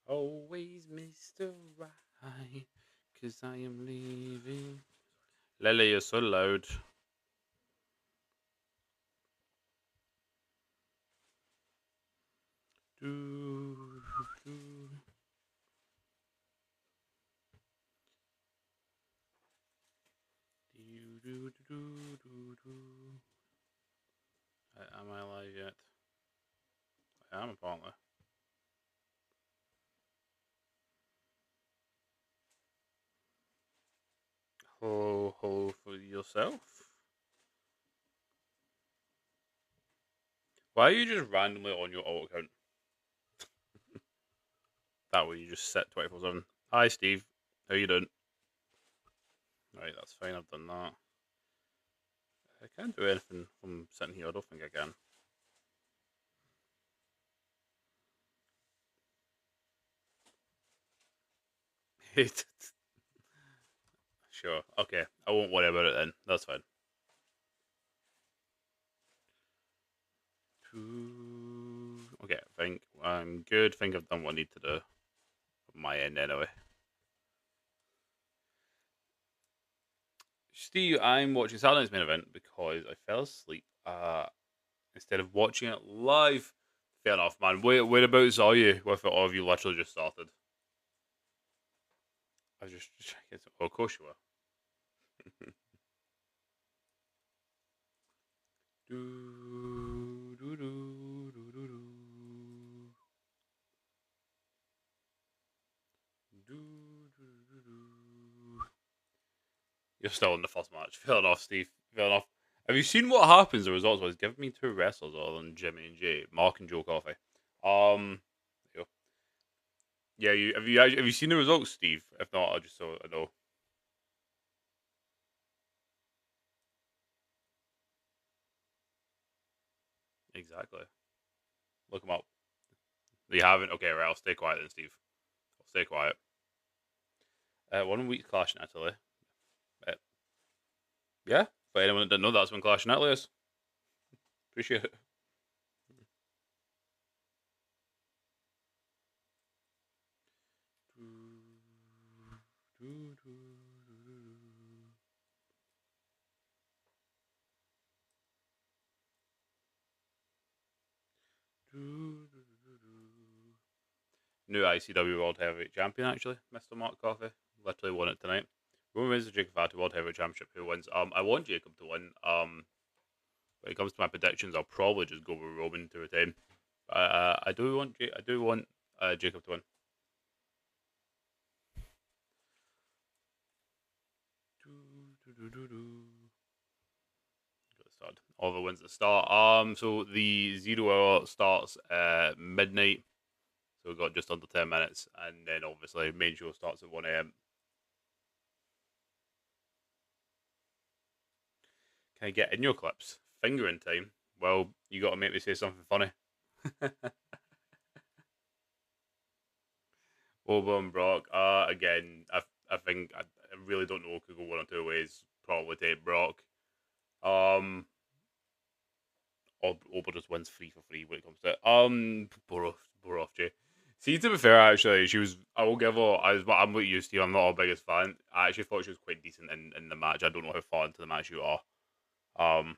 Always Mr. Right, 'cause I am leaving. Lele, you're so loud. Do, do, do, do, do, do, do. Am I alive yet? I am, apparently. Ho, ho for yourself? Why are you just randomly on your alt account? That way you just sit 24/7. Hi, Steve. How you doing? Right, that's fine. I've done that. I can't do anything from sitting here. I don't think I can. Sure. Okay. I won't worry about it then. That's fine. Okay. I think I'm good. I think I've done what I need to do on my end anyway. Steve, I'm watching Saturday's main event because I fell asleep instead of watching it live. Fair enough, man. Whereabouts are you with it, or have you literally just started? I was just checking. Oh, of course you were. do, do, do, do, do, do. Do, do, do, do. You're still in the first match. Fair enough, Steve. Fair enough. Have you seen what happens? The results was give me two wrestlers other than Jimmy and Jay, Mark and Joe Coffey. There you go. Yeah, have you seen the results, Steve? If not, I'll just so I know. Exactly. Look them up. You haven't? Okay, right. I'll stay quiet then, Steve. I'll stay quiet. 1 week Clash in Italy. Uh, yeah. For anyone that didn't know, that's when Clash in Italy is. Appreciate it. New ICW World Heavyweight Champion, actually, Mr. Mark Coffey. Literally won it tonight. Roman wins the Jacob Fatu World Heavyweight Championship. Who wins? I want Jacob to win. When it comes to my predictions, I'll probably just go with Roman to retain. I do want Jacob to win. Oliver wins at the start. So the 0 hour starts at midnight. So we've got just under 10 minutes, and then obviously main show starts at 1 a.m. Can I get in your clips? Fingering time. Well, you got to make me say something funny. Obo and Brock. Again, I think I really don't know. Could go one or two ways. Probably take Brock. Obo just wins free for free when it comes to it. Borough Jay. See, to be fair, actually, she was. I will give her. I'm what used to. I'm not her biggest fan. I actually thought she was quite decent in the match. I don't know how far into the match you are. I'm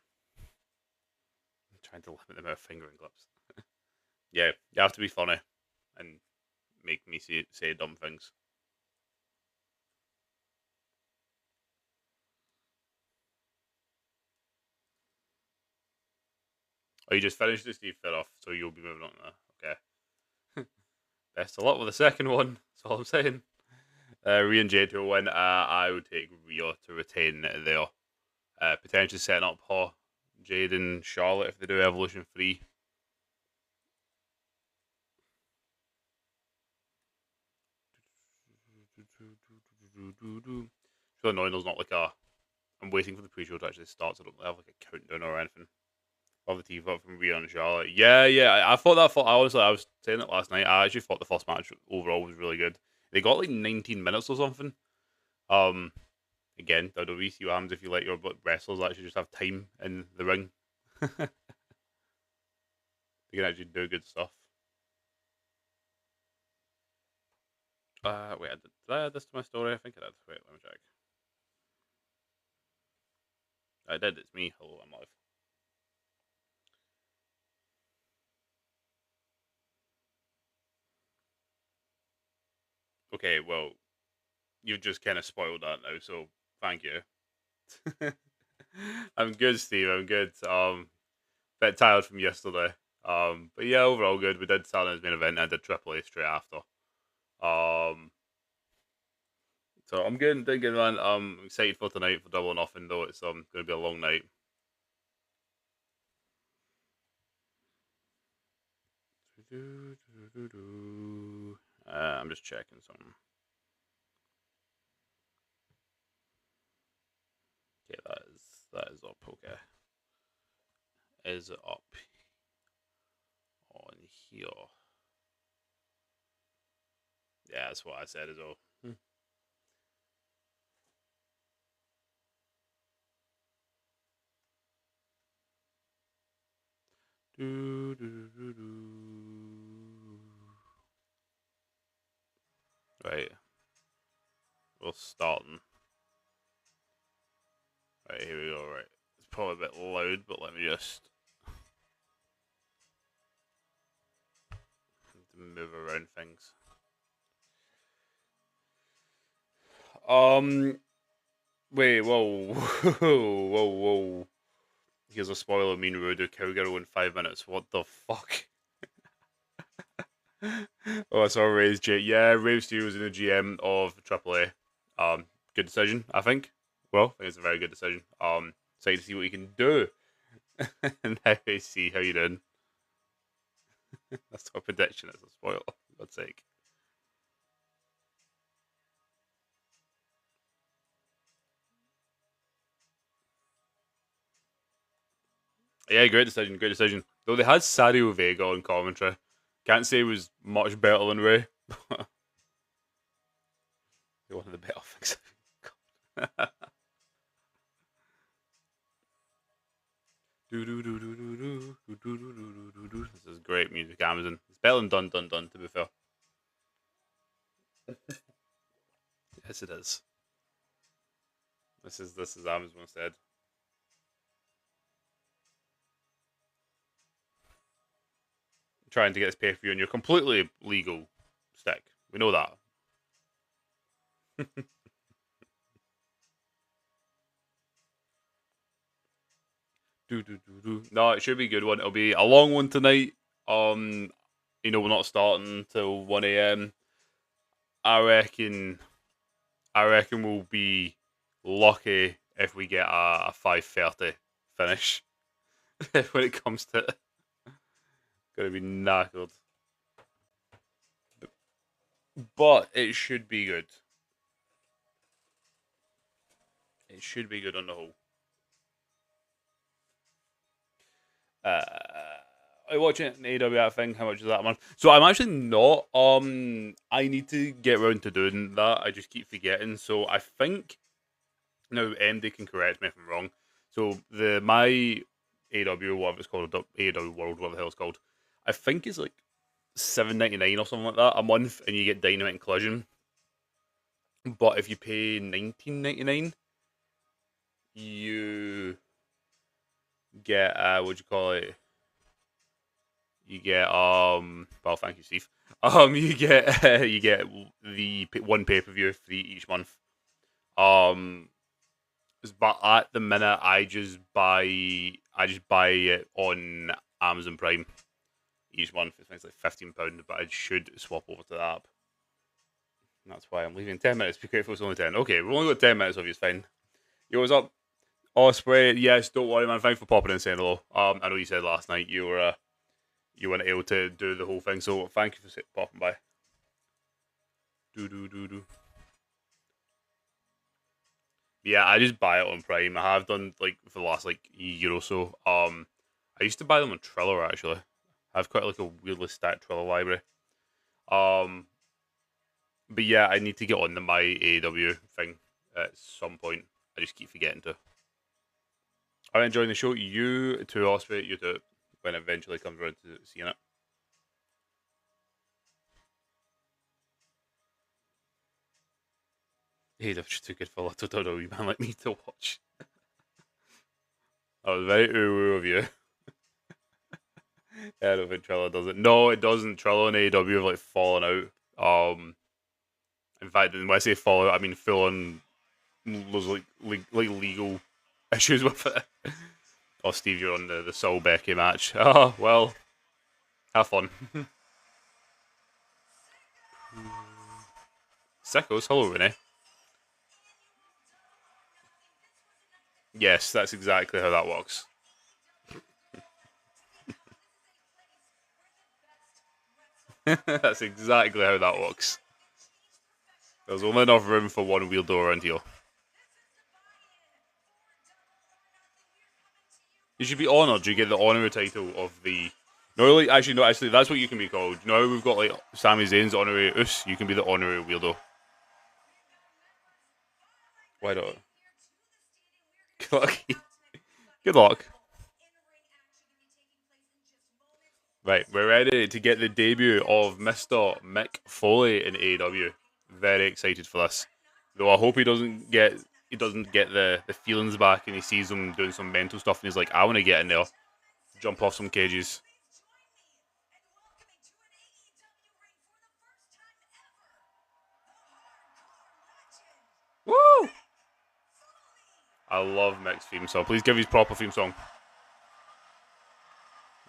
trying to limit the amount of fingering clips. Yeah, you have to be funny and make me say dumb things. Oh, you just finished the Steve fit off, so you'll be moving on now. Okay. Best of luck with the second one. That's all I'm saying. Rhea and Jade to win. I would take Rhea to retain there. Potentially setting up her, Jade and Charlotte if they do Evolution 3. It's really annoying there's not like a. I'm waiting for the pre show to actually start, so I don't have like a countdown or anything. Of the TV up from Rhea and Charlotte. Yeah, yeah. I thought that. Honestly, I was saying it last night. I actually thought the first match overall was really good. They got like 19 minutes or something. Um, Again, WWE, see what happens if you let your wrestlers actually just have time in the ring. They can actually do good stuff. Wait, did I add this to my story? I think I did. Wait, let me check. I did. It's me. Hello, I'm live. Okay, well, you've just kind of spoiled that now, so thank you. I'm good, Steve. I'm good. Bit tired from yesterday. But yeah, overall good. We did Saturday's main event. And I did Triple A straight after. Um, so I'm good. Doing good, man. I'm excited for tonight for Double or Nothing, though. It's going to be a long night. I'm just checking something. Okay, that is up. Okay, is up on here. Yeah, that's what I said as well. Do, do, do, do. Right, we're starting. Right, here we go. Right, it's probably a bit loud, but let me just move around things. Wait, whoa, whoa, whoa. Here's a spoiler: me and Rudo Cowgirl in 5 minutes. What the fuck? Oh, I saw Ray's G. Yeah, Rave Steele was in the GM of AAA. Good decision, I think. Well, I think it's a very good decision. Excited to see what you can do. And now I see how you did. That's not a prediction, it's a spoiler. For God's sake. Yeah, great decision, great decision. Though they had Sadio Vega on commentary. Can't say it was much better than Ray. One of the better things. This is great music, Amazon. It's better than Dun Dun Dun, to be fair. Yes, it is. This is Amazon instead. Trying to get this pay per view on your completely legal stick. We know that. No, it should be a good one. It'll be a long one tonight. Um, we're not starting till 1 a.m. I reckon. I reckon we'll be lucky if we get a 5:30 finish. When it comes to it, gonna be knackered, but it should be good. It should be good on the whole. Uh, I watching an AEW thing. How much is that a month? So I'm actually not. I need to get around to doing that. I just keep forgetting. So I think now MD can correct me if I'm wrong. So the my AEW, whatever it's called, AEW World, whatever the hell it's called. I think it's like $7.99 or something like that a month, and you get Dynamite and Collision. But if you pay $19.99, you get what do you call it? You get well, thank you, Steve. You get the one pay per view free each month. Um, but at the minute, I just buy it on Amazon Prime each month. It's like £15, but I should swap over to the app. And that's why I'm leaving in 10 minutes. Be grateful it's only 10. Okay, we've only got 10 minutes of you. It's fine. Yo, what's up? Osprey, yes, don't worry, man. Thanks for popping in and saying hello. I know you said last night you weren't able to do the whole thing, so thank you for popping by. Do do do do. Yeah, I just buy it on Prime. I have done like for the last like year or so. I used to buy them on Triller actually. I have quite like a weirdly stacked Triller library. Um, but yeah, I need to get on the my AEW thing at some point. I just keep forgetting to. I'm enjoying the show. You too, Osprey. You too. When it eventually comes around to seeing it. AEW just too good for a little WWE man like me to watch. That was very ooh of you. Yeah, I don't think Trello does it. No, it doesn't. Trello and AEW have like fallen out. In fact, when I say fall out, I mean full on. There's like legal issues with it. Oh, Steve, you're on the Saul Becky match. Oh well, have fun. Sickos, hello Renee. Yes, that's exactly how that works. That's exactly how that works. There's only enough room for one weirdo around here. You should be honoured. You get the honorary title of the. No, like actually, no, actually, that's what you can be called. You know how we've got like Sami Zayn's honorary us. You can be the honorary weirdo. Why not? Good luck. Good luck. Right, we're ready to get the debut of Mr. Mick Foley in AEW. Very excited for this. Though I hope he doesn't get the feelings back and he sees him doing some mental stuff and he's like, I want to get in there, jump off some cages. Woo! I love Mick's theme song. Please give his proper theme song.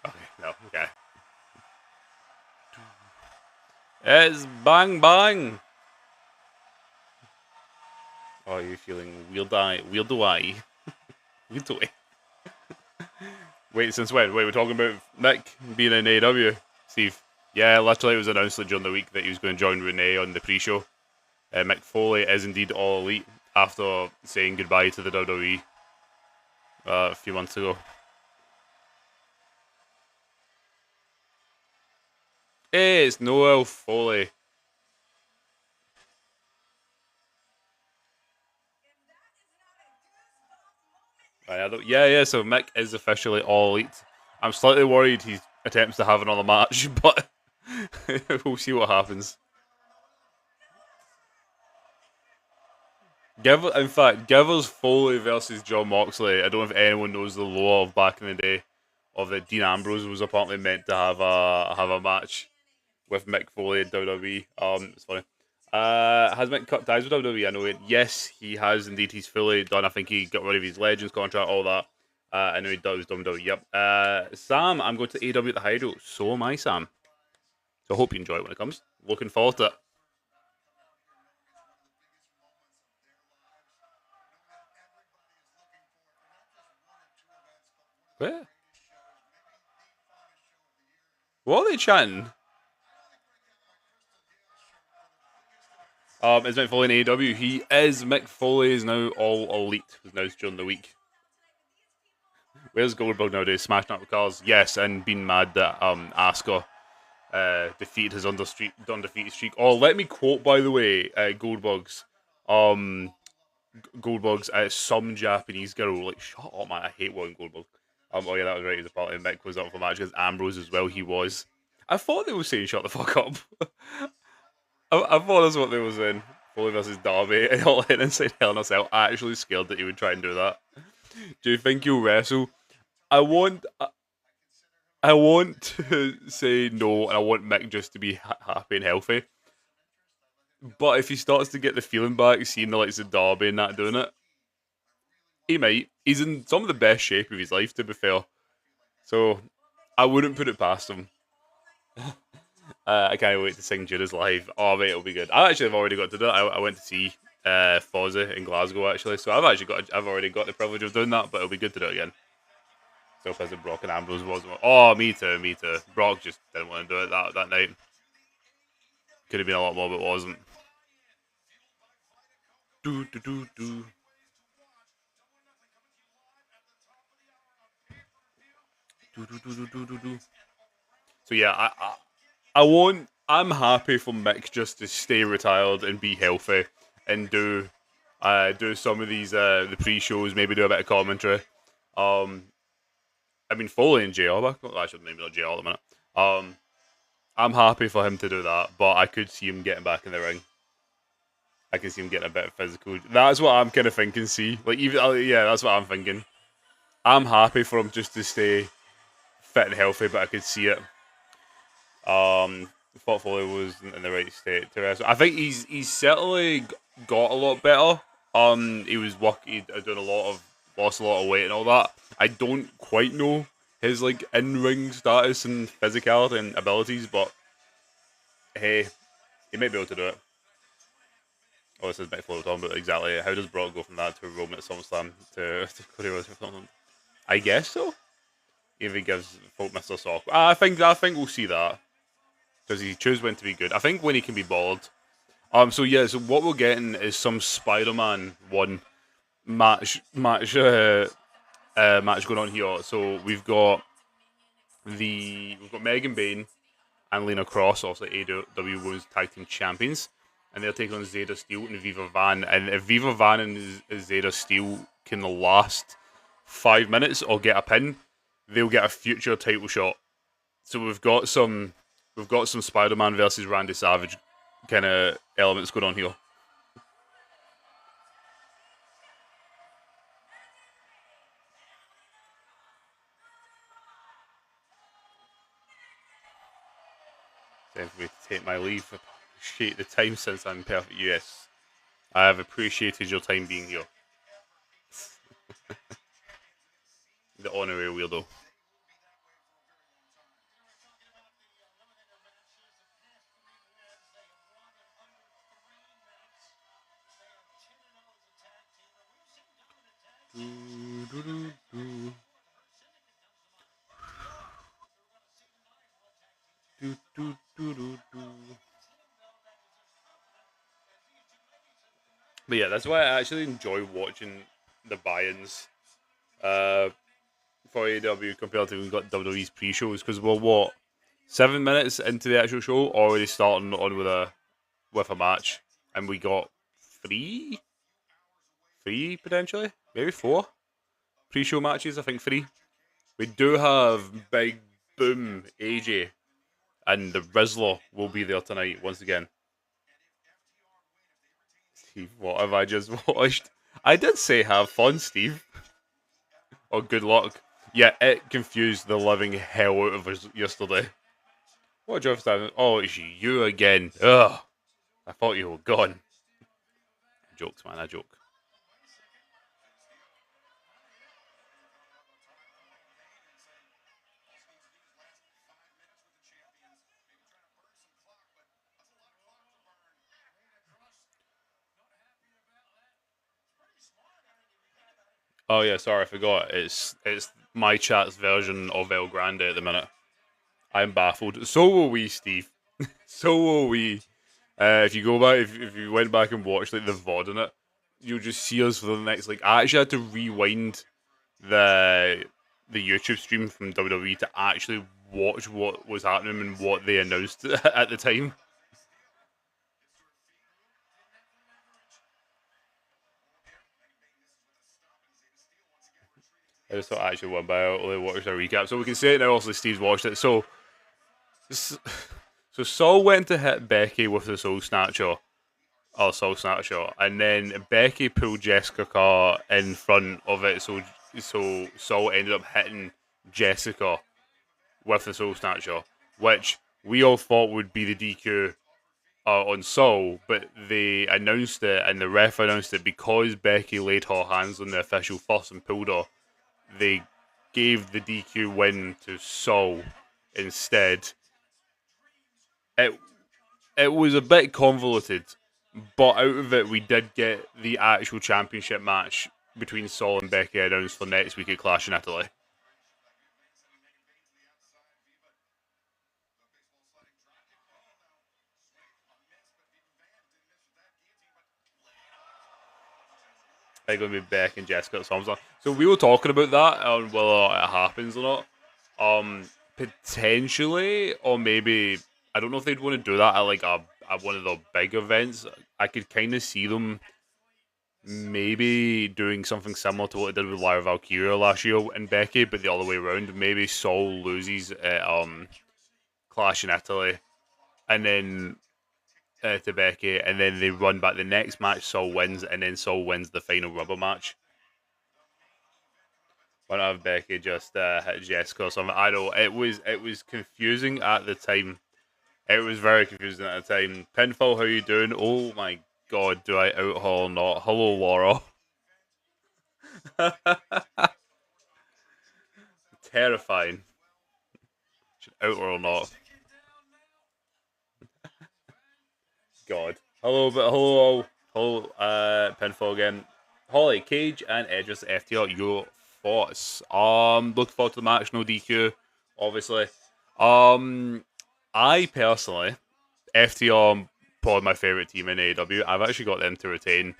Okay, no, okay. It's Bang Bang! Oh, you're feeling weirdo-eye? Weirdo-eye? Wait, since when? Wait, we're talking about Mick being in AEW, Steve. Yeah, literally it was announced during the week that he was going to join Renee on the pre-show. Mick Foley is indeed all elite after saying goodbye to the WWE a few months ago. Hey, it's Noel Foley. Yeah, so Mick is officially all elite. I'm slightly worried he attempts to have another match, but we'll see what happens. In fact, give us Foley versus John Moxley. I don't know if anyone knows the lore of back in the day of that Dean Ambrose was apparently meant to have a match with Mick Foley in WWE. It's funny. Has Mick cut ties with WWE? I know it. Yes, he has indeed. He's fully done. I think he got rid of his Legends contract, all that. I know he does WWE. Yep. Sam, I'm going to AEW at the Hydro. So am I, Sam. So I hope you enjoy it when it comes. Looking forward to it. Where? What are they chanting? Is Mick Foley in AEW? He is. Mick Foley is now all elite. Was announced during the week. Where's Goldberg nowadays? Smashing up with cars. Yes, and being mad that Asuka defeated his undefeated streak. Oh, let me quote, by the way, um, Goldberg's some Japanese girl. Like, shut up, man. I hate Warren Goldberg. Oh yeah, that was right. He was apparently Mick was up for match against Ambrose as well. He was. I thought they were saying shut the fuck up. I thought that's what they were saying. Foley versus Darby and all in inside Hell in a Cell. I actually scared that he would try and do that. Do you think he'll wrestle? I want. I want to say no, and I want Mick just to be happy and healthy. But if he starts to get the feeling back, seeing the likes of Darby and that doing it, he might. He's in some of the best shape of his life, to be fair. So I wouldn't put it past him. I can't wait to sing Judas live. Oh, mate, it'll be good. I actually have already got to do it. I went to see Fozzy in Glasgow, actually. So I've already got the privilege of doing that, but it'll be good to do it again. So as Brock and Ambrose wasn't. Oh, me too. Brock just didn't want to do it that night. Could have been a lot more, but wasn't. Do do do do. Do do do do do do. So yeah, I won't. I'm happy for Mick just to stay retired and be healthy and do some of these the pre-shows, maybe do a bit of commentary. Um, I mean Foley and JR, well, actually maybe not JR at the minute. I'm happy for him to do that, but I could see him getting back in the ring. I can see him getting a bit physical. That's what I'm kind of thinking. See, like even yeah, that's what I'm thinking. I'm happy for him just to stay fit and healthy, but I could see it. Portfolio was in the right state to rest. I think he's certainly got a lot better. He was working, doing a lot of lost a lot of weight and all that. I don't quite know his like in ring status and physicality and abilities, but hey, he might be able to do it. Oh, this is Mick Foley talking about exactly how does Brock go from that to Roman at SummerSlam to Cody Rhodes for Finland? I guess so. If he gives folk Mr. Sock, I think we'll see that because he chose when to be good. I think when he can be bored. So what we're getting is some Spider-Man one match going on here. So we've got Megan Bain and Lena Cross, also AEW Women's Tag Team Champions, and they're taking on Zeta Steel and Viva Van. And if Viva Van and Zeta Steel can last 5 minutes or get a pin, they'll get a future title shot. So we've got some Spider-Man versus Randy Savage kind of elements going on here. Time for me to take my leave. Appreciate the time since I'm perfect. Yes, I have appreciated your time being here. The honorary weirdo. But yeah, that's why I actually enjoy watching the buy-ins for AEW compared to we've got WWE's pre-shows because we're what 7 minutes into the actual show already starting on with a match, and we got three, three potentially, maybe four pre-show matches. I think three. We do have Big Boom AJ and the Rizzler will be there tonight once again. Steve, what have I just watched? I did say have fun, Steve. Or good luck. Yeah, it confused the living hell out of us yesterday. What job stand? Oh, it's you again. Ugh. I thought you were gone. Jokes, man. I joke. Oh yeah, sorry, I forgot. It's my chat's version of El Grande at the minute. I'm baffled. So will we, Steve. So will we. If you go back, if you went back and watched like the VOD on it, you'll just see us for the next like. I actually had to rewind the YouTube stream from WWE to actually watch what was happening and what they announced at the time. I just thought I actually went by. I only watched a recap, so we can say it now. Also, Steve's watched it. So Saul went to hit Becky with the Soul Snatcher, or Soul Snatcher, and then Becky pulled Jessica in front of it. So Saul ended up hitting Jessica with the Soul Snatcher, which we all thought would be the DQ on Saul, but they announced it, and the ref announced it because Becky laid her hands on the official first and pulled her. They gave the DQ win to Saul instead. It it was a bit convoluted, but out of it we did get the actual championship match between Saul and Becky announced for next week at Clash in Italy. They're going to be Becky and Jessica at SummerSlam. So we were talking about that on whether it happens or not. Potentially, or maybe I don't know if they'd want to do that at like at one of the big events. I could kind of see them maybe doing something similar to what they did with Lyra Valkyria last year and Becky, but the other way around. Maybe Saul loses at Clash in Italy, and then to Becky, and then they run back the next match. Sol wins, and then Sol wins the final rubber match. One of Becky just hit Jessica or something. I know it was confusing at the time. It was very confusing at the time. Pinfall, how you doing? Oh my god, do I out haul or not? Hello, Laura. Terrifying. Should out or not? God. Hello, Pinfall again. Holly, Cage, and Edge vs FTR. Your thoughts? Looking forward to the match. No DQ, obviously. I personally, FTR probably my favorite team in AEW. I've actually got them to retain.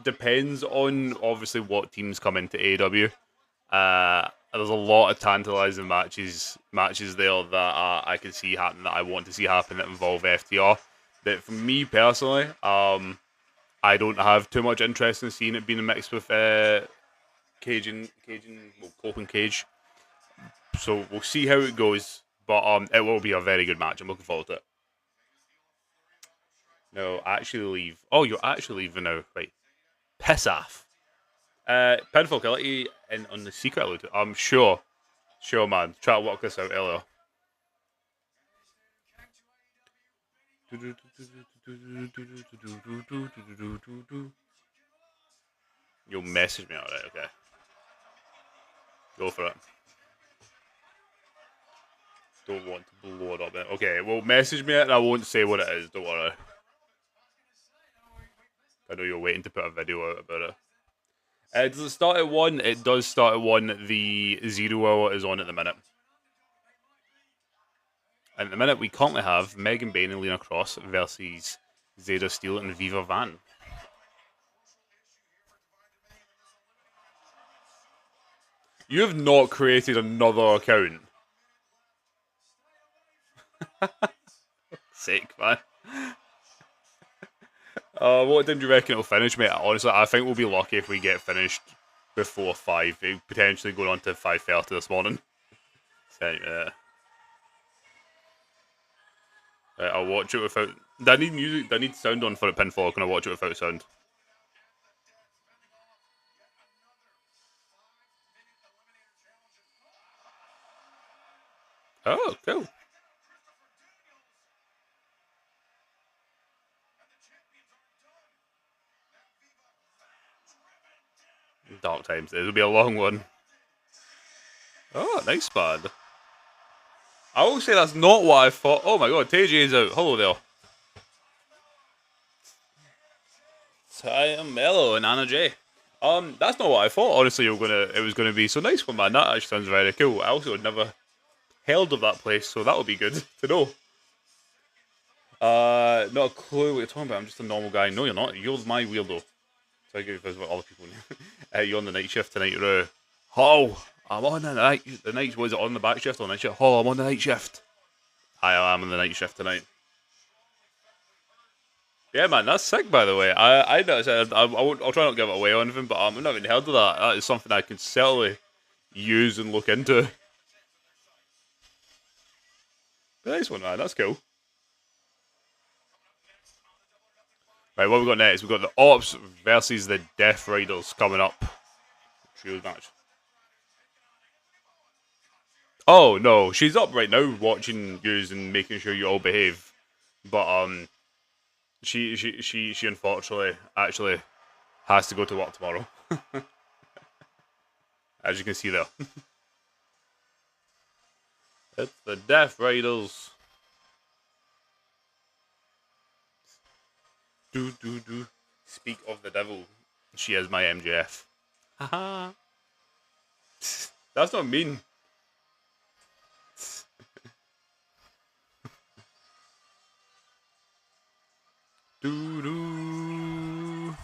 Depends on obviously what teams come into AEW. There's a lot of tantalizing matches there that I can see happen, that I want to see happen, that involve FTR. But for me personally, I don't have too much interest in seeing it being mixed with Cope and Cage. So we'll see how it goes. But it will be a very good match. I'm looking forward to it. No, actually leave. Oh, you're actually leaving now. Right. Piss off. Pinfall, can I let you in on the secret loot? I'm sure. Sure, man. Try to work this out earlier. You'll message me, alright, okay. Go for it. Don't want to blow it up. Okay, well, message me it and I won't say what it is, don't worry. I know you're waiting to put a video out about it. Does it start at 1? It does start at 1. The 0 hour is on at the minute. And at the minute, we currently have Megan Bain and Lena Cross versus Zeta Steele and Viva Van. You have not created another account. Sick, man. What time do you reckon it'll finish, mate? Honestly, I think we'll be lucky if we get finished before 5. Potentially going on to 5:30 this morning. Right, I'll watch it without... Do I need music? Do I need sound on for a Pinfall, or can I watch it without sound? Oh, cool. Dark times. It'll be a long one. Oh, nice spot. I will say that's not what I thought. Oh my god, TJ is out. Hello there. Ty Mello and Anna J. That's not what I thought. Honestly, it was gonna be so nice one, man. That actually sounds very cool. I also had never heard of that place, so that would be good to know. Not a clue what you're talking about. I'm just a normal guy. No, you're not. You're my weirdo. So I give you what other people know. You're on the night shift tonight, Oh, I'm on the night. The night was it on the back shift or night shift? Oh, I'm on the night shift. I am on the night shift tonight. Yeah, man, that's sick. By the way, I noticed. I'll try not to give it away or anything, but I've never even heard of that. That is something I can certainly use and look into. Nice one, man. That's cool. Right, what we got next? We've got the Ops versus the Death Riders coming up. Trios match. Oh no, she's up right now watching yous and making sure you all behave. But she unfortunately actually has to go to work tomorrow. As you can see there. It's the Death Riders. Do. Speak of the devil. She is my MJF. Haha. That's not mean. Do.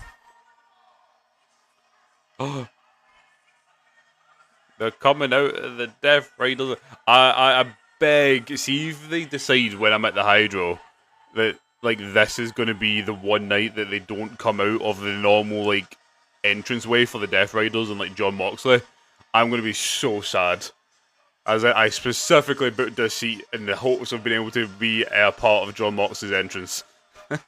Oh. They're coming out of the Death Riders. I beg. See if they decide when I'm at the Hydro that like this is going to be the one night that they don't come out of the normal like entranceway for the Death Riders and like John Moxley. I'm going to be so sad. As I specifically booked a seat in the hopes of being able to be a part of John Moxley's entrance. Who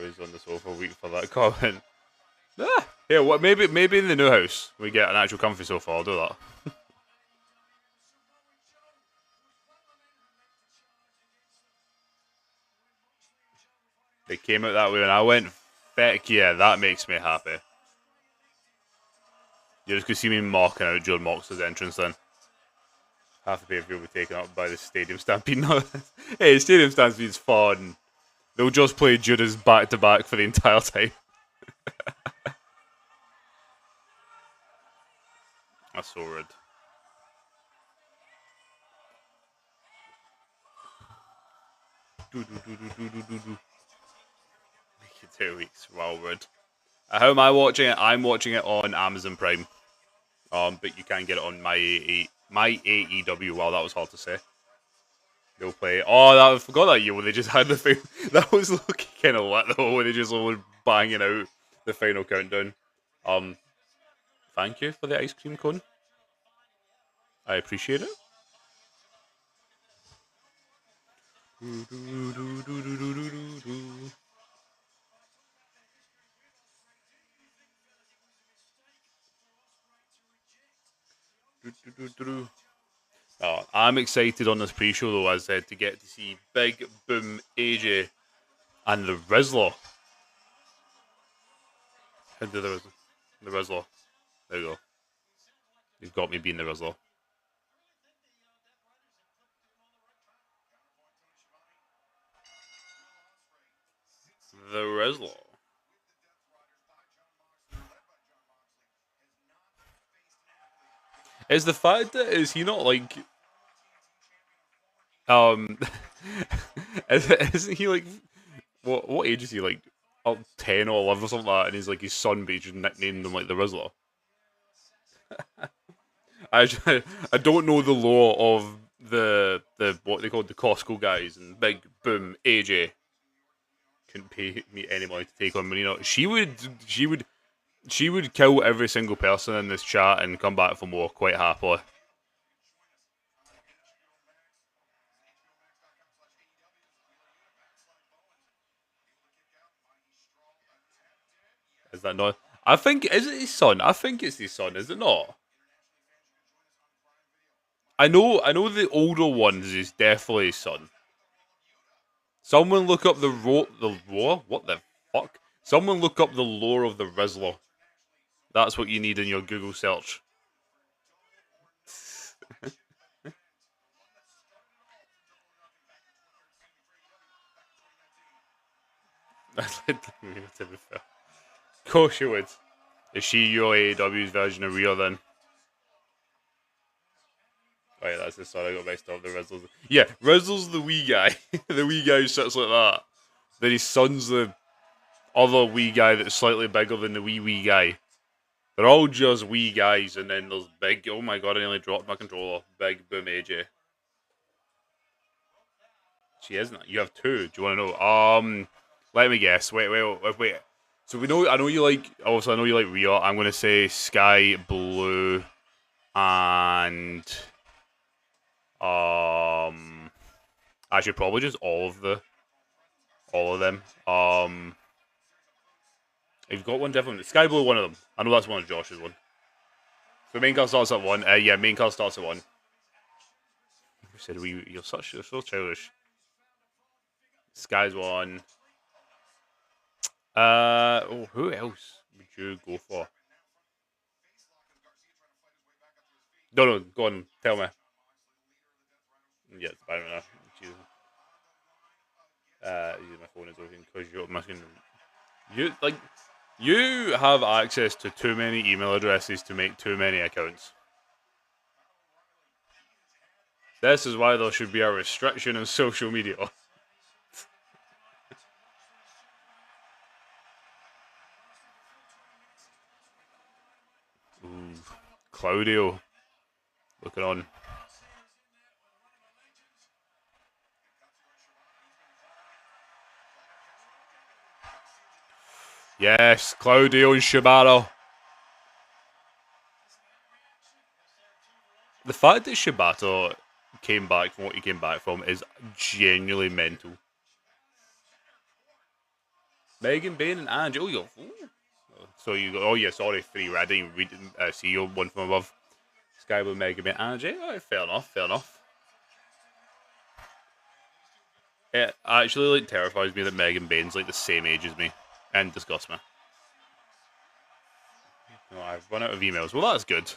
is on the sofa waiting for that comment? Yeah, what? Maybe in the new house we get an actual comfy sofa. I'll do that. They came out that way, and I went, "Feck yeah, that makes me happy." You're just gonna see me mocking out John Moxley's entrance then. Half the pay-per-view will be taken up by the Stadium Stampede. No, hey, Stadium Stampede's fun. They'll just play Judas back to back for the entire time. That's so rude. Do, do, do, do, do, do, do. 2 weeks. Wow, rude. How am I watching it? I'm watching it on Amazon Prime. But you can get it on my AEW. Wow, that was hard to say. They'll play. Oh, I forgot that year when they just had the thing. That was looking kind of lit though, when they just were banging out the final countdown. Thank you for the ice cream cone. I appreciate it. I'm excited on this pre-show though, as I said, to get to see Big Boom AJ and the Rizzler. How do the Rizzler? There you go. You've got me being the Rizzler. The Rizzler. Is the fact that is he not like isn't he like what age is he, like 10 or 11 or something like that, and he's like his son, but he just nicknamed him like the Rizzler. I don't know the lore of the what they called the Costco guys and Big Boom AJ. Couldn't pay me any money to take on Marina. She would kill every single person in this chat and come back for more quite happily. Is that not? I think is it his son? I think it's his son. Is it not? I know the older ones is definitely his son. Someone look up the lore. What the fuck? Someone look up the lore of the Rizzler. That's what you need in your Google search. To be fair. Of course you would. Is she your AEW's version of Rhea then? Oh yeah, that's the son. I got mixed up. The Rizzler's. Yeah, Rizzler's the wee guy. The wee guy who sits like that. Then his son's the other wee guy that's slightly bigger than the wee guy. They're all just wee guys, and then there's big. Oh my god! I nearly dropped my controller. Big Boom AJ. She isn't. You have two. Do you want to know? Let me guess. Wait. So we know. I know you like. Also, I know you like Rhea. I'm gonna say Sky Blue, and actually probably just all of them. You've got one different. Sky Blue, one of them. I know that's one of Josh's one. So main card starts at 1. Yeah, main card starts at 1. You said you're so childish. Sky's 1. Who else would you go for? No, go on, tell me. Yeah, it's Byron now. Jesus. Using my phone is open because you're missing. You have access to too many email addresses to make too many accounts. This is why there should be a restriction on social media. Ooh, Claudio, looking on. Yes, Claudio and Shibata. The fact that Shibata came back from what he came back from is genuinely mental. Megan Bain and Ange. Oh, so you go. Oh yeah, sorry, 3. I didn't read. See you one from above. Sky with Megan Bain and Ange. Oh, fair enough. Fair enough. It actually terrifies me that Megan Bain's the same age as me, and disgusts me. No, I've run out of emails. Well, that's good.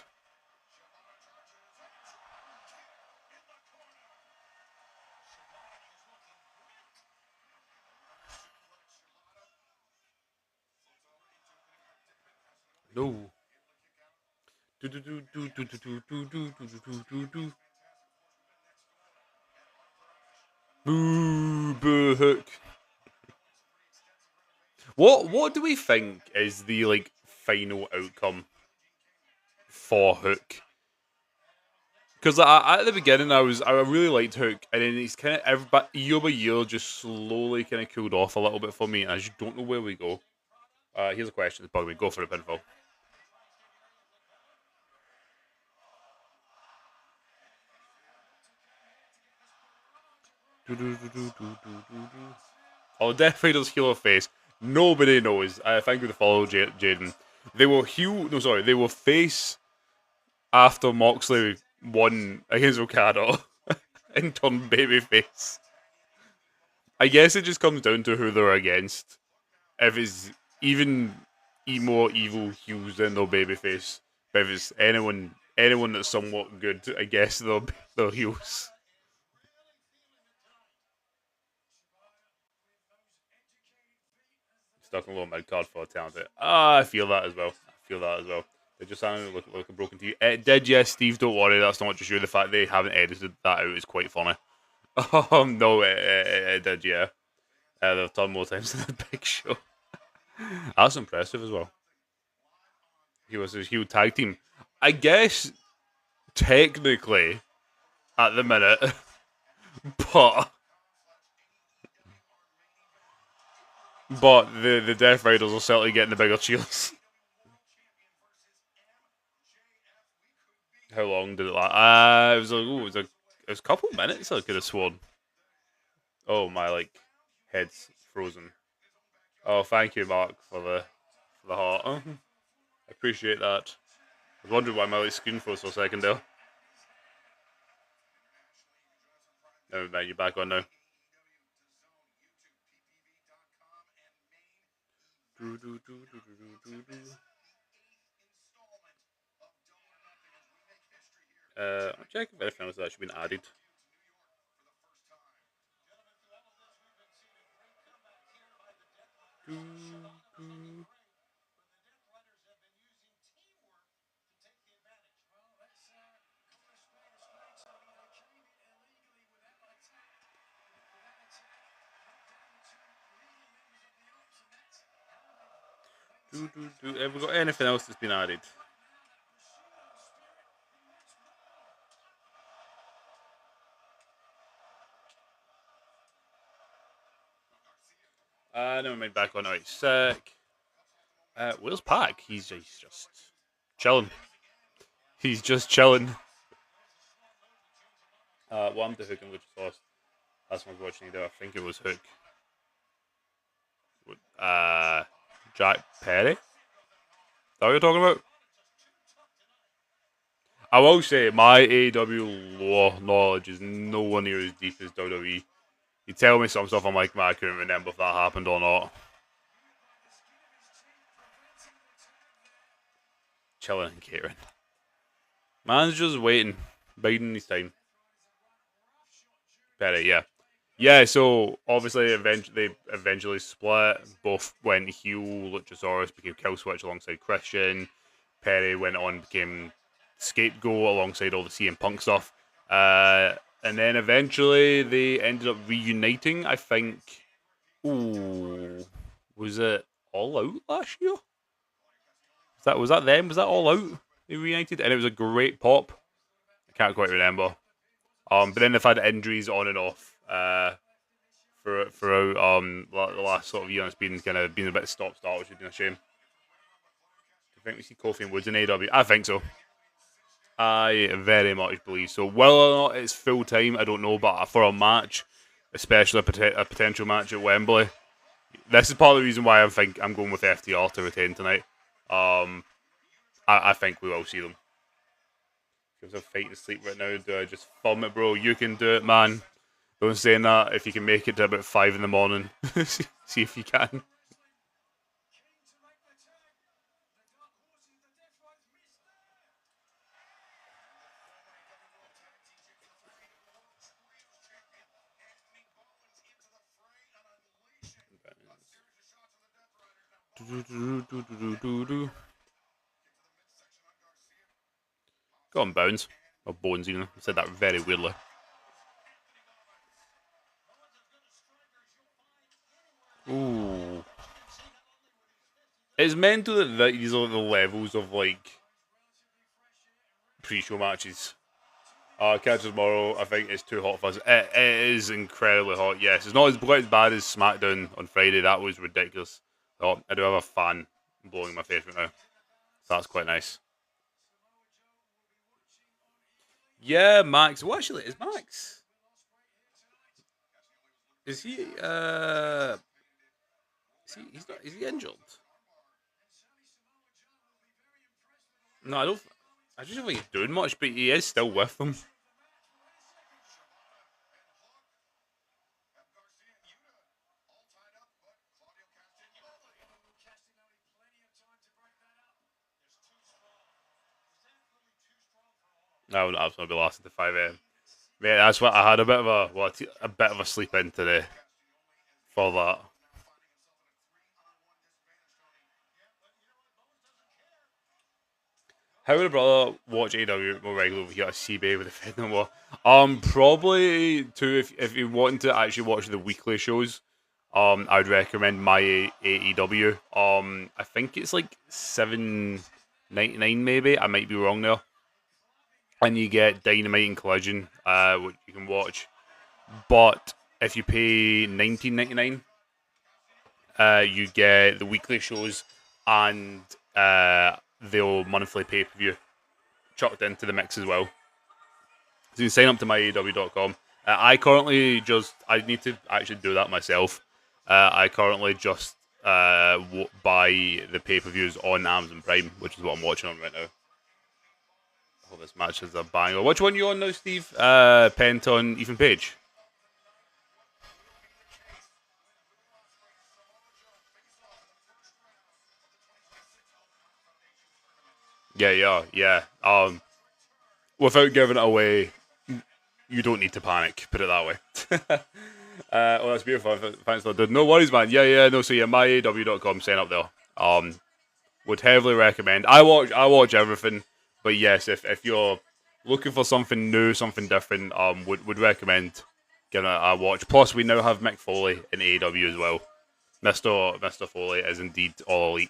No. Boo Hook. What do we think is the final outcome for Hook? Because at the beginning I really liked Hook, and then he's kind of year by year just slowly kind of cooled off a little bit for me, and I just don't know where we go. Here's a question that's bugging me. Go for the pinfall. Oh, Death Raiders heel or face. Nobody knows. Thank you to follow, Jaden. They were heel. No, sorry. They were face after Moxley won against Okada and turned babyface. I guess it just comes down to who they're against. If it's even more evil heels than their babyface, but if it's anyone that's somewhat good, I guess they're heels. Stuck in a low mid card for a talented. I feel that as well. They just sound like a broken TV. It did, yes, Steve. Don't worry, that's not just you. The fact they haven't edited that out is quite funny. No, it did, yeah. They've done more times than the Big Show. That's impressive as well. He was his huge tag team. I guess technically at the minute, but the Death Riders are certainly getting the bigger cheers. How long did it last? It was a couple minutes. I could have sworn. Oh my, head's frozen. Oh, thank you, Mark, for the heart. I appreciate that. I was wondering why my screen froze for a second there. Never mind, you're back on now. I'm checking if anything else has actually been added. Have we got anything else that's been added? Never mind, back on. Alright, sick. Where's Pac? He's just chilling. He's just chilling. Well, I'm the Hook and Luchasaurus. That's what I was watching either. I think it was Hook. Jack Perry? Is that what you're talking about? I will say my AEW lore knowledge is nowhere near as deep as WWE. You tell me some stuff, I'm like, man, I couldn't remember if that happened or not. Chilling and catering. Man's just waiting, biding his time. Perry, yeah. Yeah, so obviously they eventually split. Both went heel. Luchasaurus became Killswitch alongside Christian. Perry went on became Scapegoat alongside all the CM Punk stuff. And then eventually they ended up reuniting, I think. Ooh, was it All Out last year? Was that them? Was that All Out? They reunited, and it was a great pop. I can't quite remember. But then they've had injuries on and off throughout the last sort of year. It's been been a bit stop start, which has been a shame. Do you think we see Kofi and Woods in AEW? I think so. I very much believe so. Whether or not it's full time, I don't know. But for a match, especially a potential match at Wembley, this is part of the reason why I'm going with FTR to retain tonight. I think we will see them. Because I'm fighting sleep right now. Do I just film it, bro? You can do it, man. Don't say that. If you can make it to about 5 in the morning, see if you can. Go on, Bones. Or Bones, even. I said that very weirdly. Ooh. It's mental that these are the levels of, like, pre-show matches. Catch tomorrow, I think it's too hot for us. It is incredibly hot, yes. It's not quite as bad as SmackDown on Friday. That was ridiculous. Oh, I do have a fan blowing in my face right now. So that's quite nice. Yeah, Max. What actually is Max? Is he is he injured? No, I just don't think he's doing much, but he is still with them. I would absolutely be lasting to 5 a.m. Mate, that's what I had a bit of a bit of a sleep in today for that. How would a brother watch AEW more regularly if you got a CBA with a Fed no more? Probably too if you want to actually watch the weekly shows. I would recommend my AEW. I think it's like $7.99 maybe. I might be wrong there. And you get Dynamite and Collision, which you can watch. But if you pay $19.99, you get the weekly shows and the monthly pay per view chucked into the mix as well. So you can sign up to myaw.com. I need to actually do that myself. I currently just buy the pay per views on Amazon Prime, which is what I'm watching on right now. Oh, this match is a banger. Which one are you on now, Steve? Penton, Ethan Page. Yeah. Without giving it away, you don't need to panic. Put it that way. Oh, that's beautiful. Thanks, dude. No worries, man. Yeah. No, so yeah, myaw.com. Sign up there. Would heavily recommend. I watch everything, but yes, if you're looking for something new, something different, would recommend giving it a watch. Plus, we now have Mick Foley in AEW as well. Mister Foley is indeed all elite.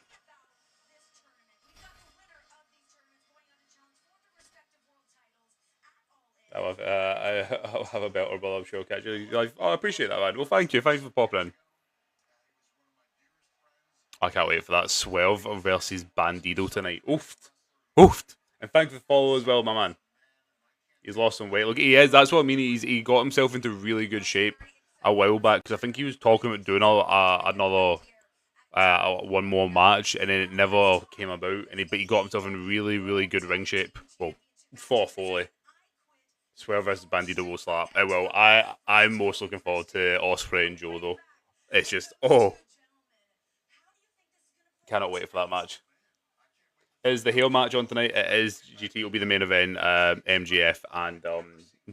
I'll have a better brother, I'm sure. Catch you. Like, I appreciate that, man. Well, thank you. Thanks for popping in. I can't wait for that Swerve versus Bandido tonight. Oofed. Oofed. And thanks for the follow as well, my man. He's lost some weight. Look, he is. That's what I mean. He got himself into really good shape a while back because I think he was talking about doing another one more match, and then it never came about. But he got himself in really, really good ring shape. Well, for Foley. Swerve versus Bandido will slap. I will. I'm most looking forward to Osprey and Joe though. It's just cannot wait for that match. Is the Hale match on tonight? It is. GT will be the main event. MGF and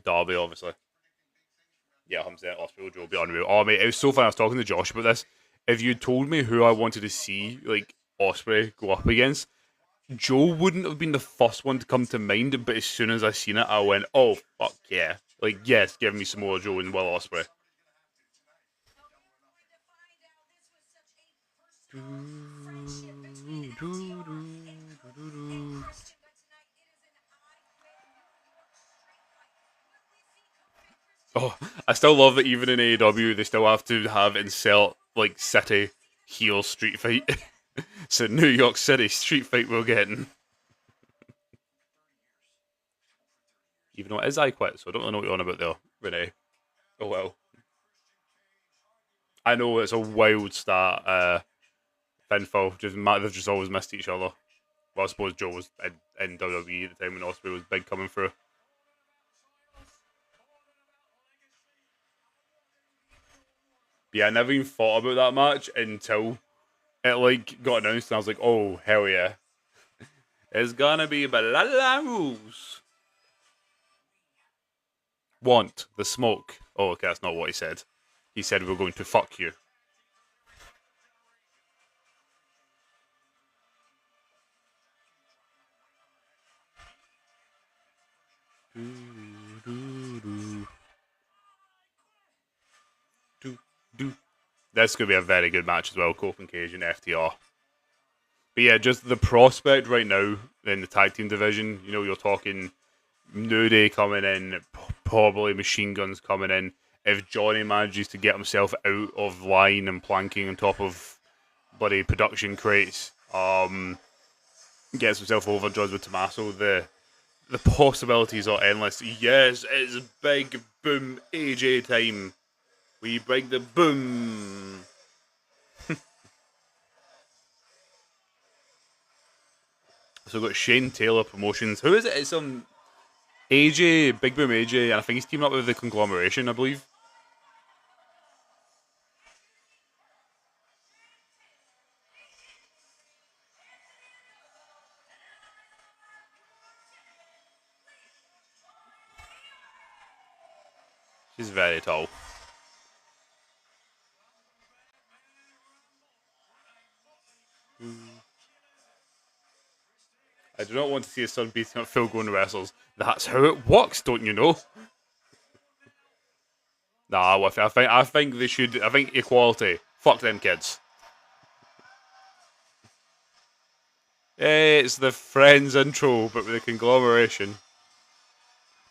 Darby, obviously. Yeah, 100%. Osprey will Joe will be unreal. Oh mate, it was so fun. I was talking to Josh about this. If you told me who I wanted to see, like Osprey go up against, Joe wouldn't have been the first one to come to mind. But as soon as I seen it, I went, "Oh fuck yeah!" Like yes, give me some more Joe and Will Osprey. Oh, I still love that even in AEW they still have to have insert like city heel street fight. So New York City street fight we're getting. Even though it is I Quit, so I don't really know what you're on about there, Renee. Oh well. I know it's a wild start, pinfall. They've just always missed each other. Well, I suppose Joe was in WWE at the time when Osprey was big coming through. But yeah, I never even thought about that match until it like got announced, and I was like, "Oh hell yeah, it's gonna be Belarus." Want the smoke? Oh, okay, that's not what he said. He said we're going to fuck you. This could be a very good match as well. Cope and Cage and FTR. But yeah, just the prospect right now in the tag team division. You know, you're talking New Day coming in, probably Machine Guns coming in. If Johnny manages to get himself out of line and planking on top of bloody production crates, gets himself over with Tommaso, the possibilities are endless. Yes, it's big boom AJ time. We break the boom. So we've got Shane Taylor Promotions. Who is it? It's AJ, Big Boom AJ, and I think he's teaming up with the Conglomeration, I believe. She's very tall. I do not want to see his son beating up full grown wrestlers. That's how it works, don't you know? Nah, I think they should. I think equality. Fuck them kids. Hey, it's the Friends intro, but with a conglomeration.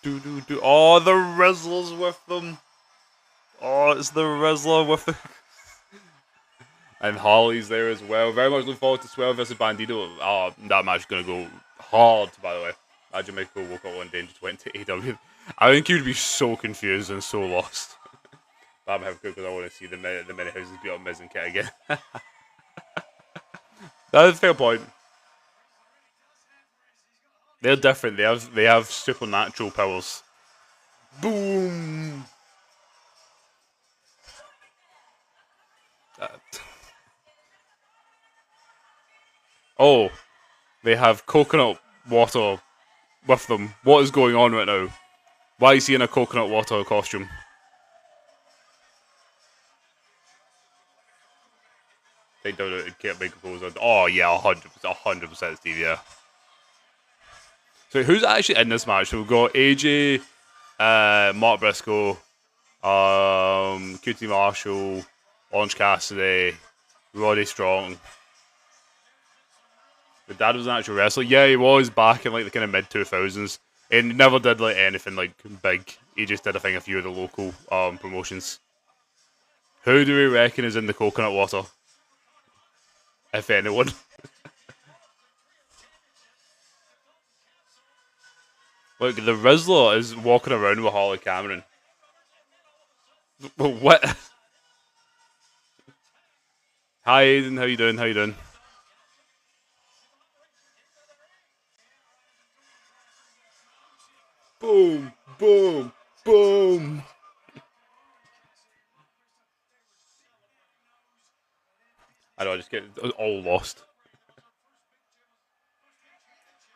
Do do do. Oh, the Rizzler's with them. Oh, it's the Rizzler with the. And Harley's there as well. Very much looking forward to Swerve versus Bandito. Oh, that match is going to go hard, by the way. Imagine Michael woke up one day and just went to AEW. I think he would be so confused and so lost. But I'm happy because I want to see the many houses beat up Miz and Kit again. That's a fair point. They're different. They have supernatural powers. Boom. Uh, oh, they have coconut water with them. What is going on right now? Why is he in a coconut water costume? They don't know. It can't make a Oh yeah, 100%, Steve. Yeah. So who's actually in this match? So we've got AJ, Mark Briscoe, QT Marshall, Orange Cassidy, Roddy Strong. The dad was an actual wrestler. Yeah, he was back in like the kind of mid 2000s, and never did like anything like big. He just did a few of the local promotions. Who do we reckon is in the coconut water? If anyone. Look, the Rizzler is walking around with Holly Cameron. What? Hi Aiden, how you doing? How you doing? Boom, boom, boom. I know, I just get all lost.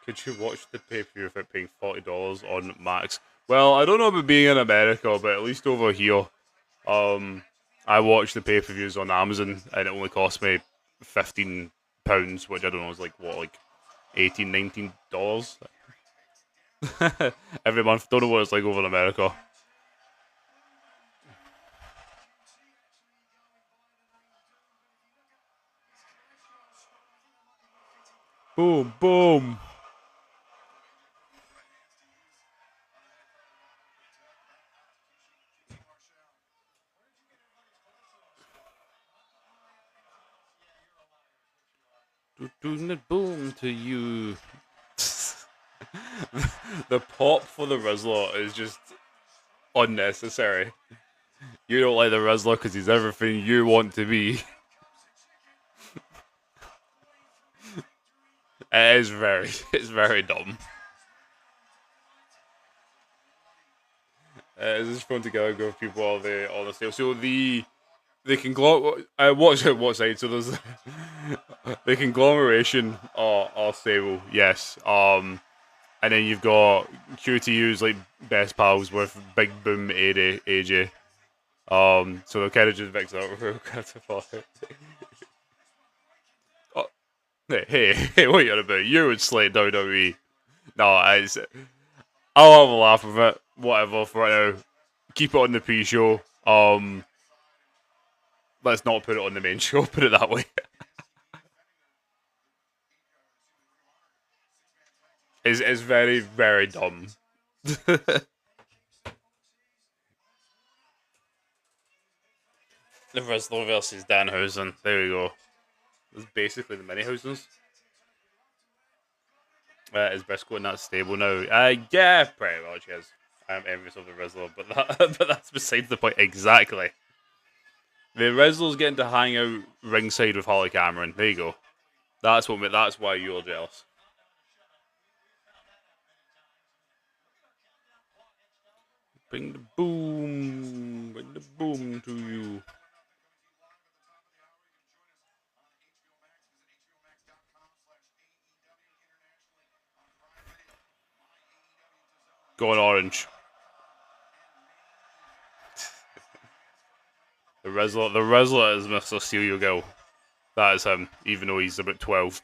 Could you watch the pay per view without paying $40 on Max? Well, I don't know about being in America, but at least over here, um, I watch the pay per views on Amazon, and it only cost me £15, which I don't know is like what, like 18, $19 every month. Don't know what it's like over in America. Boom, boom. Boom to you. The pop for the Rizzler is just unnecessary. You don't like the Rizzler because he's everything you want to be. It's very dumb. It's just fun to go with people all the stuff. So the conglomerate, what side? So there's the conglomeration or stable, yes. And then you've got QTU's like best pals with Big Boom AJ. So they'll kind of just mix it up. Oh, hey, what are you on about? You would slate WWE. No, I'll have a laugh with it. Whatever for right now. Keep it on the pre-show. Let's not put it on the main show. Put it that way. It's very very dumb. The Rizzler versus Danhausen. There we go. It's basically the mini Housens. Is Briscoe in that stable now? Yeah, pretty much, yes. I'm envious of the Rizzler, but that's besides the point. Exactly. The Rizzler's getting to hang out ringside with Holly Cameron. There you go. That's why you're jealous. Bring the boom to you. Going orange. The Rizzler is Mr. Steal Your Girl. That is him, even though he's about 12.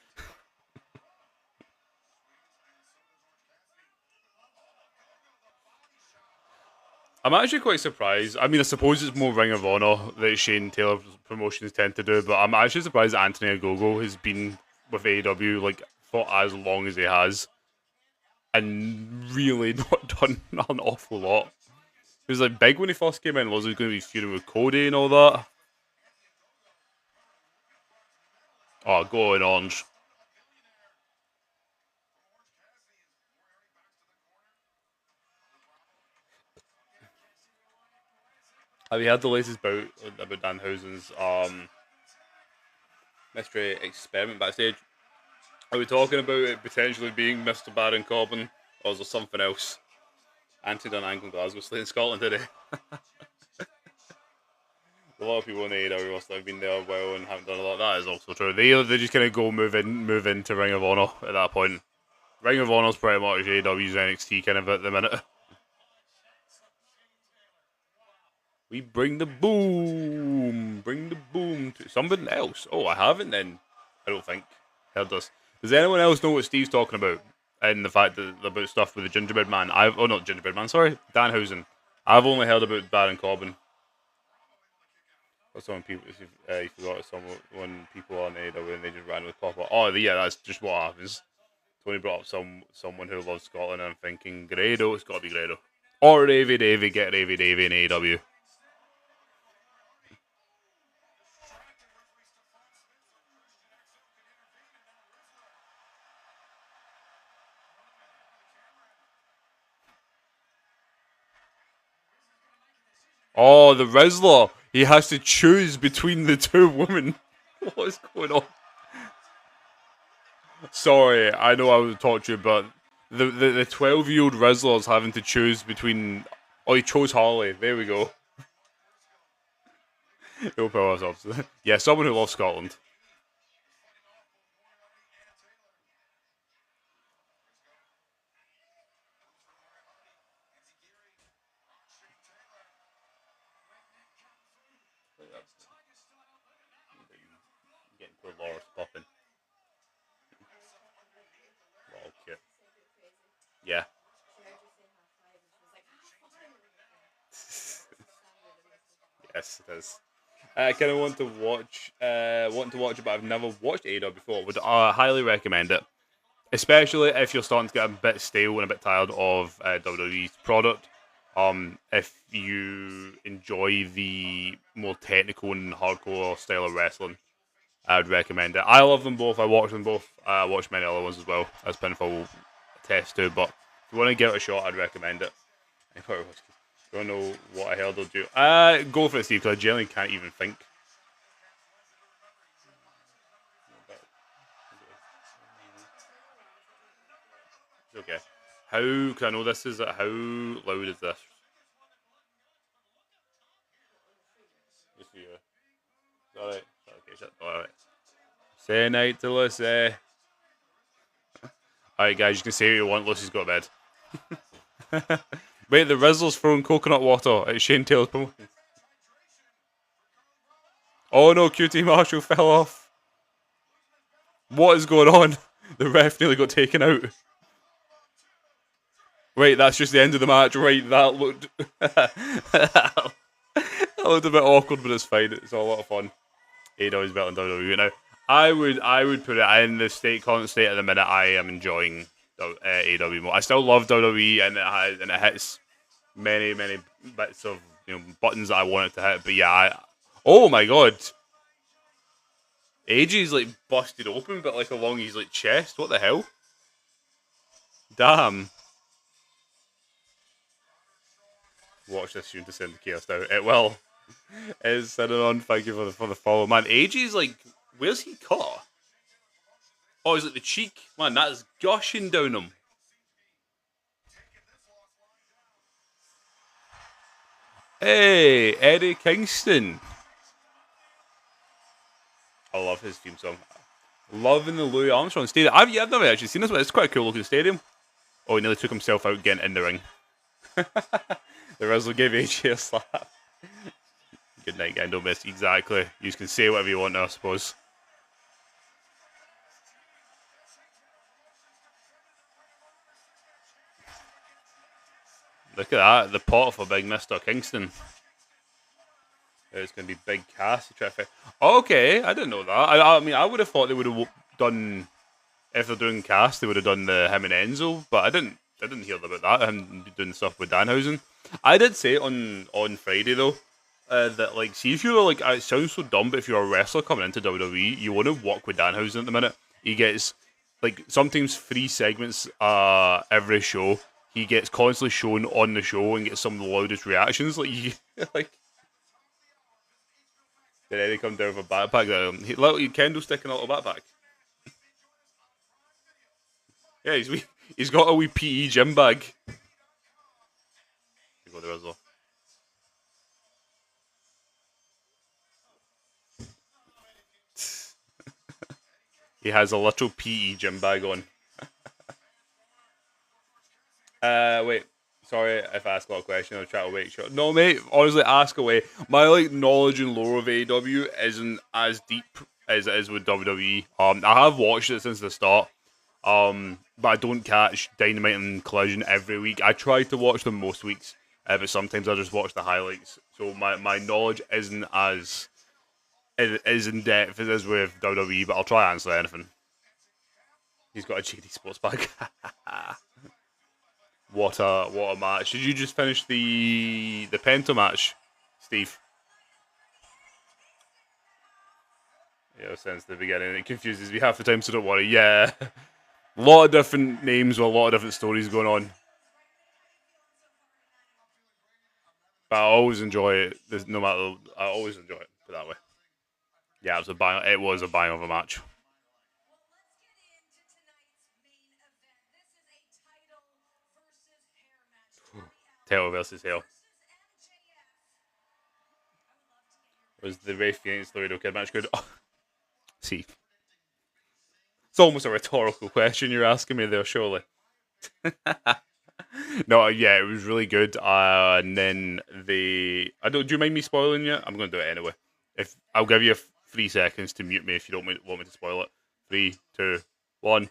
I'm actually quite surprised. I mean, I suppose it's more Ring of Honor that Shane Taylor promotions tend to do, but I'm actually surprised that Anthony Ogogo has been with AEW like for as long as he has, and really not done an awful lot. He was like big when he first came in. Was he going to be feuding with Cody and all that? Oh, go on orange. Have you had the latest about Danhausen's mystery experiment backstage? Are we talking about it potentially being Mr. Baron Corbin, or is there something else? Anthony done Angle Glasgow slaying Scotland today. A lot of people in the AEW roster have been there a while and haven't done a lot. That is also true. They just kind of go move into Ring of Honor at that point. Ring of Honor's pretty much AEW's NXT kind of at the minute. We bring the boom to somebody else. Oh, I haven't then. I don't think. Heard us. Does anyone else know what Steve's talking about? And the fact that about stuff with the Gingerbread Man. Not Gingerbread Man. Sorry, Danhausen. I've only heard about Baron Corbin. That's when people, if you forgot someone when people are on AEW and they just randomly pop up. Oh, yeah, that's just what happens. Tony brought up someone who loves Scotland, and I'm thinking Grado. It's got to be Grado or Ravy Davy. Get Ravy Davy in AEW. Oh, the Rizzler. He has to choose between the two women. What is going on? Sorry, I know I would talk to you, but the 12-year-old Rizzler is having to choose between. Oh, he chose Harley. There we go. No power ourselves. Yeah, someone who loves Scotland. Getting poor Laura's popping. Well, cute. Yeah. Yes, it is. I kind of want to watch it, but I've never watched AEW before. Would highly recommend it, especially if you're starting to get a bit stale and a bit tired of WWE's product. If you enjoy the more technical and hardcore style of wrestling, I would recommend it. I love them both. I watch them both. I watch many other ones as well, as Pinfall will attest to. But if you want to give it a shot, I'd recommend it. I don't know what the hell they'll do. Go for it, Steve, because I generally can't even think. It's okay. Because I know this is, how loud is this? Just for you. Alright. Okay, shut alright. Say night to Lucy. Alright, guys, you can say what you want. Lucy's got bed. Wait, the Rizzler's throwing coconut water at Shane Taylor's promotion. Oh no, QT Marshall fell off. What is going on? The ref nearly got taken out. Wait, that's just the end of the match. Right, that looked that looked a bit awkward, but it's fine. It's all a lot of fun. AEW is better than WWE now. I would put it in the current state at the minute. I am enjoying AEW more. I still love WWE, and it hits many bits of buttons that I want it to hit. But yeah, oh my god, AJ's like busted open, but like along his like chest. What the hell? Damn. Watch this soon to send the chaos out. It will. It's sending on. Thank you for the follow, man. AJ's like, where's he cut? Oh, he's like the cheek, man. That's gushing down him. Hey, Eddie Kingston. I love his theme song. Loving the Louis Armstrong Stadium. I've never actually seen this one. It's quite a cool looking stadium. Oh, he nearly took himself out getting in the ring. The Rizzler gave AJ a slap. Good night, guy. Don't miss. Exactly. You can say whatever you want now, I suppose. Look at that. The pot for big Mr. Kingston. It's going to be Big Cass. Okay, I didn't know that. I mean, I would have thought they would have done, if they're doing Cass, they would have done the him and Enzo, but I didn't hear about that. Him doing stuff with Danhausen. I did say on Friday though that like, see if you're like, it sounds so dumb, but if you're a wrestler coming into WWE, you want to work with Danhausen at the minute. He gets like sometimes 3 segments every show. He gets constantly shown on the show and gets some of the loudest reactions. Like, like. Did Eddie come down with a backpack there? Little Kendall sticking out a backpack. Yeah, he's got a wee PE gym bag. Go there as well. He has a little PE gym bag on. Wait. Sorry if I ask a lot of questions. I'll try to wait short. No, mate. Honestly, ask away. My like knowledge and lore of AEW isn't as deep as it is with WWE. I have watched it since the start. But I don't catch Dynamite and Collision every week. I try to watch them most weeks, but sometimes I just watch the highlights. So my knowledge isn't as in depth as it is with WWE. But I'll try to answer anything. He's got a JD Sports bag. What a match! Did you just finish the Penta match, Steve? Yeah, since the beginning, it confuses me half the time, so don't worry. Yeah, a lot of different names with a lot of different stories going on. But I always enjoy it. No matter, I always enjoy it. Put it that way. Yeah, it was a bang of a match. Taylor versus Hill. Was the Ray Phoenix Laredo Kid match good? Oh, see, it's almost a rhetorical question you're asking me there, surely. No, yeah, it was really good. And then I don't. Do you mind me spoiling you? I'm going to do it anyway. If I'll give you 3 seconds to mute me if you don't want me to spoil it. 3, 2, 1.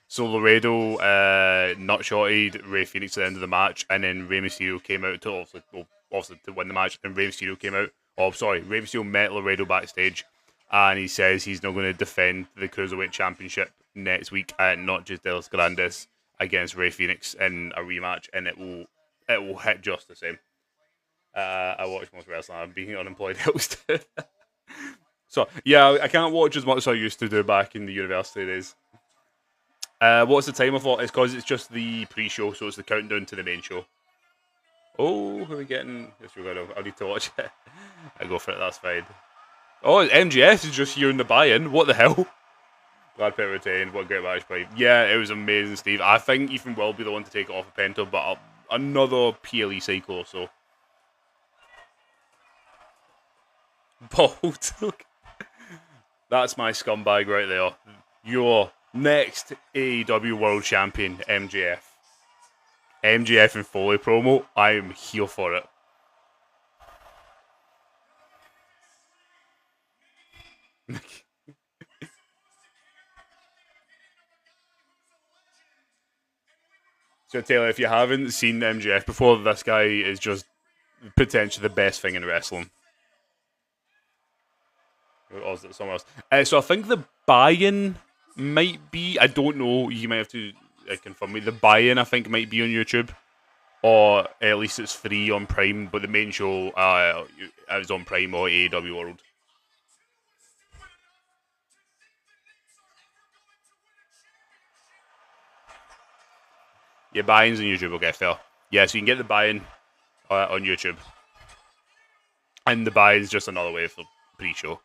So Laredo nutshotted Ray Phoenix at the end of the match, and then Rey Mysterio came out to obviously to win the match. And Rey Mysterio came out. Oh, sorry, Rey Mysterio met Laredo backstage, and he says he's not going to defend the Cruiserweight Championship next week at Not Just Delos Grandes against Ray Phoenix in a rematch, and it will hit just the same. I watch most wrestling. I'm being unemployed host. So yeah, I can't watch as much as I used to do back in the university days. What's the time of it? It's because it's just the pre-show, so it's the countdown to the main show. Oh, who are we getting? Yes, we're going to. I need to watch it. I go for it. That's fine. Oh, MGS is just here in the buy-in. What the hell? Glad Pitt retained. What a great match by. Yeah, it was amazing, Steve. I think Ethan will be the one to take it off of Penta, but another PLE cycle or so. Bold. That's my scumbag right there. Your next AEW World Champion, MJF. MJF and Foley promo. I am here for it. So Taylor, if you haven't seen MJF before, this guy is just potentially the best thing in wrestling. Or is it somewhere else? So I think the buy-in might be. I don't know. You might have to confirm me. The buy-in I think might be on YouTube, or at least it's free on Prime. But the main show is on Prime or AEW World. Yeah, buy-ins on YouTube. Okay, fair. Yeah, so you can get the buy-in on YouTube, and the buy-in is just another way for pre-show.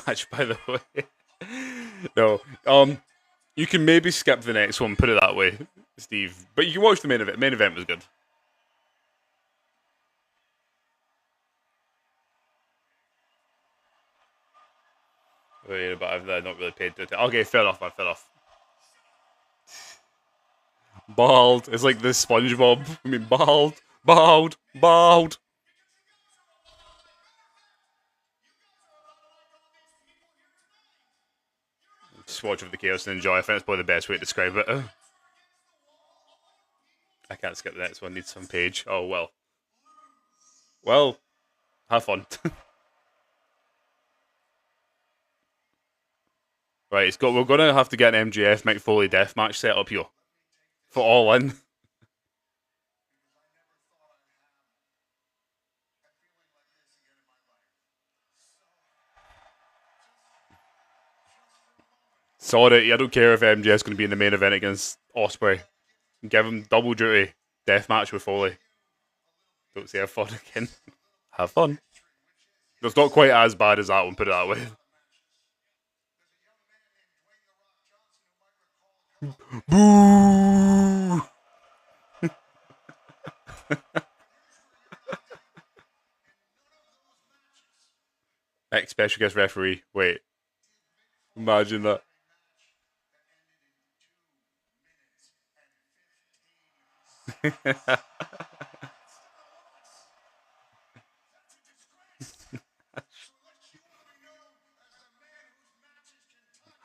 Match, by the way. No, you can maybe skip the next one. Put it that way, Steve. But you can watch the main event. Main event was good. Wait, but I've not really paid attention. Okay, fair enough, man. Fair enough. Bald. It's like this SpongeBob. I mean, bald, bald, bald. Just watch with the chaos and enjoy. I think that's probably the best way to describe it. I can't skip the next one. Need some page. Oh well. Well, have fun. Right, it's got. We're gonna have to get an MJF Mick Foley death match set up here for All In. Sorry, I don't care if MJF's going to be in the main event against Osprey. Give him double duty death match with Foley. Don't say have fun again. Have fun. It's not quite as bad as that one. Put it that way. Boo! Next special guest referee. Wait. Imagine that. I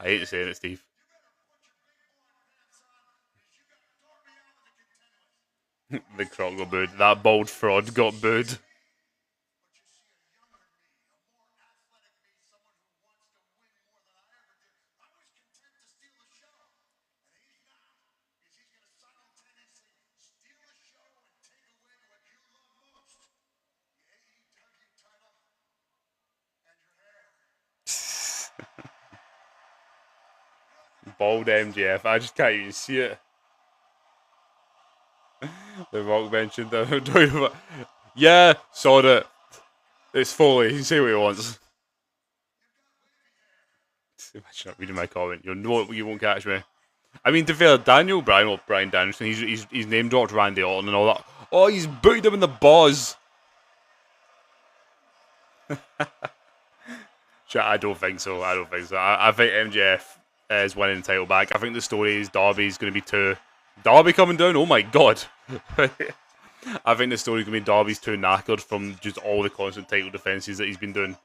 hate to say it, Steve. The croc got booed. That bald fraud got booed. Bald MJF. I just can't even see it. The Rock mentioned that. Yeah, saw it. It's Foley. He can say what he wants. Imagine not reading my comment. You won't catch me. I mean, to be fair, Daniel Bryan, or Brian Danielson, he's name dropped Randy Orton and all that. Oh, he's booted him in the balls. I don't think so. I don't think so. I think MJF is winning the title back. I think the story is Darby's going to be too. Darby coming down? Oh my god. I think the story's going to be Darby's too knackered from just all the constant title defenses that he's been doing.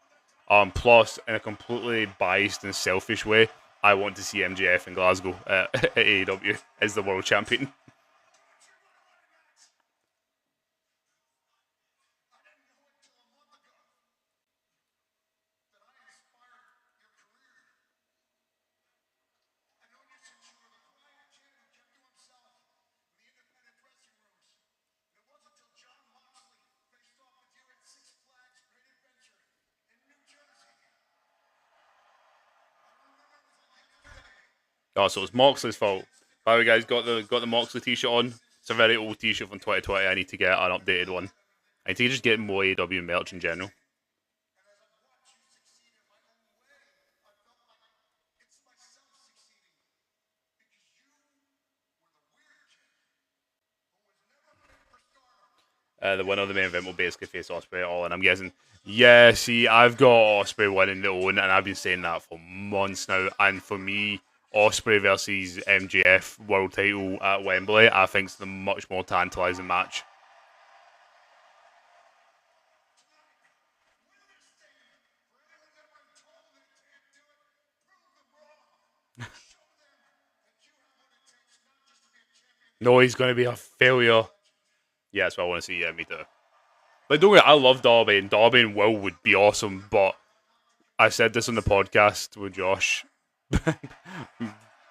Plus, in a completely biased and selfish way, I want to see MJF in Glasgow at AEW as the world champion. Oh, so it's Moxley's fault. By the way, guys, got the Moxley t-shirt on. It's a very old t-shirt from 2020. I need to get an updated one. I need to just get more AEW merch in general. The winner of the main event will basically face Ospreay at all, and I'm guessing. Yeah, see, I've got Ospreay winning the own, and I've been saying that for months now. And for me, Ospreay versus MJF world title at Wembley, I think is the much more tantalising match. No, he's going to be a failure. Yeah, that's what I want to see. Yeah, me too. But don't worry, I love Darby, and Darby and Will would be awesome. But I said this on the podcast with Josh.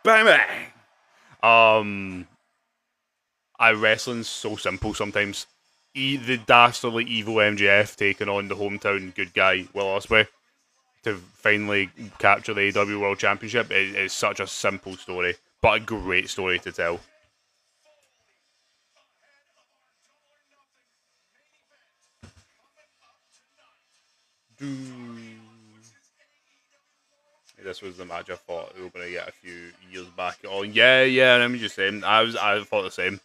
Bang bang. Wrestling's so simple sometimes. The dastardly evil MJF taking on the hometown good guy Will Ospreay to finally capture the AEW World Championship is such a simple story, but a great story to tell. This was the match I thought we were going to get a few years back. Oh yeah, yeah. Let me just say, I thought the same.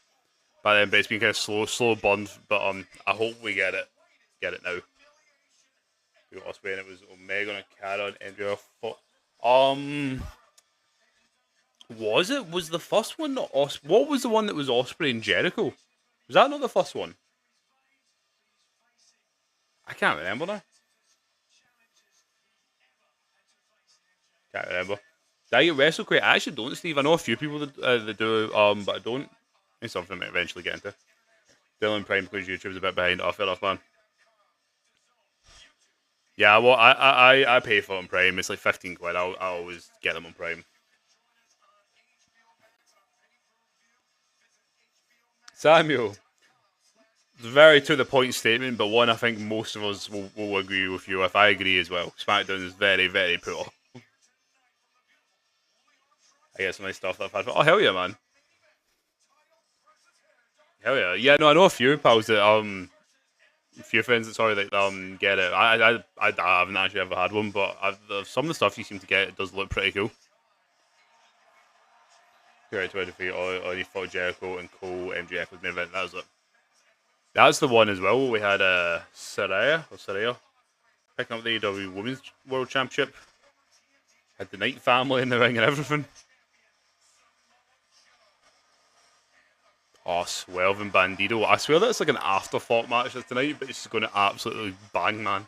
But it's been kind of slow burn. But I hope we get it now. We got Ospreay and it was Omega and Cara and MJF. Was the first one not What was the one that was Ospreay and Jericho? Was that not the first one? I can't remember now. Can't remember. Did I get WrestleQuake? I actually don't, Steve. I know a few people that do, but I don't. It's something I might eventually get into. Dylan Prime because YouTube's a bit behind. Oh, fair enough, man. Yeah, well, I pay for it on Prime. It's like 15 quid. I always get them on Prime. Samuel, it's a very to the point statement, but one I think most of us will agree with you. If I agree as well, SmackDown is very, very poor. I get some nice stuff that I've had. Oh hell yeah, man! Hell yeah, yeah. No, I know a few pals that a few friends that sorry that get it. I haven't actually ever had one, but some of the stuff you seem to get it does look pretty cool. Great 23 or he fought Jericho and Cole MJF was main event. That was it. That's the one as well. We had Saraya picking up the AEW Women's World Championship. Had the Knight family in the ring and everything. Oh, Swerve and Bandido. I swear that's like an afterthought match tonight, but it's going to absolutely bang, man.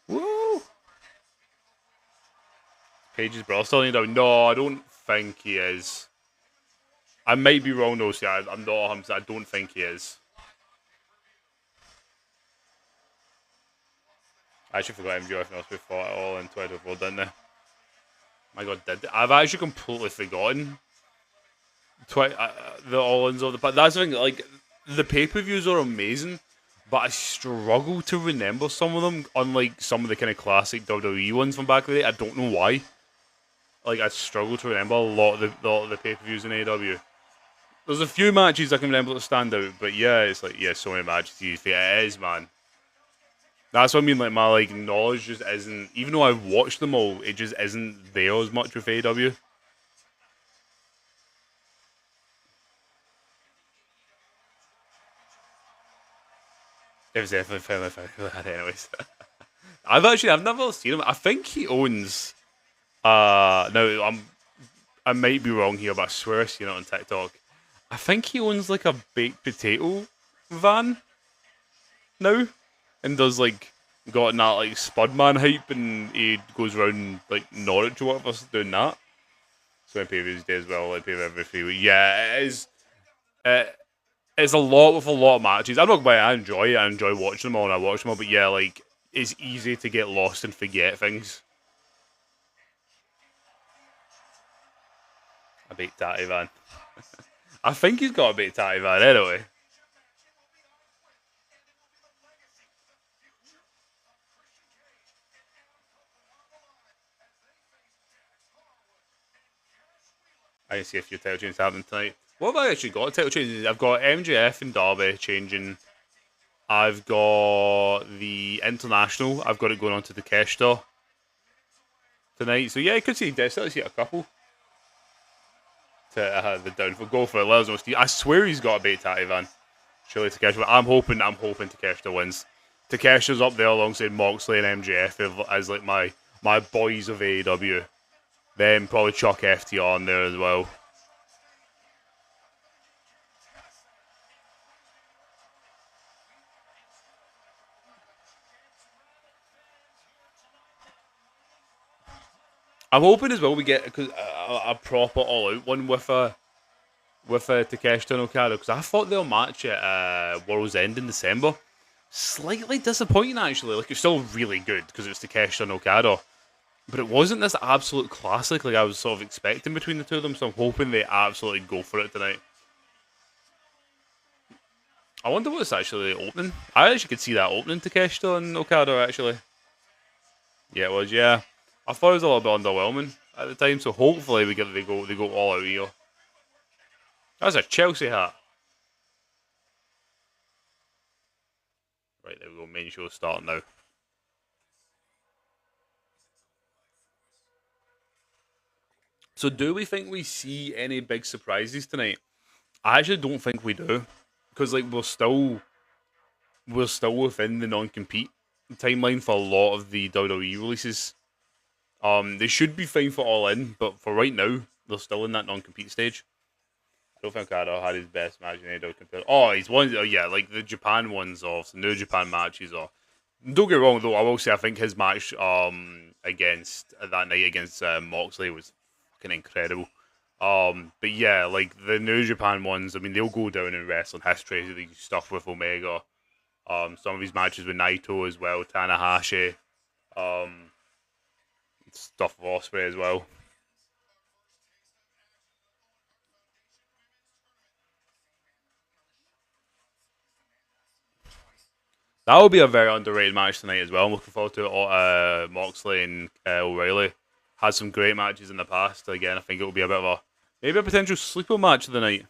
Woo! Page's brother still need out. No, I don't think he is. I might be wrong though, see, I'm not 100%. I don't think he is. I actually forgot MJF and Ospreay fought it all in 2024, didn't they? My god, did they? I've actually completely forgotten the all-ins of the... But that's the thing, like, the pay-per-views are amazing, but I struggle to remember some of them, unlike some of the kind of classic WWE ones from back in the day. I don't know why. Like, I struggle to remember a lot of the pay-per-views in AEW. There's a few matches I can remember that stand out, but yeah, it's like, yeah, so many matches. It is, man. That's what I mean, like, my, like, knowledge just isn't... Even though I've watched them all, it just isn't there as much with AEW. It was definitely that anyways. I've never seen him. I think he owns... now, I might be wrong here, but I swear I've seen it on TikTok. I think he owns, like, a baked potato van now. And does, like, got that, like, Spudman hype, and he goes around, like, Norwich or whatever, doing that. So I pay his day as well, like, pay every 3 weeks. Yeah, it is. It's a lot with a lot of matches. I'm not gonna lie, I enjoy it. I enjoy watching them all, and I watch them all. But yeah, like, it's easy to get lost and forget things. A big tatty van. I think he's got a big tatty van anyway. I can see a few title changes happening tonight. What have I actually got? Title changes. I've got MJF and Darby changing. I've got the International. I've got it going on to the Takeshita tonight. So yeah, I could see definitely see a couple to the downfall. Go for it. Let us know, Steve. I swear he's got a bait Tatty Van. Surely Takeshita. I'm hoping Takeshita wins. Takeshita's up there alongside Moxley and MJF as like my boys of AEW. Then probably chuck FTR on there as well. I'm hoping as well we get a proper all-out one with Takeshita and Okada, because I thought their match at World's End in December slightly disappointing actually. Like, it's still really good because it's Takeshita and Okada, but it wasn't this absolute classic like I was sort of expecting between the two of them. So I'm hoping they absolutely go for it tonight. I wonder what's actually opening. I actually could see that opening, Takeshita and Okada actually. Yeah, it was. Yeah, I thought it was a little bit underwhelming at the time. So hopefully they go all out here. That's a Chelsea hat. Right, there we go. Main show starting now. So do we think we see any big surprises tonight? I actually don't think we do, because like we're still within the non-compete timeline for a lot of the WWE releases. They should be fine for All In, but for right now, they're still in that non-compete stage. I don't think Kado had his best match in AEW compared. Oh, he's won. Oh, yeah, like the Japan ones or the New Japan matches. Or don't get me wrong though, I will say I think his match against that night against Moxley was fucking incredible. But yeah, like the New Japan ones, I mean, they'll go down in wrestling history. The stuff with Omega, some of his matches with Naito as well, Tanahashi, stuff with Ospreay as well. That will be a very underrated match tonight as well. I'm looking forward to it. Moxley and O'Reilly had some great matches in the past. Again, I think it will be a bit of maybe a potential sleeper match of the night.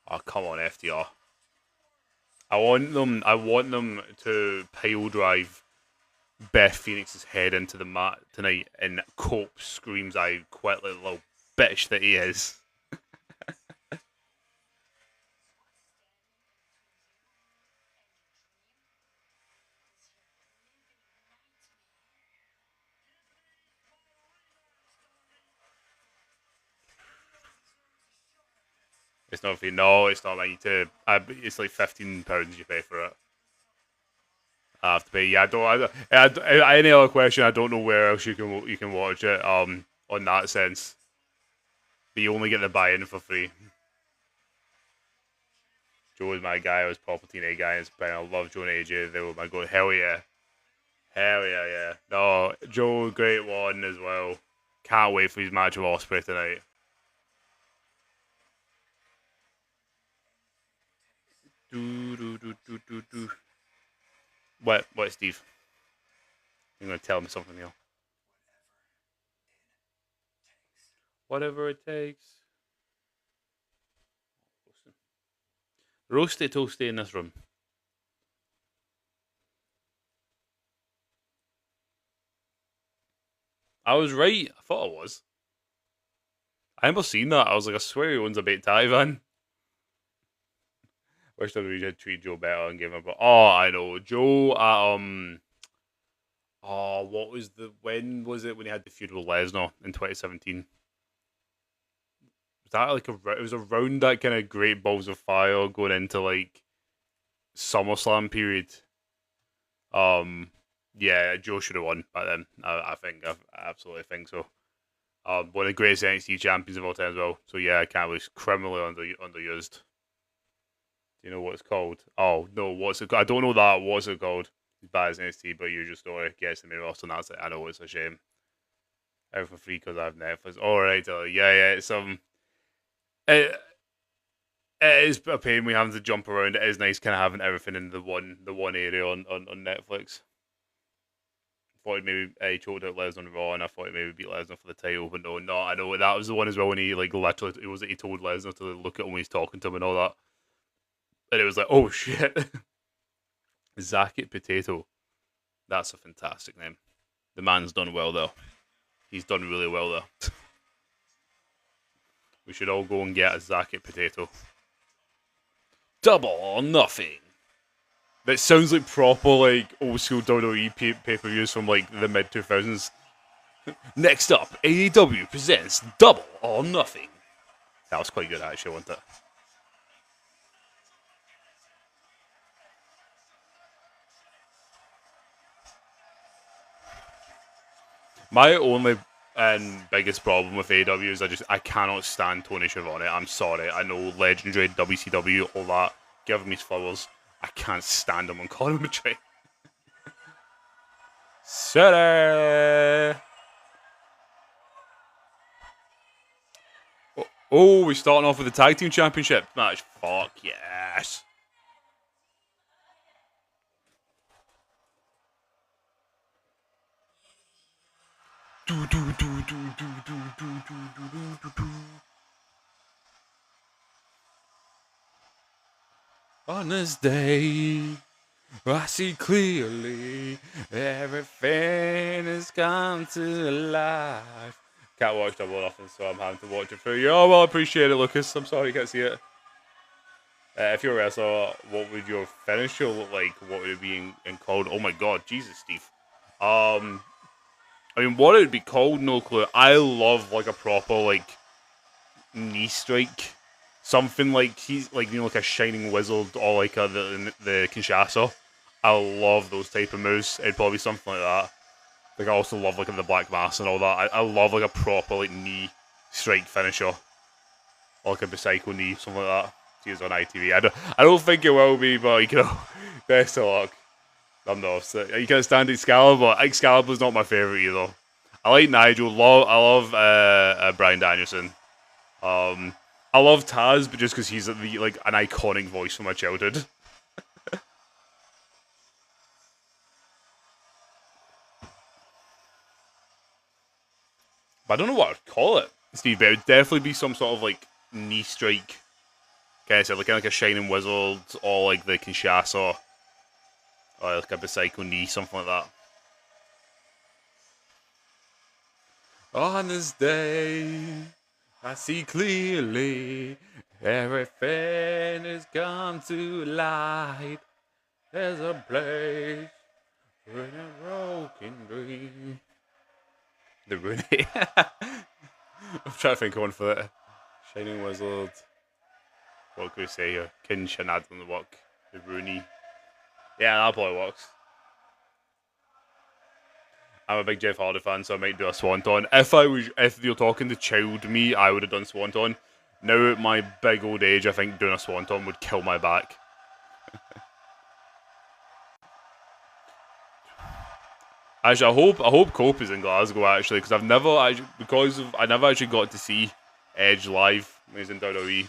Oh, come on, FTR. I want them to pile drive Beth Phoenix's head into the mat tonight, and Cope screams, "I quit," like the little bitch that he is. It's not free. No, it's not. Like, it's like £15 you pay for it. I have to pay. Yeah, any other question? I don't know where else you can watch it. On that sense, but you only get the buy-in for free. Joe is my guy. I was proper TNA guy in Spain. I love Joe and AJ. They were my go. Hell yeah, hell yeah, yeah. No, Joe, great one as well. Can't wait for his match with Ospreay tonight. Do do do do do do. What, Steve? You're gonna tell me something here. Whatever it takes. Roasty toasty in this room. I was right. I thought I was. I remember seeing that. I was like, I swear he owns a bait Taiwan. Wish WWE had treated Joe better and gave him a. Oh, I know. Joe, oh, what was when was it when he had the feud with Lesnar in 2017? Was that like it was around that kind of Great Balls of Fire going into like SummerSlam period? Um, yeah, Joe should have won by then. I absolutely think so. One of the greatest NXT champions of all time as well. So yeah, I can't was criminally underused. Do you know what it's called? Oh no, what's it called? I don't know that. What's it called? It's bad as NXT, but usual story. Gets the main roster, and that's it. I know it's a shame. Everything free because I have Netflix. All right, yeah, yeah. It's uh, It is a pain we having to jump around. It is nice kind of having everything in the one area on Netflix. Thought he maybe he choked out Lesnar on Raw, and I thought he maybe beat Lesnar for the title, but no, I know that was the one as well when he like literally he told Lesnar to look at him when he's talking to him and all that, and it was like, oh shit, Zacket Potato, that's a fantastic name. The man's done well though. He's done really well though. We should all go and get a Zacket Potato. Double or nothing. That sounds like proper like old school WWE pay-per-views from like the mid 2000s. Next up, AEW presents Double or Nothing. That was quite good actually, wasn't it? My only and biggest problem with AEW is I cannot stand Tony Schiavone. I'm sorry. I know legendary WCW, all that. Give him his flowers. I can't stand him on commentary. City. Oh, we're starting off with the tag team championship match. Fuck yes. On this day, I see clearly everything has come to life. Can't watch Double or Nothing, so I'm having to watch it for you. Oh, well, I appreciate it, Lucas. I'm sorry you can't see it. If you're a wrestler, what would your finisher look like? What would it be in called? Oh my god, Jesus, Steve. I mean, what it would be called, no clue. I love like a proper like knee strike, something like he's like like a shining wizard or like the Kinshasa. I love those type of moves. It'd probably be something like that. Like I also love like the Black Mass and all that. I love like a proper like knee strike finisher, or like a Psycho knee, something like that. He's on ITV. I don't think it will be, but best of luck. I'm not. So you can't stand Excalibur. Excalibur's not my favorite either. I like Nigel. I love Bryan Danielson. I love Taz, but just because he's like an iconic voice from my childhood. But I don't know what I'd call it, Steve. But it would definitely be some sort of like knee strike. Kind of said, like a Shining Wizard or like the Kinshasa or like a Psycho knee, something like that. On this day, I see clearly everything has come to light. There's a place in a broken dream. The Rooney. I'm trying to think of one for that. Shining Wizard. What could we say here? Kin Shanad on the work. The Rooney. Yeah, that probably works. I'm a big Jeff Hardy fan, so I might do a Swanton. If you're talking to child me, I would have done Swanton. Now at my big old age, I think doing a Swanton would kill my back. Actually, I hope Cope is in Glasgow actually, because I never actually got to see Edge live when he's in WWE,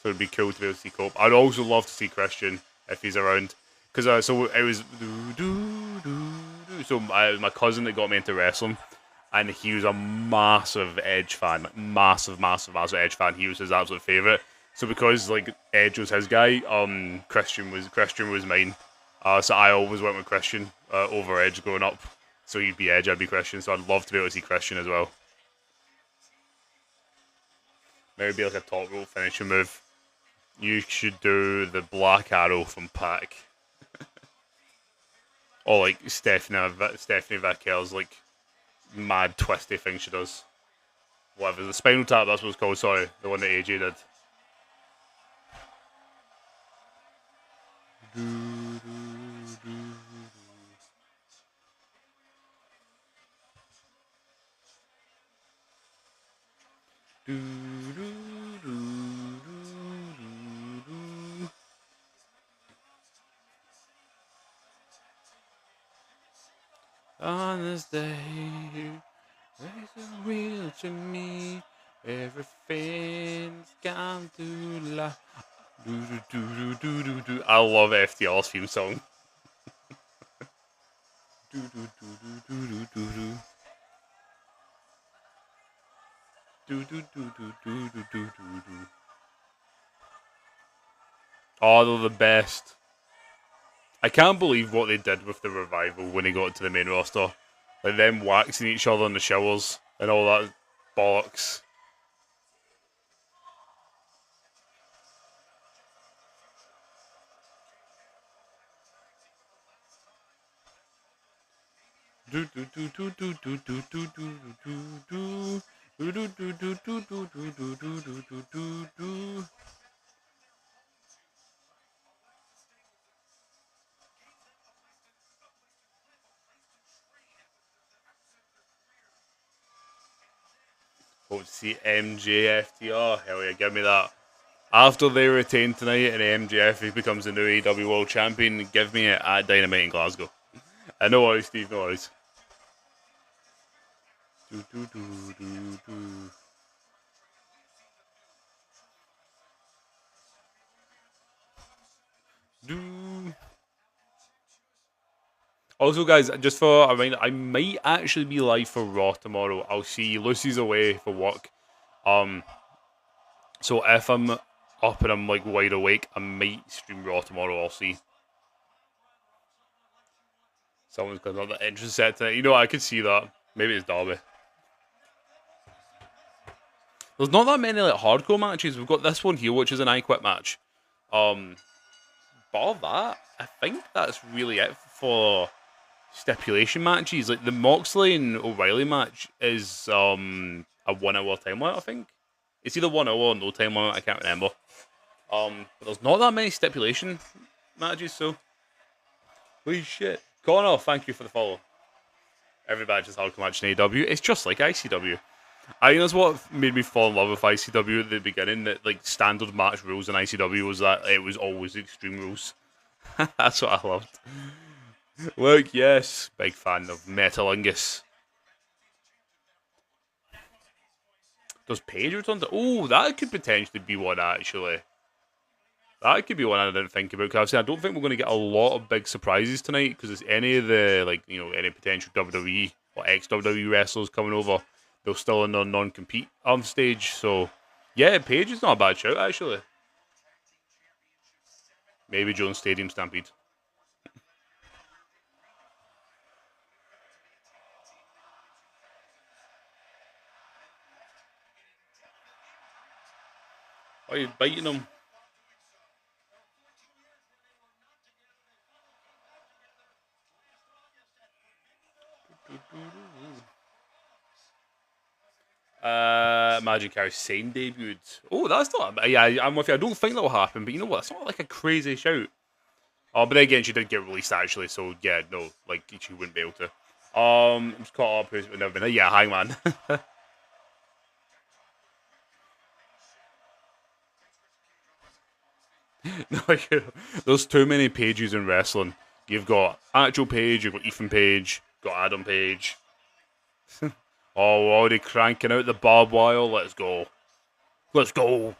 so it'd be cool to be able to see Cope. I'd also love to see Christian if he's around, because so it was so my cousin that got me into wrestling, and he was a massive Edge fan, massive Edge fan. He was his absolute favorite. So because like Edge was his guy, Christian was mine. So I always went with Christian over Edge growing up. So you'd be Edge, I'd be Christian. So I'd love to be able to see Christian as well. Maybe be like a top rope finishing move. You should do the Black Arrow from Pac. Or like Stephanie Vacquel's like mad twisty thing she does. Whatever. The Spinal Tap, that's what it's called. Sorry, the one that AJ did. On this day, it's real to me. Everything's come to life. I love FTR's theme song. Oh, they're the best. I can't believe what they did with the revival when he got to the main roster. Like them waxing each other in the showers and all that bollocks. Hope to see MJFTR. Hell yeah, give me that. After they retain tonight and MJF becomes the new AEW World Champion, give me it at Dynamite in Glasgow. No worries, Steve, no worries. Also, guys, just for a reminder, I might actually be live for Raw tomorrow. I'll see. Lucy's away for work. So if I'm up and I'm like wide awake, I might stream Raw tomorrow. I'll see. Someone's got another entrance set tonight. You know, I could see that. Maybe it's Darby. There's not that many like hardcore matches. We've got this one here, which is an I Quit match. But all that, I think that's really it for stipulation matches. Like the Moxley and O'Reilly match is a 1 hour time limit, I think. It's either 1 hour or no time limit, I can't remember. But there's not that many stipulation matches, so holy shit. Connor, thank you for the follow. Every match is hardcore match in AEW. It's just like ICW. I think that's what made me fall in love with ICW at the beginning. That like standard match rules in ICW was that it was always Extreme Rules. That's what I loved. Look, yes, big fan of Metalingus. Does Paige return to? Oh, that could potentially be one actually. That could be one I didn't think about. Because I don't think we're going to get a lot of big surprises tonight. Because it's any of the any potential WWE or ex-WWE wrestlers coming over, they're still in their non-compete stage. So yeah, Paige is not a bad shout actually. Maybe Jones Stadium Stampede. Oh, you're biting him. Magic House Sane debuted. Oh, that's not. Yeah, I'm with you. I don't think that'll happen, but you know what? It's not like a crazy shout. Oh, but then again, she did get released actually, so yeah, no, like she wouldn't be able to. I'm just caught up with never been. Yeah, Hangman. No, there's too many pages in wrestling. You've got actual Page, you've got Ethan Page, got Adam Page. Oh, we're already cranking out the barbed wire. Let's go. Let's go.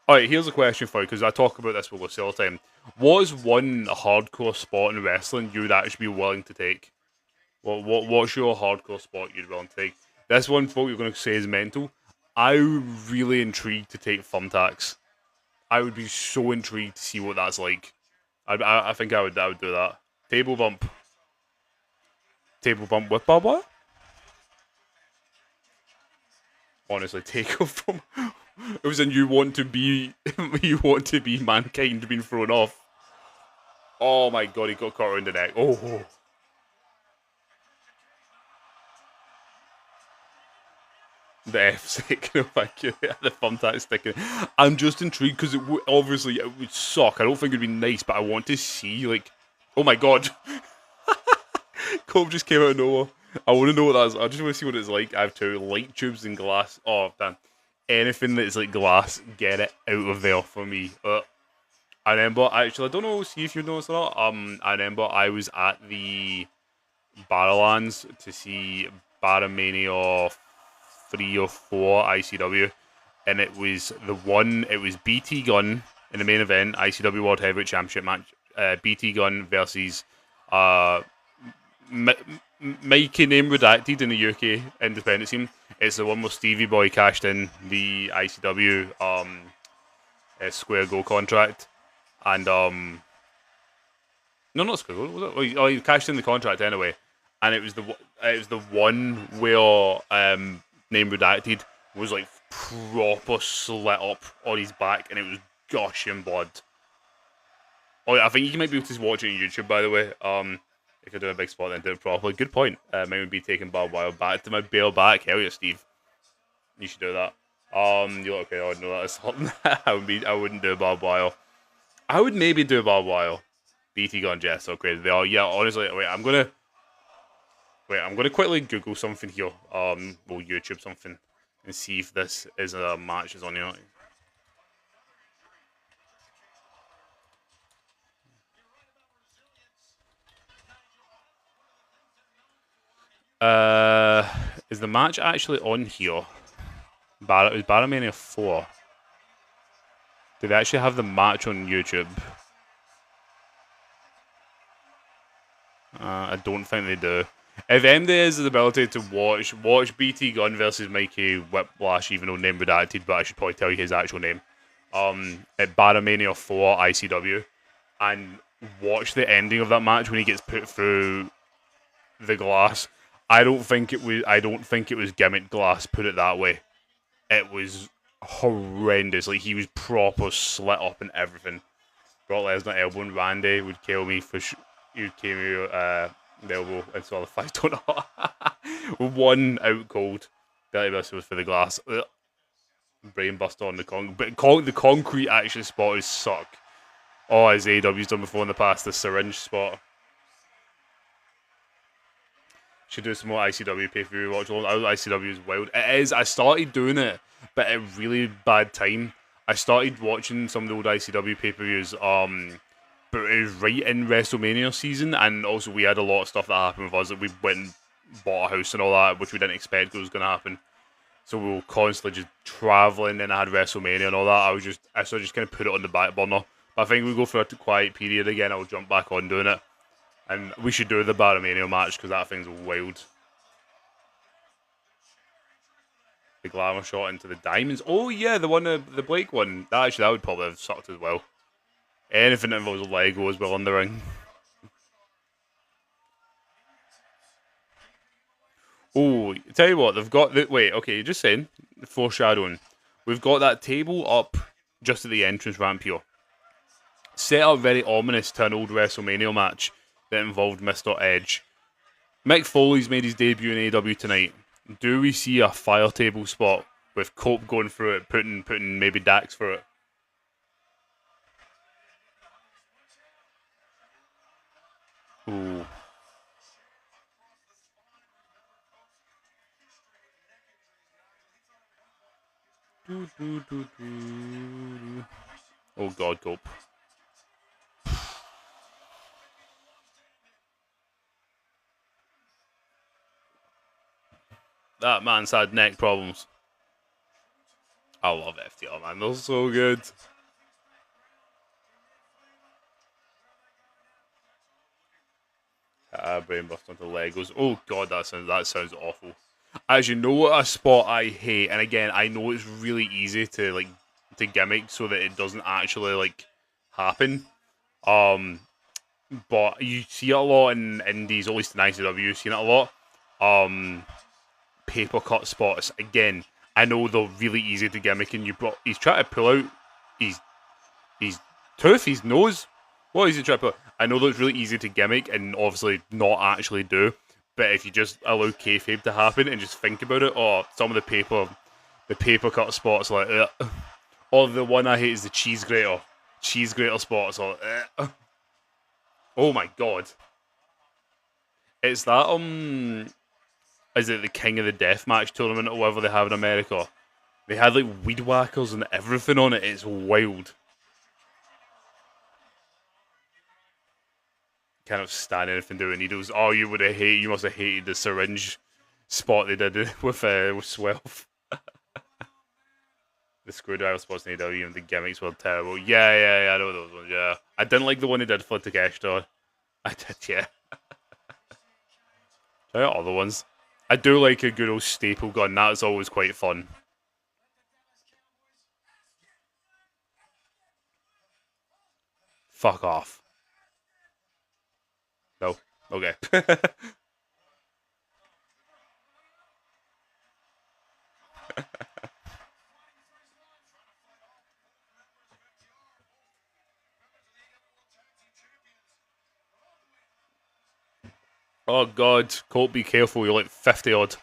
Alright, here's a question for you, because I talk about this with Lucy all the time. What is one hardcore spot in wrestling you would actually be willing to take? What's your hardcore spot you'd be willing to take? This one, folk, you're going to say is mental. I'm really intrigued to take thumbtacks. I would be so intrigued to see what that's like. I think I would do that. Table bump. Table bump with barbed wire? Honestly, take off from. It was in you want to be mankind being thrown off. Oh my god, he got caught around the neck. Oh. The F stick, no thank you. The thumbtack sticking. I'm just intrigued because obviously it would suck. I don't think it'd be nice, but I want to see like. Oh my god. Cope just came out of nowhere. I want to know what that is. I just want to see what it's like. I have two light tubes and glass. Oh, damn. Anything that's like glass, get it out of there for me. I remember, actually, I don't know, see if you noticed or not. I remember I was at the Barrowlands to see Barrowmania 3 or 4 ICW. and it was BT Gunn in the main event, ICW World Heavyweight Championship match. BT Gunn versus uh, Mikey name redacted in the UK independent scene. It's the one where Stevie Boy cashed in the ICW Square Go contract, and no, not Square Go. Was it? Oh, he cashed in the contract anyway, and it was the one where name redacted was like proper slit up on his back, and it was gushing blood. Oh, I think you might be able to watch it on YouTube, by the way. If you're doing a big spot, then do it properly. Good point. Might would be taking barbed wire back to my bare back. Hell yeah, Steve. You should do that. You're okay. I would know that is something. I wouldn't do barbed wire. I would maybe do barbed wire. BT Gun Jets so crazy they are. Yeah, honestly, I'm gonna quickly Google something here. We'll YouTube something and see if this is a match is on here. Is the match actually on here? It was Barramania 4. Do they actually have the match on YouTube? I don't think they do. If MD has the ability to watch BT Gunn versus Mikey Whiplash, even though name redacted, but I should probably tell you his actual name. At Barramania 4 ICW, and watch the ending of that match when he gets put through the glass. I don't think it was gimmick glass. Put it that way. It was horrendous. Like he was proper slit up and everything. Brock Lesnar elbowing Randy would kill me for. He would kill me the elbow into all the fight. Don't know. One out cold. That was for the glass. Brain buster on the concrete. But the concrete actually spotters suck. Oh, as AEW's done before in the past, the syringe spot. Should do some more ICW pay-per-view watch along. ICW is wild. It is. I started doing it, but at a really bad time. I started watching some of the old ICW pay-per-views, but it was right in WrestleMania season, and also we had a lot of stuff that happened with us that we went and bought a house and all that, which we didn't expect was going to happen. So we were constantly just traveling, and I had WrestleMania and all that. I sort of just kind of put it on the back burner. But I think we go for a quiet period again. I'll jump back on doing it. And we should do the Barramania match because that thing's wild. The glamour shot into the diamonds. Oh yeah, the Blake one. That would probably have sucked as well. Anything that involves Lego as well in the ring. Oh, tell you what, they've got wait, okay, you're just saying foreshadowing. We've got that table up just at the entrance ramp here. Set up very ominous to an old WrestleMania match that involved Mr. Edge. Mick Foley's made his debut in AEW tonight. Do we see a fire table spot with Cope going through it, putting maybe Dax for it? Ooh. Oh God, Cope. That man's had neck problems. I love FTR, man. They're so good. Brain bust onto Legos. Oh God, that sounds awful. As you know, what a spot I hate, and again, I know it's really easy to gimmick so that it doesn't actually happen. But you see it a lot in indies, at least in ICW. You've seen it a lot. Paper cut spots. Again, I know they're really easy to gimmick, and he's trying to pull out his tooth, his nose. What is he trying to pull out? I know that it's really easy to gimmick and obviously not actually do, but if you just allow kayfabe to happen and just think about it, some of the paper cut spots or the one I hate is the cheese grater spots. Oh my God, it's that is it the King of the Deathmatch tournament or whatever they have in America? They had weed whackers and everything on it. It's wild. Kind of stand anything doing needles. Oh, you must have hated the syringe spot they did with Swelf. The screwdriver spots in AEW and the gimmicks were terrible. Yeah, I know those ones, yeah. I didn't like the one he did for Takeshi, though. I did, yeah. Try out other ones. I do like a good old staple gun. That's always quite fun. Fuck off. No. Okay. Oh god, Colt, be careful. You're like 50 odd.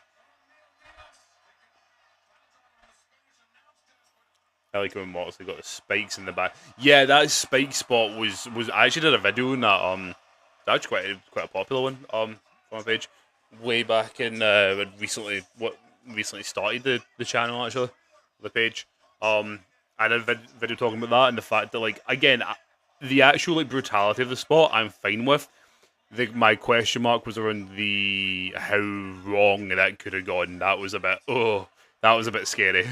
I like when Moxley got the spikes in the back. Yeah, that spike spot was. I actually did a video on that. It's actually quite a popular one. On my page, way back in when recently started the channel actually, the page. I did a video talking about that and the fact that like again, the actual like brutality of the spot I'm fine with. My question mark was around the how wrong that could have gone. That was a bit scary.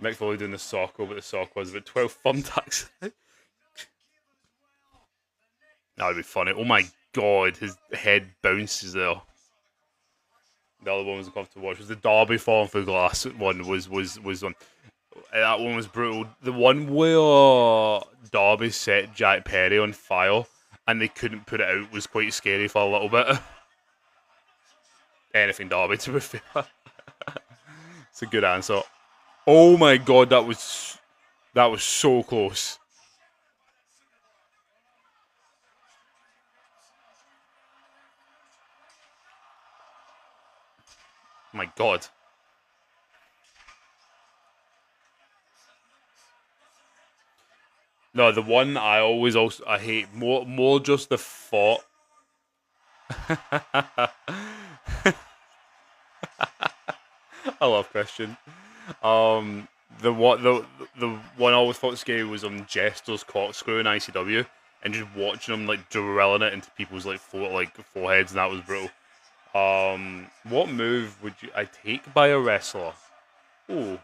Mick Foley doing the Socko, but the Sock was about 12 thumbtacks. That would be funny. Oh my god, his head bounces there. The other one was tough to watch. Was the Derby falling through glass one was one. That one was brutal. The one where Derby set Jack Perry on fire and they couldn't put it out was quite scary for a little bit. Anything Derby, to be fair. It's a good answer. Oh my god, that was so close. My god. No, the one I hate more just the thought. I love Christian. The one I always thought scary was Jester's corkscrew in ICW and just watching him like drilling it into people's like foreheads, and that was brutal. What move would I take by a wrestler? Oh,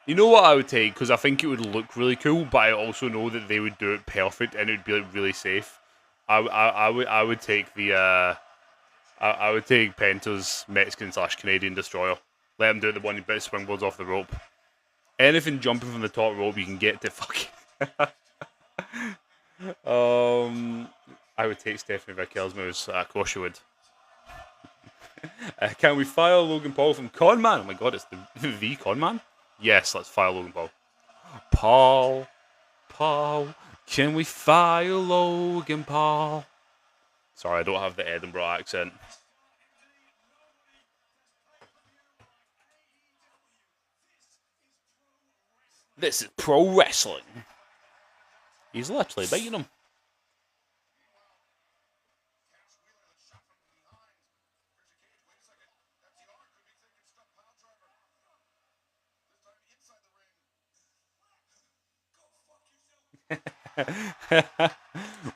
you know what I would take, because I think it would look really cool, but I also know that they would do it perfect and it would be like really safe. I would take I would take Penta's Mexican/Canadian Destroyer. Let him do the one bit springboards off the rope. Anything jumping from the top rope you can get to fucking. I would take Stephanie Vacquel's moves. Of course you would. Can we fire Logan Paul from Conman? Oh my god, it's the Conman? Yes, let's fire Logan Paul. Paul, can we fire Logan Paul? Sorry, I don't have the Edinburgh accent. This is pro wrestling. He's literally beating him.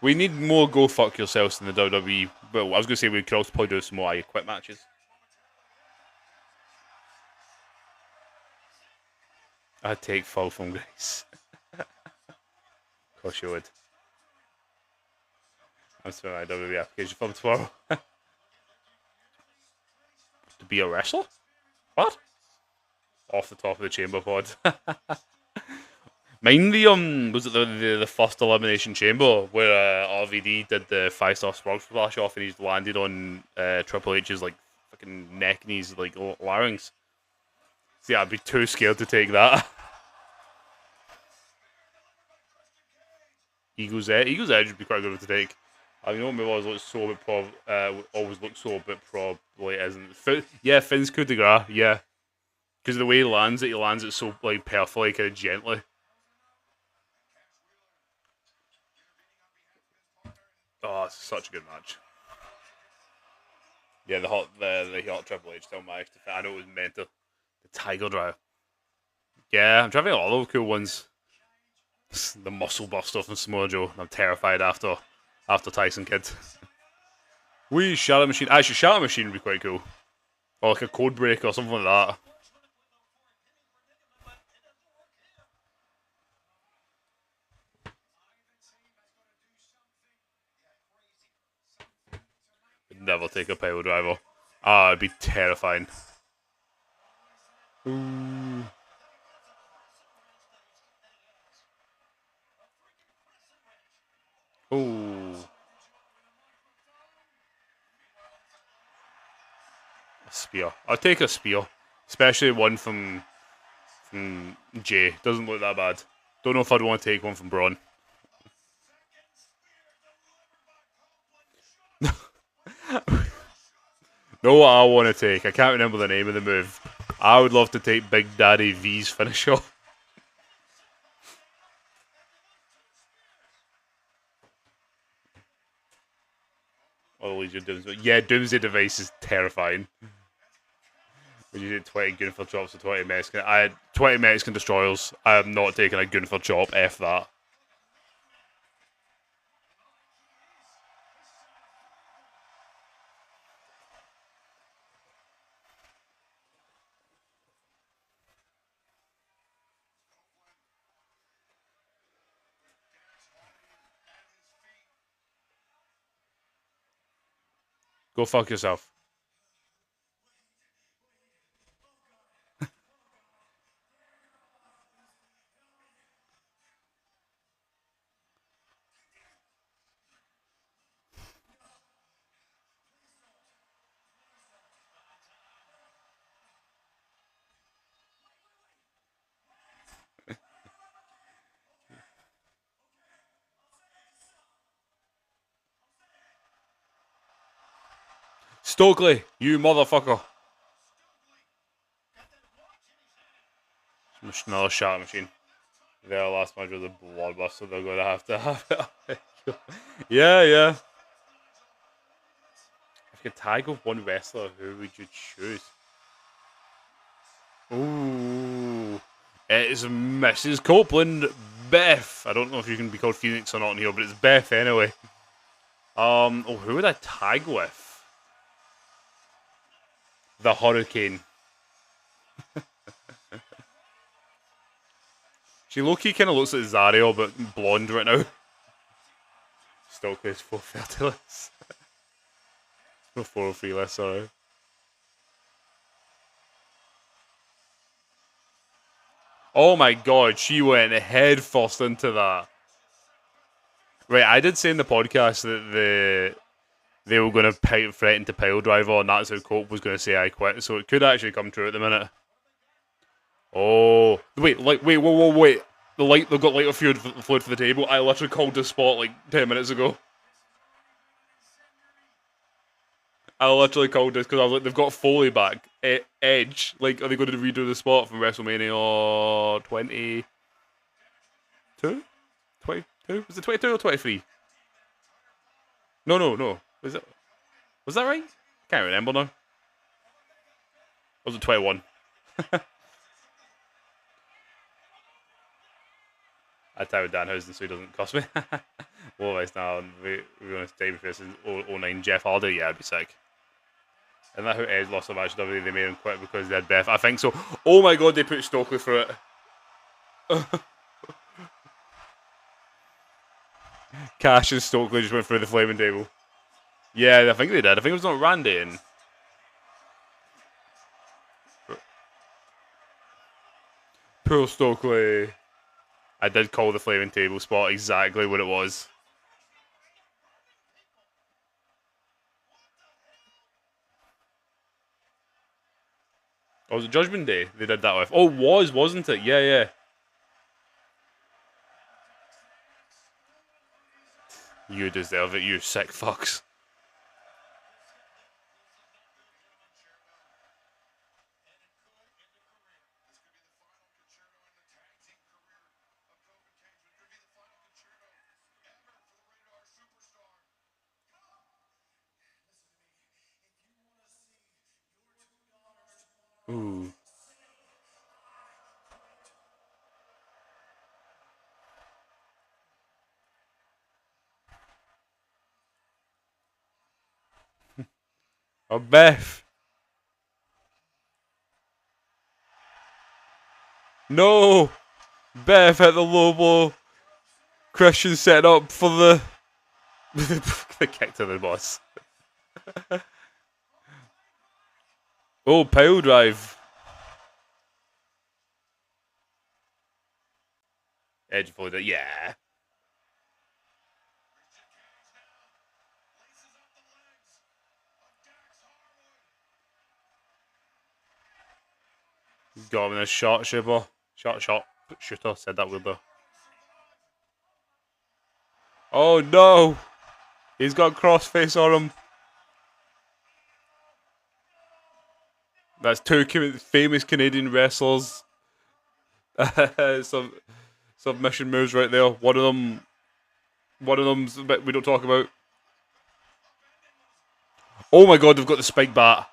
We need more go fuck yourselves in the WWE. But I was going to say we could also probably do some more I Quit matches. I'd take Fall from Grace. Of course you would. I'm submitting my WWE application form tomorrow. To be a wrestler? What? Off the top of the chamber pod. Mind the was it the first elimination chamber where RVD did the 5-star splash off and he's landed on Triple H's like fucking neck and his like larynx. See, I'd be too scared to take that. Eagle's Edge would be quite good to take. I mean, maybe always looks so, but always looks so, but probably isn't. Yeah, Finn's coup de grace. Yeah, because the way he lands it so like perfectly, kind of gently. Oh, it's such a good match. Yeah, the hot Triple H still managed to. I know it was mental. The Tiger Drive. Yeah, I'm trying to think of all those cool ones. The Muscle Buster from Samoa Joe. I'm terrified after Tyson Kidd. Shadow Machine. Actually, Shadow Machine would be quite cool. Or like a code break or something like that. never take a pile driver. Ah, it'd be terrifying. Ooh. Ooh. A spear. I'll take a spear. Especially one from Jay. Doesn't look that bad. Don't know if I'd want to take one from Braun. Know what I want to take? I can't remember the name of the move. I would love to take Big Daddy V's finisher. Oh, Legion Doomsday. Yeah, Doomsday Device is terrifying. When you did 20 Gunfer chops or 20 Mexican, 20 Mexican destroyers. I am not taking a Gunfer chop. F that. Go fuck yourself. Stokely, you motherfucker. Another shot machine. Their last match was a bloodbath, so they're going to have it. Yeah. If you could tag with one wrestler, who would you choose? Ooh. It is Mrs. Copeland, Beth. I don't know if you can be called Phoenix or not in here, but it's Beth anyway. Who would I tag with? The Hurricane. She low-key kind of looks like Zariel, but blonde right now. Stokely's 430 less. No 403 less, sorry. Oh my god, she went head first into that. Right, I did say in the podcast that they were going to threaten to pile driver, and that's how Cope was going to say I quit. So it could actually come true at the minute. Oh, wait! They've got lighter fluid for the table. I literally called this spot like 10 minutes ago. I literally called this because I was like, they've got Foley back. Edge, like, are they going to redo the spot from WrestleMania 22? 22? Was it 22 or 23? No. Was that right? Can't remember now. Or was it 21? I tied Danhausen so he doesn't cost me. Well, nice now. We're going to stay with this in 09 Jeff Hardy. Yeah, I'd be sick. Isn't that how Edge lost the match? They made him quit because they had Beth. I think so. Oh my god, they put Stokely through it. Cash and Stokely just went through the flaming table. Yeah, I think they did. I think it was not Randy and... Poor Stokely. I did call the flaming table spot exactly what it was. Oh, was it Judgment Day they did that with? Oh, it was, wasn't it? Yeah. You deserve it, you sick fucks. Ooh. Oh, Beth. No! Beth at the low blow. Christian set up for the kick to the boss. Oh, pile drive. Edge followed it. Yeah. Got him in a shot shooter. Shot shooter. Said that with the. Oh no! He's got crossface on him. That's two famous Canadian wrestlers. Some submission moves right there. One of them's a bit we don't talk about. Oh my god, they've got the spike bat.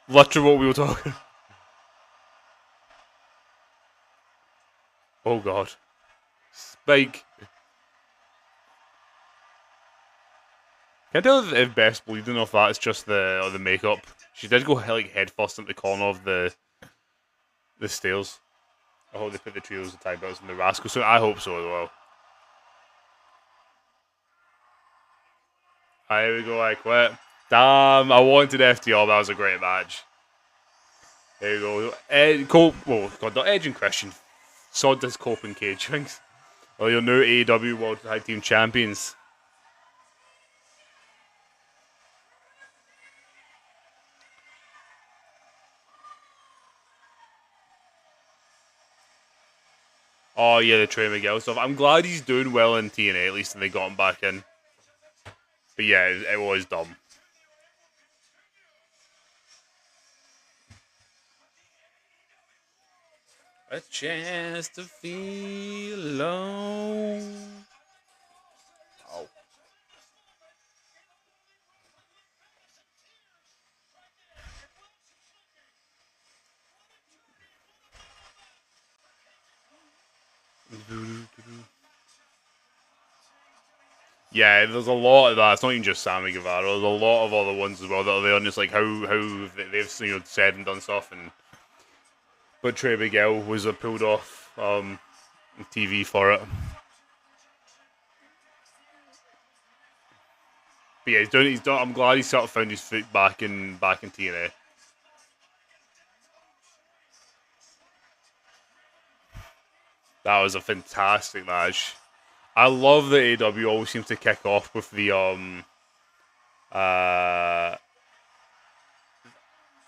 Literally what we were talking. Oh god, spike. Can't tell if Beth's bleeding or if that's just the makeup. She did go like head first into the corner of the stairs. I hope they put the trios, the tag belts, and the rascals. So I hope so as well. Here we go. I quit. Damn! I wanted FTR. That was a great match. There you go. God, not Edge and Christian. Sod this Cope and Cage things. Well, your new AEW World Tag Team Champions. Oh yeah, the Trey Miguel stuff. I'm glad he's doing well in TNA at least, and they got him back in. But yeah, it was dumb. A chance to feel alone. Oh. Yeah, there's a lot of that. It's not even just Sammy Guevara. There's a lot of other ones as well that are there, and just like how they've said and done stuff. And but Trey Miguel was pulled off TV for it. But yeah, he's done. I'm glad he sort of found his foot back in TNA. That was a fantastic match. I love that AEW always seems to kick off with the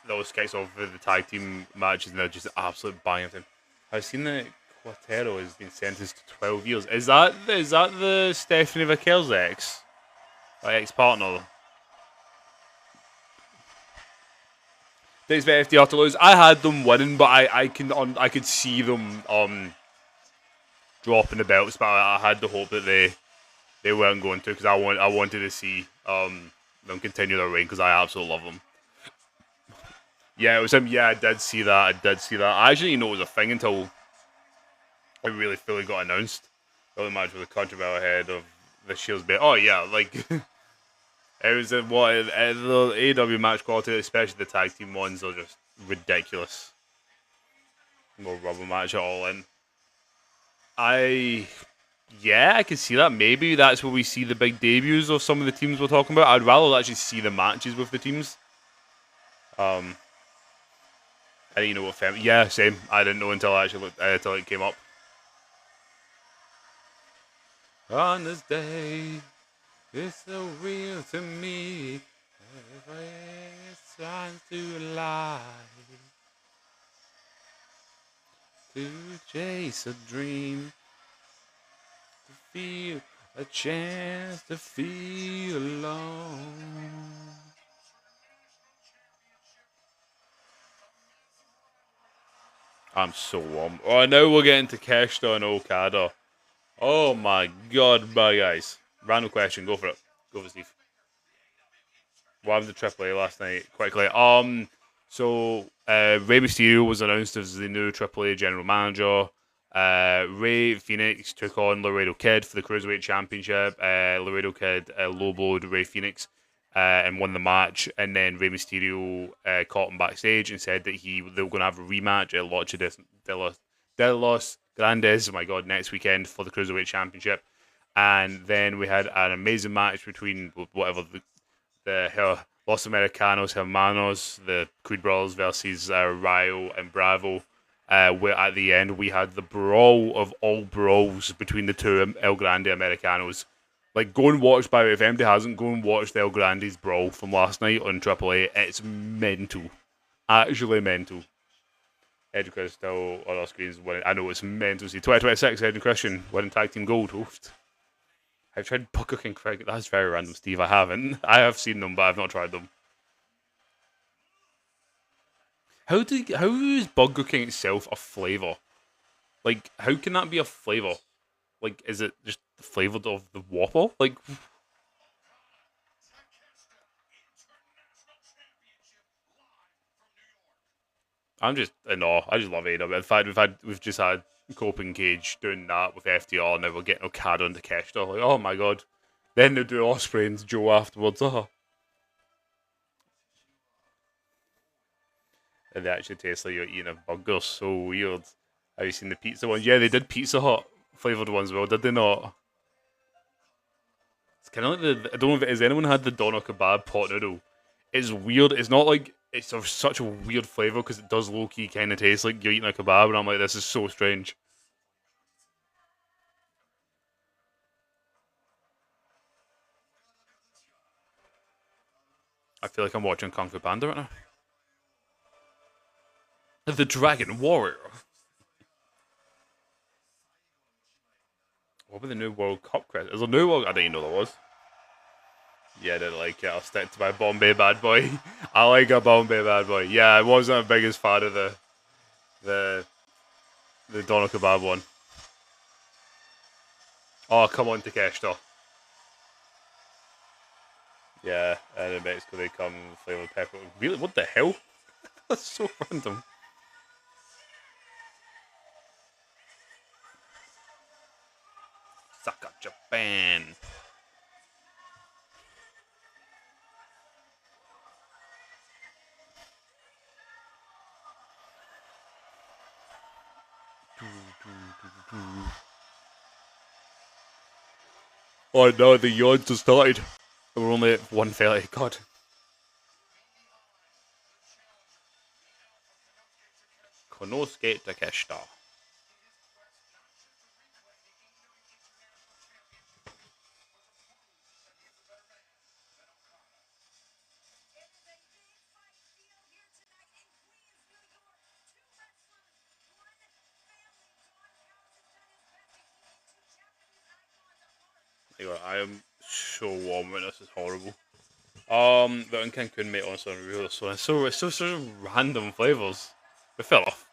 those kicks off with the tag team matches, and they're just absolute banging them. I've seen that Quatero has been sentenced to 12 years. Is that the Stephanie Vaquer's ex-partner? Thanks for FDR to lose. I had them winning, but I could see them dropping the belts, but I had the hope that they weren't going to, because I wanted to see them continue their reign, because I absolutely love them. Yeah, it was him. Yeah, I did see that. I actually didn't know it was a thing until it really fully got announced. The other match with the controversial ahead of the Shields bit. Oh yeah, like it was the AEW match quality, especially the tag team ones, are just ridiculous. No rubber match at all in. I can see that. Maybe that's where we see the big debuts of some of the teams we're talking about. I'd rather actually see the matches with the teams. I didn't know what yeah, same. I didn't know until I actually looked, until it came up. On this day, it's so real to me. It's trying to lie, to chase a dream, to feel a chance to feel alone. I'm so warm. Oh, now we're getting to Keshta and Okada. Oh my god, my guys. Random question, go for it. Go for it, Steve. What happened to AAA last night? Quickly. So Rey Mysterio was announced as the new AAA general manager. Rey Fenix took on Laredo Kid for the Cruiserweight Championship. Laredo Kid low-blowed Rey Fenix and won the match. And then Rey Mysterio caught him backstage and said that they were going to have a rematch at Lucha de los Grandes, oh my god, next weekend for the Cruiserweight Championship. And then we had an amazing match between whatever the Los Americanos Hermanos, the Creed Brothers versus Rio and Bravo. Where at the end we had the brawl of all brawls between the two El Grande Americanos. Like, go and watch, by the way, if anybody hasn't, go and watch the El Grande's brawl from last night on AAA. It's mental. Actually mental. Edge Christian still on our screens winning. I know it's mental. See, 2026, Edge Christian winning tag team gold. Oof. I've tried Booker King Craig. That's very random, Steve. I haven't. I have seen them, but I've not tried them. How is Burger King itself a flavor? Like, how can that be a flavor? Like, is it just flavored of the Whopper? Like, I'm just in awe. I just love AEW. In fact, we've just had Coping Cage doing that with FTR, and now we're getting Okada and Takeshita. Like, oh my god. Then they do Osprey and Joe afterwards. And they actually taste like you're eating a burger. So weird. Have you seen the pizza ones? Yeah, they did Pizza Hut flavored ones. Well, did they not? It's kind of like the. I don't know if has anyone had the doner kebab pot noodle. It's weird. It's not like it's of such a weird flavor because it does low key kind of taste like you're eating a kebab, and I'm like, this is so strange. I feel like I'm watching Kung Fu Panda right now. The Dragon Warrior. What about the new World Cup credit? Is there a new World? I didn't even know there was. Yeah, I didn't like it. I'll stick to my Bombay bad boy. I like a Bombay bad boy. Yeah, I wasn't the biggest fan of the the doner kebab one. Oh, come on, Takeshita. Yeah, and in Mexico they come flavored pepper. Really? What the hell? That's so random. Saka Japan. Oh no, the yawns have started. We're only at 1:30. God. Konosuke Takeshita. Anyway, I am so warm right now. This is horrible. But in Cancun, mate, honestly, unreal. So it's so such random flavors. We fell off.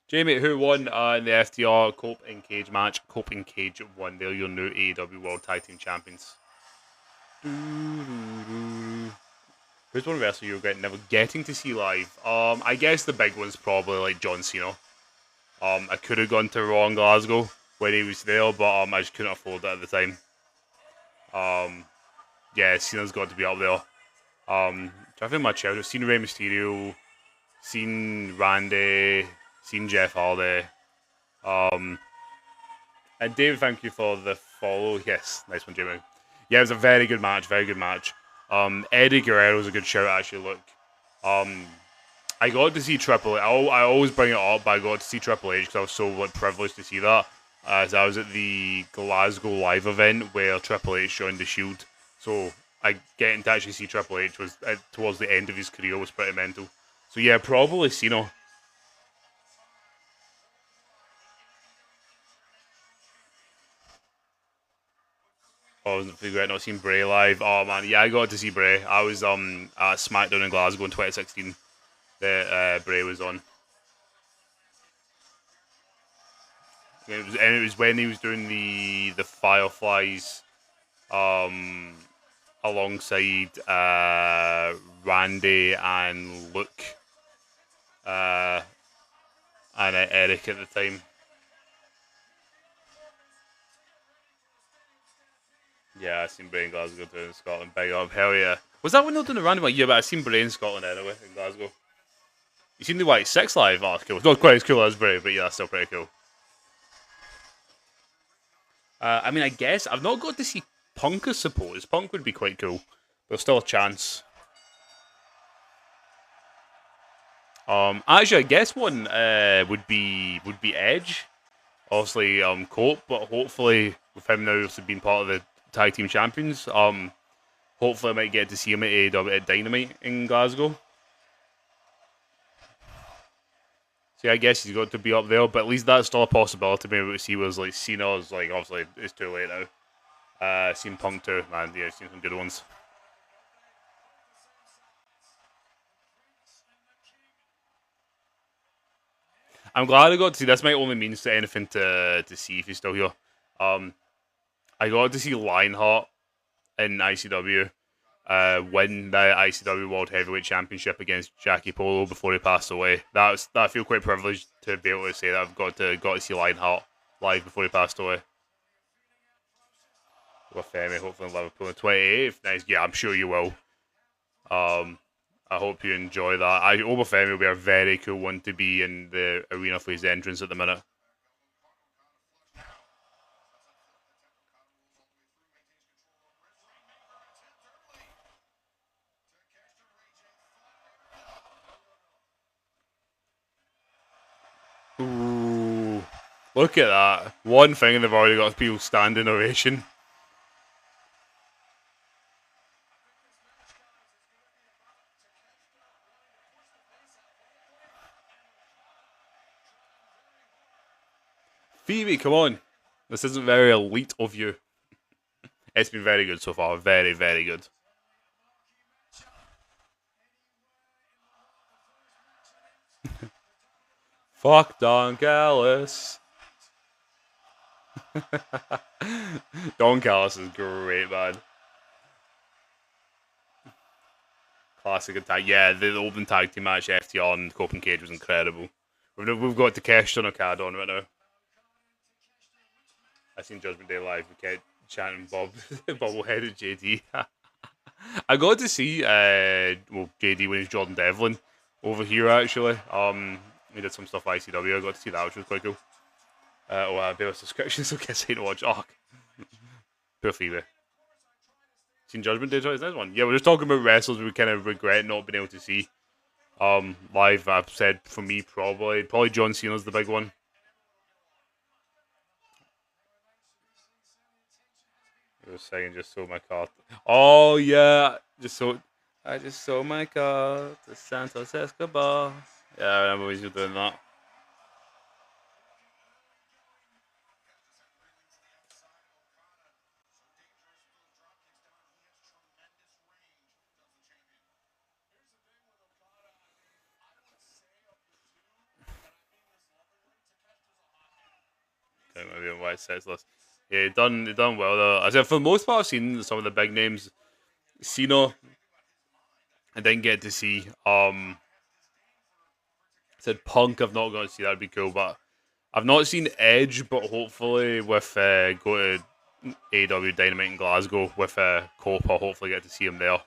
Jamie, who won in the FTR Cope and Cage match? Cope and Cage won. They're your new AEW World Tag Team Champions. Who's one wrestler you're never getting to see live? I guess the big one's probably like John Cena. I could have gone to Raw in Glasgow when he was there, but I just couldn't afford it at the time. Yeah, Cena's got to be up there. Trying to think my childhood. Seen Rey Mysterio, seen Randy, seen Jeff Hardy. And David, thank you for the follow. Yes, nice one, Jimmy. Yeah, it was a very good match. Very good match. Eddie Guerrero was a good shout, actually. Look, um, I got to see Triple H. I always bring it up, but I got to see Triple H because I was so privileged to see that. As I was at the Glasgow live event where Triple H joined the Shield, so I getting to actually see Triple H was towards the end of his career was pretty mental. So yeah, probably Cena. Oh, I wasn't figuring out not seeing Bray live. Oh man, yeah, I got to see Bray. I was at SmackDown in Glasgow in 2016 that Bray was on. And it was when he was doing the Fireflies um alongside Randy and Luke uh and Eric at the time. Yeah, I seen Bray in Glasgow too in Scotland. Big up, hell yeah. Was that when they were doing the random? Yeah, but I seen Bray in Scotland anyway in Glasgow. You seen the White Six live? Oh, cool. It's not quite as cool as Bray, but yeah, that's still pretty cool. I mean, I guess I've not got to see Punk, I suppose. Punk would be quite cool. There's still a chance. Actually, I guess one would be Edge. Obviously, Cope, but hopefully with him now also being part of the tag team champions, hopefully I might get to see him at AEW at Dynamite in Glasgow. So yeah, I guess he's got to be up there, but at least that's still a possibility. Maybe we see was like Cena's like obviously it's too late now. Seen Punk too, man. Yeah, seen some good ones. I'm glad I got to see. This might only means to anything to see if he's still here. Um, I got to see Lionheart in ICW win the ICW World Heavyweight Championship against Jackie Polo before he passed away. I feel quite privileged to be able to say that I've got to see Lionheart live before he passed away. With hopefully in Liverpool on 28th. Nice, yeah, I'm sure you will. Um, I hope you enjoy that. Obafemi will be a very cool one to be in the arena for his entrance at the minute. Ooh, look at that. One thing and they've already got people standing ovation. Phoebe, come on. This isn't very elite of you. It's been very good so far. Very, very good. Fuck Don Callis. Don Callis is great, man. Classic attack. Yeah, the open tag team match, FTR and Cope and Cage was incredible. We've got Takeshi and Okada on right now. I seen Judgment Day live. We kept chanting Bob, bubble-headed JD. I got to see JD when he's Jordan Devlin over here actually. He did some stuff for ICW. I got to see that, which was quite cool. I pay a subscription, so I guess I to watch. Oh, poor Phoebe. Seen Judgment Day twice. Nice one. Yeah, we're just talking about wrestlers we kind of regret not being able to see live. I've said for me probably John Cena's the big one. I was saying just sold my car. Oh yeah, I just sold my car to Santos Escobar. Yeah, I remember when you were doing that. Okay, maybe on White Sets list. Yeah, he done well though. I said for the most part, I've seen some of the big names. Cena, I didn't get to see. Said Punk, I've not got to see. That'd be cool, but I've not seen Edge. But hopefully, with go to AEW Dynamite in Glasgow with Cope, I'll hopefully get to see him there.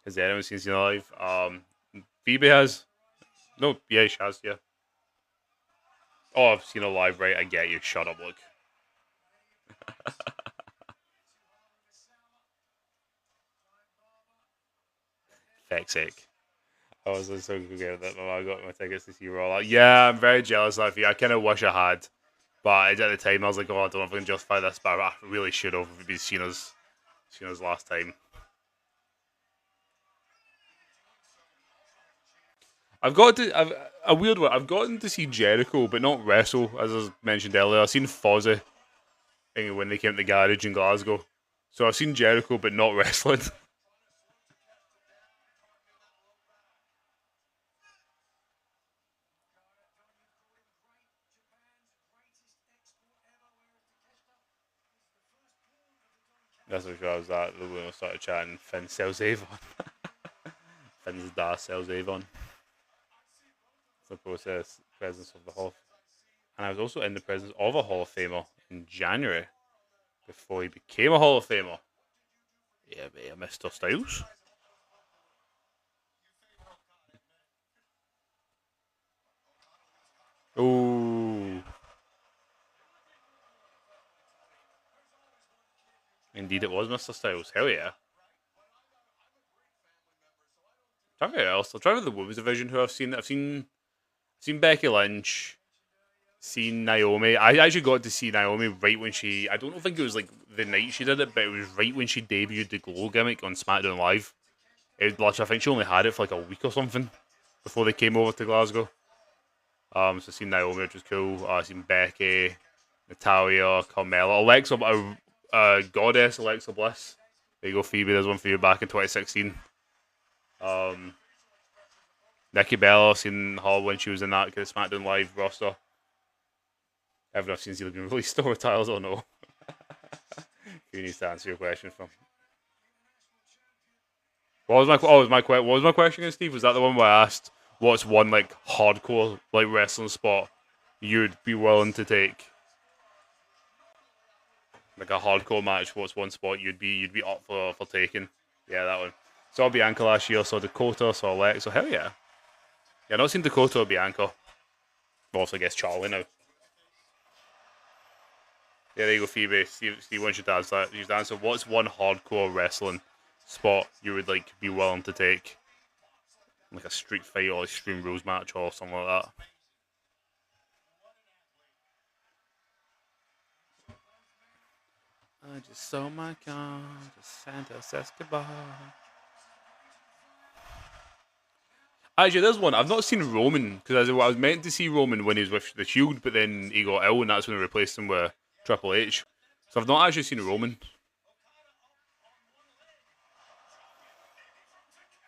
Has anyone seen Cena live? Phoebe has. No, yeah, she has. Yeah. Oh, I've seen her live, right? I get you. Shut up, look. Feck's sake. I was so good with that. I got my tickets to see Raw. Like, yeah, I'm very jealous of you. I kind of wish I had. But at the time, I was like, oh, I don't know if I can justify this, but I really should have. It'd be Cena's last time. I've a weird one. I've gotten to see Jericho, but not wrestle, as I mentioned earlier. I've seen Fozzy when they came to the garage in Glasgow. So I've seen Jericho, but not wrestling. That's what I was at. When I started chatting, Finn sells Avon. Finn's dad sells Avon. The process presence of the Hall. And I was also in the presence of a Hall of Famer in January before he became a Hall of Famer. Yeah, Mr. Styles. Oh, indeed it was Mr. Styles. Hell yeah. Trying to else. I'll try with the women's division who I've seen Becky Lynch, seen Naomi. I actually got to see Naomi right when she I don't think it was like the night she did it, but it was right when she debuted the glow gimmick on SmackDown Live. I think she only had it for like a week or something before they came over to Glasgow. So I've seen Naomi, which was cool. I've seen Becky, Natalia, Carmella, Alexa, Goddess Alexa Bliss. There you go, Phoebe. There's one for you back in 2016. Um, Nikki Bella, I've seen her when she was in that kind of SmackDown Live roster. Everyone I've seen is either been released or retired or no. Who needs to answer your question from? What was my question again, Steve? Was that the one where I asked what's one like hardcore like wrestling spot you'd be willing to take? Like a hardcore match, what's one spot you'd be up for taking? Yeah, that one. Saw Bianca last year, saw Dakota, saw Lex, so hell yeah. Yeah, not seen Dakota or Bianca. Also, I guess Charlie now. Yeah, there you go, Phoebe. Steve wants you to answer that. You should answer what's one hardcore wrestling spot you would like be willing to take? Like a street fight or Extreme Rules match or something like that. I just saw my car, just Santa says goodbye. Actually, there's one. I've not seen Roman because I was meant to see Roman when he was with the Shield, but then he got ill, and that's when they replaced him with Triple H. So I've not actually seen Roman.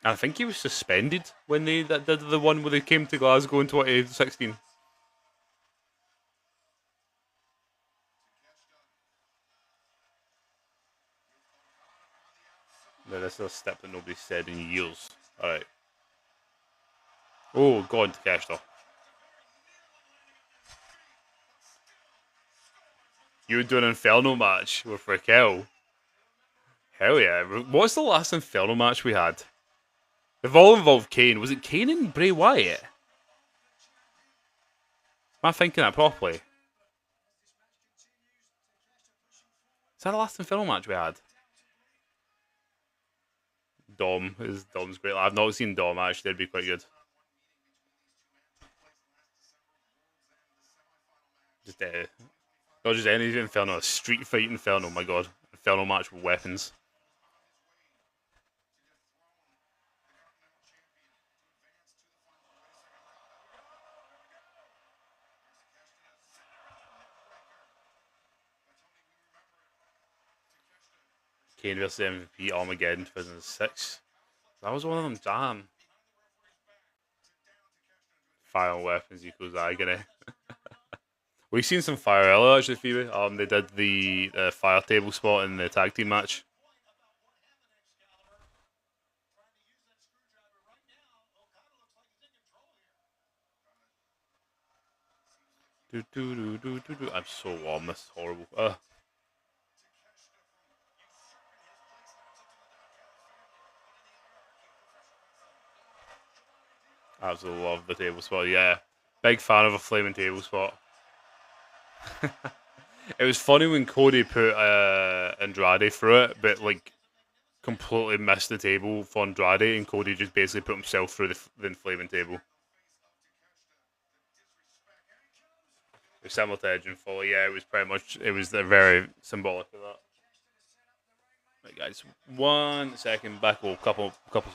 And I think he was suspended when they did the one where they came to Glasgow in 2016. No, this is a step that nobody said in years. All right. Oh, God, Takeshita. You would do an Inferno match with Raquel. Hell yeah. What's the last Inferno match we had? They've all involved Kane. Was it Kane and Bray Wyatt? Am I thinking that properly? Is that the last Inferno match we had? Dom's great. I've not seen Dom actually. That'd be quite good. Just not just any Inferno, a street fight Inferno. My God, Inferno match with weapons. Kane versus MVP Armageddon 2006. That was one of them. Damn. Fire on weapons equals agony. We've seen some fire earlier actually, Phoebe. They did the fire table spot in the tag team match. I'm so warm. This is horrible. Absolutely love the table spot. Yeah, big fan of a flaming table spot. It was funny when Cody put Andrade through it, but like completely missed the table for Andrade, and Cody just basically put himself through the inflaming table. It was similar to Edge and Foley. Yeah, it was pretty much. It was very symbolic of that. Right, guys, 1 second back. Oh, couple seconds.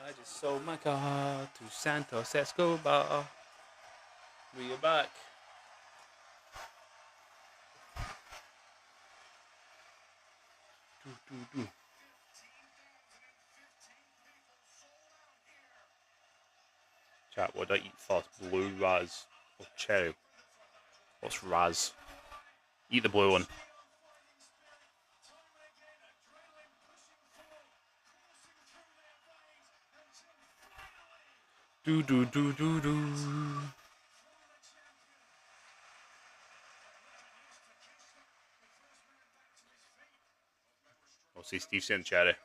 I just sold my car to Santos Escobar. We are back. Chat, what do I eat first? Blue, Raz, or cherry? What's Raz? Eat the blue one. Do do do do do. I'll see Steve saying cherry.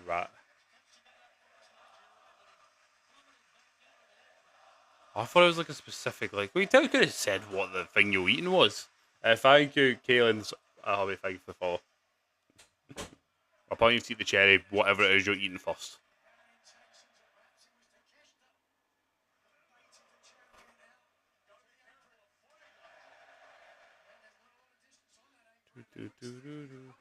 Rat. I thought it was like a specific, like, we could have said what the thing you were eating was. Thank you, Kaylin's hobby, thank you for the follow. I'll point you to eat the cherry, whatever it is you're eating first. Do, do, do, do.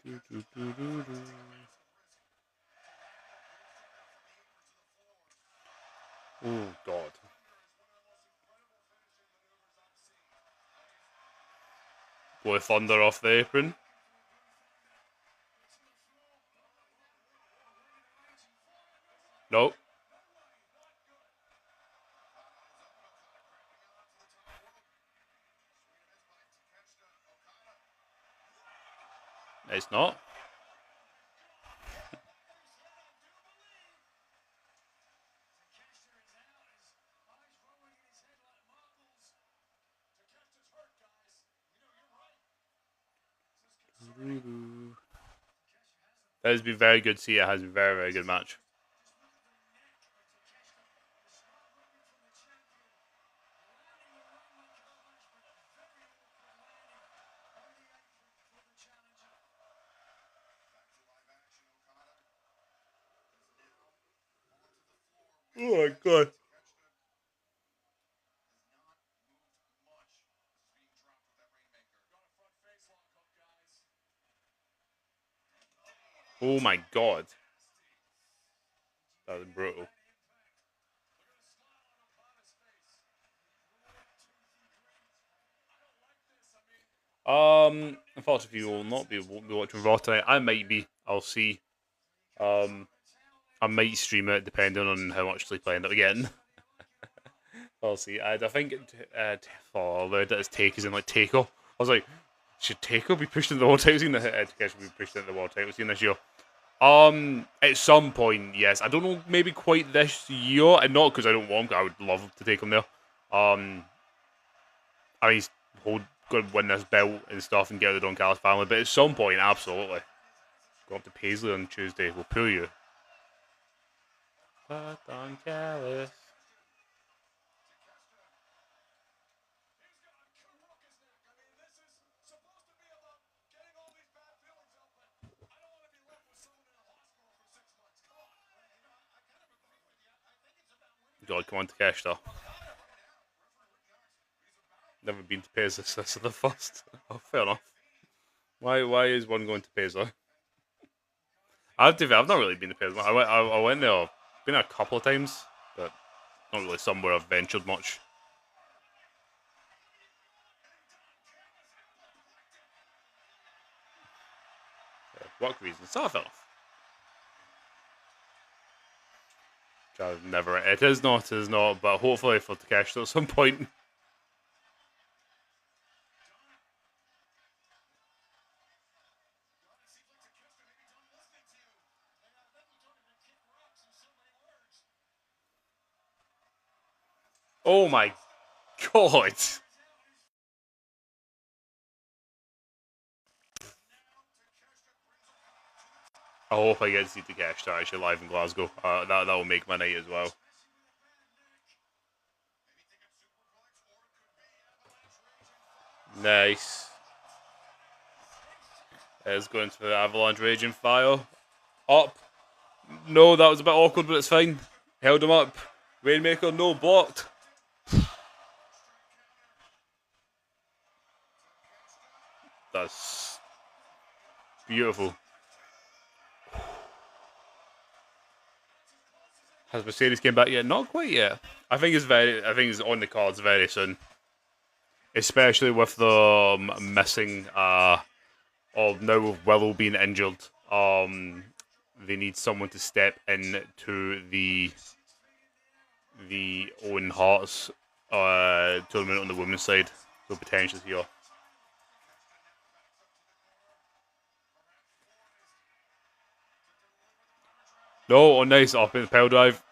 Do, do, do, do, do. Oh, God. Blow thunder off the apron. Nope. It's not. That has been very good to see. It has been a very, very good match. Oh my God. Oh my God. That was brutal. Unfortunately, you will not be won't be watching Raw tonight. I might be. I'll see. I might stream it depending on how much sleep I end up getting. I'll see. I think his take is in like Taker. I was like, should Taker be pushed into the world title scene? Taker should be pushed into the world title scene this year. At some point, yes. I don't know, maybe quite this year, and not because I don't want him. I would love to take him there. I mean, he's going to win this belt and stuff and get the Don Callis family, but at some point, absolutely. Go up to Paisley on Tuesday. We'll pull you. Don Callis. God, come on to Takeshita. Never been to Paisley, so this is the first. Oh, fair enough. Why is one going to Paisley? I've not really been to Paisley. I went there. Been there a couple of times, but not really somewhere I've ventured much. Work reasons. So fair enough. I've never. It is not. But hopefully for Takeshita at some point. Oh my God. I hope I get to see Takeshita actually live in Glasgow. That will make my night as well. Nice. It's going to the Avalanche Raging Fire. Up. No, that was a bit awkward, but it's fine. Held him up. Rainmaker, no, blocked. That's beautiful. Has Mercedes came back yet? Not quite yet. I think it's on the cards very soon. Especially with the missing of now with Willow being injured. They need someone to step in to the Owen Hart's tournament on the women's side. So potentially here. No, nice up in the power drive.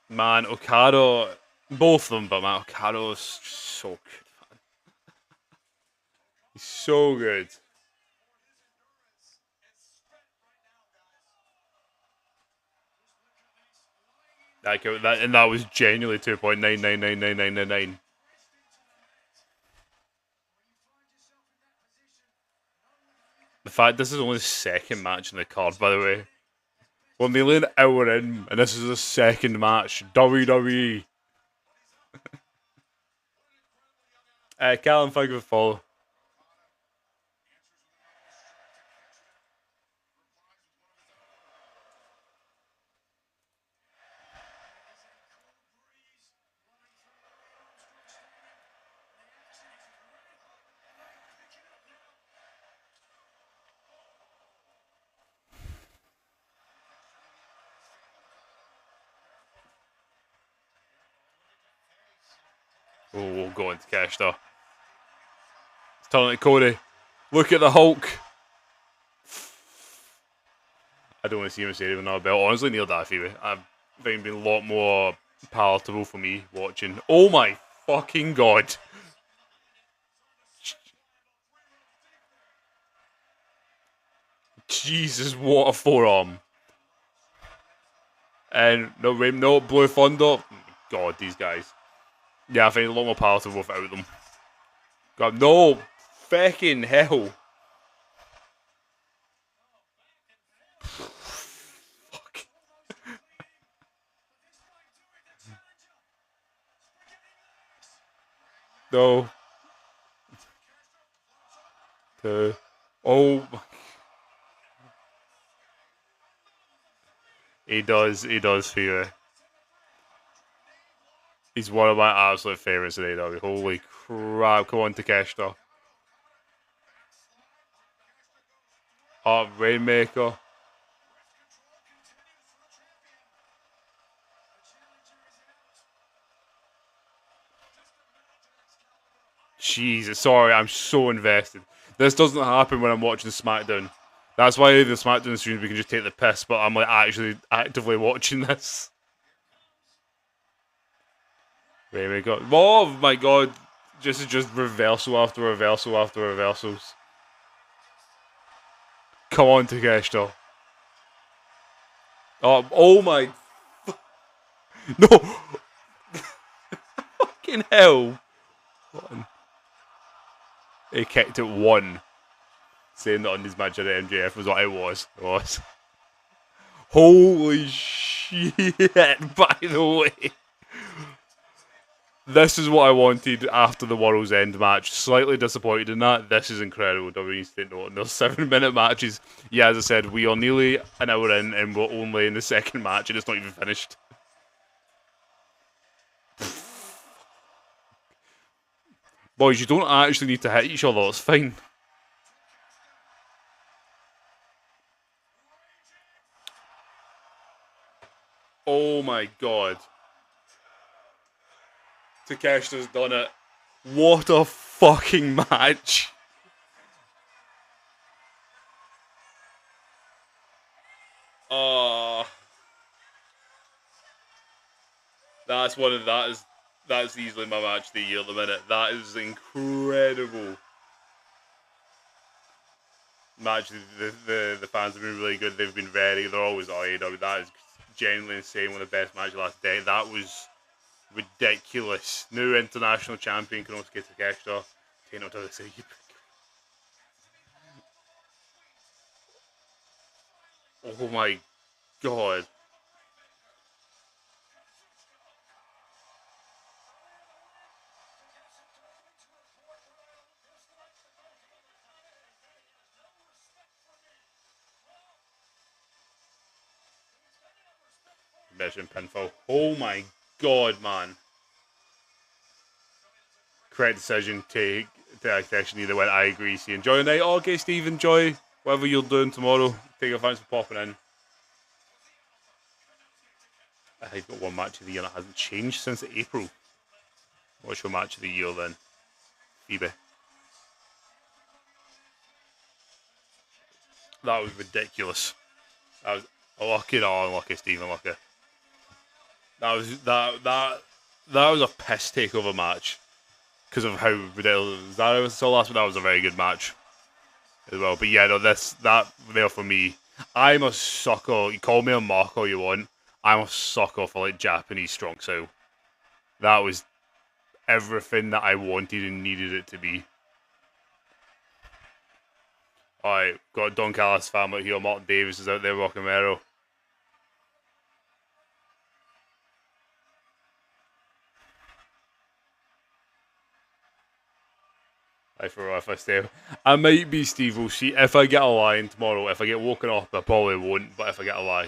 Man, Okada, both of them, but man, Okada's so good, man. He's so good. That was genuinely 2.99999999. The fact this is only the second match in the card, by the way. We're nearly an hour in, and this is the second match. WWE. Callum, thank you for the follow. Oh, we'll go into cash though. It's telling it, Cody. Look at the Hulk. I don't want to see him say another belt. Honestly, Neil Daffy. I think it'd be a lot more palatable for me watching. Oh my fucking god. Jesus, what a forearm. And no Blue Thunder. God, these guys. Yeah, I think it's a lot more palatable without them. God, no fucking hell. Fuck. No. Oh. He does for you. He's one of my absolute favourites in AEW. Holy crap. Come on, Takeshita. Oh, Rainmaker. Jesus, sorry, I'm so invested. This doesn't happen when I'm watching SmackDown. That's why the SmackDown streams we can just take the piss, but I'm like actually actively watching this. Rainmaker. Oh my god. Just reversal after reversal after reversals. Come on, Takeshita. Oh my. No! Fucking hell. He kicked it one. Saying that on his match at MJF was what it was. It was. Holy shit, by the way. This is what I wanted after the World's End match. Slightly disappointed in that. This is incredible. WWE needs to know. There's 7-minute matches. Yeah, as I said, we are nearly an hour in and we're only in the second match and it's not even finished. Boys, you don't actually need to hit each other. It's fine. Oh my god. Takeshita's done it. What a fucking match. That's easily my match of the year at the minute. That is incredible. Match, the fans have been really good. They've been ready. They're always AEW. That is genuinely insane. One of the best matches last day. That was ridiculous. New international champion Konosuke Takeshita. Tino to say Oh my god. Mission pinfall. Oh my god, man. Correct decision to actually either win. I agree. See, enjoy your night. Okay, Steve, enjoy whatever you're doing tomorrow. Take your thanks for popping in. I've got one match of the year that hasn't changed since April. What's your match of the year then, Phoebe? That was ridiculous. That was lucky, no, unlucky, Steve, unlucky. That was a piss takeover match because of how ridiculous that was. So last, but that was a very good match as well. But yeah, no, that there for me. I'm a sucker. You call me a mark all you want. I'm a sucker for like Japanese strong style. That was everything that I wanted and needed it to be. Alright, got Don Callis family here. Martin Davis is out there rocking Mero. If I stay, I might be Steve. We'll see if I get a line tomorrow. If I get woken up, I probably won't. But if I get a lie,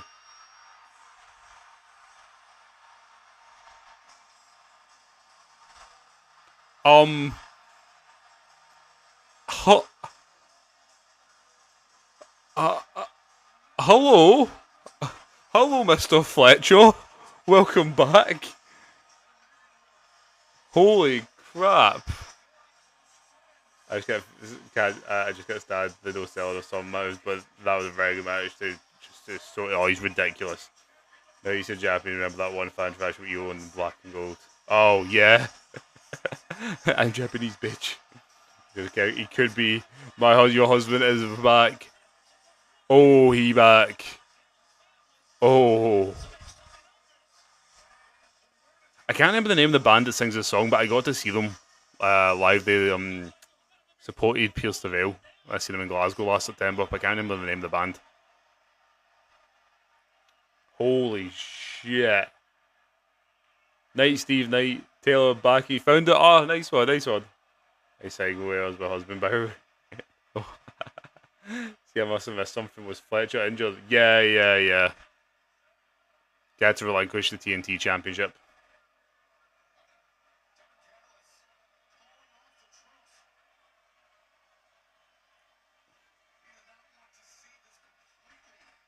um, hu- uh, uh, hello, hello, Mister Fletcher. Welcome back. Holy crap! I just got stabbed the no seller or some mouse, but that was a very good match too. Just so, oh, he's ridiculous. No, you said Japanese. Remember that one fan trash with you on black and gold? Oh yeah, I'm Japanese bitch. Okay, he could be your husband is back. Oh, he back. Oh, I can't remember the name of the band that sings this song, but I got to see them live. They supported Pierce the Veil. I seen them in Glasgow last September, but I can't remember the name of the band. Holy shit! Night, Steve. Night, Taylor. Backy found it. Oh, nice one, nice one. I segue as my husband by. See, I must have missed something. Was Fletcher injured? Yeah, yeah, yeah. He had to relinquish the TNT Championship.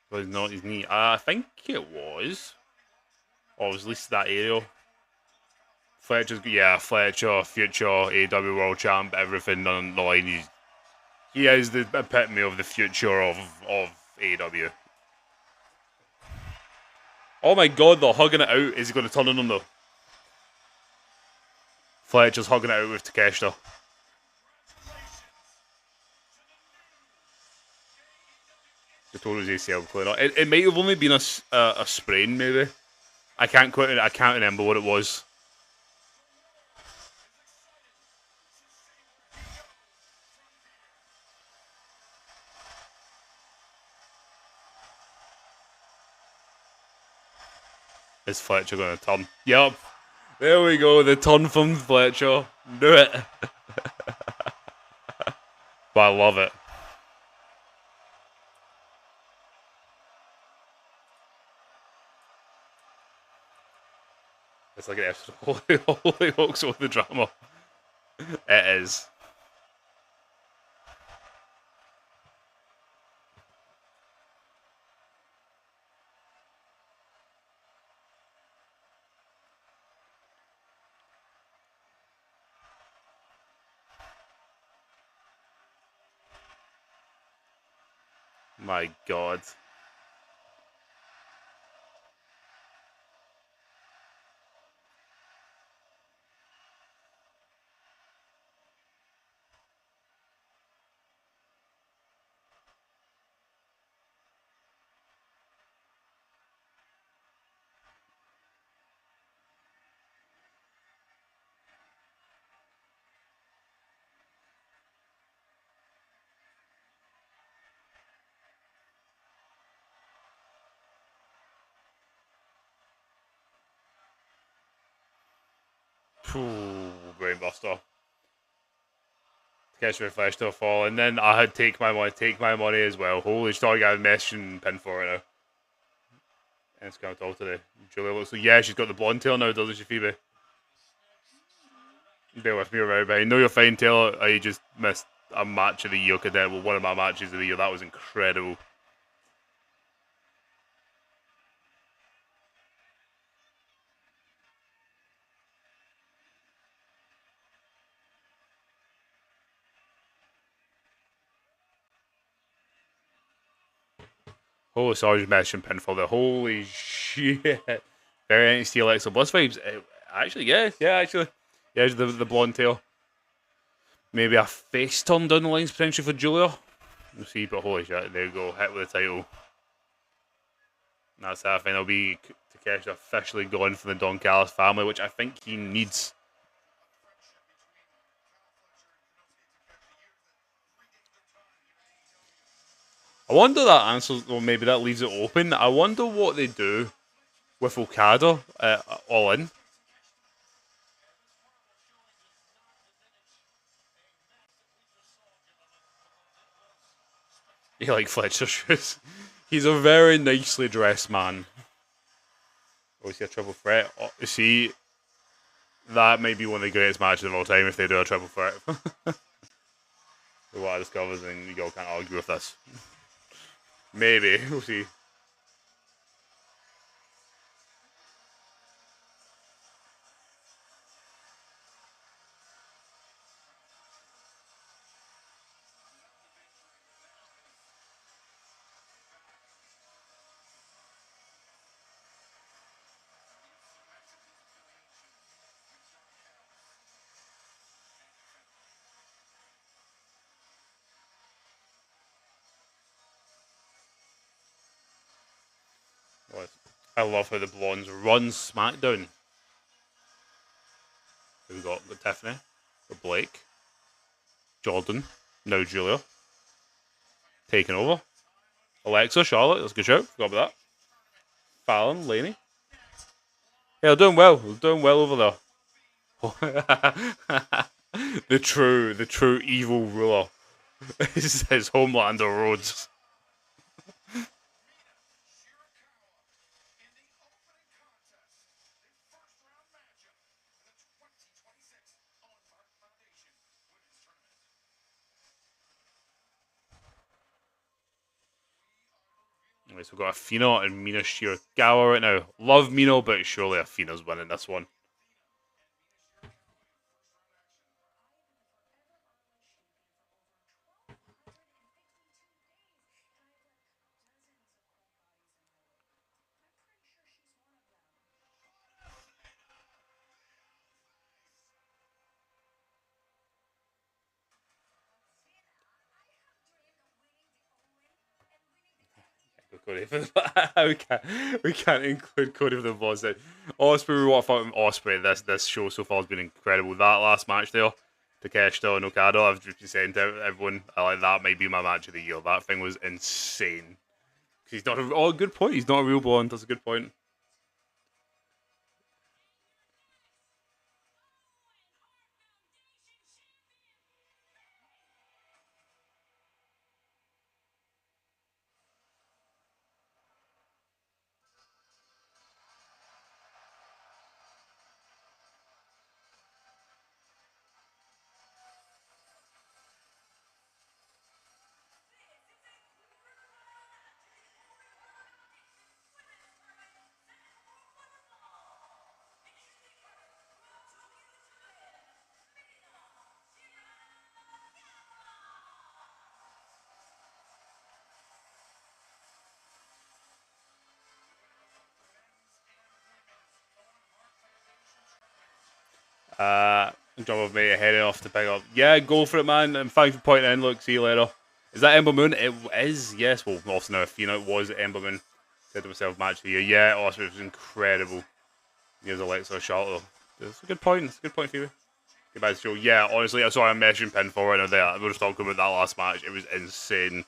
Was not his knee. I think it was. Or was at least that area. Fletcher, future AEW World Champ, everything on the line. He is the epitome of the future of AEW. Oh my god, they're hugging it out. Is he going to turn on him though? Fletcher's hugging it out with Takeshita. The told his ACL playing on. It might have only been a sprain, maybe. I can't remember what it was. Is Fletcher going to turn? Yep. There we go. The turn from Fletcher. Do it. But I love it. It's like an episode of Holy Hawks with the drama. It is. My god. Ooh, brainbuster. Catch my flash to a fall, and then I had take my money as well. Holy shit, I got a mesh and pin for it now. And it's got all today. Julia looks like, yeah, she's got the blonde tail now, doesn't she, Phoebe? Bear with me around, but I know you're fine, Taylor. I just missed a match of the year, cadet. Well, one of my matches of the year. That was incredible. Holy sorry, just mentioned pinfall there. Holy shit. Very NXT Alexa Bliss vibes. Actually, actually. Yeah, the blonde tail. Maybe a face turn down the lines potentially for Julia. We'll see, but holy shit, there you go. Hit with the title. And that's it. I think it'll be Takeshi officially gone from the Don Callis family, which I think he needs. I wonder that answers, or maybe that leaves it open. I wonder what they do with Okada all in. You like Fletcher shoes? He's a very nicely dressed man. Oh, is he a triple threat? Oh, see, that might be one of the greatest matches of all time if they do a triple threat. What I discovered, and you all can't argue with this. Maybe. We'll see. I love how the Blondes run SmackDown. We've got Tiffany, got Blake, Jordan, now Julia, taking over. Alexa, Charlotte, that's a good show. Forgot about that. Fallon, Laney. Yeah, they're doing well. They're doing well over there. the true evil ruler is Homelander Rhodes. Right, so we've got Athena and Mina Shirakawa right now. Love Mina, but surely Athena's winning this one. Cody for the we can't include Cody for the boss. Osprey, what I thought of Osprey this show so far has been incredible. That last match there, Takeshita and Okada, I've just been saying to everyone, I like that might be my match of the year. That thing was insane. He's not a good point. He's not a real blonde. That's a good point. Job of me heading off to pick up. Yeah, go for it, man. And thanks for pointing in. Look, see you later. Is that Ember Moon? It is, yes. Well, also now Athena, it was Ember Moon. Said to myself, match of the year. Yeah, awesome. It was incredible. Here's Alexa Charlotte. That's a good point. That's a good point, Phoebe. Goodbye, show. Yeah, honestly, I saw a meshing pinfall right now there. We were just talking about that last match. It was insane.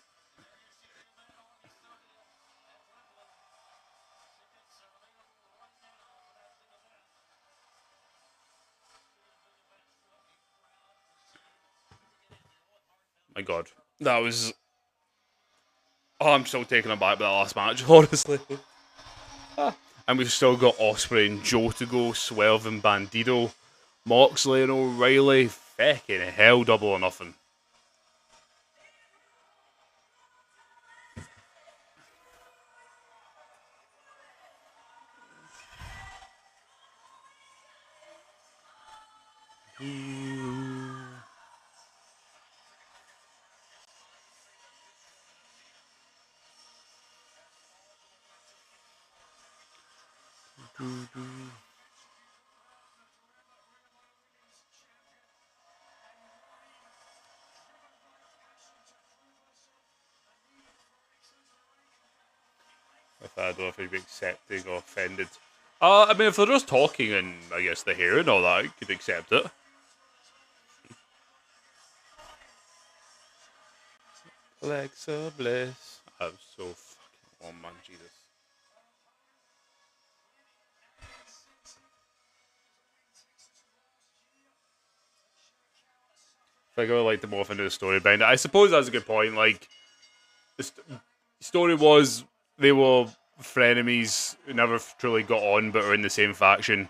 My God, that was. Oh, I'm still taken aback by that last match, honestly. And we've still got Osprey and Joe to go, Swerve and Bandido, Moxley and O'Reilly. Fucking hell, double or nothing. If I don't know if he'd be accepting or offended. I mean, if they're just talking and I guess the hair and all that, I could accept it. Alexa Bliss. I'm so fucking. Oh man, Jesus. I would like to morph into the story behind it. I suppose that's a good point. Like, the story was they were frenemies who never truly got on, but were in the same faction.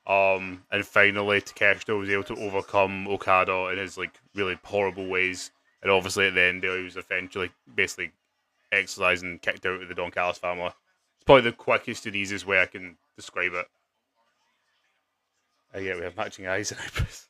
And finally, Takeshita was able to overcome Okada in his like really horrible ways. And obviously, at the end, he was eventually basically exercised and kicked out of the Don Callis family. It's probably the quickest and easiest way I can describe it. Yeah, we have matching eyes and eyebrows.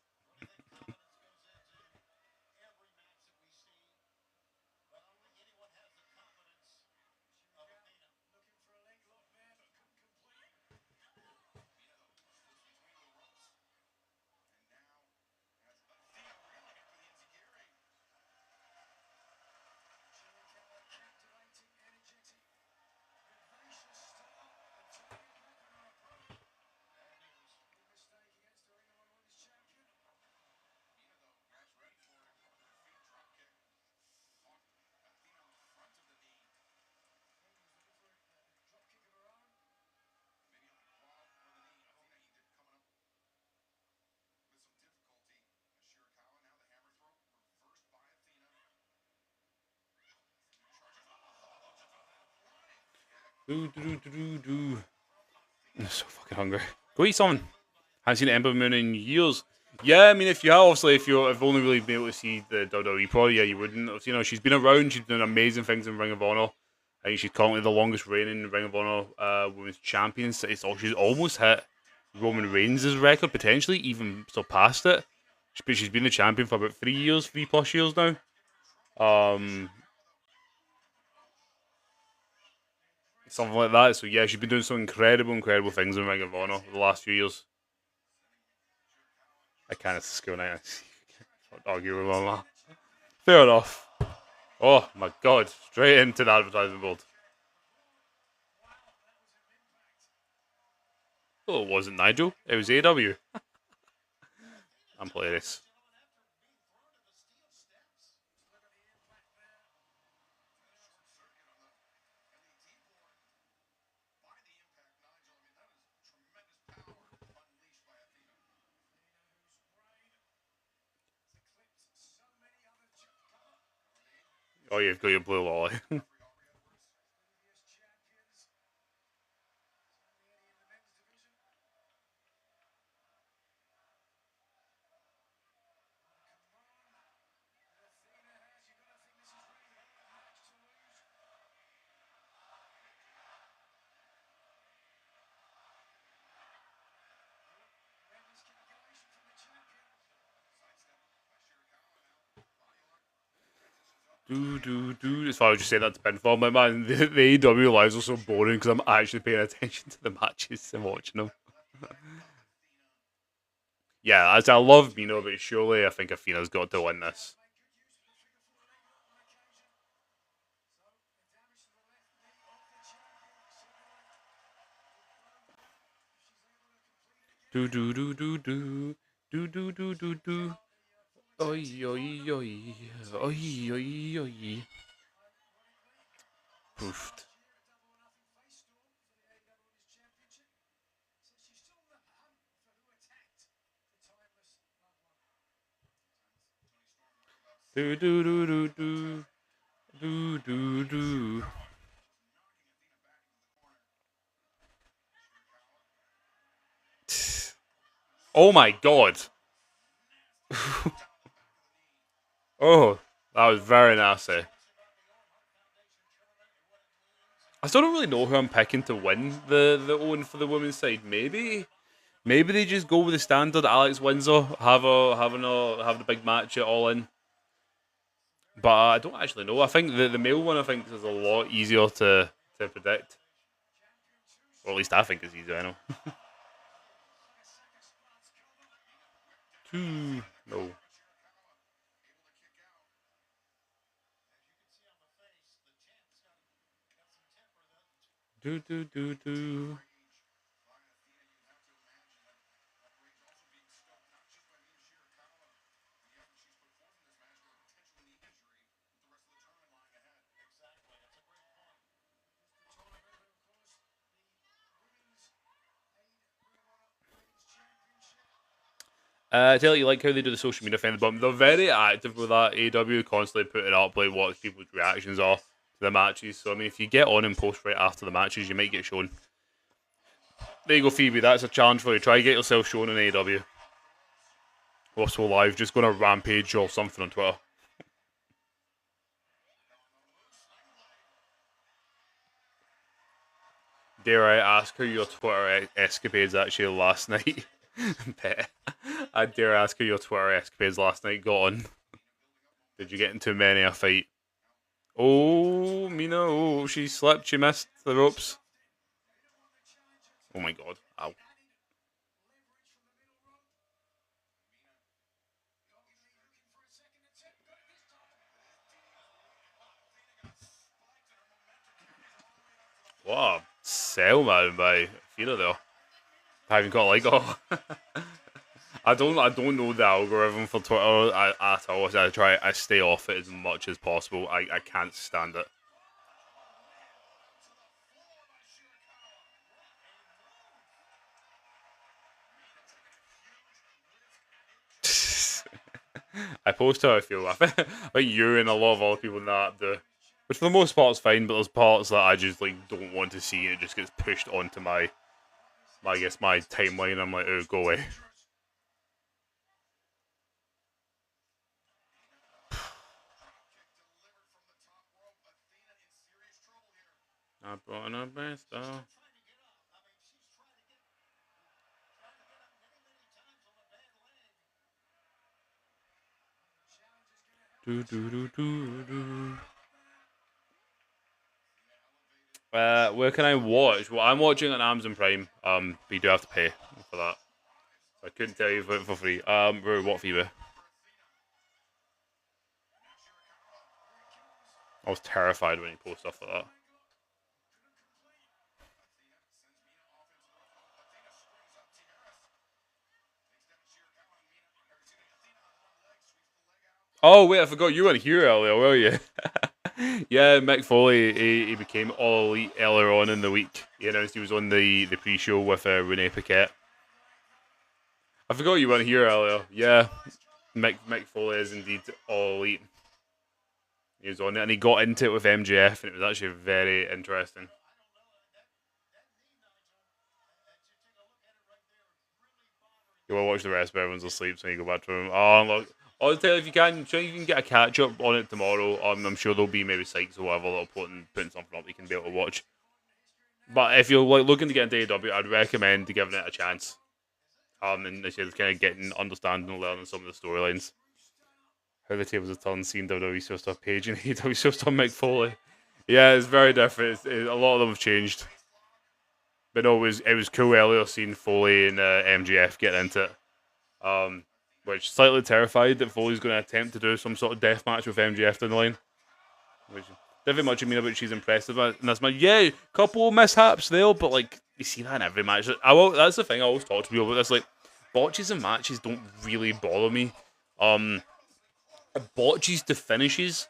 I'm so fucking hungry. Go eat something. Haven't seen Ember Moon in years. Yeah, I mean, if you have, obviously, if you've only really been able to see the WWE, probably, yeah, you wouldn't have. You know, she's been around, she's done amazing things in Ring of Honor. I think she's currently the longest reigning Ring of Honor Women's Champion. She's almost hit Roman Reigns' record, potentially, even surpassed it. But she's been the champion for about 3 years, 3+ years now. Um, Something like that. So, yeah, she's been doing some incredible things in Ring of Honor over the last few years. I can't, it's a school night. I'll argue with my mama. Fair enough. Oh my God! Straight into the advertising board. Oh, it wasn't Nigel. It was AEW. I'm playing this. Oh, you've got your blue lolly. That's why I was just saying that to pinfall. My man, the AEW lives are so boring because I'm actually paying attention to the matches and watching them. Yeah, as I love Mino, but surely I think Athena's got to win this. Do do do do do do do do do do. Oi oi oi oi oi oi. Poofed. Do do do do do do do do. Oh my god! Oh, that was very nasty. I still don't really know who I'm picking to win the Owen for the women's side. Maybe they just go with the standard Alex Windsor, having a big match at All In. But I don't actually know. I think the male one I think is a lot easier to predict. Or at least I think it's easier. I know. Two. No. Do do do do. I tell you, like how they do the social media thing, but they're very active with that. AEW constantly putting up like what people's reactions are to the matches. So I mean, if you get on and post right after the matches, you might get shown. There you go, Phoebe. That's a challenge for you. Try to get yourself shown on AEW. Also live, just going to rampage or something on Twitter. Dare I ask how your Twitter escapades actually last night? Bet. I dare ask how your Twitter escapades last night got on. Did you get into many a fight? Oh, Mina, oh, she slipped, she missed the ropes. Oh my god, ow. What a sell, man, by Fira there. I haven't got like, oh. I don't know the algorithm for Twitter at all. So I stay off it as much as possible. I can't stand it. I post how I feel. I think you and a lot of other people in that do, which for the most part is fine. But there's parts that I just like don't want to see. It just gets pushed onto I guess my timeline. I'm like, oh, go away. I brought her best. Do do do do do. Where can I watch? Well, I'm watching on Amazon Prime. But you do have to pay for that. I couldn't tell you for free. What fever? I was terrified when you post stuff like that. Oh wait, I forgot you weren't here earlier, were you? Yeah, Mick Foley, he became all elite earlier on in the week. He announced he was on the pre-show with Renee Paquette. I forgot you weren't here earlier. Yeah, Mick Foley is indeed all elite. He was on it, and he got into it with MJF, and it was actually very interesting. You will watch the rest, but everyone's asleep, so you go back to him. Oh, look. I'll tell you if you can, try you can get a catch up on it tomorrow. I'm sure there'll be maybe sites or whatever that'll putting something up you can be able to watch. But if you're like looking to get into AEW, I'd recommend giving it a chance. And I said kind of getting understanding and learning some of the storylines. How the tables have turned, seeing WWE superstar Paige and AEW superstar Mick Foley. Yeah, it's very different. A lot of them have changed. But no, it was cool earlier seeing Foley and MGF get into it. Which slightly terrified that Foley's going to attempt to do some sort of death match with MGF down the line. Which very much I mean about she's impressive in this match. Yeah, couple of mishaps there, but like you see that in every match. That's the thing I always talk to people about this. Like botches in matches don't really bother me. Botches to finishes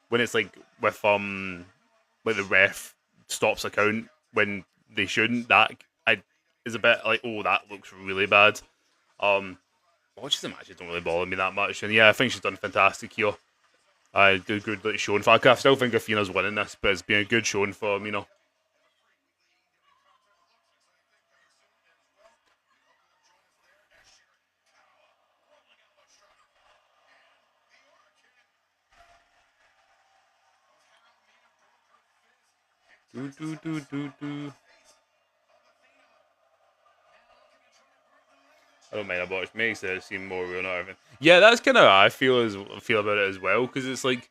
when it's like with like the ref stops a count when they shouldn't. That is a bit like, oh, that looks really bad. Botches in matches don't really bother me that much, and yeah, I think she's done fantastic here. I do good like, showing. In fact, I still think Athena's winning this, but it's been a good showing for Mina. Do, do, do, do, do. I don't mind about it. It makes it seem more real, not everything. Yeah, that's kind of how I feel about it as well, because it's like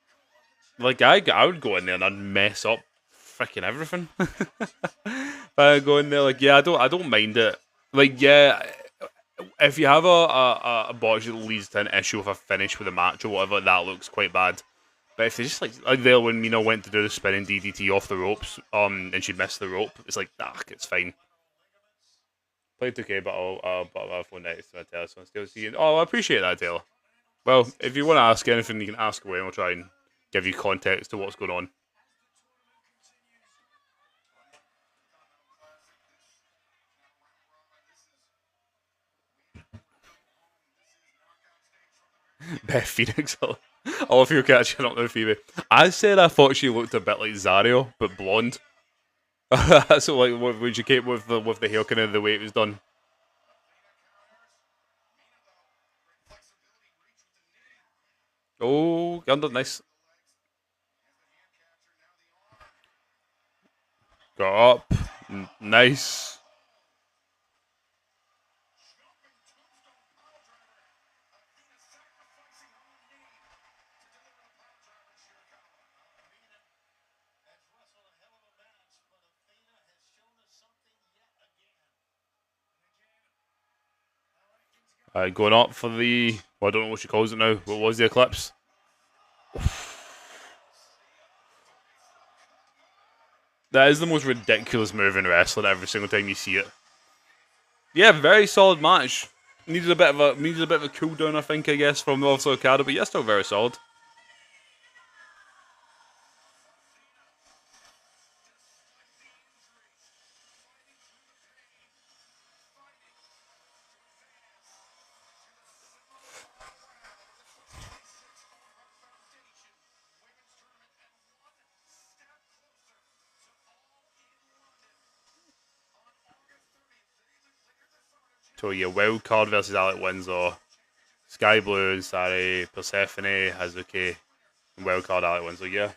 I would go in there and I'd mess up freaking everything. If I go in there, like, yeah, I don't mind it. Like, yeah, if you have a botch that leads to an issue with a finish with a match or whatever, that looks quite bad. But if they just like there when Mina went to do the spinning DDT off the ropes, and she missed the rope, it's like, it's fine. Played 2K, but I'll phone next to my Taylor, so I'm still seeing. Oh, I appreciate that, Taylor. Well, if you want to ask anything, you can ask away, and we'll try and give you context to what's going on. Beth Phoenix. All of you catching up now, Phoebe. I said I thought she looked a bit like Zario, but blonde. That's what, like when she came with the hair kind of the way it was done. Oh, under nice. Got up. Nice. Going up for the. Well, I don't know what she calls it now. What was the Eclipse? That is the most ridiculous move in wrestling every single time you see it. Yeah, very solid match. Needed a bit of a cool down, I think, I guess, from also Okada, but yeah, still very solid. So yeah, Wild Card versus Alec Windsor, Sky Blue and Sari, Persephone, Hazuki, and Wild Card Alec Windsor. Yeah,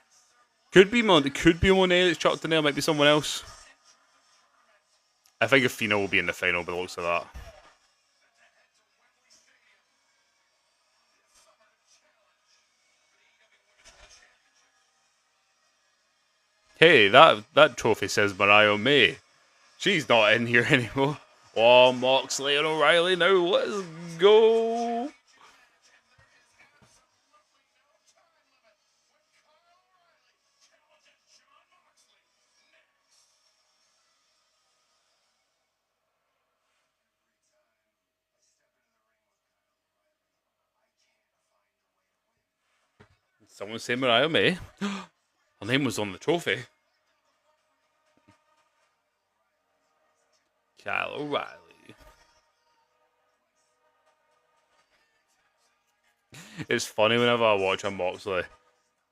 could be Monet that's chucked in there. Might be someone else. I think Athena will be in the final by the looks of that. Hey, that trophy says Mariah May. She's not in here anymore. Oh, Moxley and O'Reilly now. Let's go. Someone say Mariah May. Her name was on the trophy. Kyle O'Reilly. It's funny whenever I watch a Moxley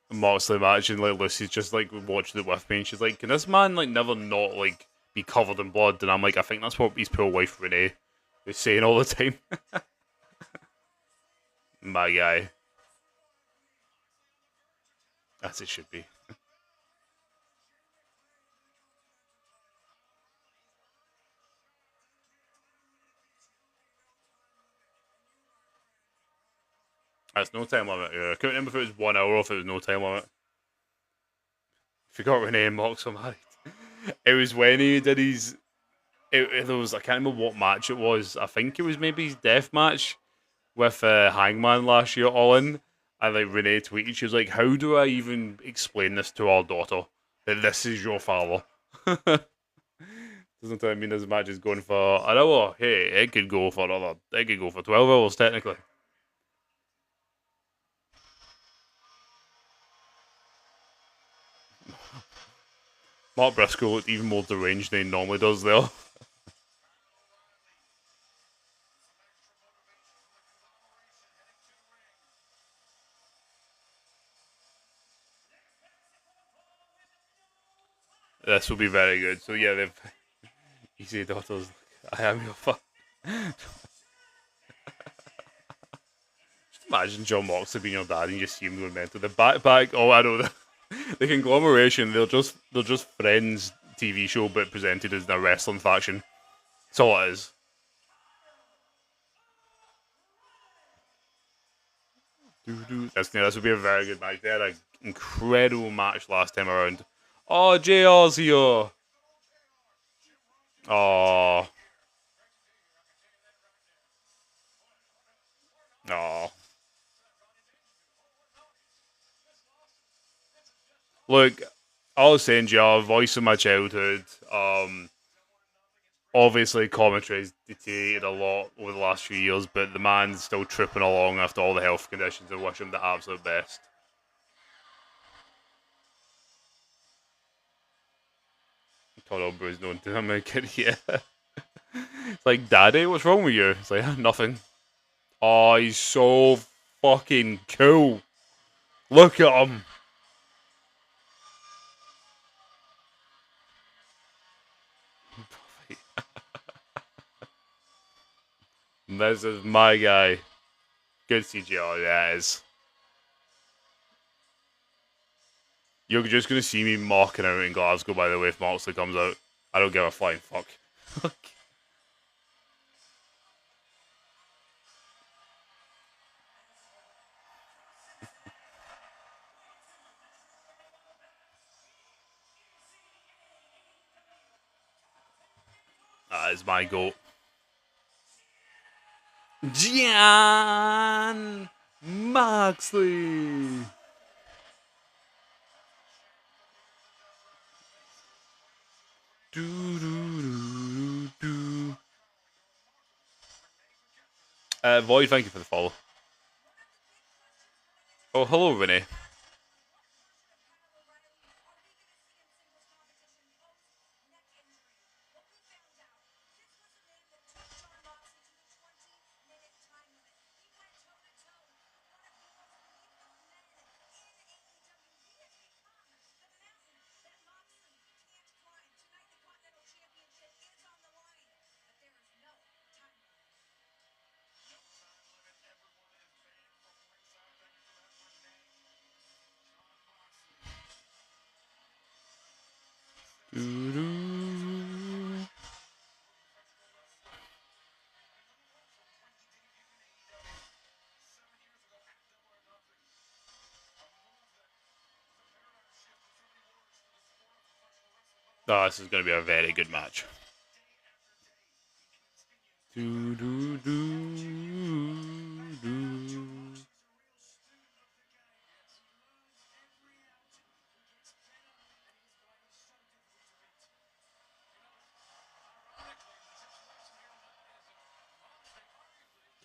match and like Lucy's just like watching it with me and she's like, can this man like never not like be covered in blood? And I'm like, I think that's what his poor wife Renee is saying all the time. My guy. As it should be. That's no time limit. Yeah. I couldn't remember if it was 1 hour or if it was no time limit. Forgot Renee and Mox were married. It was when he did his. There was I can't remember what match it was. I think it was maybe his death match with Hangman last year, All In. And like Renee tweeted, she was like, "How do I even explain this to our daughter that this is your father?" Doesn't mean this match is going for an hour. Hey, it could go for another. It could go for 12 hours technically. Mark Briscoe looked even more deranged than he normally does there. This will be very good. So yeah, they've easy daughters. I am your father. Imagine John Moxley being your dad and you just see him going mental. The back. Oh, I know. The conglomeration. They're just Friends TV show, but presented as a wrestling faction. That's all it is. This would be a very good match. They had an incredible match last time around. Oh, JR's here. Oh, oh. Look, I was saying, JR, voice of my childhood. Obviously, commentary's deteriorated a lot over the last few years, but the man's still tripping along after all the health conditions. I wish him the absolute best. Todd Obrey's known to him, kid. Yeah. It's like, Daddy, what's wrong with you? It's like, nothing. Oh, he's so fucking cool. Look at him. This is my guy. Good CGI, yeah, it is. You're just going to see me mocking out in Glasgow, by the way, if Moxley comes out. I don't give a flying fuck. That is my goat. Jon Moxley. Do, do, do, do. Void, thank you for the follow. Oh, hello, Renee. Do, do. Oh, this is going to be a very good match. Do, do, do, do.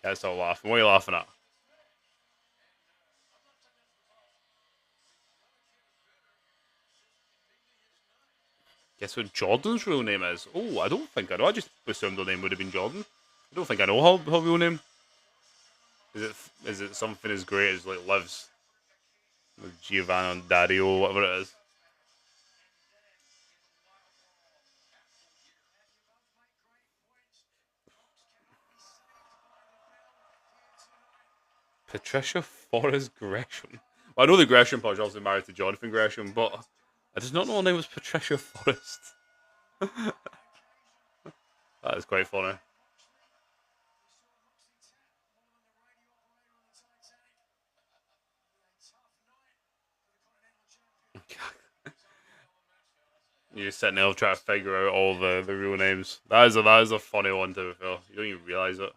Can't stop laughing. What are you laughing at? Guess what Jordan's real name is? Oh, I don't think I know. I just assumed the name would have been Jordan. I don't think I know her real name. Is it something as great as like Liv's? Like Giovanna and Dario, whatever it is. Patricia Forrest Gresham. Well, I know the Gresham part is obviously married to Jonathan Gresham, but I did not know her name was Patricia Forrest. That is quite funny. You're just sitting there trying to figure out all the real names. That is a funny one to feel. You don't even realise it.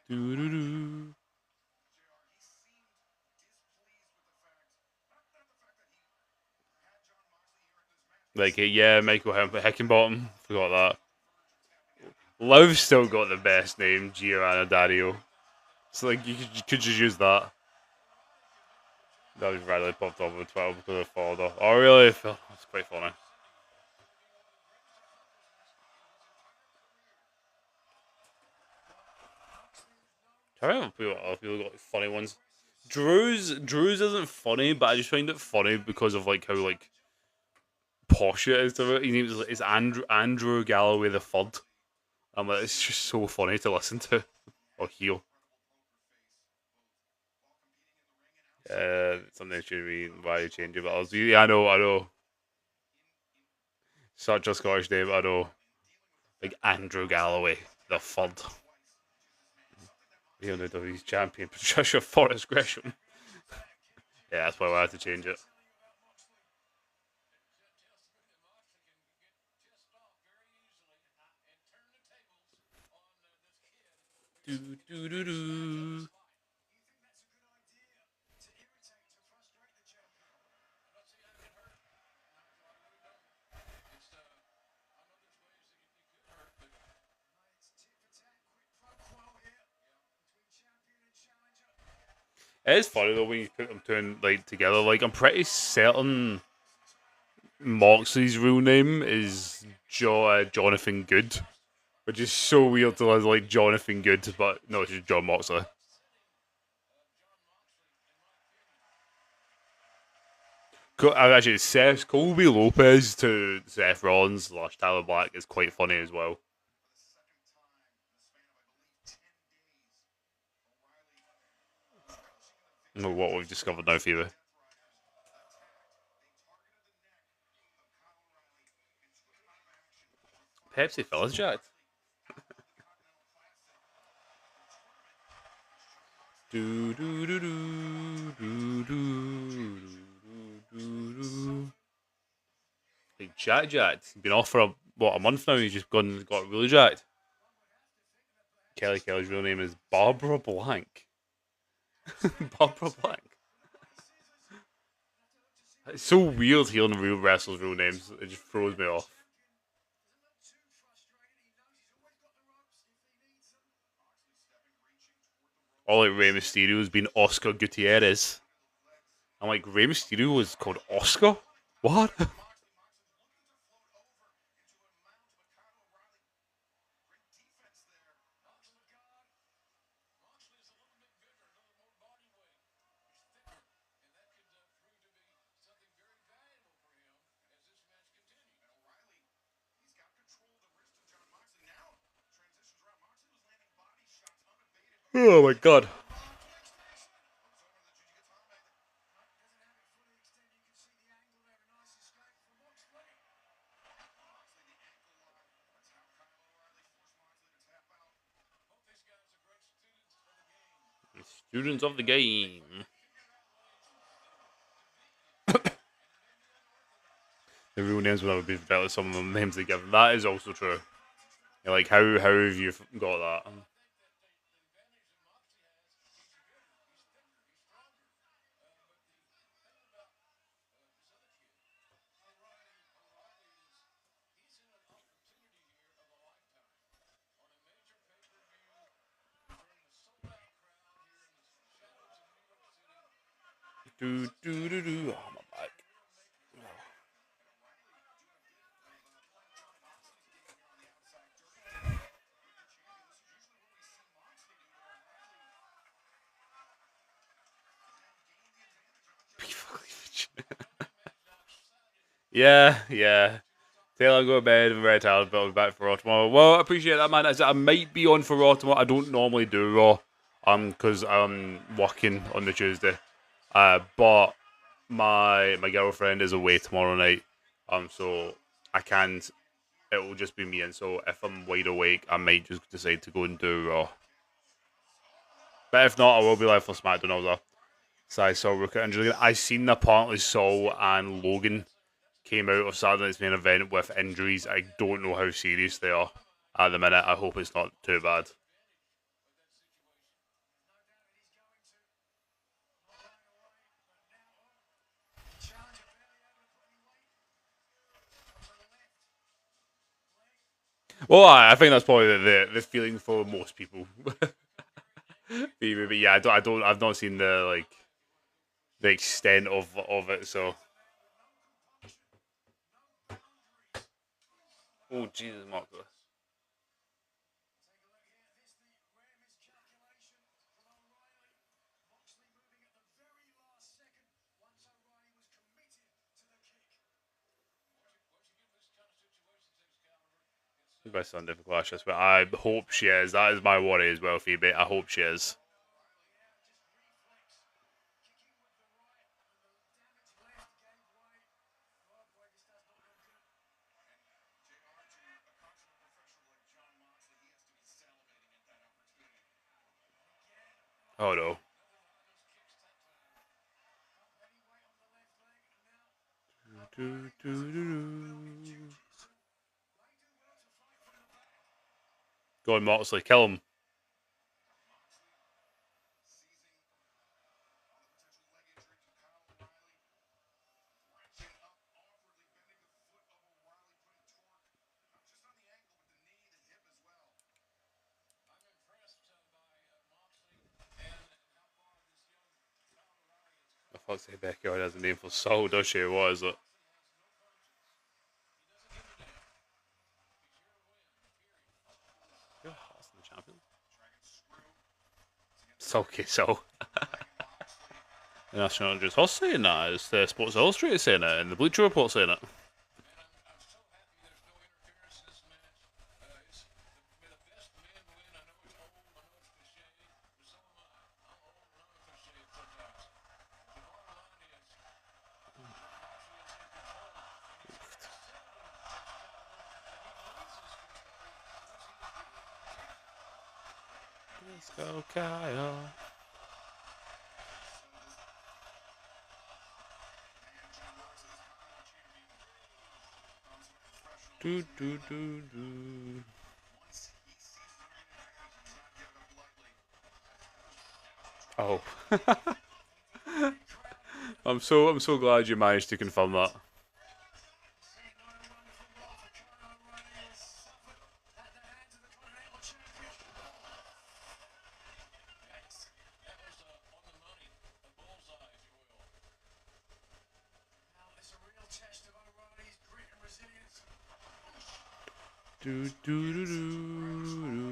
Doo-doo-doo. Like, yeah, Michael Hickenbottom. Forgot that. Liv's still got the best name, Giovanna Dario. So, like, you could just use that. That was randomly popped up on Twitter because I followed her. Oh, really? That's quite funny. I don't know if other people got like, funny ones. Drew's isn't funny, but I just find it funny because of like how like posh it is to it. His name is Andrew Galloway the Third. I'm like, it's just so funny to listen to or hear. Something should be why you change it, but yeah, I know. Such a Scottish name, I know. Like Andrew Galloway the Third. The WWE's champion, Patricia Forrest Gresham. Yeah, that's why I had to change it. Do, do, do, do. It is funny though when you put them two like together. Like I'm pretty certain Moxley's real name is Jonathan Good, which is so weird to like Jonathan Good, but no, it's just John Moxley. Actually, Seth Colby Lopez to Seth Rollins / Tyler Black is quite funny as well. What we've discovered now, Phoebe. Pepsi Fellas Jack. Do do do do do do do do. Like jacked. He's been off for a month now. He's just gone and got really jacked. Kelly's real name is Barbara Blank. Barbara Blank. It's so weird hearing real wrestlers' real names. It just throws me off. All like Rey Mysterio's been Oscar Gutierrez. I'm like, Rey Mysterio was called Oscar? What? Oh my god. Students of the game. The real names will never be better. Some of the names they give. That is also true. Yeah, like how have you got that? Do do do do. Oh my back. Yeah, yeah. Taylor, go to bed. I'm very tired, but I'll be back for Raw tomorrow. Well, I appreciate that, man. I might be on for Raw tomorrow. I don't normally do Raw, because I'm working on the Tuesday. But my girlfriend is away tomorrow night. So I can't. It will just be me, and so if I'm wide awake, I might just decide to go and do Raw. But if not, I will be live for SmackDown also. So I saw Rooker injury. I seen apparently Saul and Logan came out of Saturday Night's main event with injuries. I don't know how serious they are at the minute. I hope it's not too bad. Well, I think that's probably the feeling for most people. But yeah, I've not seen the extent of it. So, oh Jesus, Mark. By Sunday for Clash, but I hope she is. That is my worry as well, Phoebe. I hope she is. Oh no. Go on, Moxley, kill him. I thought say Becky already has a name for Soul, does she? What is it? Yeah, that's the champion. Sulky Soul. The National Injuries Hoss saying that. It's the Sports Illustrated saying it, and the Bleacher Report saying it. Let's go, Kyle. Do do do do. Oh. I'm so glad you managed to confirm that. Do do do do.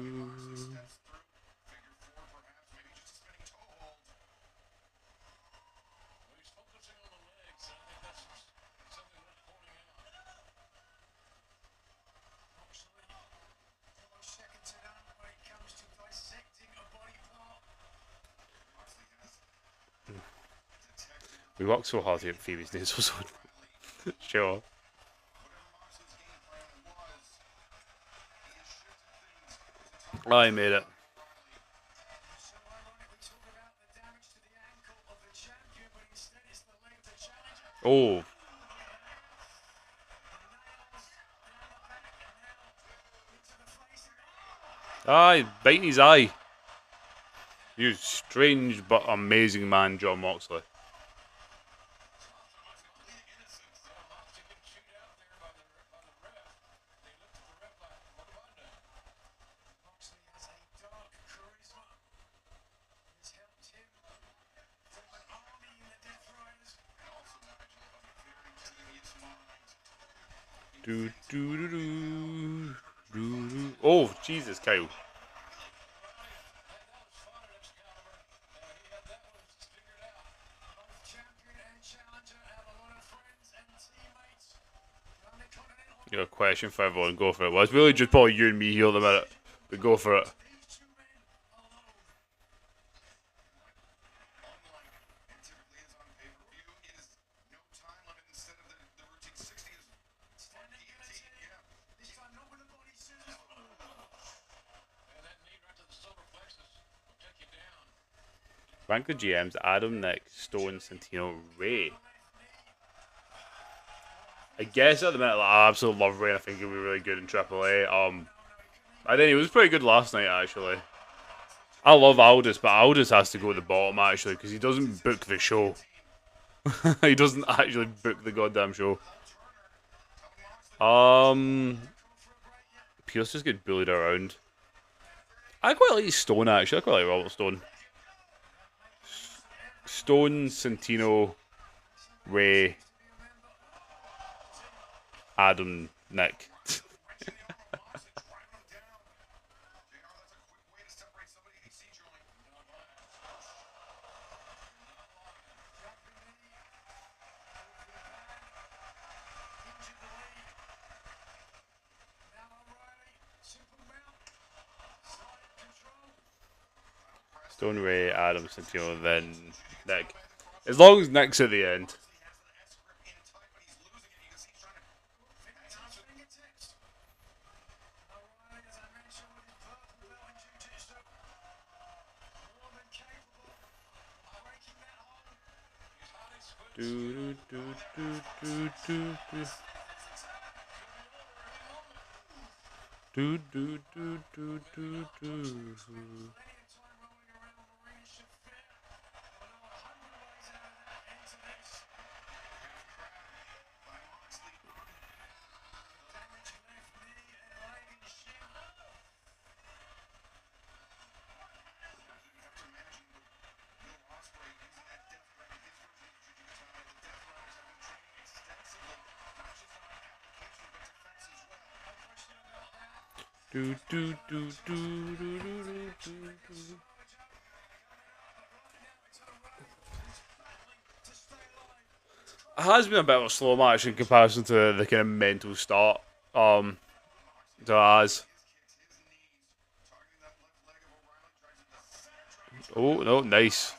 We worked so hard to get Phoebe's names so sure. I made it. Oh. Aye, biting his eye. You strange but amazing man, John Moxley. Do do do do do do. Oh, Jesus, Kyle. You got a question for everyone? Go for it. Well, it's really just probably you and me here at the minute, but go for it. Rank the GMs: Adam, Nick, Stone, Santino, Ray. I guess at the minute, like, I absolutely love Ray. I think he'll be really good in AAA. I think he was pretty good last night actually. I love Aldis, but Aldis has to go at the bottom actually because he doesn't book the show. He doesn't actually book the goddamn show. Pierce just get bullied around. I quite like Stone actually. I quite like Robert Stone. Stone, Santino, Ray, Adam, Nick. Stone Ray, Adam, Santino, then Nick. As long as Nick's at the end. Do, do, do, do, do, do. Do, do, do, do, do, do. Do, do, do, do, do, do, do, do. It has been a bit of a slow match in comparison to the kind of mental start. It has. Oh no, nice.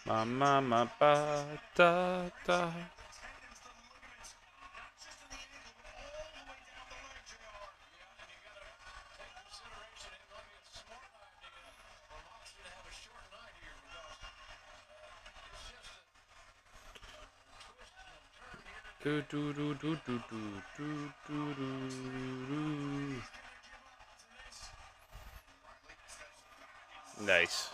Ma ba da da. Do do do do do do do do do. Nice.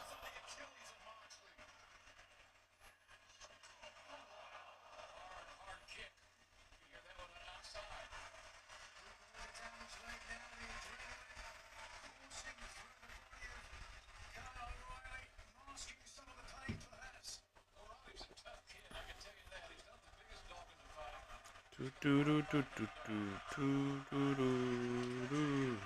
Do do do do do do do do do.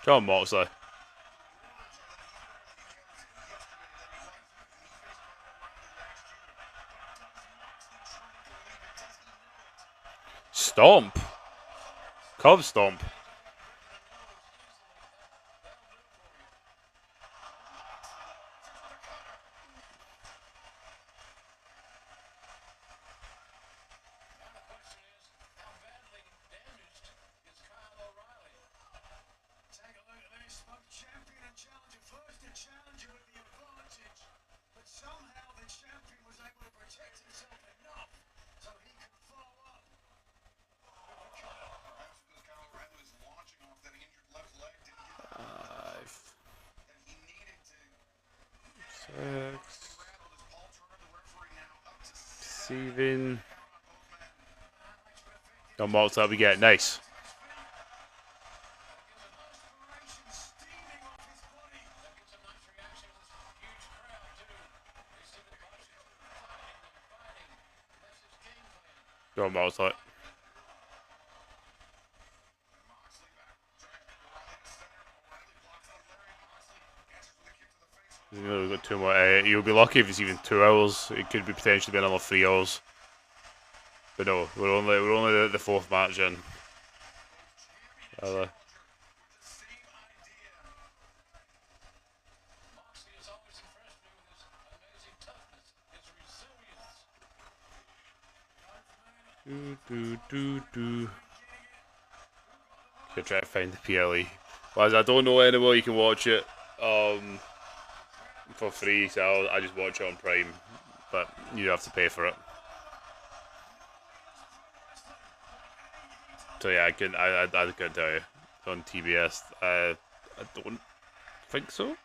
John Moxley. Stomp. Cub stomp. Six. Seven. John Moxley, we get nice. John Moxley. We've got 2 more. You'll be lucky if it's even 2 hours. It could be potentially be another 3 hours. But no, we're only the 4th match in. Do. Could try to find the PLE. Well, I don't know anywhere you can watch it for free, so I just watch it on Prime. But you have to pay for it. So yeah, I couldn't tell you. It's on TBS. I don't think so.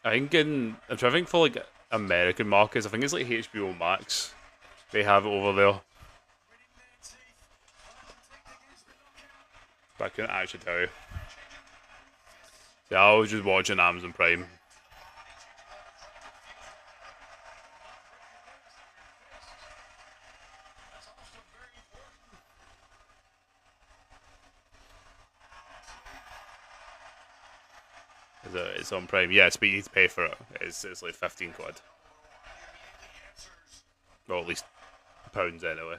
I think I'm trying to think for like American markets. I think it's like HBO Max. They have it over there. But I couldn't actually tell you. Yeah, I was just watching Amazon Prime. It's on Prime. Yes, but you need to pay for it. It's like 15 quid. Or at least pounds anyway.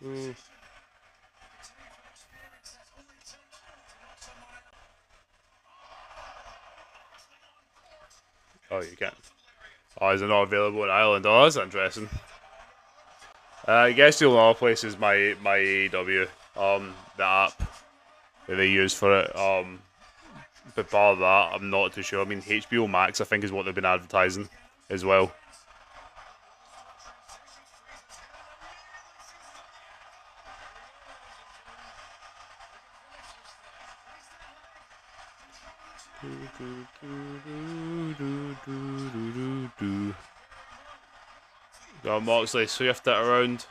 Mm. Oh, you can. Oh, is it not available in Ireland? Oh, that's interesting. I guess the only other place is my AEW, the app that they use for it. But bar that, I'm not too sure. I mean, HBO Max, I think, is what they've been advertising as well. Got Moxley swift it around.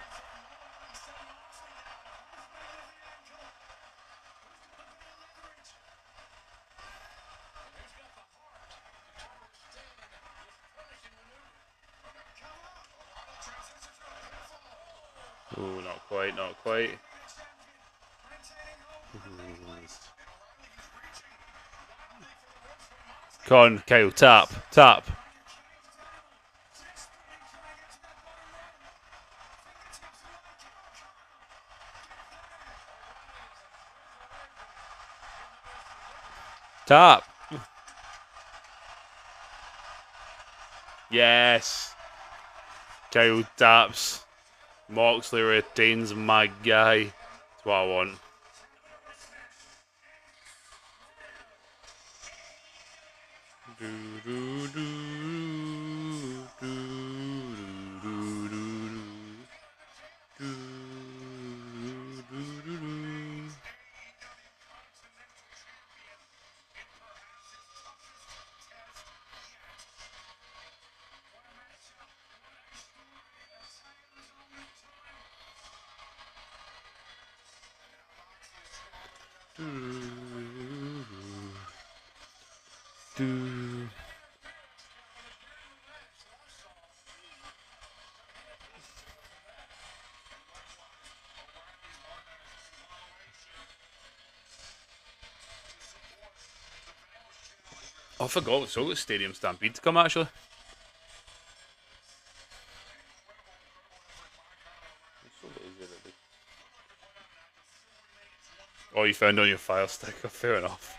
Oh, not quite, not quite. Come on, Kyle, tap, tap. Tap. Yes. Kyle taps. Moxley retains my guy. That's what I want. Oh, I forgot. So got Stadium Stampede to come actually. Oh, you found on your fire stick. Oh, fair enough.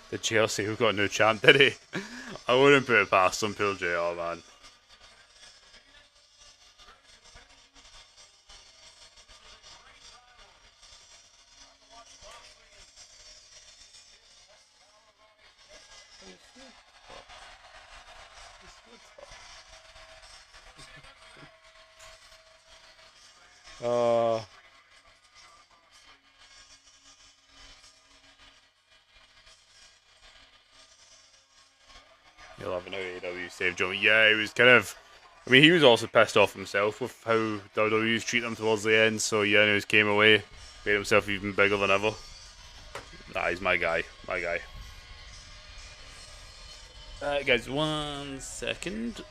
The Chelsea who got a new champ, did he? I wouldn't put it past some poor JR, man. Uh, You'll have an AEW saved Joe. Yeah, he was kind of. I mean, he was also pissed off himself with how WWE was treating him towards the end. So yeah, and he just came away, made himself even bigger than ever. Nah, he's my guy. My guy. Guys, 1 second.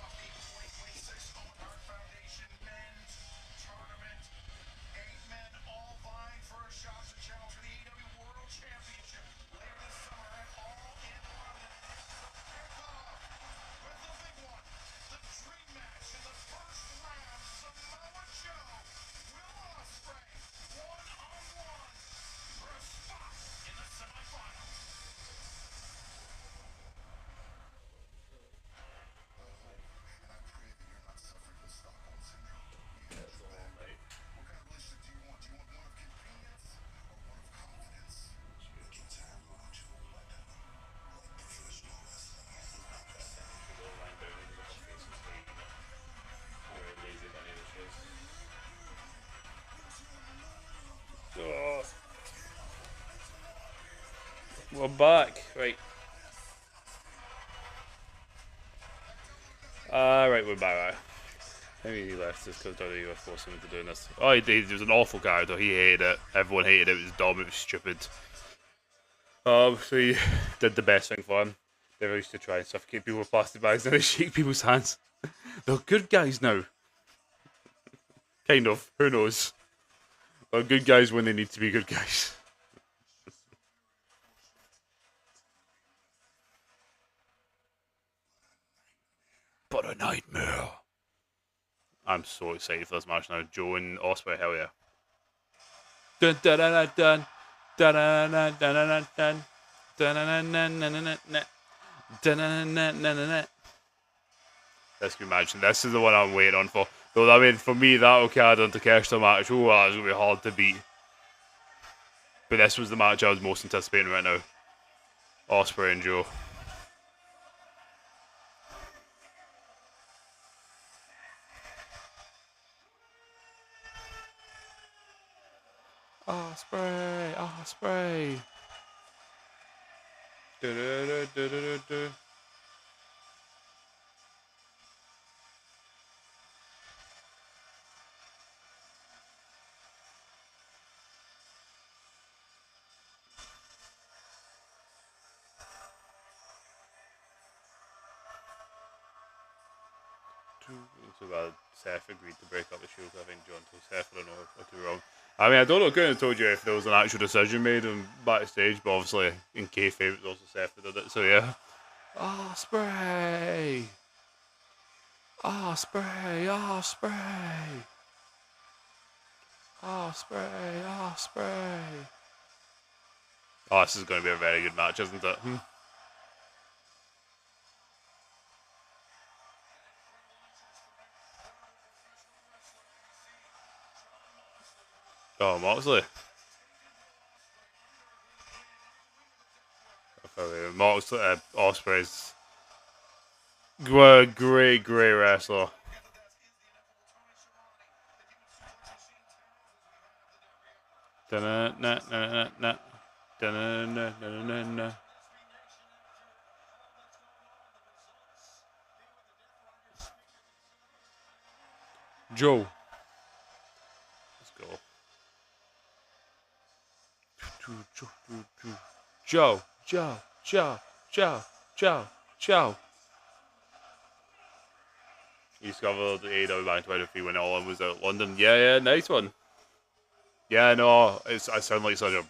We're back. Right. Right, we're back. Right. Maybe he left just because WWE was forcing him to do this. Oh, he was an awful character. He hated it. Everyone hated it. It was dumb. It was stupid. So he did the best thing for him. They used to try and suffocate people with plastic bags and they shake people's hands. They're good guys now. Kind of. Who knows? They're good guys when they need to be good guys. But a nightmare. I'm so excited for this match now. Joe and Ospreay, hell yeah. Dun dun dun dun dun dun dun dun dun dun dun dun. This can imagine. This is the one I'm waiting on for. Though I mean, for me, that Okada and Takeshita match, oh, that's gonna be hard to beat. But this was the match I was most anticipating right now. Ospreay and Joe. Ospreay, Ospreay. So Seth agreed to break up the Shield. I think John told Seth, I don't know what to wrong. I mean, I don't know. I couldn't have told you if there was an actual decision made on backstage, but obviously in kayfabe it was also Seth that did it. So yeah. Ospreay, Ospreay, Ospreay, Ospreay, Ospreay. Oh, this is going to be a very good match, isn't it? Oh, Moxley. Moxley, Ospreay's great wrestler. Joe. Let's go. Joe. You discovered the AEW back in 2023 when all was out London. Yeah, nice one. Yeah, no, I sound like such a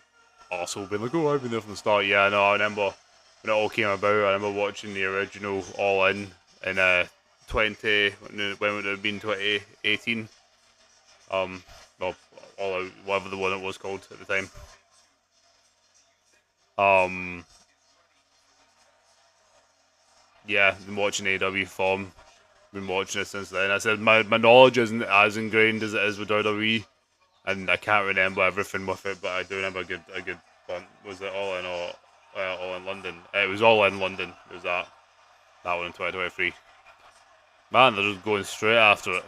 arsehole being like, oh, I've been there from the start. Yeah, no, I remember when it all came about. I remember watching the original All In 20, when would it have been 2018? Well, All Out, whatever the one it was called at the time. Yeah, been watching AEW form. Been watching it since then. I said my knowledge isn't as ingrained as it is with WWE, and I can't remember everything with it, but I do remember a good one. Was it All In or All In London? It was All In London. It was that one in 2023. Man, they're just going straight after it.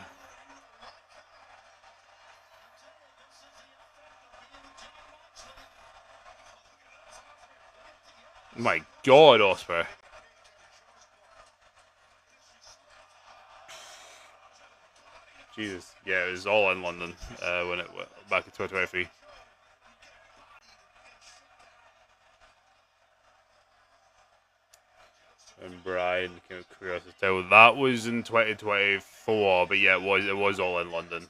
My God, Ospreay. Jesus. Yeah, it was All In London when it went back in 2023. And Brian came out Curious to tell that was in 2024, but yeah, it was All In London.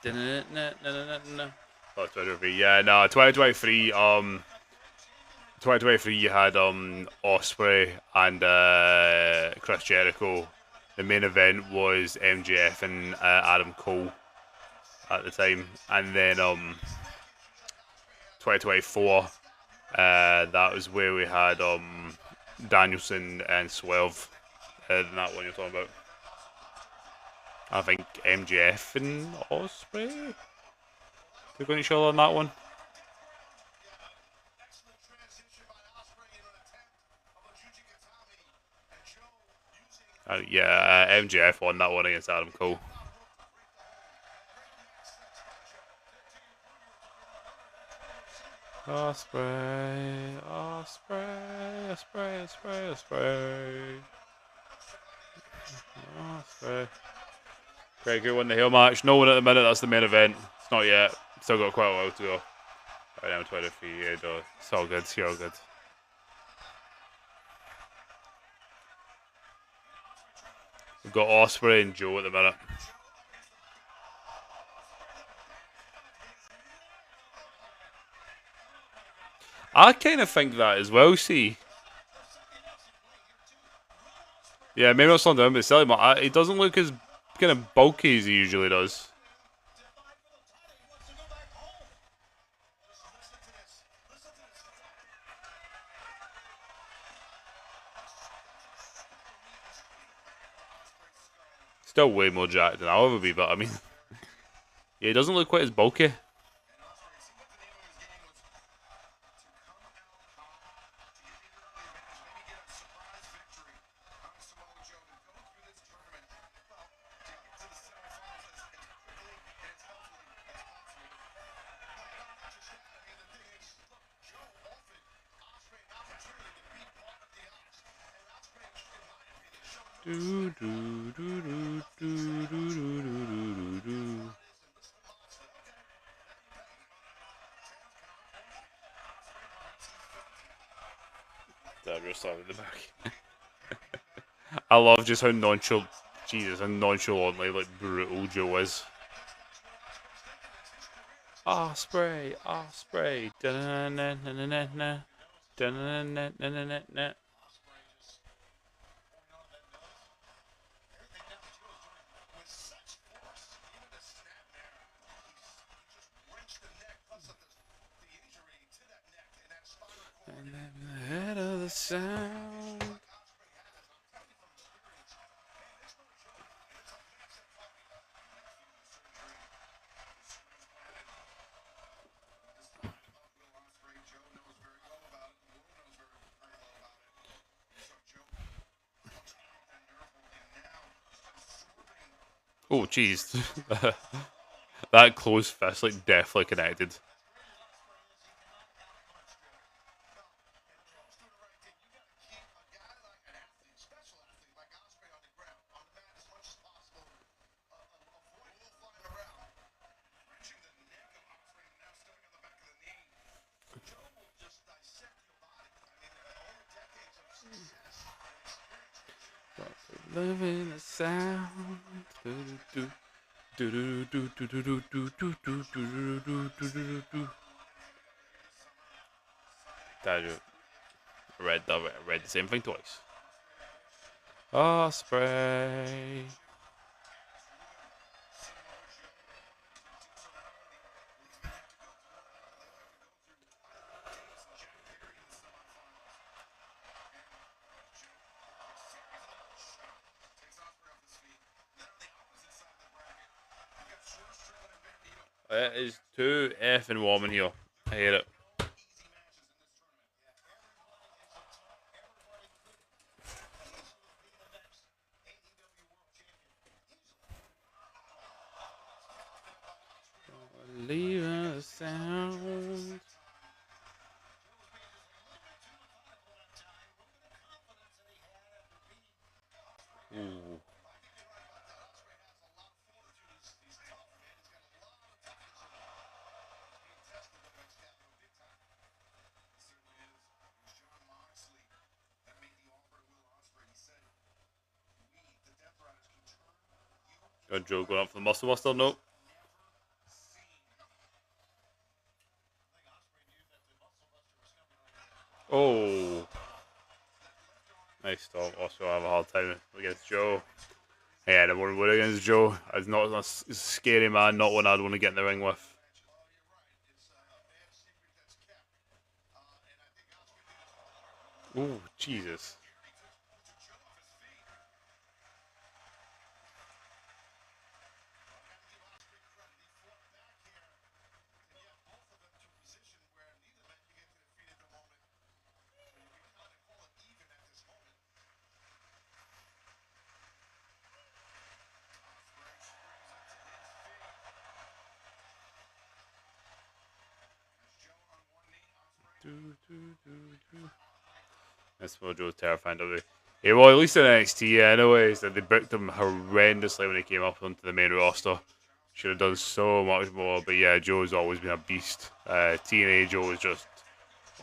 Oh, 2023. Yeah, no, 2023. 2023. You had Ospreay and Chris Jericho. The main event was MJF and Adam Cole at the time, and then 2024. That was where we had Danielson and Swerve. That one you're talking about. I think MJF and Ospreay took on each other on that one. Yeah, MJF won that one against Adam Cole. Osprey, Osprey, Osprey, Osprey, Osprey, Osprey. Great, good won the heel match. No one at the minute. That's the main event. It's not yet. Still got quite a while to go. Right now, 23. Yeah, no, it's all good. It's all good. We've got Osprey and Joe at the minute. I kind of think that as well. See, yeah, maybe not slowing down, but still, he doesn't look as kind of bulky as he usually does. Still way more jacked than I'll ever be, but I mean, yeah, he doesn't look quite as bulky. Do, do, do, do, do, do, do, do, do. That just started in the back. I love just how nonchalant, Jesus, how nonchalantly like brutal Joe is. Osprey, Osprey, da na na na na na na, da na na na na na na. Head of the sound. Oh, jeez. That closed fist, like, definitely connected. Living the sound. Read the same thing twice. Osprey. It is too effing warm in here. I hate it. Leaving the sound. Ooh. Got Joe going up for the muscle buster? Nope. Oh. Nice stop. Also, I have a hard time against Joe. Yeah, the one would against Joe. It's not a scary man, not one I'd want to get in the ring with. Oh, Jesus. That's what Joe's terrifying, don't they? Yeah, well, at least in NXT, anyways, that they booked him horrendously when he came up onto the main roster. Should have done so much more, but yeah, Joe's always been a beast. TNA Joe is just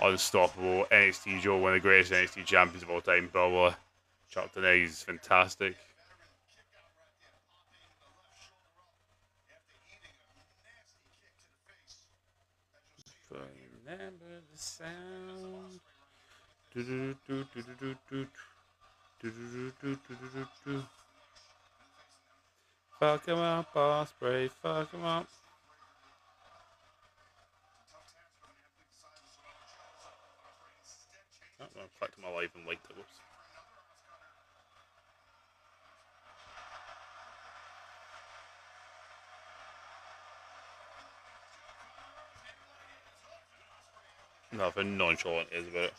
unstoppable. NXT Joe, one of the greatest NXT champions of all time, probably. Chuck Today, he's fantastic. Remember the sound. Fuck him up, Osprey. Fuck him up. I'm going to click to my live and light it. Whoops. Nothing nonchalant is about it.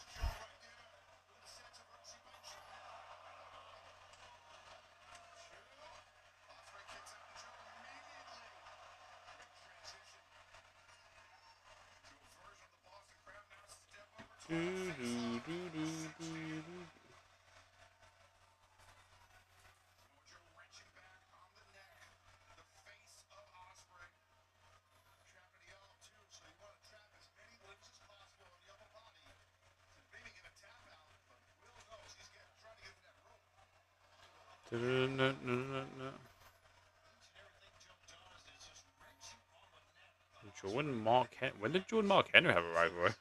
Joe and Mark Henry. When did Joe and Mark Henry have a rivalry?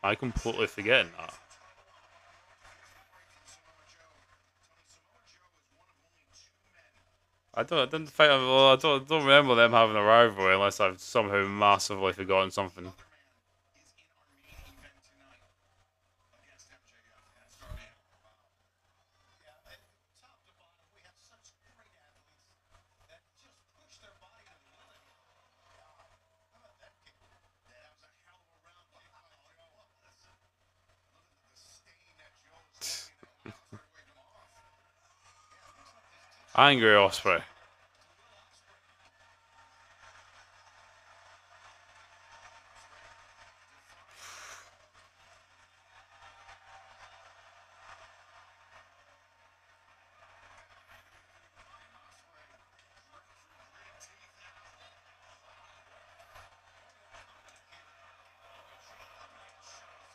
I completely forgetting that. I didn't think. Well, I don't remember them having a rivalry unless I've somehow massively forgotten something. Angry Osprey.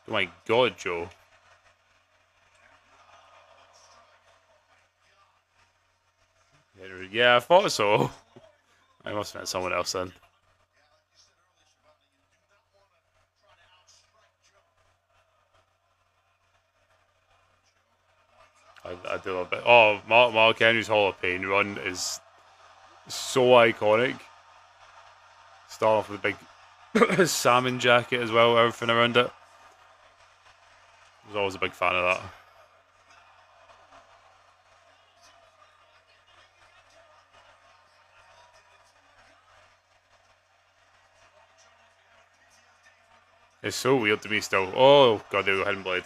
Oh my god, Joe. Yeah, I thought so. I must have met someone else then. I do love it. Oh, Mark Henry's Hall of Pain run is so iconic. Start off with a big salmon jacket as well, everything around it. I was always a big fan of that. It's so weird to me still. Oh, god, there we go, Hidden Blade.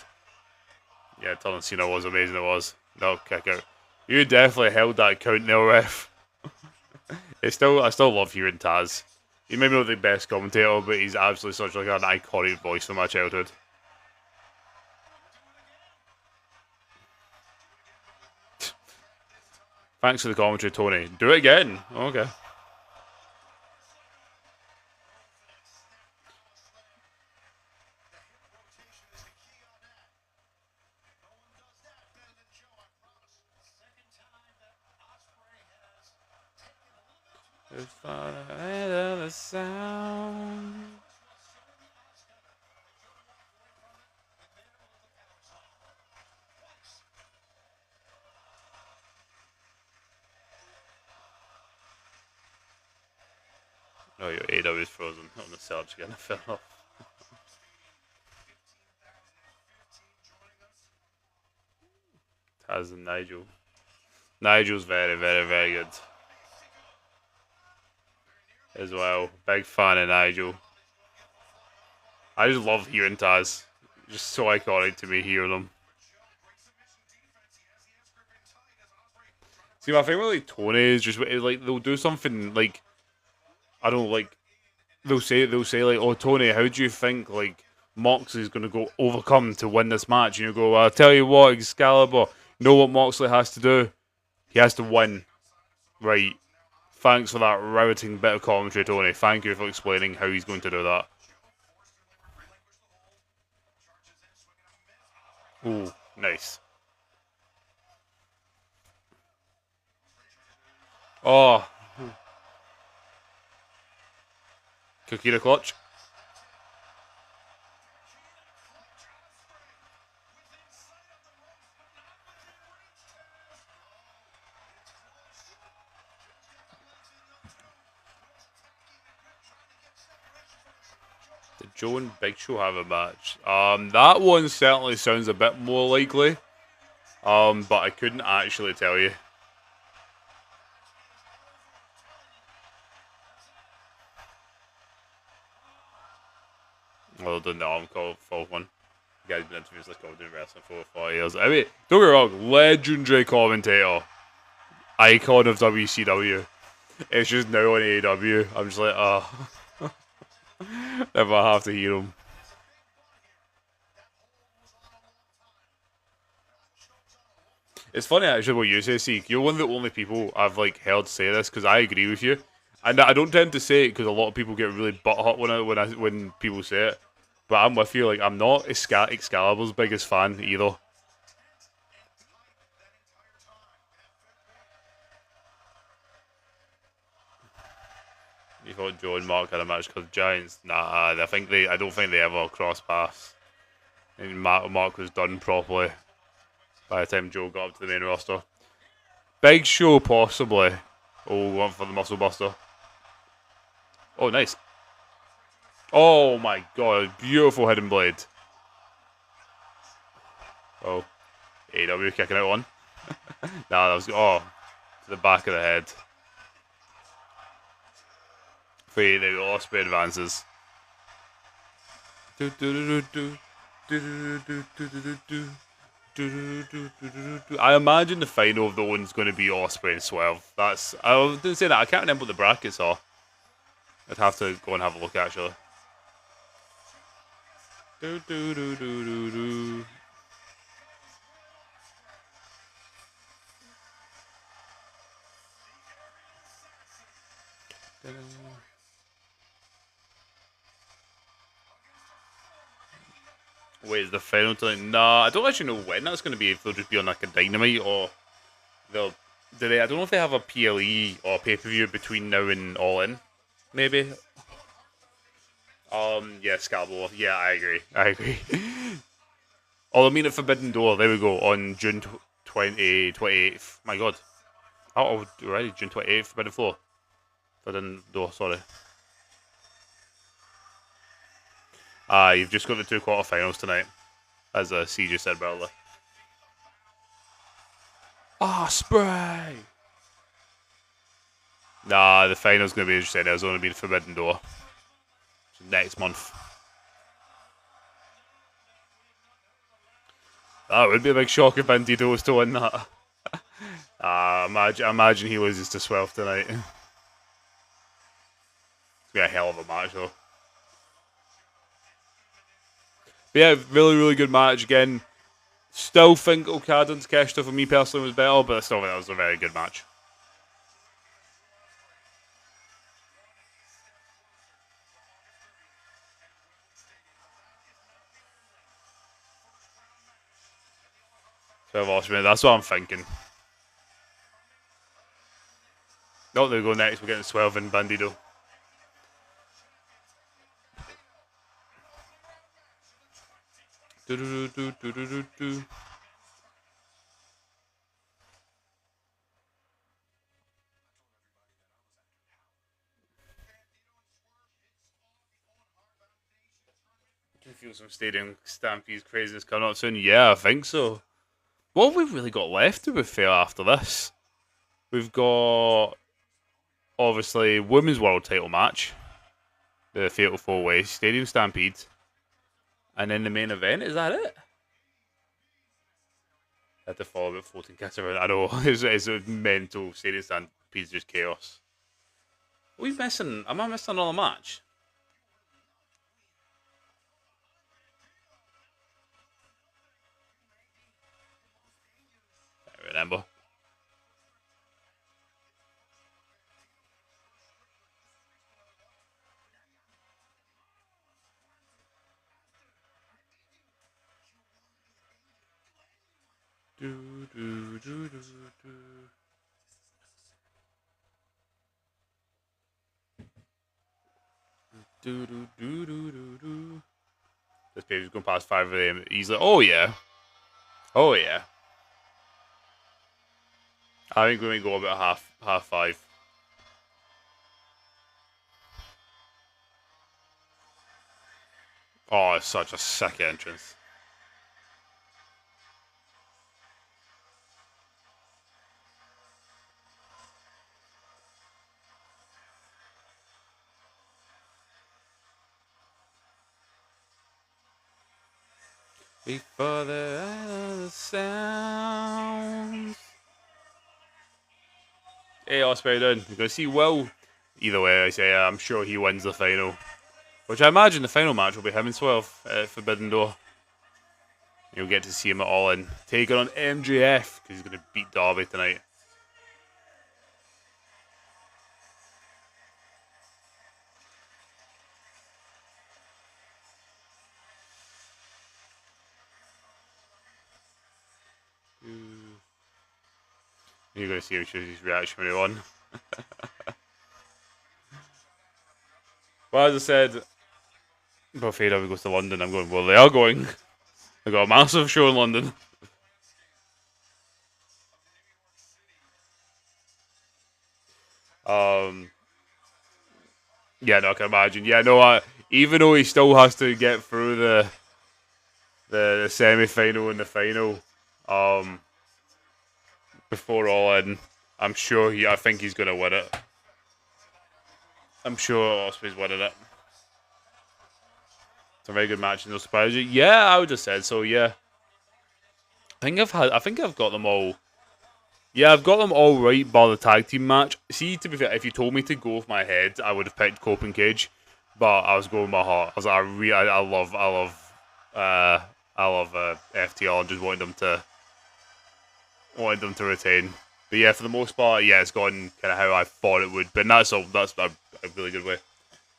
Yeah, Turner Cena was amazing, it was. No, kick out. You definitely held that count there, ref. I still love hearing Taz. He may be not the best commentator, but he's absolutely such like an iconic voice from my childhood. Thanks for the commentary, Tony. Do it again. Okay. If I had a sound. Oh, your AEW is frozen on the surge again. I fell off. Taz and Nigel. Nigel's very, very, very good. As well. Big fan of Nigel. I just love hearing Taz. Just so iconic to me hearing him. See, my thing with like Tony is just like they'll do something like I don't know, like they'll say like, oh Tony, how do you think like Moxley's going to go overcome to win this match. And you go, well, I'll tell you what, Excalibur, you know what Moxley has to do? He has to win. Right. Thanks for that routing bit of commentary, Tony. Thank you for explaining how he's going to do that. Ooh, nice. Oh. Cookie the clutch. Did Joe and Big Show have a match? That one certainly sounds a bit more likely. But I couldn't actually tell you. Well done, the arm call for one. The guy's been interviewed as commentary wrestling for 4 years. I mean, don't get me wrong, legendary commentator, icon of WCW. It's just now on AEW. I'm just like, oh, never have to hear him. It's funny actually what you say, see. You're one of the only people I've heard say this because I agree with you, and I don't tend to say it because a lot of people get really butthurt when people say it. But I'm with you. I'm not Excalibur's biggest fan either. You thought Joe and Mark had a match called Giants? Nah, I don't think they ever crossed paths. And Mark was done properly by the time Joe got up to the main roster. Big Show, possibly. Oh, one for the Muscle Buster. Oh, nice. Oh my god, beautiful hidden blade. Oh, AEW kicking out one. Nah, that was, to the back of the head. There you go, Ospreay advances. I imagine the final of the one's going to be Ospreay and Swerve. I didn't say that. I can't remember what the brackets are. I'd have to go and have a look actually. Wait, is the final tonight? Nah, I don't actually know when that's going to be. If they'll just be on a Dynamite or they'll. I don't know if they have a PLE or pay-per-view between now and All In. Maybe. Yeah, Scalable. Yeah, I agree. Oh, I mean at Forbidden Door. There we go. On June 28th. My God. Oh, already June 28th. Forbidden Floor. Forbidden Door. Sorry. You've just got the 2 quarterfinals tonight, as CJ said earlier. Spray! Nah, the final's going to be interesting. There's only been Forbidden Door. Next month. That would be a big shock if Bandito was to win that. Imagine he loses to Swerve tonight. It's going to be a hell of a match, though. But yeah, really, really good match again. Still think Okada's Keshta for me personally was better, but I still think that was a very good match. That's what I'm thinking. No, there we go next. We're getting 12 and Bandido. Can feel some stadium stampedes craziness coming up soon. Yeah, I think so. What have we really got left, to be fair, after this? We've got, obviously, Women's World title match. The Fatal 4-Way, Stadium Stampede. And then the main event, is that it? I had to follow about 14 cats around. I know, it's a mental. Stadium Stampede's just chaos. Are we missing? Am I missing another match? remember. Do, do, do, do, do. Do, do, do, do, do, do. This page is going past 5 a.m. He's like, oh yeah. Oh yeah. I think we might go about half 5. Oh, it's such a sick entrance. Before the sounds. Hey, Osprey doing? You're going to see Will. Either way, I say I'm sure he wins the final. Which I imagine the final match will be him and Swerve at Forbidden Door. You'll get to see him at All In. Taking on MJF, because he's going to beat Darby tonight. You're going to see his reaction when he won. Well, as I said, if AEW goes to London, I'm going, well, they are going. They've got a massive show in London. Yeah, no, I can imagine. Yeah, no, even though he still has to get through the semi-final and the final, before All In, I think he's going to win it. I'm sure Osprey's winning it. It's a very good match, no surprise. Yeah, I would have said so. Yeah, I think I've got them all. Yeah, I've got them all right, bar the tag team match. See, to be fair, if you told me to go with my head, I would have picked Cope and Cage, but I was going with my heart. I was like, I love FTR and just wanted them to retain. But yeah, for the most part, yeah, it's gone kind of how I thought it would. But that's a really good way.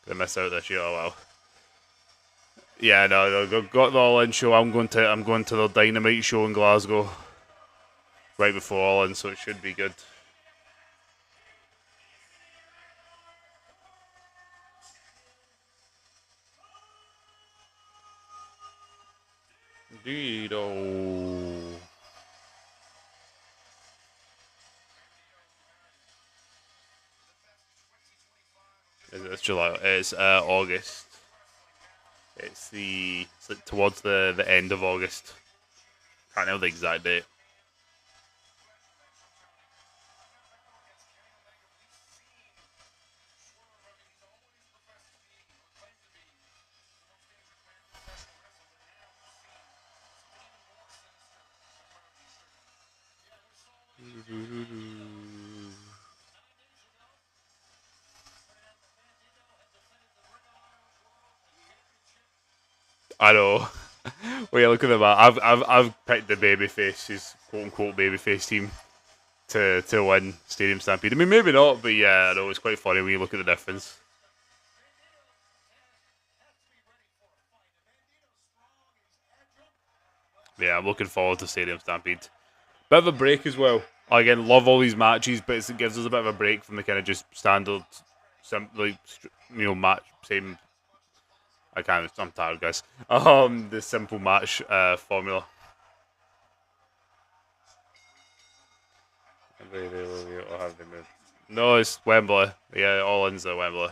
I missed out this year. Oh well. Yeah, no, got the All In show. I'm going to the Dynamite show in Glasgow right before All In, so it should be good. Dido. It's July. It's August. It's like towards the end of August. Can't know the exact date. I know. Wait, look at them. I've picked the babyface, his quote unquote babyface team to win Stadium Stampede. I mean, maybe not, but yeah, I know it's quite funny when you look at the difference. Yeah, I'm looking forward to Stadium Stampede. Bit of a break as well. Again, love all these matches, but it gives us a bit of a break from the kind of just standard, match. Same. I can't. I'm tired, guys. The simple match formula. No, it's Wembley. Yeah, All In's at Wembley.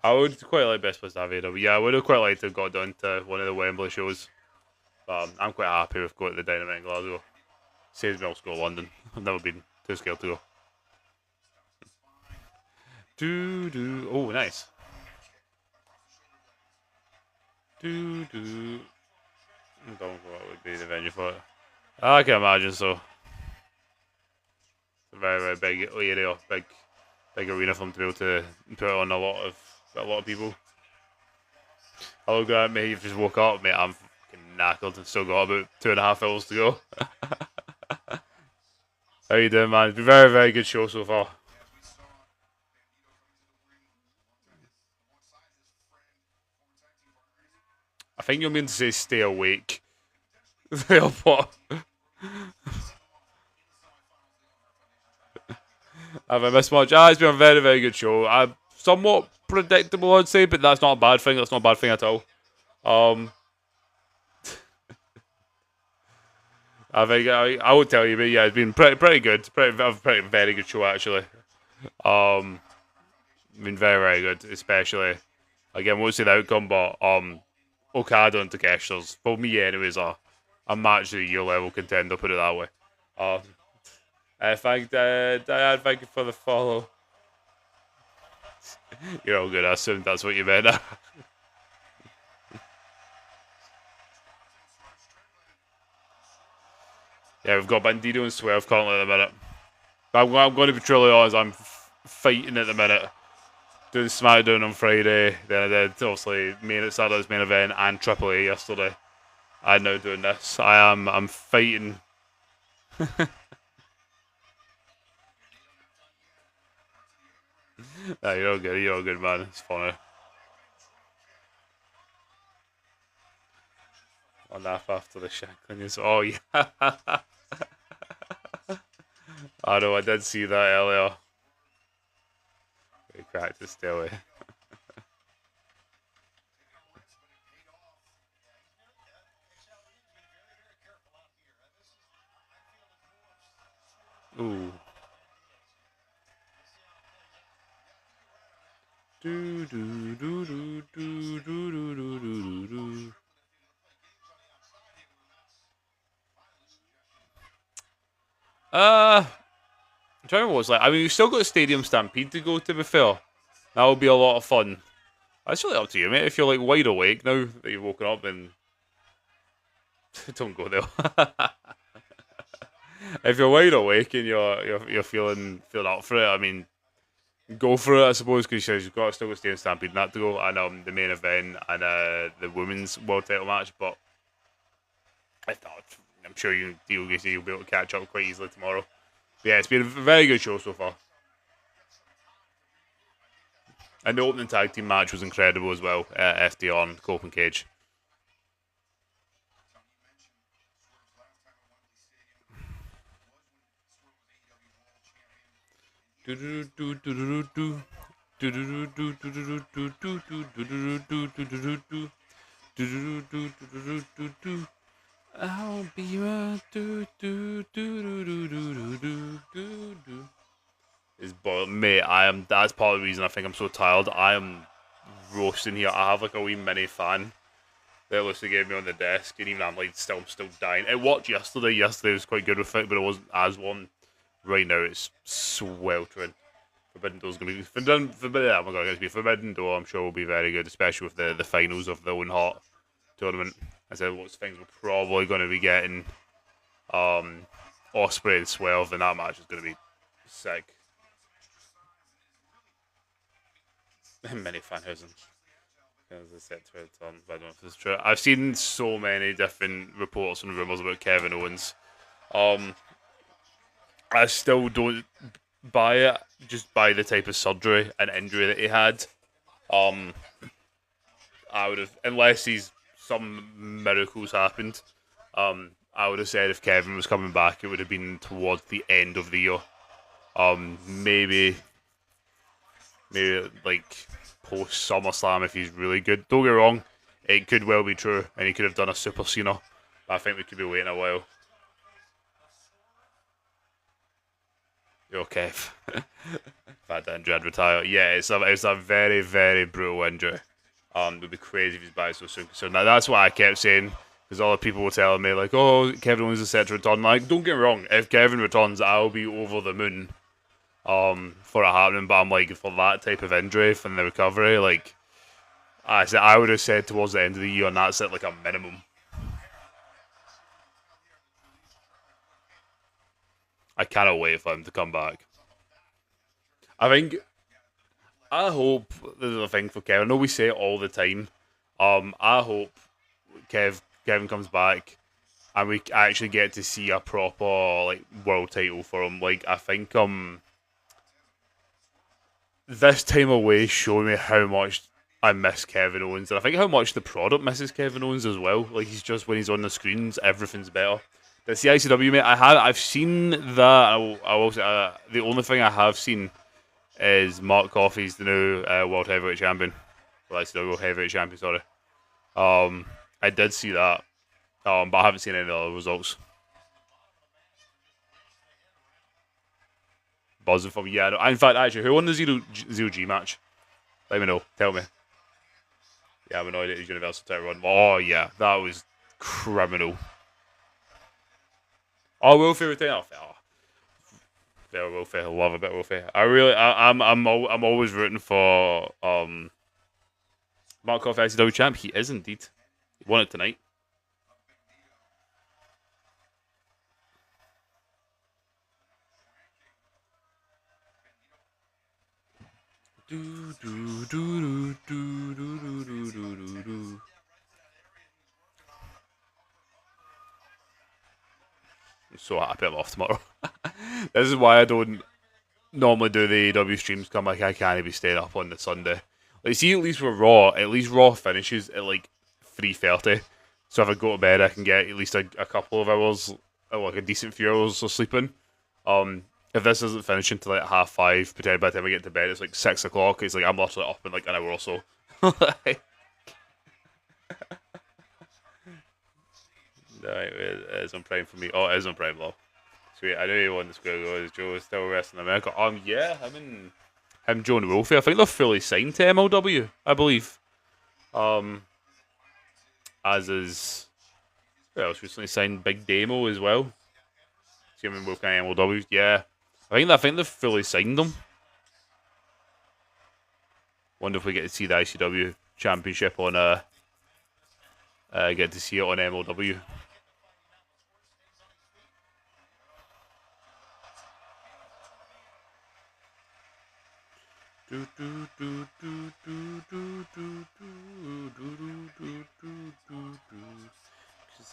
I would quite like Best Place to have AEW. Yeah, I would have quite liked to have got down to one of the Wembley shows. But I'm quite happy with going to the Dynamite in Glasgow. Saves me also go to London. I've never been too scared to go. Oh, nice. Do. I don't know what would be the venue for it. I can imagine so. It's a very, very big area, big arena for them to be able to put on a lot of people. Hello, Grant, mate. You've just woke up, mate. I'm fucking knackered and still got about 2.5 hours to go. How you doing, man? It's been a very, very good show so far. I think you're meant to say stay awake. What? Have I missed much? It's been a very, very good show. Somewhat predictable, I'd say, but that's not a bad thing. That's not a bad thing at all. I think I would tell you, but yeah, it's been pretty good. Pretty very good show actually. Been very, very good, especially again, won't say the outcome, but Okada and Takeshi's for me, anyways, a match of the year level contender. Put it that way. Diane, thank you for the follow. You're all good. I assumed that's what you meant. Yeah, we've got Bandido and Swerve currently at the minute. I'm going to be truly honest. I'm fighting at the minute. Doing SmackDown on Friday, then obviously Saturday's main event and Triple A yesterday. I'm now doing this. I'm fighting. Nah, you're all good. You're all good, man. It's funny. On that after the shackling is. Oh yeah. I know. I did see that earlier. We cracked to stay away. Ooh. Do do do do do do do do do do. I'm trying to remember what it's like. I mean, we've still got a Stadium Stampede to go, to be fair. That will be a lot of fun. That's really up to you, mate. If you're like wide awake now that you've woken up, then don't go there. If you're wide awake and you're feeling up for it, I mean, go for it, I suppose, because you've got still got Stadium Stampede and that to go, and the main event and the women's world title match. But I'm sure you'll be able to catch up quite easily tomorrow. But yeah, it's been a very good show so far. And the opening tag team match was incredible as well. FDR and Cope Cage. I'll be right. Is mate, that's part of the reason I think I'm so tired. I am roasting here. I have like a wee mini fan that Lucy gave me on the desk, and even I'm still dying. It watched yesterday. Yesterday was quite good with it, but it wasn't as one. Right now it's sweltering. Forbidden Door's gonna be Forbidden. Oh my god, it's gonna be Forbidden Door. I'm sure will be very good, especially with the finals of the Owen Hart tournament. I said lots of things we're probably going to be getting. Ospreay and Swerve, and that match is going to be sick. Many fanhousen. As I said to it, I don't know if it's true. I've seen so many different reports and rumors about Kevin Owens. I still don't buy it, just by the type of surgery and injury that he had. I would have, unless some miracles happened. I would have said if Kevin was coming back, it would have been towards the end of the year. Maybe like post SummerSlam if he's really good. Don't get me wrong, it could well be true, and he could have done a Super Cena. But I think we could be waiting a while. You're okay. If that injury had retired, yeah, it's a very, very brutal injury. It would be crazy if he's back so soon. So now that's what I kept saying, because other people were telling me like, "Oh, Kevin Owens is set to return." Like, don't get me wrong, if Kevin returns, I'll be over the moon. For it happening, but I'm like, for that type of injury, from the recovery, like, I would have said towards the end of the year, and that's at like a minimum. I cannot wait for him to come back. I hope there's a thing for Kevin. I know we say it all the time. I hope Kevin comes back and we actually get to see a proper like world title for him. Like I think this time away showed me how much I miss Kevin Owens, and I think how much the product misses Kevin Owens as well. Like he's just when he's on the screens, everything's better. That's the ICW, mate. I've seen that. I will say the only thing I have seen is Mark Coffey's the new World Heavyweight Champion. Well, ICW World Heavyweight Champion. Sorry. I did see that, but I haven't seen any other results. Buzzing for me, yeah. No, in fact, actually, who won the zero G match? Let me know. Tell me. Yeah, I'm annoyed at his Universal title run. Oh yeah, that was criminal. Oh, Will Fair retain. Oh, fair Will Fair. I love a bit of Will Fair. I'm always rooting for Mark Coffey ICW champ. He is indeed. He won it tonight. Do do do do do do do do do. I'm so happy I'm off tomorrow. This is why I don't normally do the AEW streams. Come like I can't be staying up on the Sunday. Like see, at least with Raw, at least Raw finishes at like 3:30. So if I go to bed, I can get at least a couple of hours, like a decent few hours of sleeping. If this isn't finishing till like 5:30, pretend by the time I get to bed it's like 6 o'clock. It's like I'm literally up in like an hour or so. No, it is on Prime for me. Oh, it is on Prime though. Sweet. I know you won the square go. Is Joe still wrestling in America? Yeah, him, Joe and Wolfie. I think they're fully signed to MLW. I believe. As is, who else recently signed? Big Damo as well. See him in Wolfgang MLW. Yeah, I think they've fully signed them. Wonder if we get to see the ICW Championship on get to see it on MLW. Cause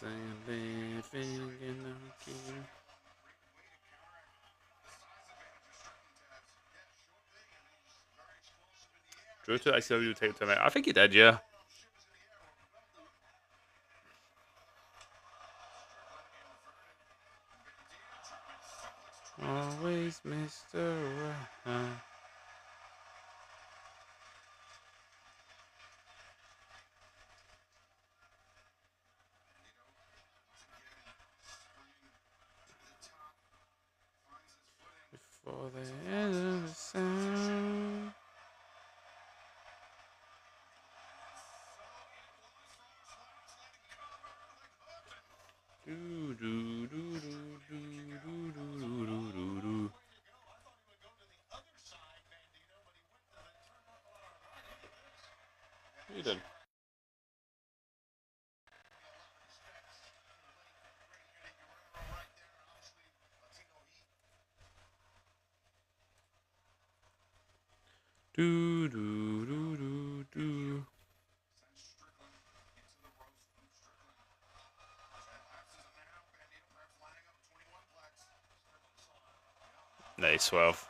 I am living in a kingdom. Drew to ICW take time out. I think he did, yeah. Always Mr. Right. Before the end of the sound. Do do do do do do do do do. What are you doing? Do do do do do. Nice 12.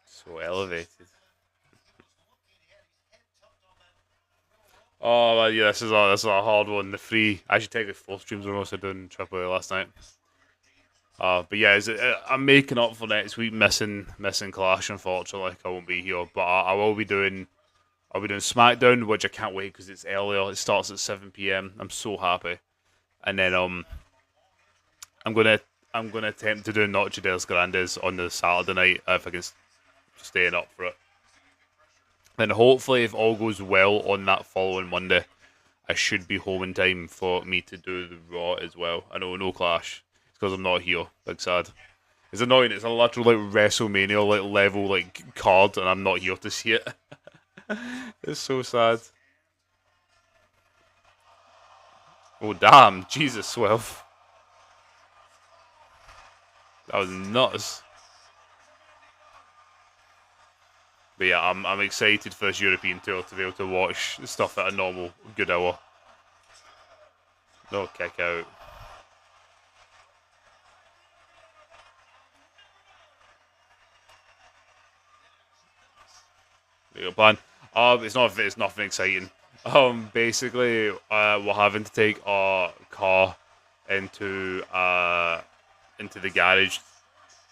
So elevated. Oh well, yeah, this is a hard one. The free. I should take the 4 streams we're also doing Triple A last night. But yeah, I'm making up for next week missing Clash. Unfortunately, I won't be here, but I will be doing. I'll be doing SmackDown, which I can't wait because it's earlier. It starts at 7 p.m. I'm so happy, and then I'm gonna attempt to do Noche de los Grandes on the Saturday night if I can stay up for it. Then hopefully, if all goes well on that following Monday, I should be home in time for me to do the Raw as well. I know, no clash. It's because I'm not here. Big sad. It's annoying. It's a literal like WrestleMania like level like card, and I'm not here to see it. It's so sad. Oh damn! Jesus, 12. That was nuts. But yeah, I'm excited for this European tour to be able to watch stuff at a normal good hour. No kick out. Your plan. It's nothing exciting. Basically, we're having to take our car into the garage.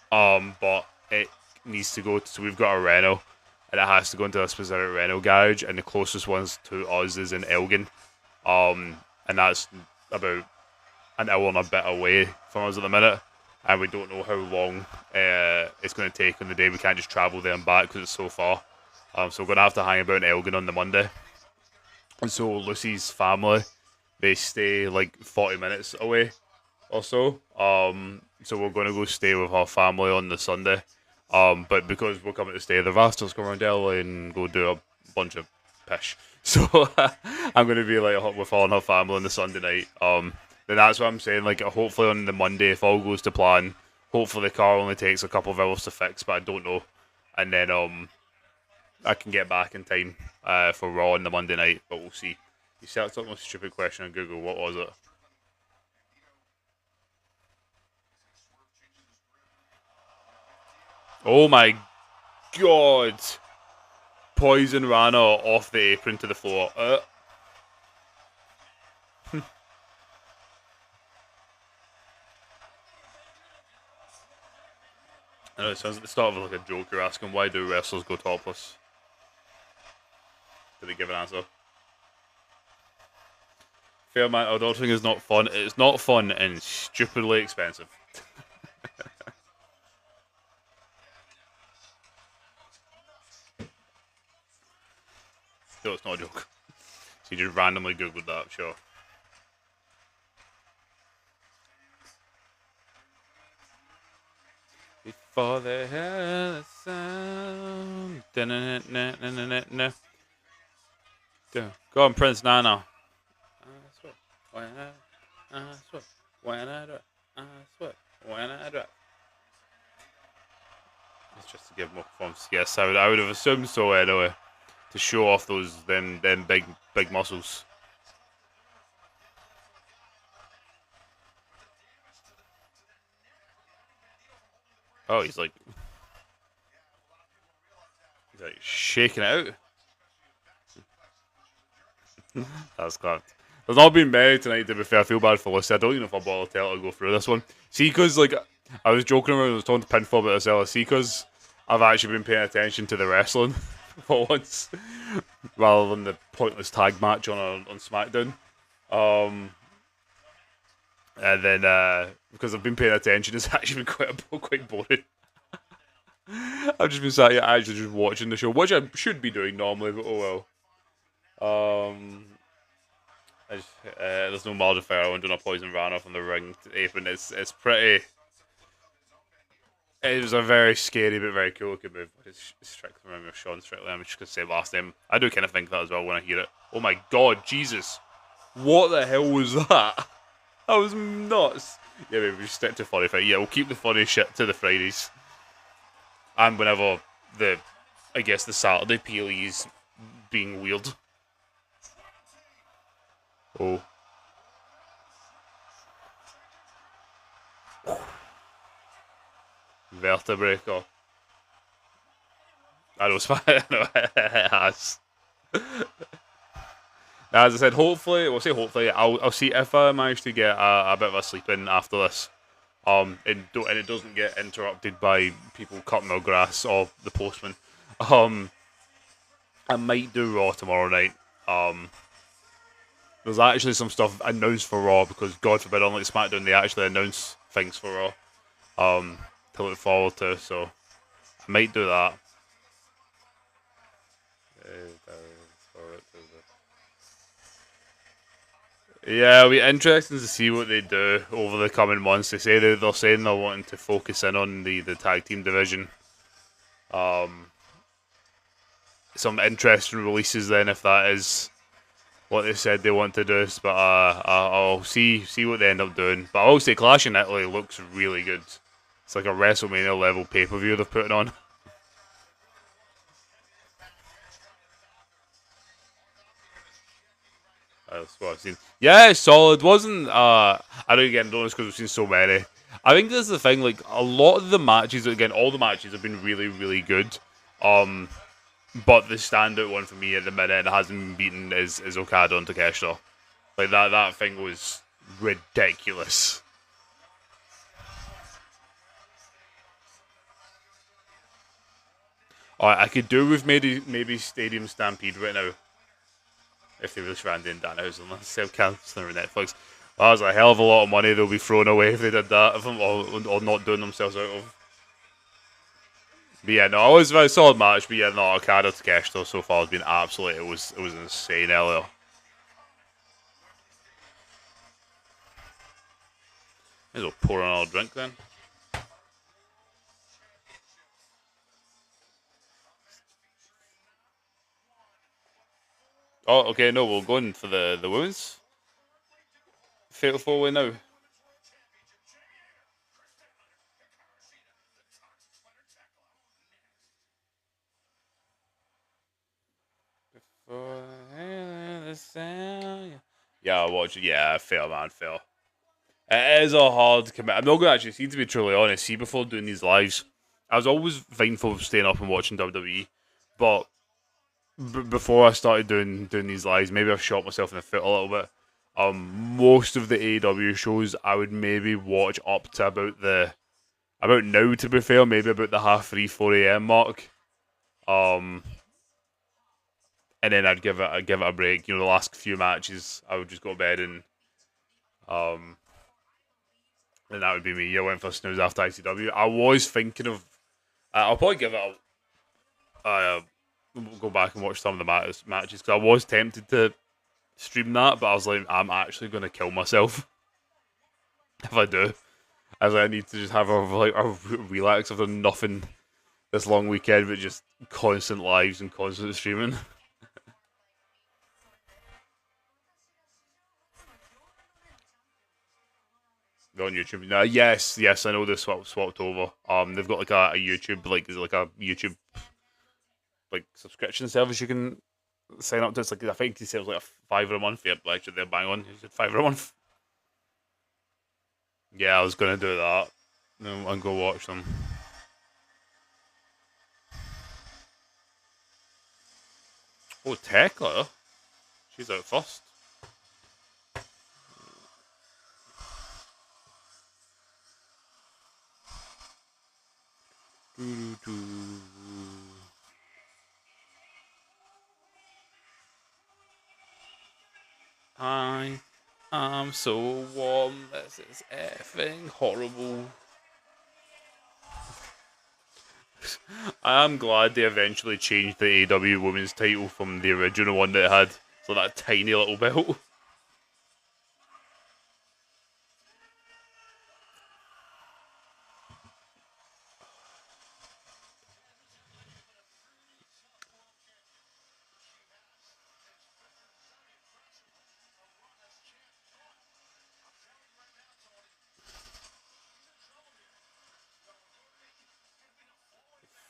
But it needs to go. So we've got a Renault, and it has to go into a specific Renault garage, and the closest ones to us is in Elgin. And that's about an hour and a bit away from us at the minute, and we don't know how long it's going to take on the day. We can't just travel there and back because it's so far. So we're going to have to hang about in Elgin on the Monday. And so Lucy's family, they stay like 40 minutes away or so. So we're going to go stay with her family on the Sunday. But because we're coming to stay, they've asked us to come around early and go do a bunch of pish. So I'm going to be like with her and her family on the Sunday night. Then that's what I'm saying. Like hopefully on the Monday, if all goes to plan, hopefully the car only takes a couple of hours to fix, but I don't know. And then I can get back in time for Raw on the Monday night, but we'll see. You searched up my stupid question on Google. What was it? Oh my god! Poison Rana off the apron to the floor. I know it sounds like the start of like a joke. You're asking why do wrestlers go topless? Did they give an answer? Fair man, adulting is not fun. It's not fun and stupidly expensive. No, it's not a joke. So you just randomly googled that, sure. Before they heard the sound. Go on, Prince Nana. I swear, when I do it, I swear, when I do it. It's just to give more performance. Yes, I would have assumed so anyway. To show off those them big muscles. Oh, he's like shaking it out. That's clapped. There's not been many tonight, to be fair. I feel bad for Lucy. I don't even know if I'll bother to tell her to go through this one. See, because like I was joking around, I was talking to Pinfall about this earlier. See, because I've actually been paying attention to the wrestling for once, rather than the pointless tag match on SmackDown. And then because I've been paying attention, it's actually been quite boring. I've just been sat here actually just watching the show, which I should be doing normally, but oh well. There's no Margin Pharaoh and doing a poison ran off on the ring apron. It's pretty. It was a very scary but very cool looking move. It's Strickland, remember Sean Strickland. I'm just gonna say last name. I do kind of think that as well when I hear it. Oh my god, Jesus! What the hell was that? That was nuts. Yeah, maybe we just stick to funny fight. Yeah, we'll keep the funny shit to the Fridays. And whenever I guess the Saturday PLE is being weird. Oh. Vertebrae. I know, it has. As I said, hopefully, I'll see if I manage to get a bit of a sleep in after this. And it doesn't get interrupted by people cutting their grass or the postman. I might do Raw tomorrow night. There's actually some stuff announced for Raw because God forbid, unlike SmackDown, they actually announce things for Raw. To look forward to, so I might do that. Yeah, it'll be interesting to see what they do over the coming months. They're saying they're wanting to focus in on the tag team division. Um, some interesting releases then if that is what they said they want to do. But I'll see what they end up doing. But I will say Clash in Italy looks really good. It's like a WrestleMania level pay per view they're putting on. That's what I've seen. Yeah, it's solid. Wasn't I don't again don't know because we've seen so many. I think this is the thing. Like a lot of the matches, again, all the matches have been really, really good. Um, but the standout one for me at the minute and hasn't been beaten is Okada and Takeshita. Like that thing was ridiculous. I could do with maybe Stadium Stampede right now if they release Randy and Danhausen unless they canceling on Netflix. That was a hell of a lot of money they'll be throwing away if they did that, or not doing themselves out of. But yeah, no, it was a very solid match. But yeah, no, Okada Takeshita so far has been absolute. It was insane earlier. May as well pour another drink then. Oh, okay, no, we're going for the women's fatal four way now. Yeah, I watch it. Yeah, fail, man, fail. It is a hard commit. I'm not going to actually see, to be truly honest. See, before doing these lives, I was always fine for staying up and watching WWE, but before I started doing these lives, maybe I've shot myself in the foot a little bit. Most of the AEW shows I would maybe watch up to about now. To be fair, maybe about the 3:30 4 a.m. mark. Um, and then I'd give it a break. You know, the last few matches, I would just go to bed um, and that would be me. I went for snooze after ICW. I was thinking of, I'll probably give it go back and watch some of the matches because I was tempted to stream that, but I was like, I'm actually going to kill myself if I do. I was like, I need to just have a relax. I've done nothing this long weekend, but just constant lives and constant streaming. They're on YouTube. Now, yes, I know they swapped over. They've got like a YouTube, like is it like a YouTube like subscription service you can sign up to. It's like I think he said it was like a fiver a month. Yep, actually they're bang on. He said fiver a month. Yeah, I was gonna do that and go watch them. Oh, Tekla, she's out first. I am so warm. This is effing horrible. I am glad they eventually changed the AEW Women's title from the original one that it had. So that tiny little belt.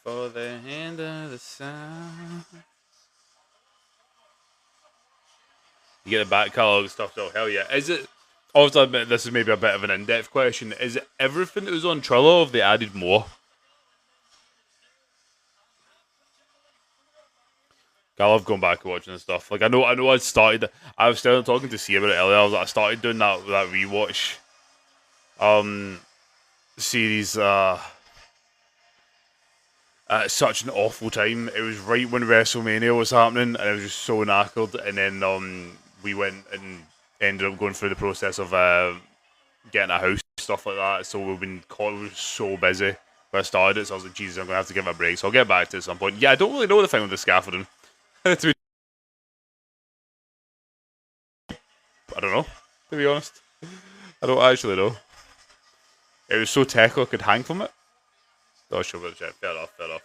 For the hand of the sun. You get the back catalogue stuff, so hell yeah. Is it? Obviously, I admit this is maybe a bit of an in-depth question. Is it everything that was on Trello, or have they added more? I love going back and watching this stuff. Like I know, I'd started. I was still talking to C about it earlier. I started doing that rewatch um series at such an awful time. It was right when WrestleMania was happening, and I was just so knackered. And then we went and ended up going through the process of getting a house, stuff like that. So we were so busy when I started it. So I was like, Jesus, I'm gonna have to give it a break. So I'll get back to it at some point. Yeah, I don't really know the thing with the scaffolding. I don't know. To be honest, I don't actually know. It was so tackle I could hang from it. Oh, sure, but yeah, fair enough, fair enough.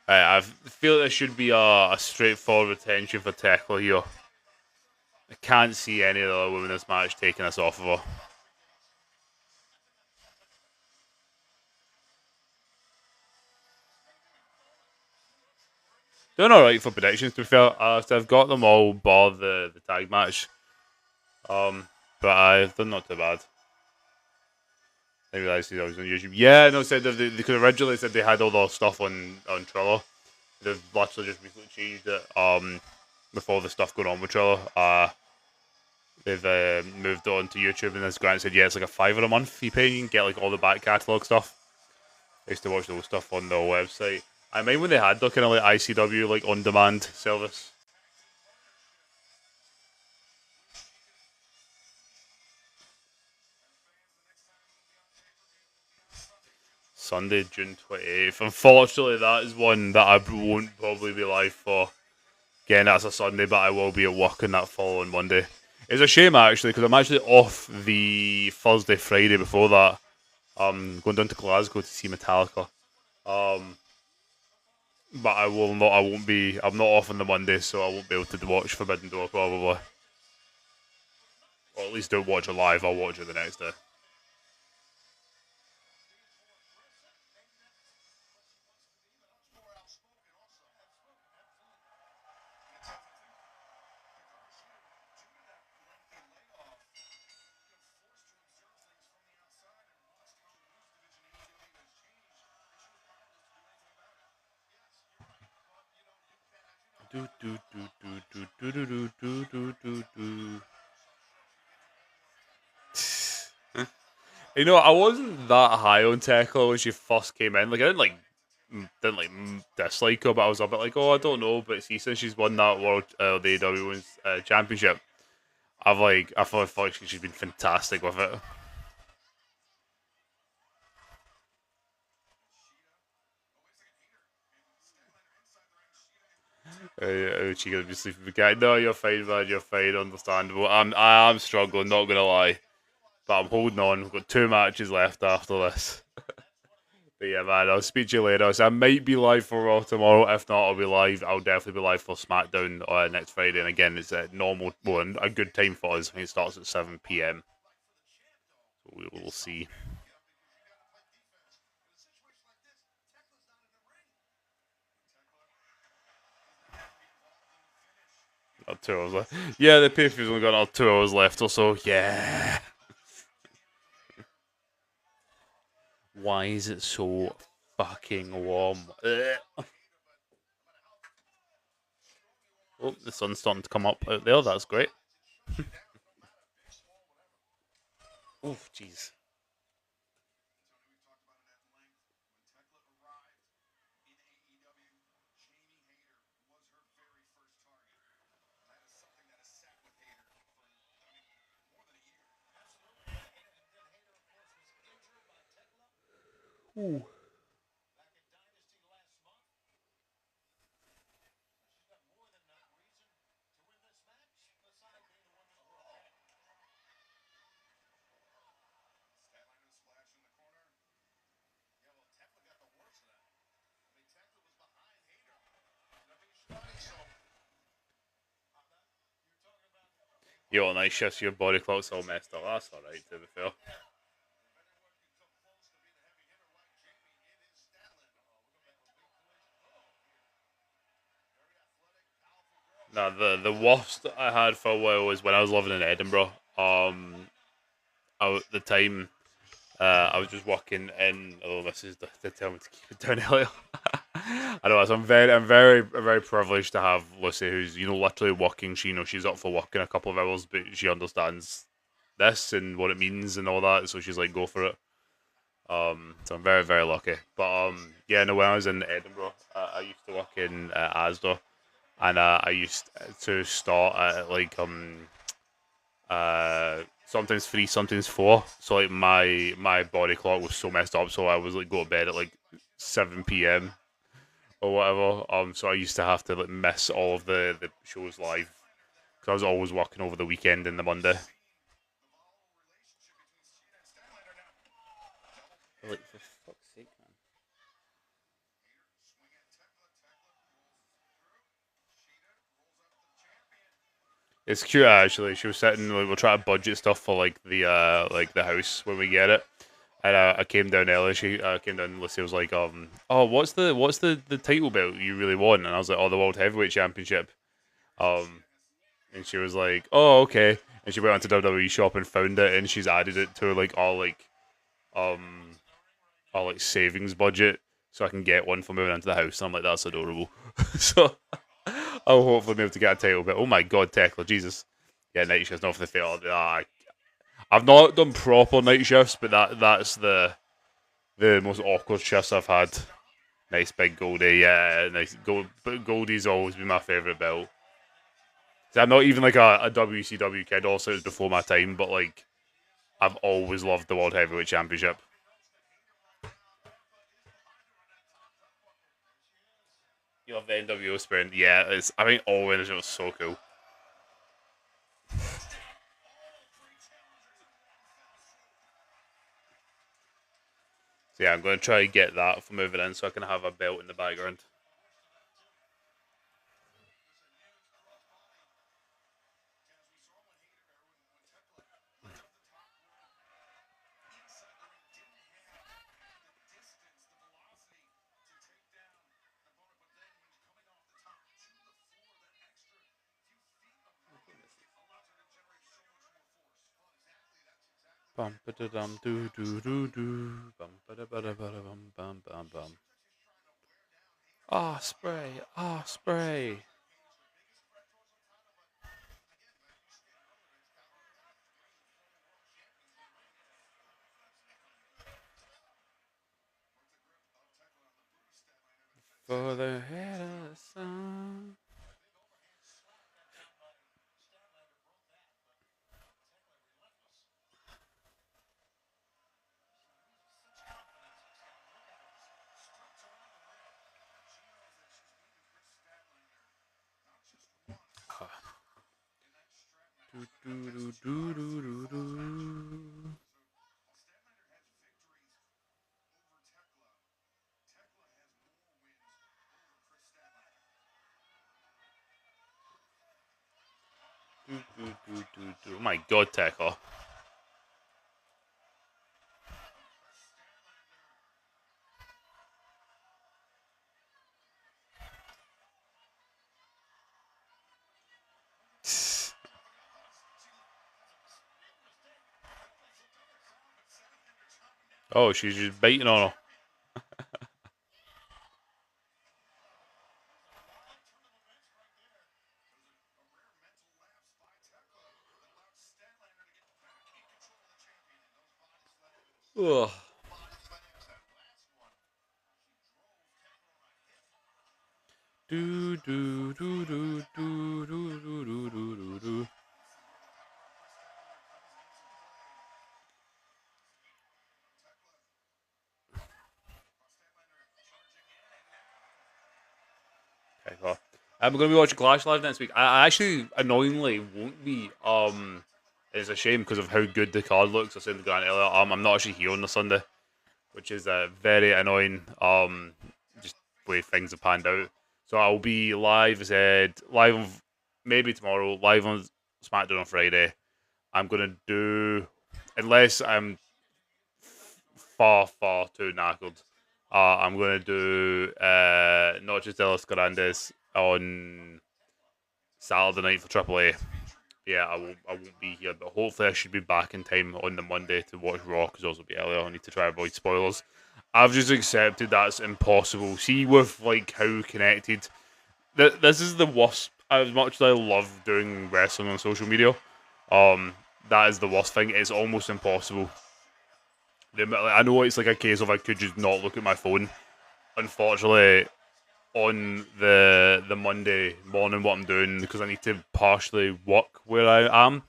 I feel there should be a straightforward retention for tackle here. I can't see any of the other women in this match taking us off of her. Doing alright for predictions, to be fair. I've got them all bar the tag match. But I've done not too bad. I realised I was on YouTube. Yeah, no, said they could originally said they had all their stuff on Triller. They've literally just recently changed it. Before the stuff going on with Triller, they've moved on to YouTube, and as Grant said, yeah, it's like a $5 a month you pay. You can get like all the back catalogue stuff. I used to watch those stuff on their website. I mean, when they had their kind of like ICW like on demand service. Sunday, June 28th. Unfortunately, that is one that I won't probably be live for. Again, that's a Sunday, but I will be at work on that following Monday. It's a shame, actually, because I'm actually off the Thursday, Friday before that. Going down to Glasgow to see Metallica. But I will not. I won't be. I'm not off on the Monday, so I won't be able to watch Forbidden Door probably. Or at least don't watch it live. I'll watch it the next day. Do do do do do do do do do do do. You know, I wasn't that high on Tekla when she first came in. Like, I didn't dislike her, but I was a bit like, oh, I don't know. But see, since she's won that world, the AEW Women's Championship, I thought like she's been fantastic with it. She gonna be sleeping with the guy? No, you're fine, man. You're fine. Understandable. I am struggling. Not gonna lie, but I'm holding on. We've got 2 matches left after this. But yeah, man, I'll speak to you later. So I might be live for Raw tomorrow. If not, I'll be live. I'll definitely be live for SmackDown next Friday. And again, it's a normal, well, a good time for us. I think it starts at 7 p.m. So we'll see. Not 2 hours left. Yeah, the pay-per-view's only got another 2 hours left or so. Yeah. Why is it so fucking warm? Ugh. Oh, the sun's starting to come up out there. That's great. Oh, jeez. Ooh. Yo, nice shifts. Your body clock's all messed up. That's alright, to be fair. Nah, the worst I had for a while was when I was living in Edinburgh. At the time, I was just working in. Oh, this is to tell me to keep it down earlier. I know. So I'm very privileged to have Lucy, who's literally working. She's up for work in a couple of hours, but she understands this and what it means and all that. So she's like, go for it. So I'm very very lucky. But yeah, no. When I was in Edinburgh, I used to work in Asda, and I used to start at like sometimes 3, sometimes 4. So like my body clock was so messed up. So I was like go to bed at like 7 p.m. or whatever. So I used to have to like miss all of the shows live because I was always working over the weekend and the Monday. Like for fuck's sake, man. It's cute actually. She was sitting like we're trying to budget stuff for like the house when we get it. And I came down early. She came down and Lucy was like, oh, what's the title belt you really want? And I was like, oh, the World Heavyweight Championship. Um, and she was like, oh, okay. And she went onto WWE shop and found it, and she's added it to like um our like savings budget, so I can get one for moving into the house. And I'm like, that's adorable. So I'll hopefully be able to get a title belt. Oh my god, Tekla, Jesus. Yeah, night shifts not for the fair. I've not done proper night shifts, but that's the most awkward shifts I've had. Nice big Goldie, yeah, nice gold. But Goldie's always been my favourite belt. So I'm not even like a WCW kid. Also, it was before my time, but like I've always loved the World Heavyweight Championship. You love the NWO sprint, yeah. I think all winners was so cool. So yeah, I'm going to try and get that for moving in, so I can have a belt in the background. Bum ba da dum doo doo doo doo. Bum ba da ba da ba da bum bum bum bum. Ah, spray. Ah, spray. For the head of the sun. Do, do, do, do, do, do, do. Do, do, do, do, do. Oh my god, Tekla. Oh, she's just biting on her. Ugh. Do do do do do do do do do do. Okay, cool. I'm going to be watching Clash live next week. I actually annoyingly won't be. It's a shame because of how good the card looks. I said to Grant earlier. I'm not actually here on the Sunday, which is very annoying. Just the way things have panned out. So I'll be live, as I said, maybe tomorrow, live on SmackDown on Friday. I'm gonna do, unless I'm far too knackered. I'm gonna do not just Ellis Grandes on Saturday night for Triple A. Yeah, I won't be here, but hopefully I should be back in time on the Monday to watch Raw because also be earlier. I need to try and avoid spoilers. I've just accepted that's impossible. See, with like how connected, this is the worst. As much as I love doing wrestling on social media, um, that is the worst thing. It's almost impossible. I know it's like a case of I could just not look at my phone. Unfortunately, on the Monday morning, what I'm doing because I need to partially work where I am,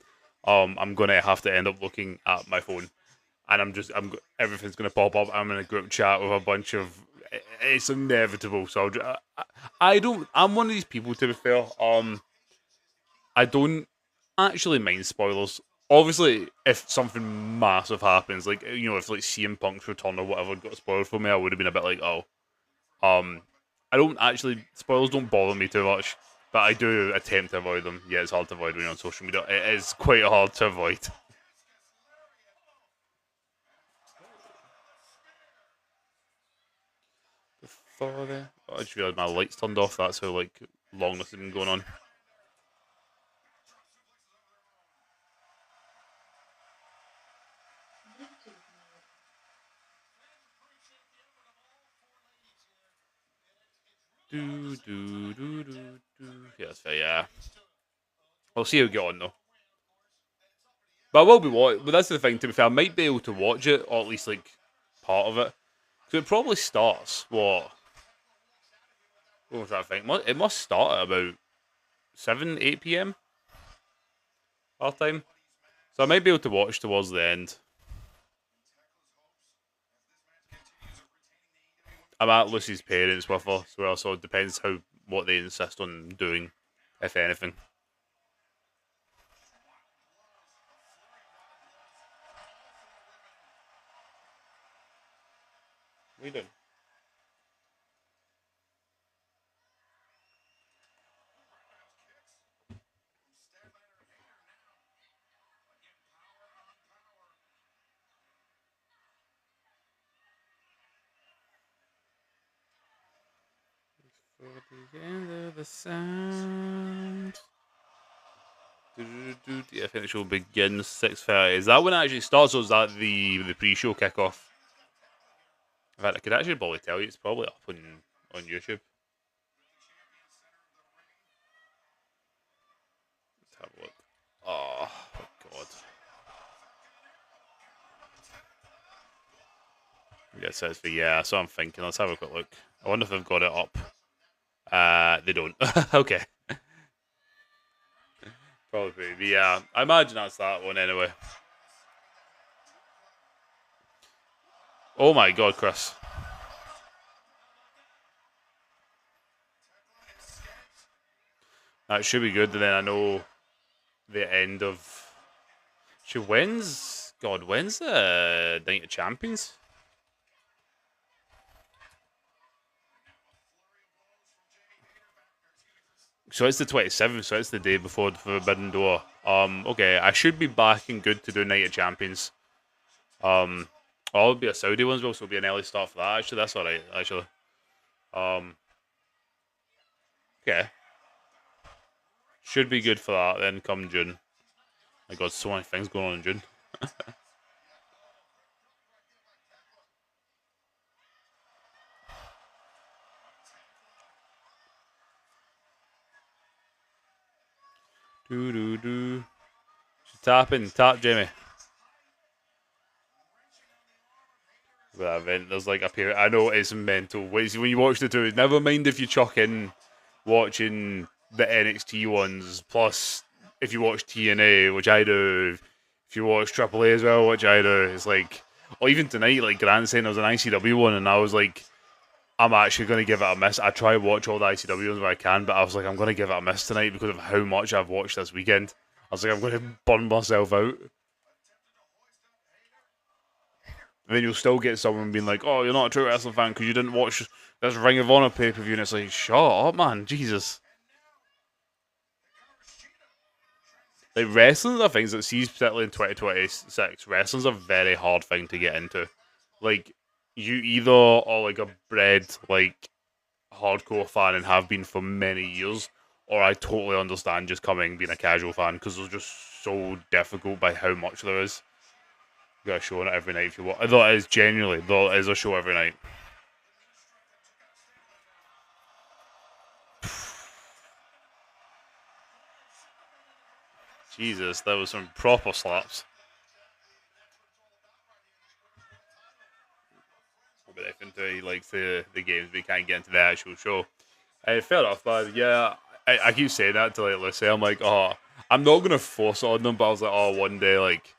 I'm gonna have to end up looking at my phone, and everything's gonna pop up. I'm in a group chat with a bunch of. It's inevitable. So I don't. I'm one of these people. To be fair, I don't actually mind spoilers. Obviously, if something massive happens, like if like CM Punk's return or whatever got spoiled for me, I would have been a bit like, oh, um, I don't actually spoilers don't bother me too much, but I do attempt to avoid them. Yeah, it's hard to avoid when you're on social media. It is quite hard to avoid. Before there, I just realised my lights turned off. That's how like long this has been going on. Yeah, that's fair. Yeah, I'll see how we get on though. But I will be watching. But that's the thing. To be fair, I might be able to watch it, or at least like part of it. So it probably starts what was that thing? It must start at about 7, 8 p.m. our time. So I might be able to watch towards the end. I'm at Lucy's parents with her, so also it depends what they insist on doing, if anything. We do. For the end of the sound. Yeah, I think the show begins 6:30. Is that when it actually starts, or is that the pre-show kickoff? In fact, I could actually probably tell you it's probably up on YouTube. Let's have a look. Oh God. Yeah, it says for yeah. So I'm thinking. Let's have a quick look. I wonder if they've got it up. They don't. Okay. Probably. But yeah, I imagine that's that one anyway. Oh my God, Chris. That should be good. And then I know the end of. She wins. God, when's the Night of Champions? So it's the 27th, so it's the day before the Forbidden Door. Okay, I should be back and good to do Night of Champions. It'll be a Saudi one as well, so it'll be an early start for that. Actually, that's alright, actually. Um, okay. Should be good for that then come June. My God, so many things going on in June. Do. Tap in, tap Jamie. That event, there's like a period. I know it's mental. When you watch the two, never mind if you chuck in watching the NXT ones, plus if you watch TNA, which I do, if you watch AAA as well, which I do, it's like, or even tonight, like Grant saying there was an ICW one, and I was like, I'm actually going to give it a miss. I try to watch all the ICW ones where I can, but I was like, I'm going to give it a miss tonight because of how much I've watched this weekend. I was like, I'm going to burn myself out. And then you'll still get someone being like, "Oh, you're not a true wrestling fan because you didn't watch this Ring of Honor pay per view." And it's like, shut up, man, Jesus. Like wrestling's a thing that sees particularly in 2026. Wrestling's a very hard thing to get into. Like you either are like a bred like hardcore fan and have been for many years, or I totally understand just being a casual fan because it's just so difficult by how much there is. You got a show on it every night if you want. Though it is genuinely, though it is a show every night. Jesus, that was some proper slaps. But I think he likes the games, but he can't get into the actual show. Fair enough, but yeah, I keep saying that to like Lucy. I'm like, oh, I'm not gonna force it on them, but I was like, oh, one day, like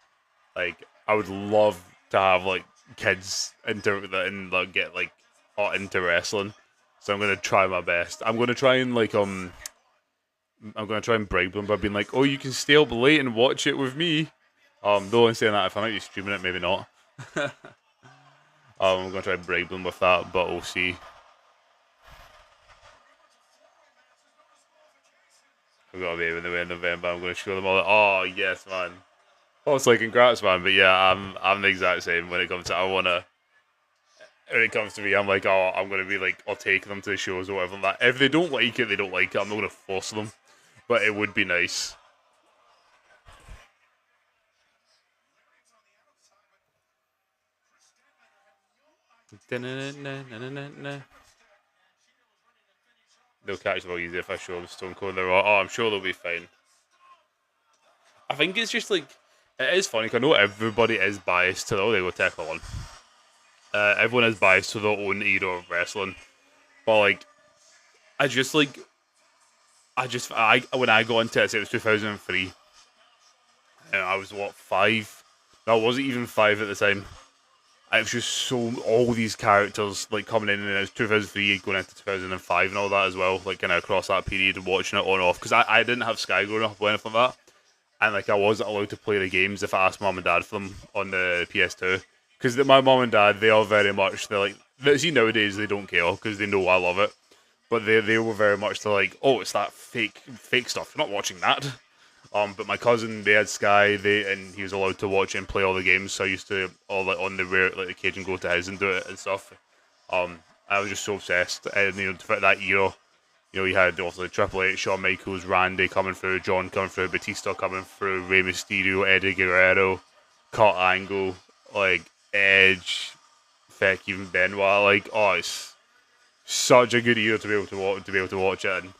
I would love to have like kids into that and like get like hot into wrestling. So I'm gonna try my best. I'm gonna try and bribe them by being like, oh, you can stay up late and watch it with me. Though in saying that, if I might be streaming it, maybe not. I'm gonna try and bribe them with that, but we'll see. We've got a baby in the way in November. I'm gonna show them all. Oh yes, man. Obviously, congrats, man. But yeah, I'm the exact same when it comes to when it comes to me. I'm like, oh, I'm gonna be like, I'll take them to the shows or whatever. Like, if they don't like it, they don't like it. I'm not gonna force them, but it would be nice. They'll catch them all easy if I show them Stone Cold. They're all, oh, I'm sure they'll be fine. I think it's just like, it is funny, because I know everybody is biased to the, oh, they go tackle on. Everyone is biased to their own era of wrestling. But like, when I got into it, it was 2003. And I was, what, 5? No, I wasn't even 5 at the time. It was just all these characters like coming in, and it was 2003 going into 2005 and all that as well, like kind of across that period and watching it on and off, because I didn't have Sky growing up or anything like that, and like I wasn't allowed to play the games if I asked mum and dad for them on the PS2, because my mum and dad, they are very much, they're like, see, nowadays they don't care because they know I love it, but they were very much like, oh, it's that fake stuff, you're not watching that. But my cousin, they had Sky, and he was allowed to watch and play all the games. So I used to all like on the rare like occasion go to his and do it and stuff. I was just so obsessed, and to fit that era, you had also Triple H, Shawn Michaels, Randy coming through, John coming through, Batista coming through, Rey Mysterio, Eddie Guerrero, Kurt Angle, like Edge, feck, even Benoit. Like, oh, it's such a good era to be able to watch it in.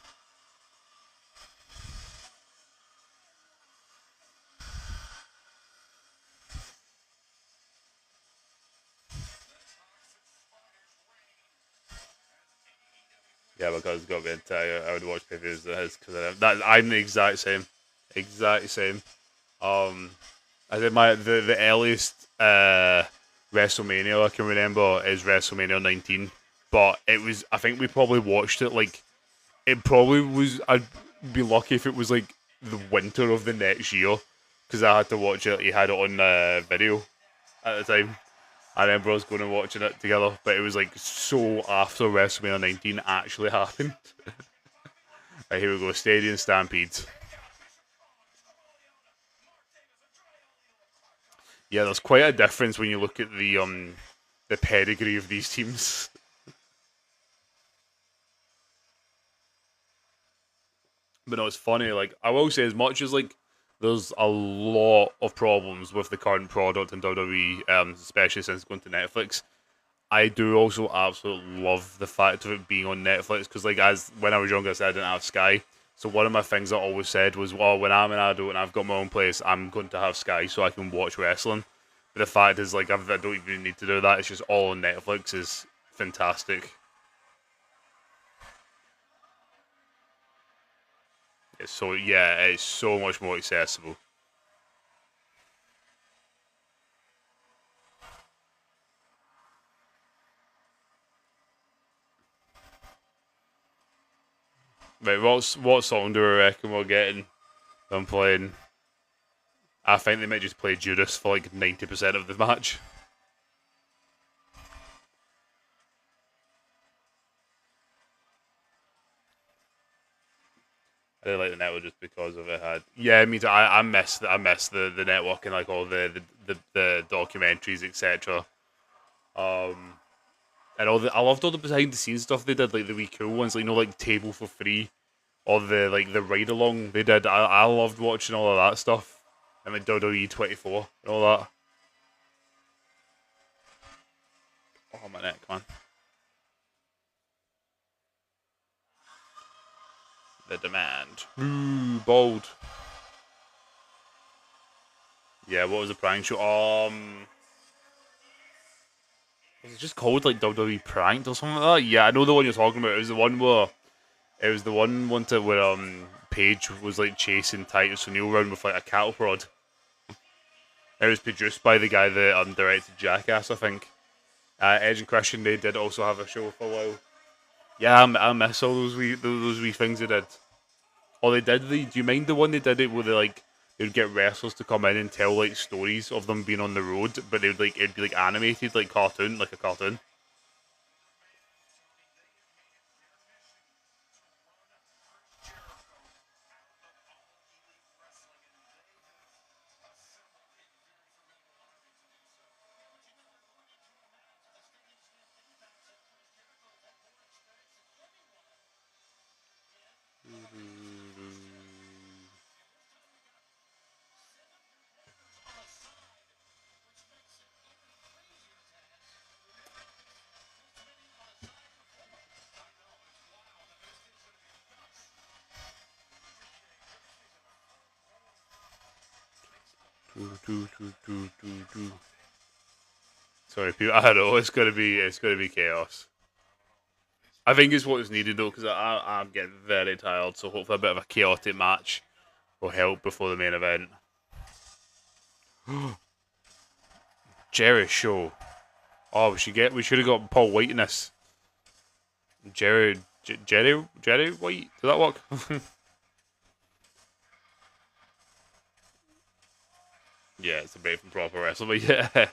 Yeah, because got me into I would watch pay-per-views because I'm the exact same. Exact same. I did the earliest WrestleMania I can remember is WrestleMania 19, but it was, I think we probably watched it like, it probably was, I'd be lucky if it was like the winter of the next year, because I had to watch it. He had it on video at the time. I remember us going and watching it together, but it was like so after WrestleMania 19 actually happened. Right, here we go, Stadium Stampede. Yeah, there's quite a difference when you look at the pedigree of these teams. But no, it's funny. Like, I will say, as much as like there's a lot of problems with the current product in WWE, especially since going to Netflix, I do also absolutely love the fact of it being on Netflix, because like, as when I was younger, I said I didn't have Sky. So one of my things I always said was, well, when I'm an adult and I've got my own place, I'm going to have Sky so I can watch wrestling. But the fact is, like, I don't even need to do that. It's just all on Netflix is fantastic. It's so much more accessible. Right, what song do we reckon we're getting them playing? I think they might just play Judas for like 90% of the match. I didn't like the network just because of it had. Yeah, I mean, I miss the network and like all the documentaries, etc. And I loved all the behind the scenes stuff they did, like the wee cool ones, like like Table for Free, or the ride along they did. I loved watching all of that stuff, and like WWE 24 and all that. on my neck, man. The demand. Ooh, bold. Yeah, what was the prank show? Was it just called like WWE Pranked or something like that? Yeah, I know the one you're talking about. It was the one where Paige was like chasing Titus O'Neil around with like a cattle prod. It was produced by the guy that directed Jackass, I think. Edge and Christian, they did also have a show for a while. Yeah, I miss all those wee things they did. Or they did do you mind the one they did it where they would get wrestlers to come in and tell like stories of them being on the road, but it'd be like animated like a cartoon. Sorry, people. I don't know. It's gonna be chaos. I think it's what is needed though, because I'm getting very tired. So hopefully a bit of a chaotic match will help before the main event. Jerry show. Oh, we should have got Paul White in this. Jerry White. Does that work? Yeah, it's a break from proper wrestling, but yeah.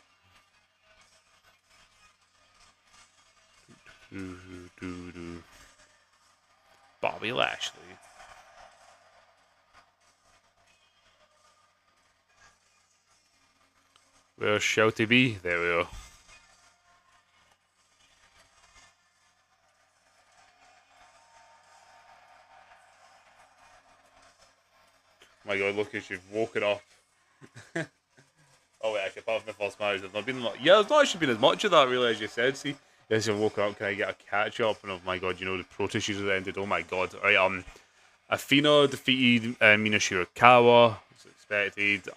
Bobby Lashley. Where's Shouty B? There we go. My God, look, you've woken up. Oh wait, actually, apart from the first match, there's not been there's not actually been as much of that really as you said. See, yes, you've woken up. Can I get a catch up? And oh my God, the pro issues have ended. Oh my God, right. Athena defeated Mina Shirakawa, as expected.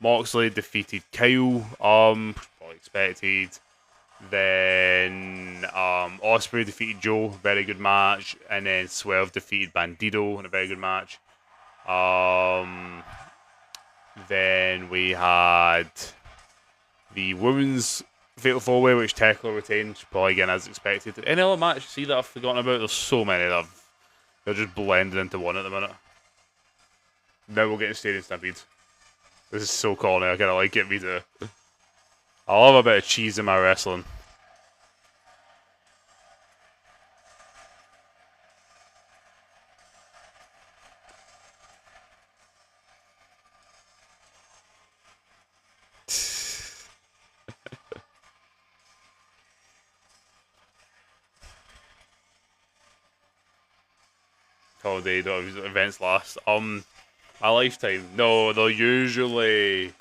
Moxley defeated Kyle, probably expected. Then Ospreay defeated Joe, very good match, and then Swerve defeated Bandido in a very good match. Then we had the women's Fatal 4-Way, which Tekla retained, probably again as expected. Any other match see that I've forgotten about? There's so many that they're just blending into one at the minute. Now we'll get to Stadium Stampede. This is so corny, I kinda like it, me too. I love a bit of cheese in my wrestling. Holiday events last. My lifetime. No, they're usually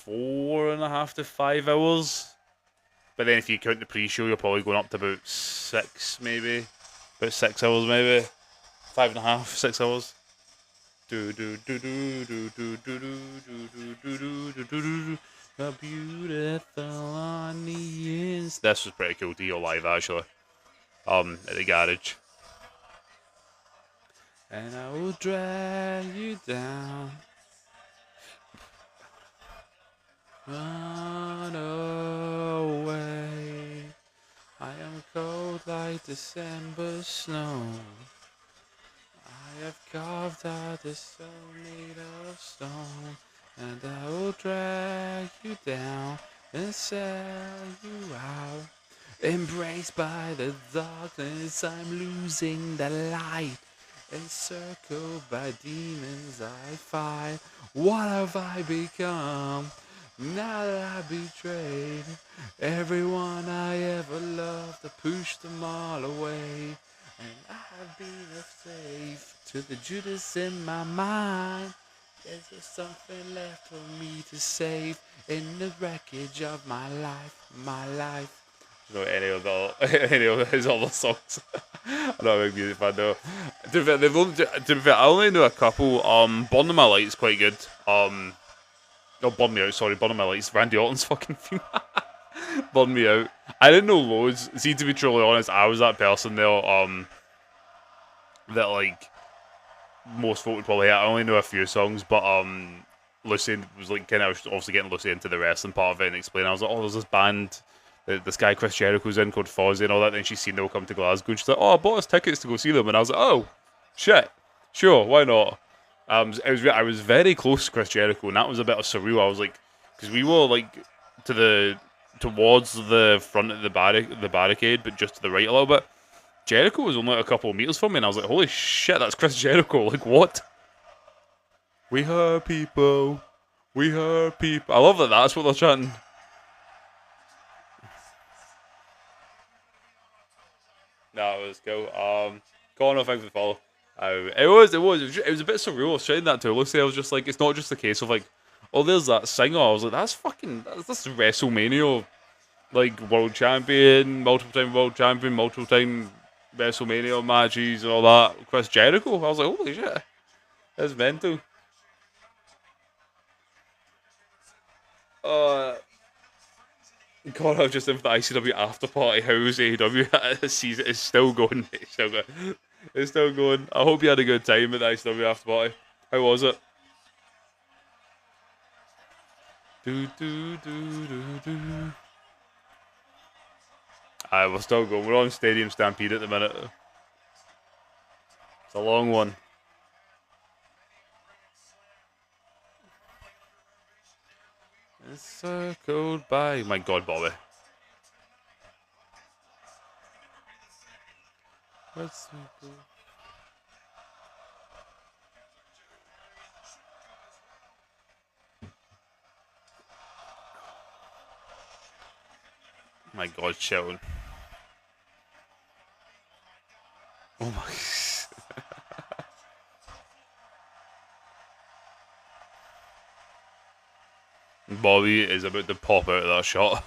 4.5 to 5 hours. But then if you count the pre-show, you're probably going up to about 6, maybe. About 6 hours, maybe. 5.5, 6 hours. Do do do do do do do do do do do do do. A beautiful on the ends. This was pretty cool to hear live, actually. At the garage. And I will drag you down. Run away. I am cold like December snow. I have carved out a soul made of stone. And I will drag you down and sell you out. Embraced by the darkness, I'm losing the light. Encircled by demons I fight. What have I become? Now that I've betrayed everyone I ever loved, I pushed them all away. And I've been a slave to the Judas in my mind. Is there something left for me to save? in the wreckage of my life, my life. You know any of his other songs? I'm not a big music fan though. To be fair, I only know a couple. Born on My Light's quite good. Oh, Burn Me Out. Sorry, Burn on My Light's Randy Orton's fucking theme. Burn Me Out. I didn't know loads. See, to be truly honest, I was that person there. That like most folk would probably hate. I only know a few songs, but Lucy was like kind of obviously getting Lucy into the wrestling part of it and explaining. I was like, oh, there's this band that this guy Chris Jericho's in called Fozzy and all that. And she's seen they'll come to Glasgow and she's like, oh, I bought us tickets to go see them. And I was like, oh, shit, sure, why not? I was very close to Chris Jericho, and that was a bit of surreal. I was like, because we were like towards the front of the barricade, but just to the right a little bit. Jericho was only a couple of meters from me, and I was like, holy shit, that's Chris Jericho. Like, what? We hurt people. We hurt people. I love that that's what they're chanting. No, it was cool. Connor, thanks for the follow. It was a bit surreal. I was saying that to Lucy. I was just like, it's not just a case of like, oh, there's that singer. I was like, that's WrestleMania, like world champion, multiple time WrestleMania matches and all that. Chris Jericho. I was like, holy shit, that's mental. God, I was just in for the ICW after party. How's AEW season? It's still going. It's still going. It's still going. I hope you had a good time at the ICW after party. How was it? Do do do do do. We're still going. We're on Stadium Stampede at the minute. It's a long one. It's circled by. My God, Bobby. What's my God, Sheldon. Oh my. Bobby is about to pop out of that shot.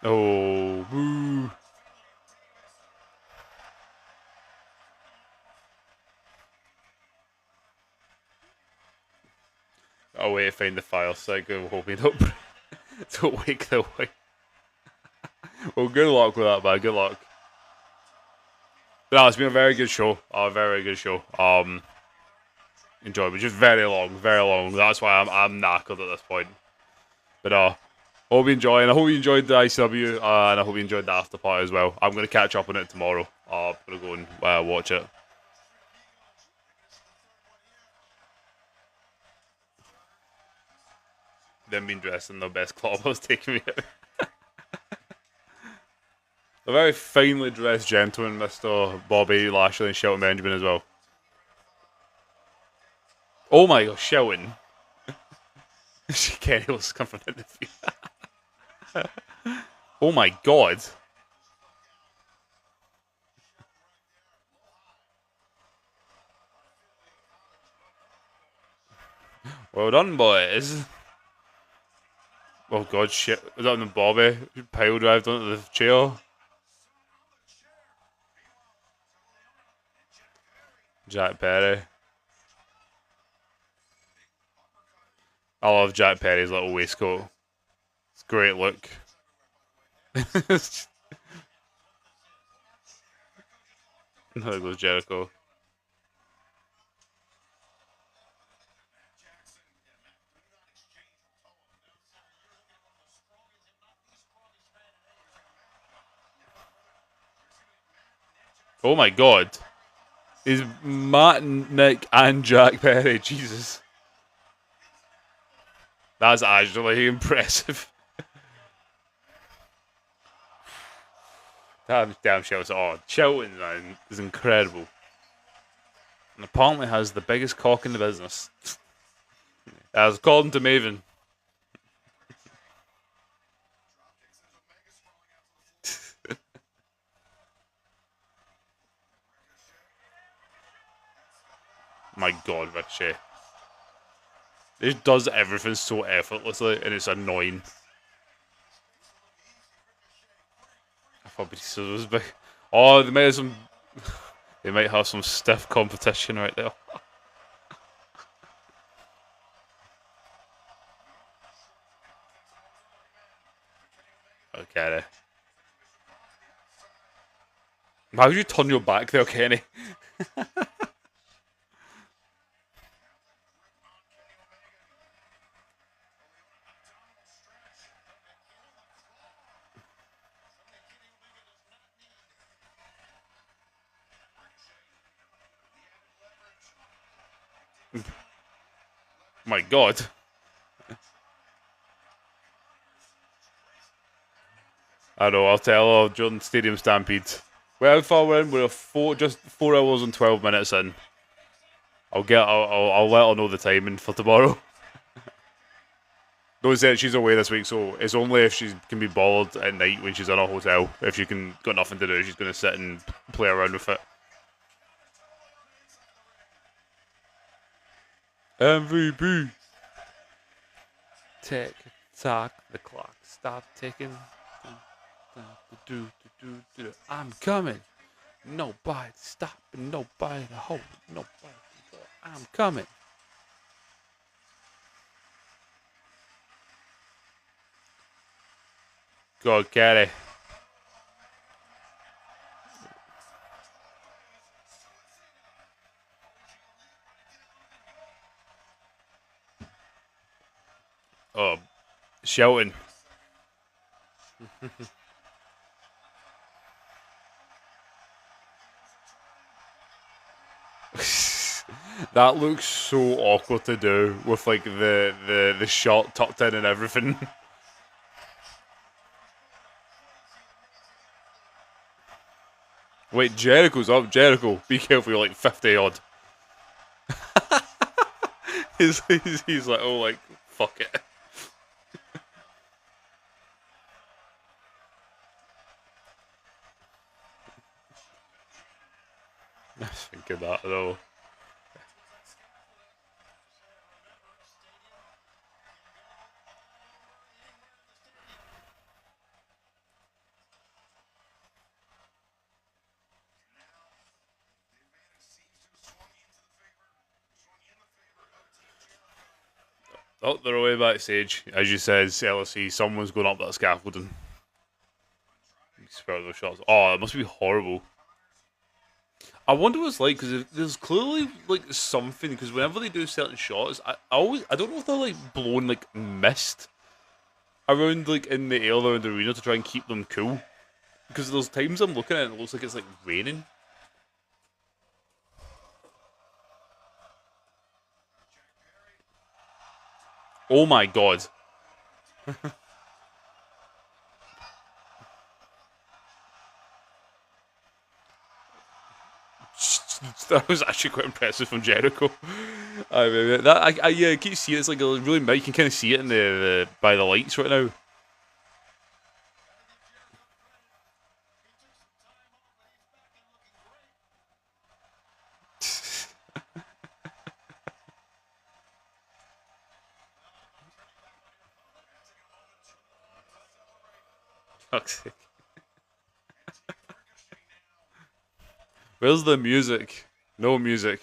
Oh, boo. I'll wait to find the file so I go hoping up. Don't wake the way. Well, good luck with that, man. Good luck. But no, it's been a very good show. A very good show. Enjoyed it. Just very long, very long. That's why I'm knackered at this point. But hope you enjoy, and I hope you enjoyed the ICW, and I hope you enjoyed the after party as well. I'm gonna catch up on it tomorrow. I'm gonna go and watch it. Them being dressed in their best clubhouse taking me out. A very finely dressed gentleman, Mr. Bobby Lashley and Shelton Benjamin as well. Oh my gosh, Shelton. Kenny was coming from the interview. Oh my god. Well done, boys. Oh god, shit. Was that on the Bobby? Pile drived onto the chair. Jack Perry. I love Jack Perry's little waistcoat. It's a great look. There goes Jericho. Oh my god. Is Matt, Nick, and Jack Perry. Jesus. That's actually impressive. Damn Shelton. Oh, Shelton, man, is incredible. And apparently has the biggest cock in the business. As according to Maven. my god, Ricochet. It does everything so effortlessly, and it's annoying. I thought Batista was big. Oh, they might have some. They might have some stiff competition right there. Okay. How would you turn your back there, Kenny? My god. I know, I'll tell her Jordan Stadium Stampede. Well, how far we're in? We're just 4 hours and 12 minutes in. I'll let her know the timing for tomorrow. Don't say she's away this week, so it's only if she can be bored at night when she's in a hotel. If she can got nothing to do, she's going to sit and play around with it. MVP. Tick tock, the clock. Stop ticking. I'm coming. Nobody stopping. Nobody holding. Nobody. I'm coming. Go, Caddy. Oh, Shelton. That looks so awkward to do with like the shirt tucked in and everything. Wait, Jericho's up. Jericho, be careful, you're like 50 odd. he's like, oh, like, fuck it. I was thinking that though. Oh, they're away backstage. As you said, LSE, someone's going up that scaffolding. Spare those shots. Oh, it must be horrible. I wonder what it's like because there's clearly like something. Because whenever they do certain shots, I don't know if they're like blowing like mist around like in the air around the arena to try and keep them cool. Because there's times I'm looking at it, and it looks like it's like raining. Oh my god. That was actually quite impressive from Jericho. I mean, yeah, I keep seeing it. It's like really you can kind of see it in the by the lights right now. Fuck's sake. Where's the music? No music.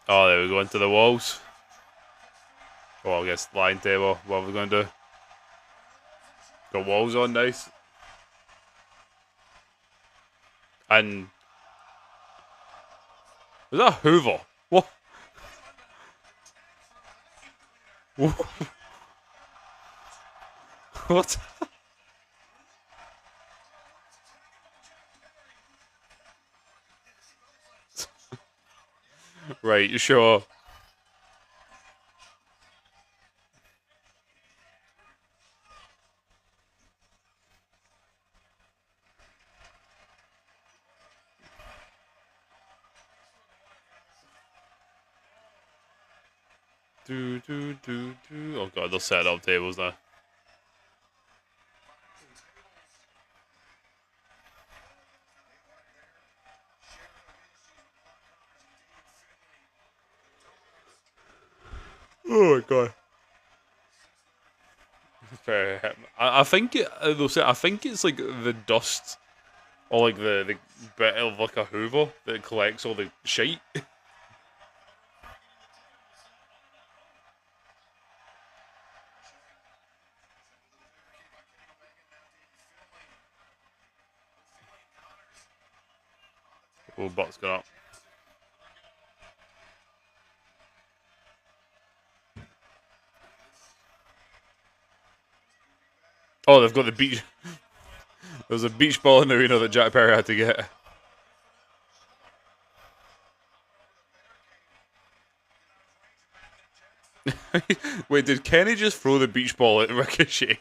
Oh, there we go into the walls. Oh, I guess line table. What are we going to do? Got walls on, nice. And was that Hoover? What? What? Right, you sure? Oh god, they'll set up tables now. Oh my god. I think they'll say. I think it's like the dust or like the bit of like a Hoover that collects all the shite. Oh, butt's gone up. Oh, they've got the beach. There's a beach ball in the arena that Jack Perry had to get. Wait, did Kenny just throw the beach ball at Ricochet?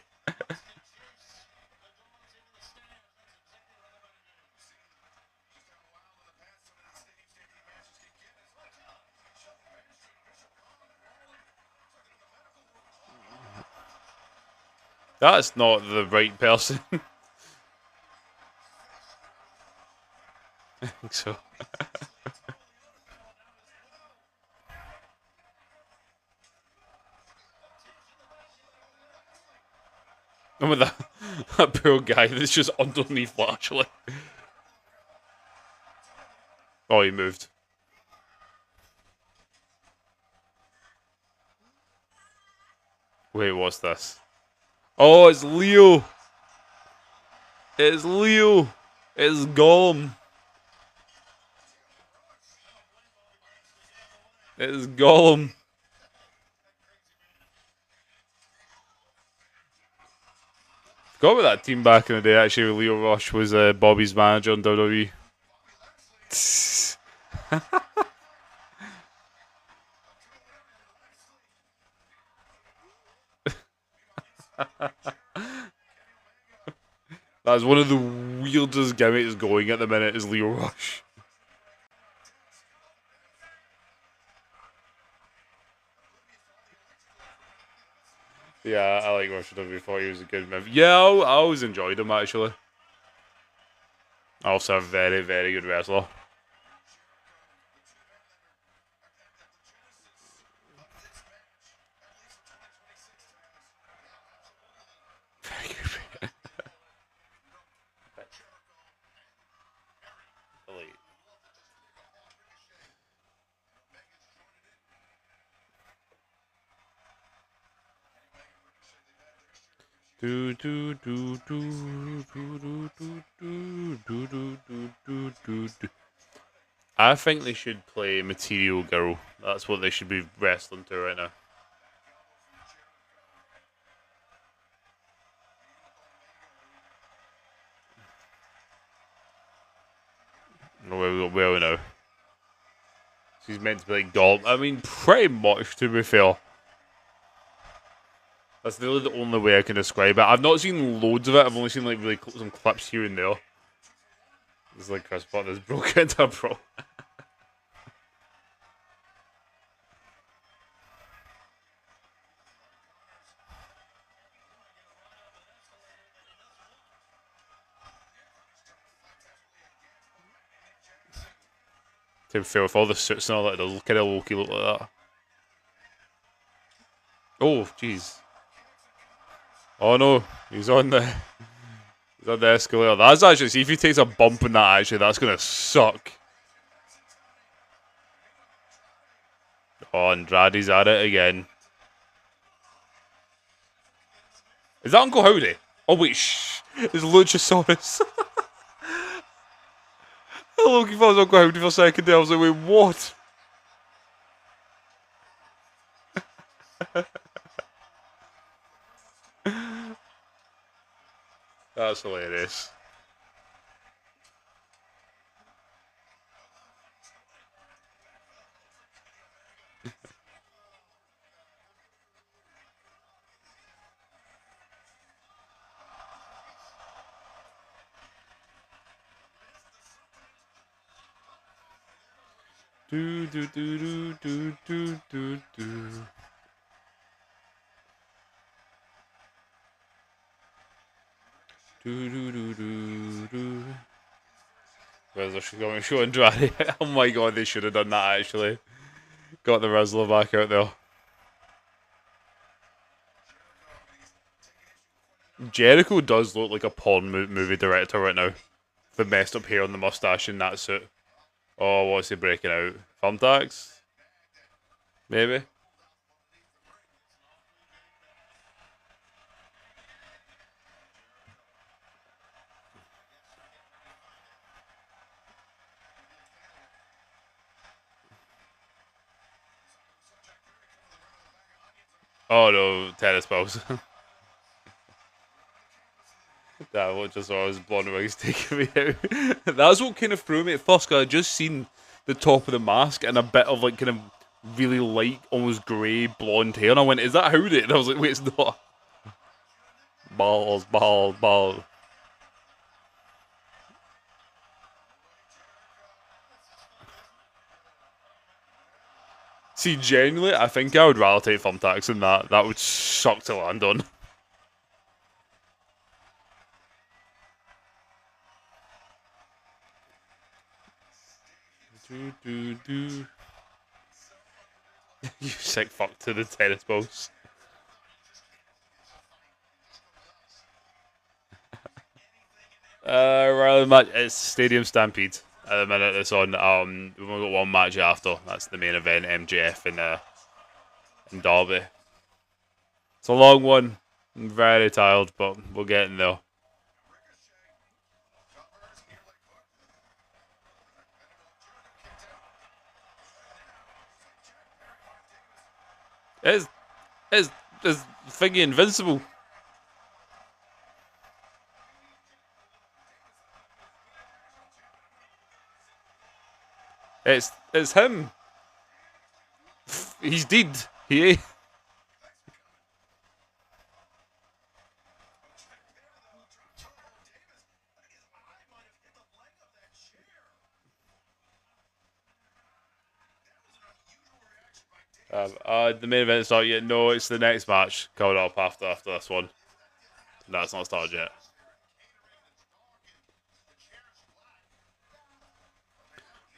That's not the right person. I think so. And with that poor guy that's just underneath Lashley. Oh, he moved. Wait, what's this? Oh, it's Leo. It's Leo. It's Gollum. It's Gollum. Forgot about that team back in the day. Actually, Leo Rush was Bobby's manager in WWE. That's one of the weirdest gimmicks going at the minute is Leo Rush. Yeah, I like Rush WWE. Thought he was a good man. Yeah, I always enjoyed him actually. Also a very, very good wrestler. I think they should play Material Girl. That's what they should be wrestling to right now. Where we know. She's meant to be like doll. I mean, pretty much to be fair. That's really the only way I can describe it. I've not seen loads of it. I've only seen like really some clips here and there. It's like Chris Butler's broken into a pro. To be fair, with all the suits and all that, it does kind of low-key look like that. Oh, jeez. Oh no, he's on the escalator. That's actually, see if he takes a bump in that, actually, that's gonna suck. Oh, Andrade's at it again. Is that Uncle Howdy? Oh wait, shh. It's Luchasaurus. I looked for Uncle Howdy for a second there. I was like, wait, what? That's hilarious. Do do do do do do do do. Do do do do do. Where's the going? Show Andrade. Oh my god, they should have done that actually. Got the wrestler back out there. Jericho does look like a porn movie director right now. The messed up hair and the mustache in that suit. Oh, what's he breaking out? Thumbtacks? Maybe? Oh no, tennis balls. That one just saw his blonde wings taking me out. That's what kind of threw me at first, because I just seen the top of the mask and a bit of like kind of really light, almost grey blonde hair, and I went, is that Howdy? And I was like, wait, it's not. Balls, balls, balls. See, genuinely, I think I would rather take thumbtacks than that. That would suck to land on. Do, do, do. You sick fuck to the tennis balls. Rather match, it's Stadium Stampede at the minute. It's on. We've only got one match after. That's the main event, MJF and Derby. It's a long one. I'm very tired, but we're getting there. Is is thingy invincible? It's him. He's dead. He. The main event's not yet. No, it's the next match coming up after this one. No, it's not started yet.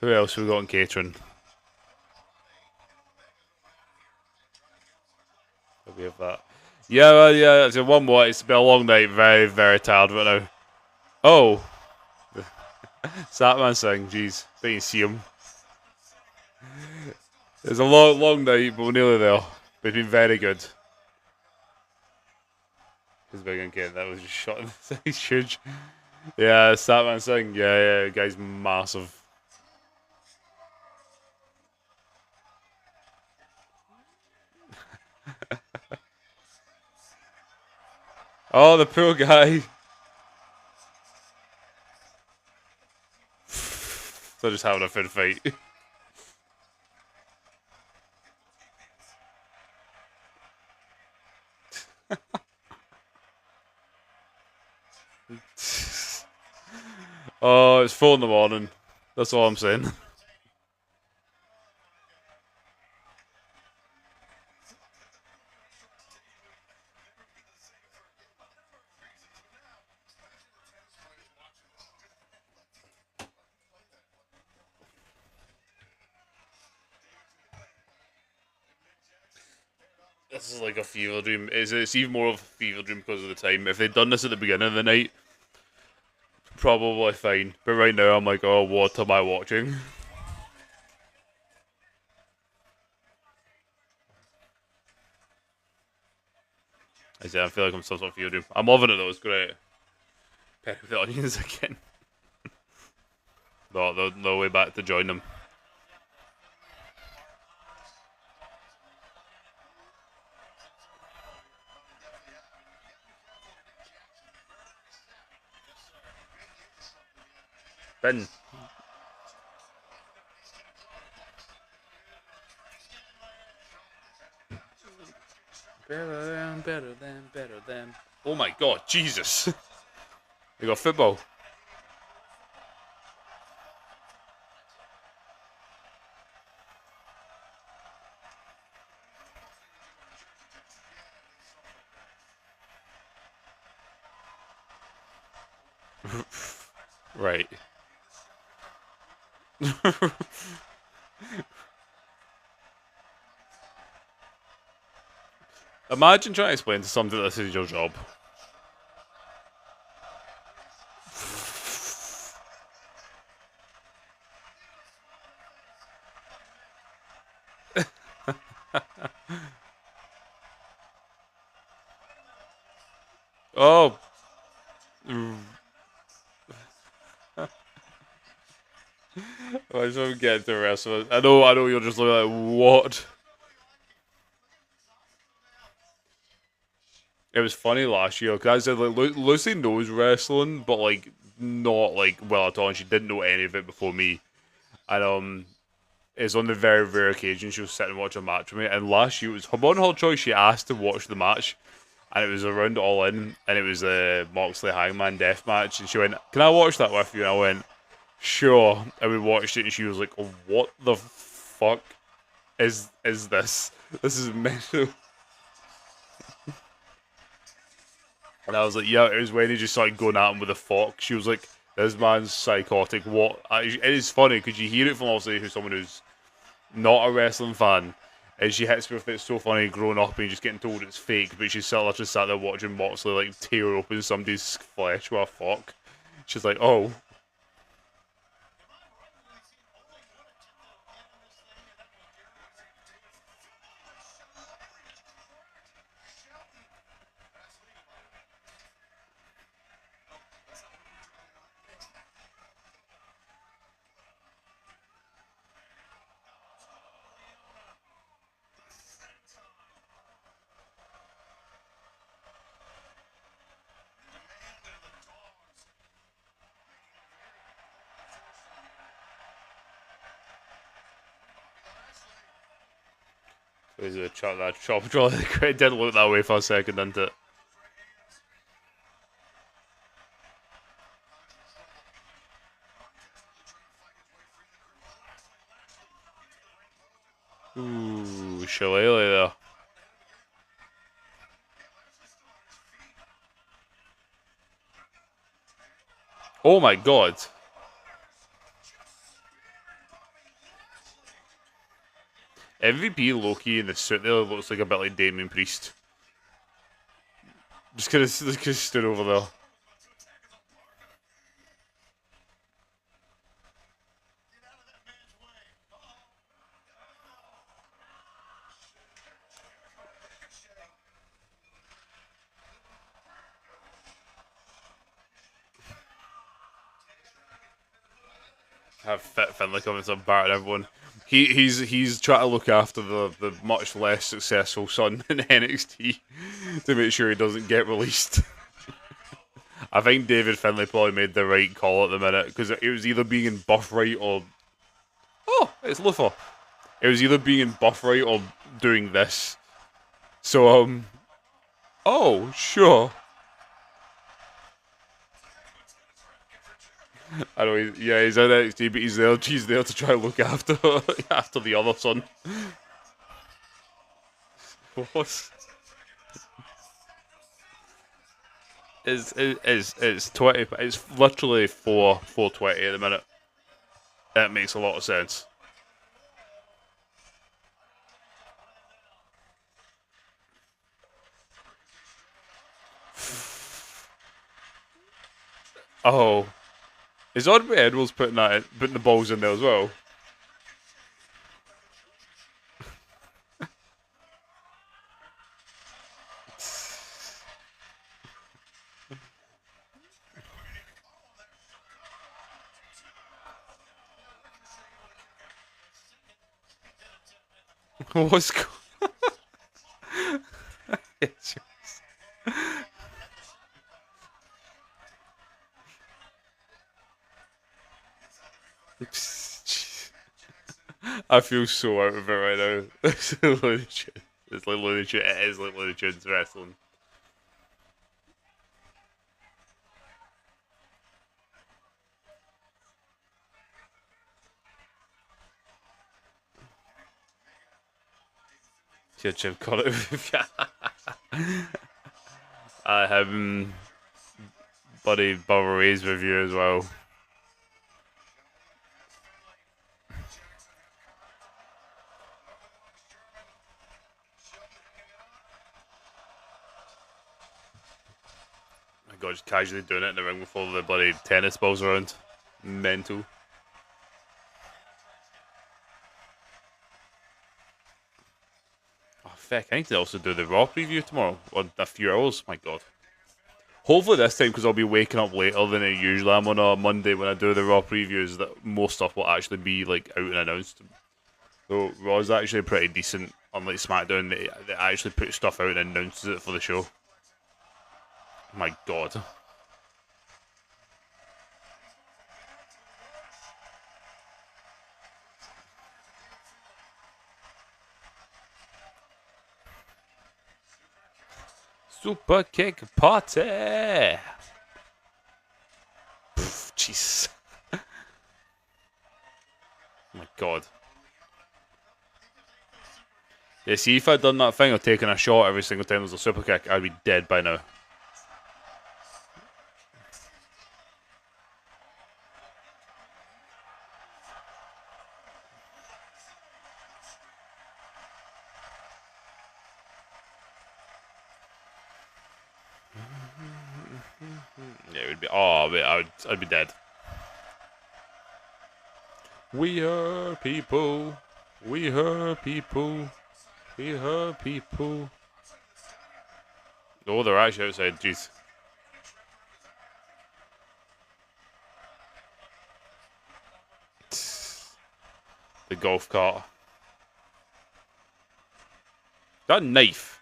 Who else have we got in catering? We have that. Yeah, well, yeah. It's one more. It's been a long night. Very, very tired right now. Oh, Satman Singh. Jeez, didn't see him. It's a long, long night, but we're nearly there. But it's been very good. He's big and kid. That was just shot. He's huge. Yeah, Satman Singh. Yeah, guy's massive. Oh, the poor guy. They're just having a fit fight. Oh, it's 4 in the morning. That's all I'm saying. This is like a fever dream. It's even more of a fever dream because of the time. If they'd done this at the beginning of the night, probably fine. But right now, I'm like, oh, what am I watching? I feel like I'm some sort of fever dream. I'm loving it though. It's great. Pepper the onions again. No way back to join them. Ben. Better than. Oh my god, Jesus. They got football. Right. Imagine trying to explain to somebody that this is your job. Oh. I just don't get the rest of it. I know. You're just looking like, what? It was funny last year because I said like Lucy knows wrestling, but like not like well at all. And she didn't know any of it before me. And it's on the very rare occasion she'll sit and watch a match with me. And last year it was her on her choice. She asked to watch the match, and it was around All In, and it was a Moxley Hangman death match. And she went, "Can I watch that with you?" And I went, "Sure." And we watched it, and she was like, oh, "What the fuck is this? This is mental." And I was like, "Yeah." It was when he just started going at him with a fork. She was like, "This man's psychotic." What? It is funny because you hear it from obviously who's someone who's not a wrestling fan. And she hits me with it's so funny growing up and just getting told it's fake, but she's still just sat there watching Moxley like tear open somebody's flesh with a fork. She's like, oh. Is a chop that chop draw? It didn't look that way for a second, didn't it? Ooh, shillelagh there. Oh my god. MVP Loki in the suit there looks like a bit like Damien Priest. Just kind of stood over there. Have Fit Finlay coming to bar everyone. He's trying to look after the much less successful son in NXT to make sure he doesn't get released. I think David Finlay probably made the right call at the minute because it was either being in buff right or it's Luthor. It was either being in buff right or doing this. So oh sure. I know he's in NXT, but he's there to try and look after after the other son. What? It's 20. It's literally 4:20 at the minute. That makes a lot of sense. Oh, is Aubrey Edwards putting the balls in there as well? What's I feel so out of it right now. It's Looney Tunes. It's like Looney Tunes. It is like Looney Tunes wrestling. Yeah, Jim Connor. I Buddy Bubba Ray's review as well. My God, just casually doing it in the ring with all the bloody tennis balls around. Mental. Oh, feck, I need to also do the Raw preview tomorrow. Or a few hours, my God. Hopefully this time, because I'll be waking up later than I usually am on a Monday when I do the Raw previews, that most stuff will actually be like out and announced. So Raw's actually pretty decent, unlike SmackDown, they actually put stuff out and announces it for the show. My God. Super kick party! Jeez. My God. Yeah, see, if I'd done that thing of taking a shot every single time there's a super kick, I'd be dead by now. Yeah, it would be. Oh, wait, I'd be dead. We are people. We are people. We are people. Oh, they're actually outside. Jeez. The golf cart. That knife.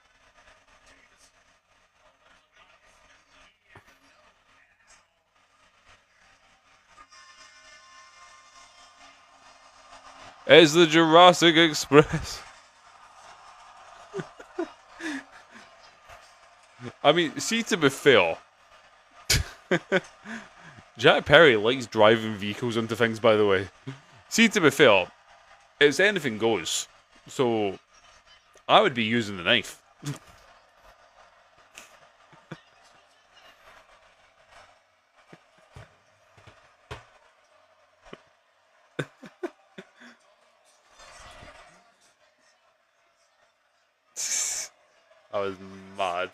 It's the Jurassic Express. I mean, see, to be fair, Jack Perry likes driving vehicles into things, by the way. See, to be fair, it's anything goes. So, I would be using the knife. I was mad.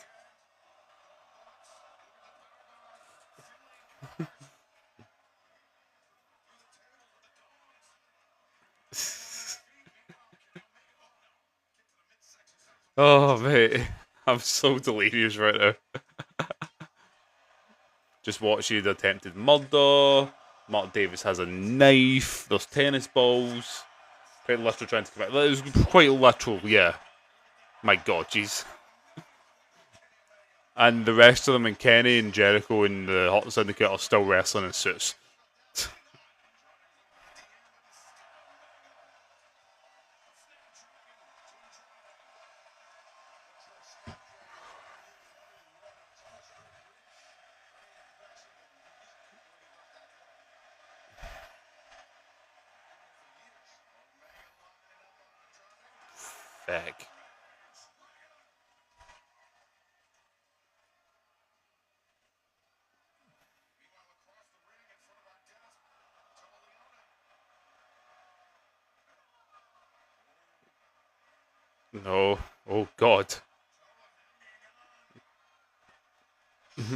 Oh, mate. I'm so delirious right now. Just watching the attempted murder. Mark Davis has a knife. There's tennis balls. Quite literal trying to come out. That was quite literal, yeah. My God, jeez. And the rest of them, and Kenny and Jericho and the Hot Syndicate, are still wrestling in suits. Heck. No. Oh, God.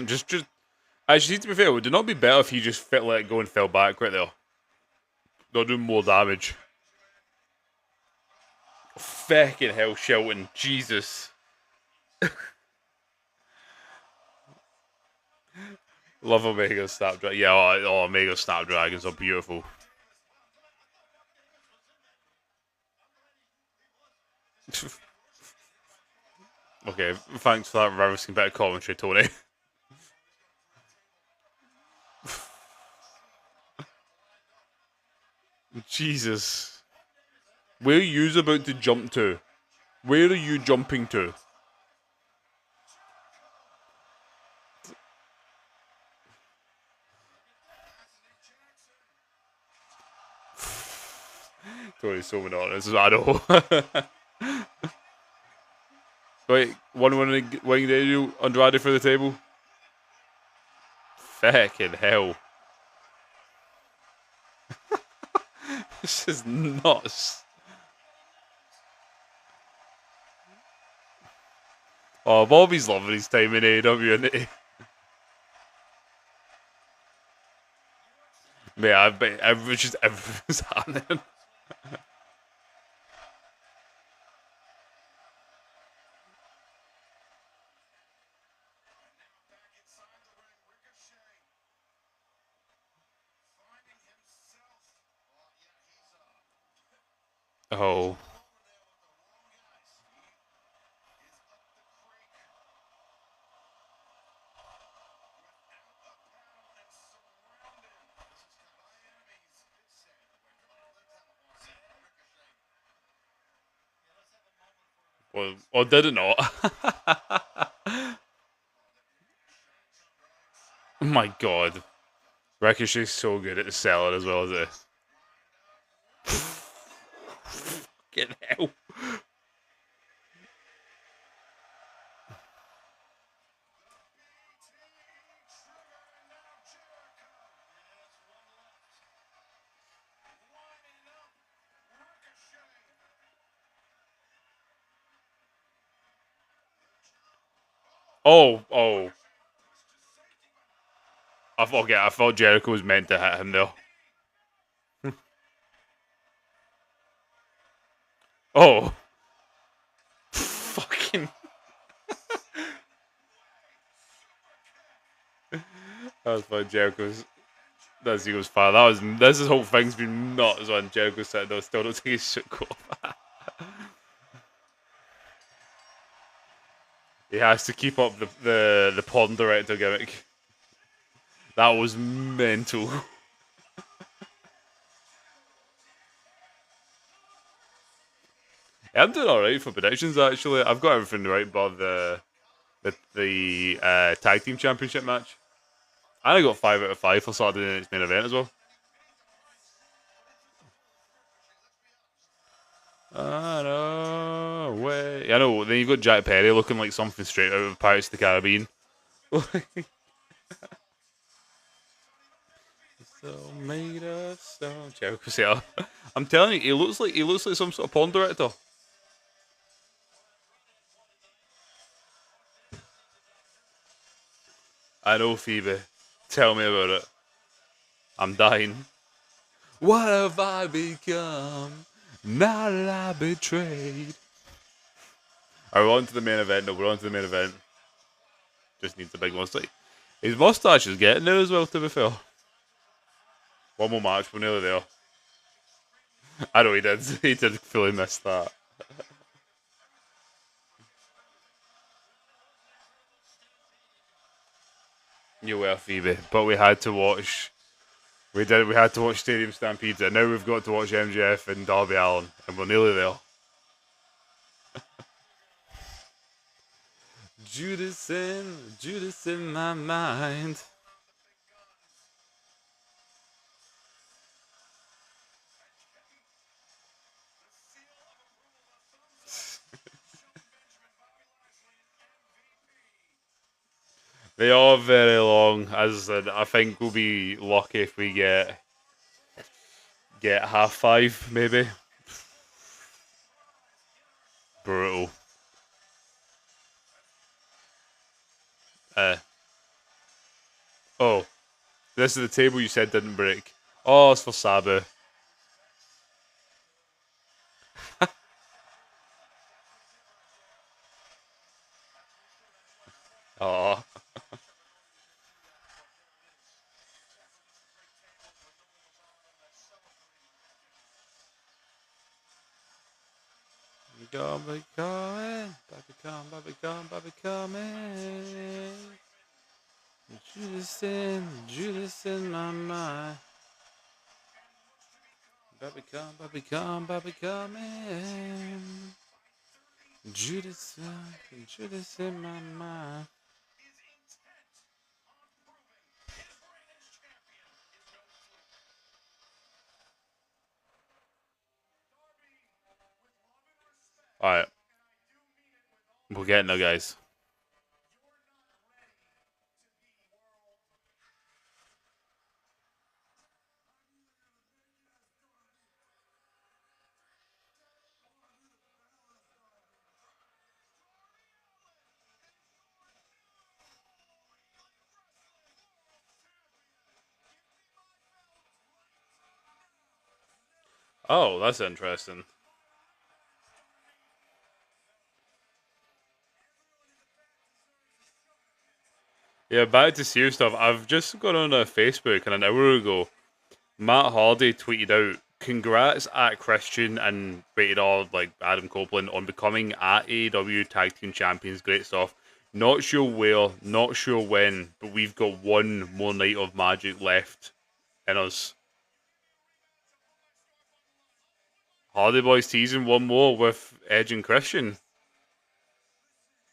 just. Actually, to be fair, would it not be better if he just let it go and fell back right there? Not doing more damage. Fucking hell, Shelton. Jesus. Love Omega Snapdragon. Yeah, Omega Snapdragons are beautiful. Okay, thanks for that embarrassing bit of commentary, Tony. Jesus. Where are you about to jump to? Where are you jumping to? Tony's so monotonous, I know. Wait, one winning Andrade for the table? Fucking hell. This is nuts. Oh, Bobby's loving his time in AEW, isn't he? Man, I bet everything's happening. Oh. Well, or did it not? Oh my god. Ricochet's so good at the selling as well as this. Fucking hell. Oh. I thought Jericho was meant to hit him though. Oh. Fucking. That was fun. Jericho's. That's Eagles fire. This whole thing's been nuts on Jericho said though. Still don't take his shit off. He has to keep up the porn director gimmick. That was mental. I'm doing alright for predictions actually. I've got everything right but the tag team championship match. I got 5 out of 5 for Saturday night's main event as well. I know. Wait. I know. Then you've got Jack Perry looking like something straight out of Pirates of the Caribbean. So made of stone. Jericho Cena. I'm telling you, he looks like some sort of porn director. I know, Phoebe. Tell me about it. I'm dying. What have I become? Now that I betrayed. Are we on to the main event? No, we're on to the main event. Just needs a big mustache. His mustache is getting there as well, to be fair. One more match, we're nearly there. I know he did. He did fully miss that. You were, Phoebe. But we had to watch. We did. We had to watch Stadium Stampede, and now we've got to watch MJF and Darby Allin, and we're nearly there. Judas in my mind. They are very long. As I said, I think we'll be lucky if we get half 5, maybe. Brutal. Uh, oh, this is the table you said didn't break. Oh, it's for Sabu. Oh, Bobby coming, Bobby coming. Judas in my mind. Bobby coming. Judas in my mind. All right, we're getting there, guys. Oh, that's interesting. Yeah, back to serious stuff. I've just got on Facebook and an hour ago, Matt Hardy tweeted out, "Congrats at Christian and rated R like Adam Copeland on becoming at AEW Tag Team Champions. Great stuff. Not sure where, not sure when, but we've got one more night of magic left in us." Hardy Boys teasing one more with Edge and Christian.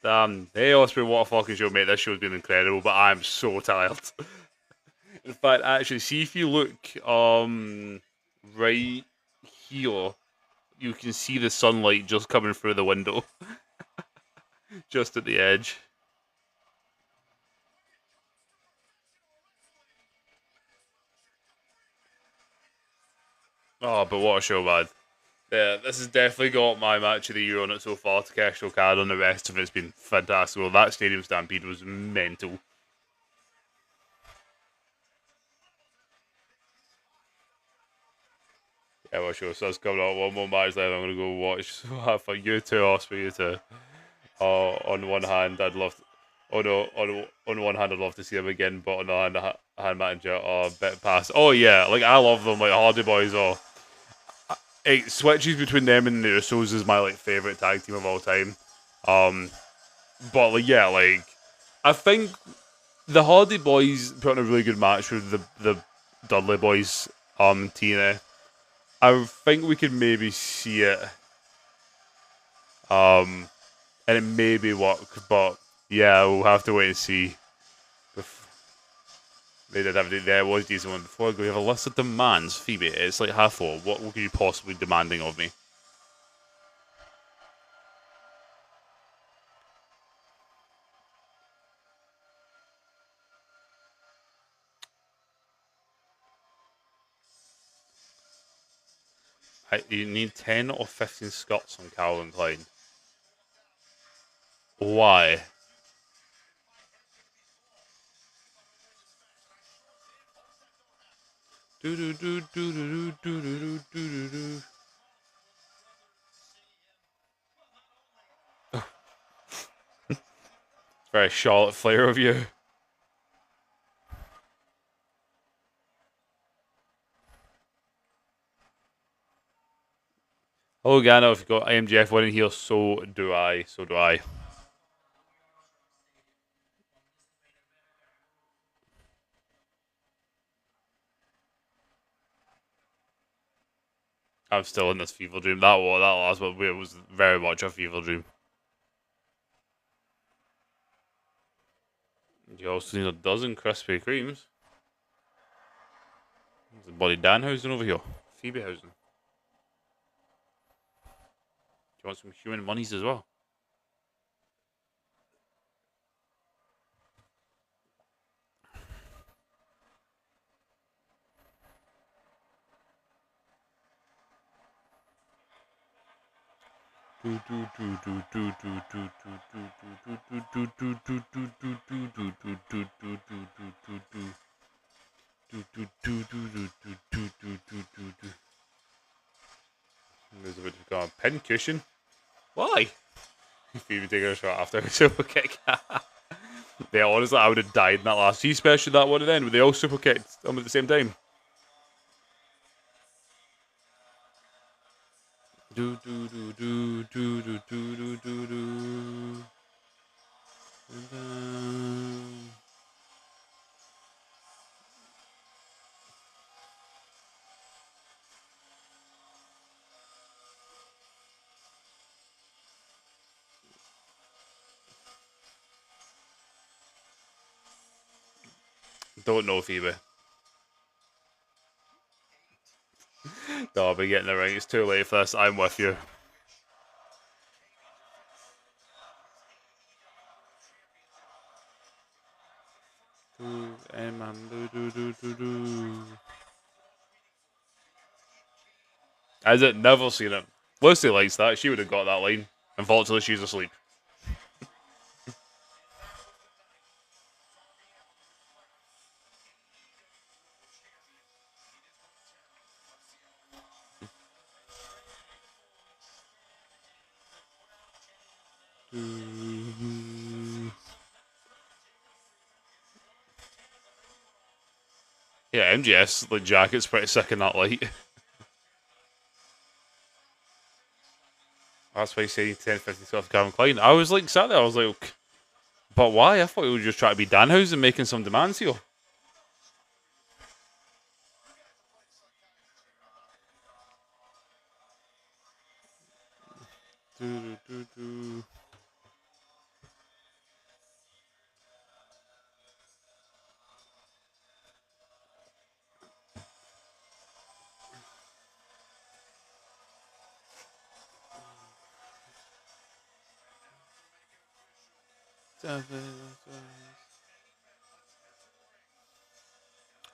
Damn, hey Osprey, what a fucking show, mate. This show's been incredible, but I'm so tired. In fact, actually, see if you look right here, you can see the sunlight just coming through the window, just at the edge. Oh, but what a show, man. Yeah, this has definitely got my match of the year on it so far to cash your card on the rest of it's been fantastic. Well, that Stadium Stampede was mental. Yeah, well, sure. So it's coming out one more match left. I'm going to go watch. So have fun. You too, Osprey, you too. On one hand, I'd love to, oh no, on one hand, I'd love to see them again, but on the other hand, Matt and Jet are a bit past. Oh yeah, like I love them, like Hardy Boys are. It switches between them and the Usos is my like favorite tag team of all time. Um, but like yeah, like I think the Hardy Boys put on a really good match with the Dudley Boys, TNA. I think we could maybe see it, um, and it maybe work, but yeah, we'll have to wait and see. They did have there was a decent one before I go. We have a list of demands, Phoebe. It's like half full. What were you possibly demanding of me? You need 10 or 15 Scots on Calvin Klein. Why? Do do do do do do do do do. It's very Charlotte Flair of you. Oh, Gano, if you got IMGF winning here, so do I. So do I. I'm still in this fever dream. That last one it was very much a fever dream. You also need a dozen Krispy Kremes. There's a bloody Danhausen over here. Phoebehausen. Do you want some human monies as well? There's a bit of a pin cushion. Why? Phoebe taking a shot after a super kick. Yeah, honestly, I would have died in that last T, especially that one at the end, where they all super kicked them at the same time. Do do do do do do do do do. Don't know, Phoebe. No, I'll be getting the ring. It's too late for this. I'm with you. As it never seen it. Lucy likes that. She would have got that line. Unfortunately, she's asleep. Yeah, MGS like jacket's pretty sick in that light. That's why you say 10-50 off Calvin Klein. I was like sat there, I was like, okay, but why? I thought he was just trying to be Danhausen making some demands here. Do, do, do, do.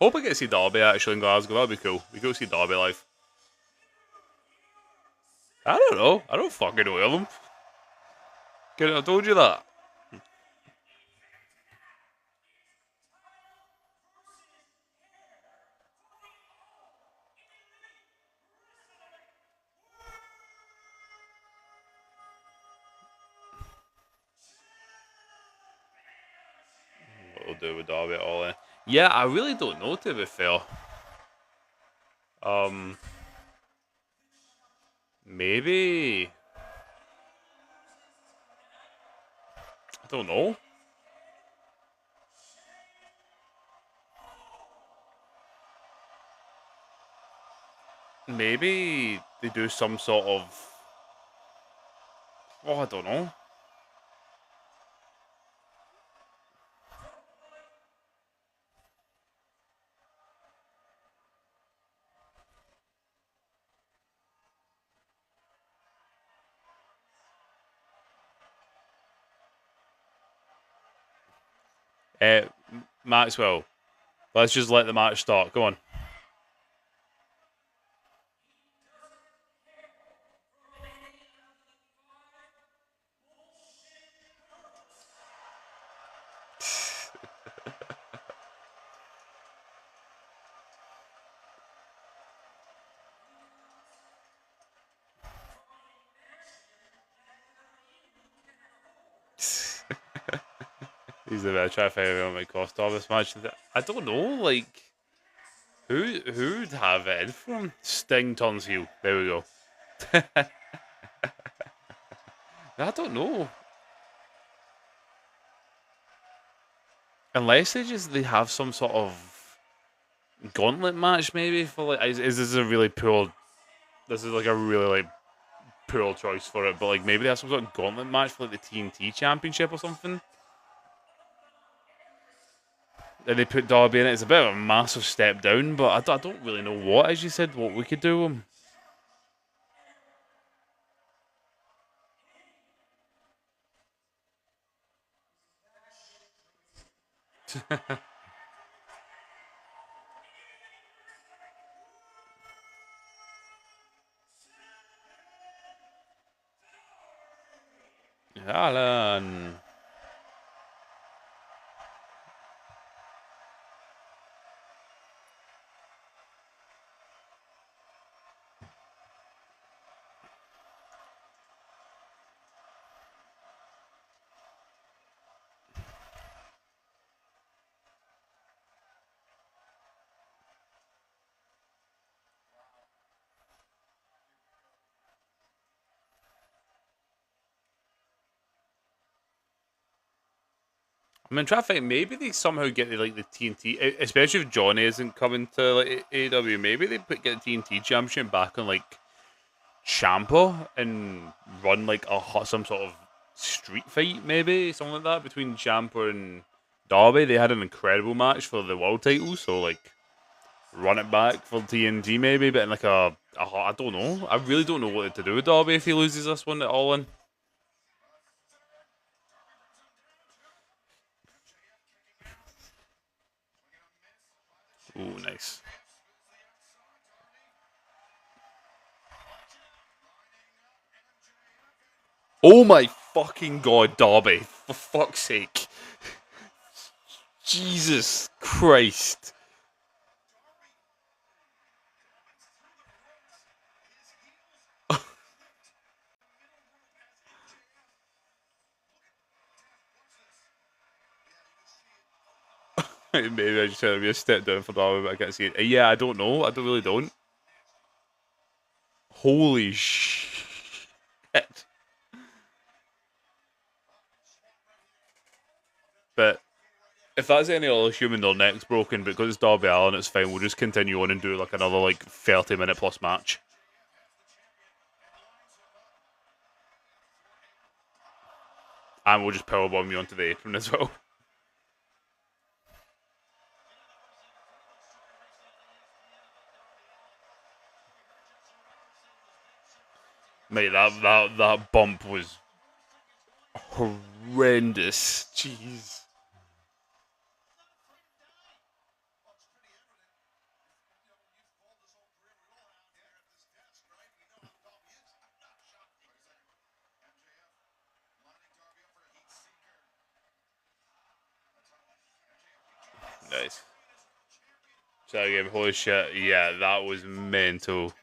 Hope I get to see Derby actually in Glasgow. That'd be cool. We go see Derby live. I don't know. I don't fucking know them. Couldn't have told you that. What we'll do with Derby at all in. Yeah, I really don't know to be fair. Um, maybe I don't know. Maybe they do some sort of. Oh, I don't know. Uh, Maxwell, let's just let the match start. Go on. He's the best. Try to figure out what might cost all this match. I don't know. Like who'd have it in from? Sting turns heel. There we go. I don't know. Unless they have some sort of gauntlet match, maybe for like is this a really poor? This is like a really like poor choice for it, but like maybe they have some sort of gauntlet match for like the TNT Championship or something. And they put Darby in it. It's a bit of a massive step down, but I don't really know what, as you said, what we could do with him. Alan. I mean, traffic. Maybe they somehow get like the TNT, especially if Johnny isn't coming to like AEW. Maybe they get the TNT Championship back on like Champa and run like some sort of street fight, maybe something like that between Champa and Darby. They had an incredible match for the world title, so like run it back for TNT maybe, but in like I don't know. I really don't know what to do with Darby if he loses this one at all in. Ooh, nice. Oh my fucking god, Darby! For fuck's sake. Jesus Christ. Maybe I just had to be a step down for Darby, but I can't see it. Yeah, I don't know. I don't really don't. Holy shit. But if that's any other human, their neck's broken, but because it's Darby Allin, it's fine. We'll just continue on and do like another 30-minute plus match. And we'll just powerbomb you onto the apron as well. Mate, that bump was horrendous. Jeez. Nice. So again, holy shit, yeah, that was mental.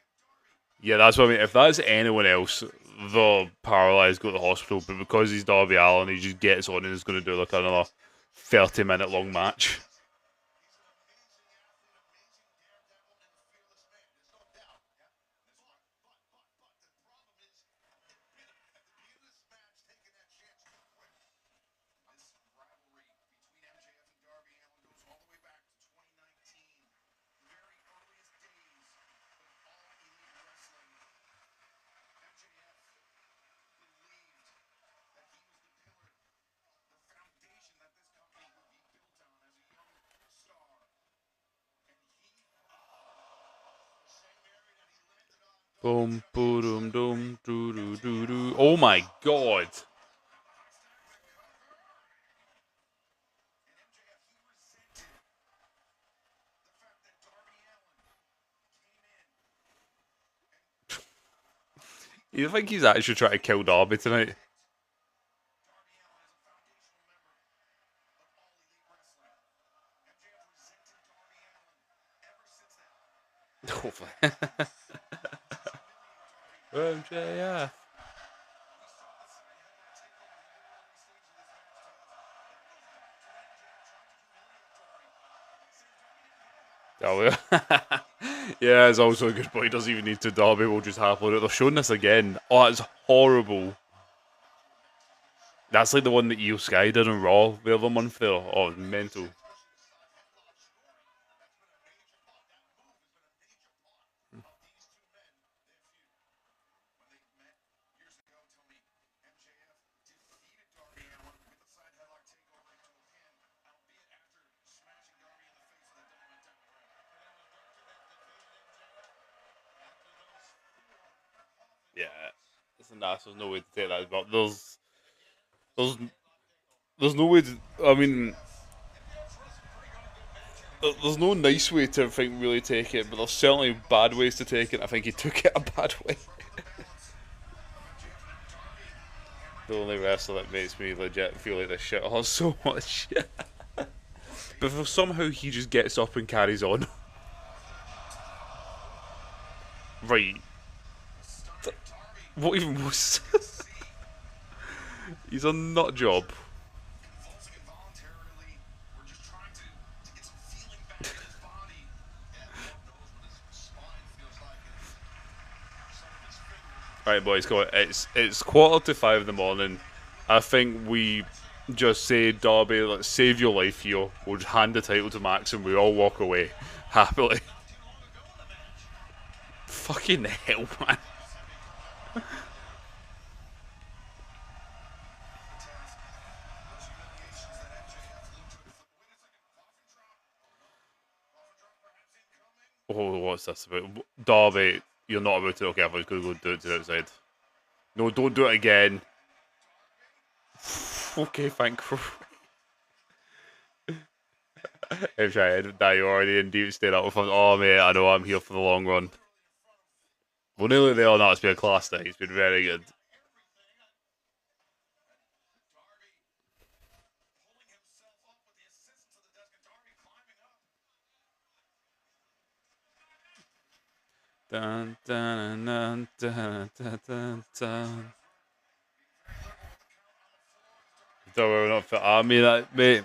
Yeah, that's what I mean. If that's anyone else, the paralyzed go to the hospital, but because he's Darby Allin, he just gets on and is going to do like another 30-minute long match. Boom, boom, doom, doo, doo, doo, doo. Oh my god. You think he's actually trying to kill Darby tonight? Hopefully. MJF. Oh, yeah. Yeah, it's also good, but he doesn't even need to. Darby will just happily. They're showing this again. Oh, it's horrible. That's like the one that Io Sky did on Raw the other month there. Oh, it's mental. Yeah, it's a nice. There's no way to take that, but there's there's no way to. I mean, there's no nice way to think really take it, but there's certainly bad ways to take it. I think he took it a bad way. The only wrestler that makes me legit feel like this shit hurts so much. But if somehow he just gets up and carries on, right? What even was? He's a nut job. Right, boys, go on. It's 4:45 in the morning. I think we just say, Darby, let's save your life here. We'll just hand the title to Max and we all walk away happily. Fucking hell, man. Oh, what's this about? Darby, you're not about to. Okay, I was going to go do it to the outside. No, don't do it again. Okay, thank you. I'm trying. That you already in deep state up with us. Oh, mate, I know I'm here for the long run. We're nearly there now. It's been a class night. It's been very good. Dun, dun, dun, dun, dun, dun, dun. Don't worry, we're not fit. I mean, mate,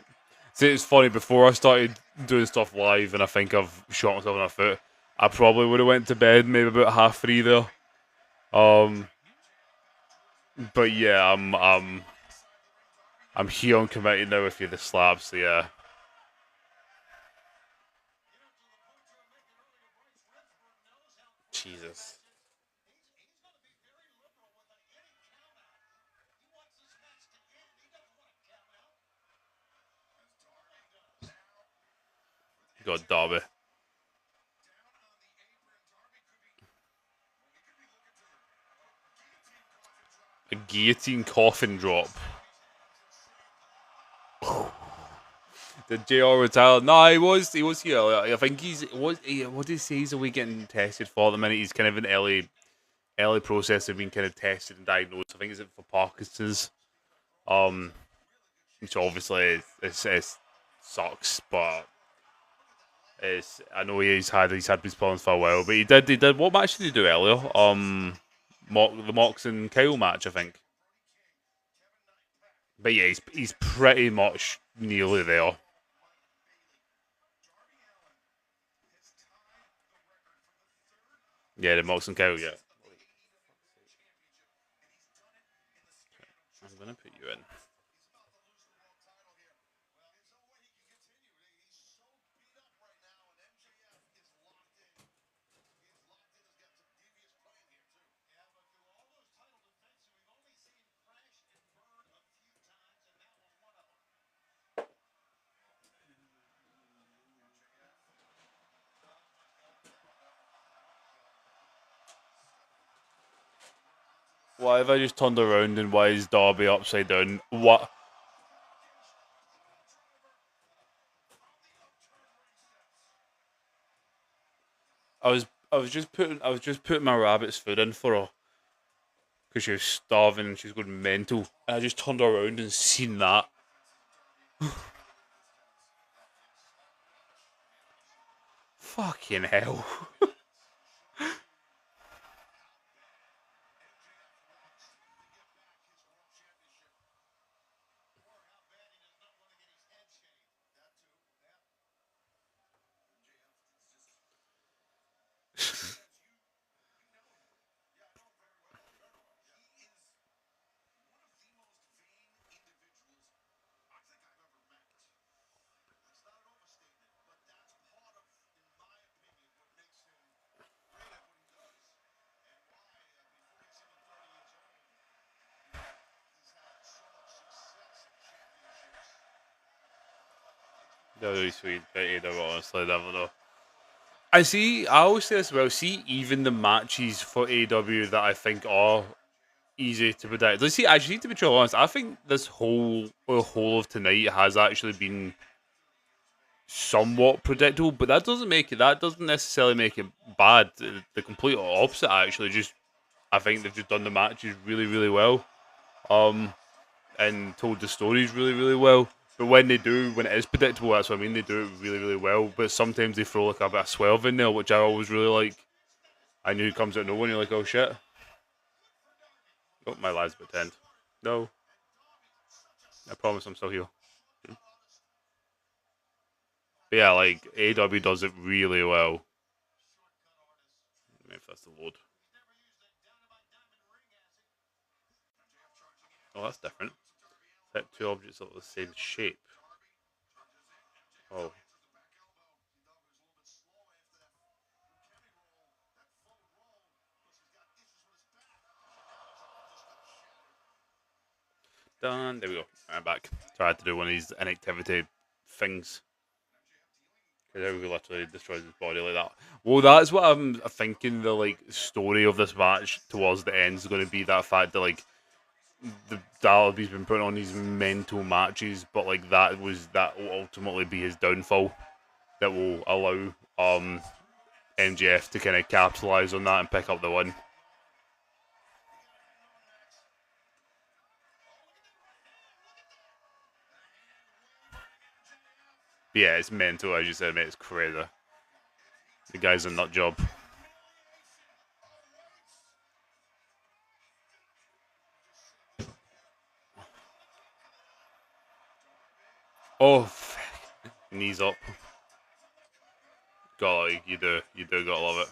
See, it's funny, before I started doing stuff live and I think I've shot myself in the foot, I probably would have went to bed maybe about 3:30 there. But yeah, I'm here on committed now with you, the slaps, so yeah. Jesus. God, Darby. A guillotine coffin drop. Did JR retire? No, he was here. I think what did he say he's a week getting tested for at the minute? He's kind of in early process of being kind of tested and diagnosed. I think it's for Parkinson's. Um, which obviously it's sucks, but I know he's had these problems for a while. But he did what match did he do earlier? The Mox and Kyle match, I think. But yeah, he's pretty much nearly there. Yeah, the Mox and Kyle. Yeah, I'm gonna put you in. Why have I just turned around and why is Darby upside down? What? I was just putting my rabbit's food in for her because she was starving and she was going mental. And I just turned around and seen that. Fucking hell. Really sweet, but honestly, never know. I always say this as well. See, even the matches for AEW that I think are easy to predict. Let's see. Actually, to be truly honest, I think the whole of tonight has actually been somewhat predictable, but that doesn't necessarily make it bad. The complete opposite, actually. Just I think they've just done the matches really, really well. Um, and told the stories really, really well. But when it is predictable, that's what I mean. They do it really, really well. But sometimes they throw like a bit of swerve in there, which I always really like. I knew it comes out of nowhere, and you're like, oh shit. Oh, my live's about to end. No, I promise I'm still here. But yeah, like AW does it really well. Maybe that's the load. Oh, that's different. Set two objects of the same shape. Oh, done. There we go. I'm back. So I had to do one of these inactivity things. Because he literally destroys his body like that. Well, that's what I'm thinking. The like story of this match towards the end is going to be that fact that like the Dalaby's been putting on these mental matches, but like that will ultimately be his downfall. That will allow MJF to kind of capitalize on that and pick up the win. But yeah, it's mental, as you said, mate. It's crazy. The guy's a nut job. Oh, Knees up. God, you do gotta love it.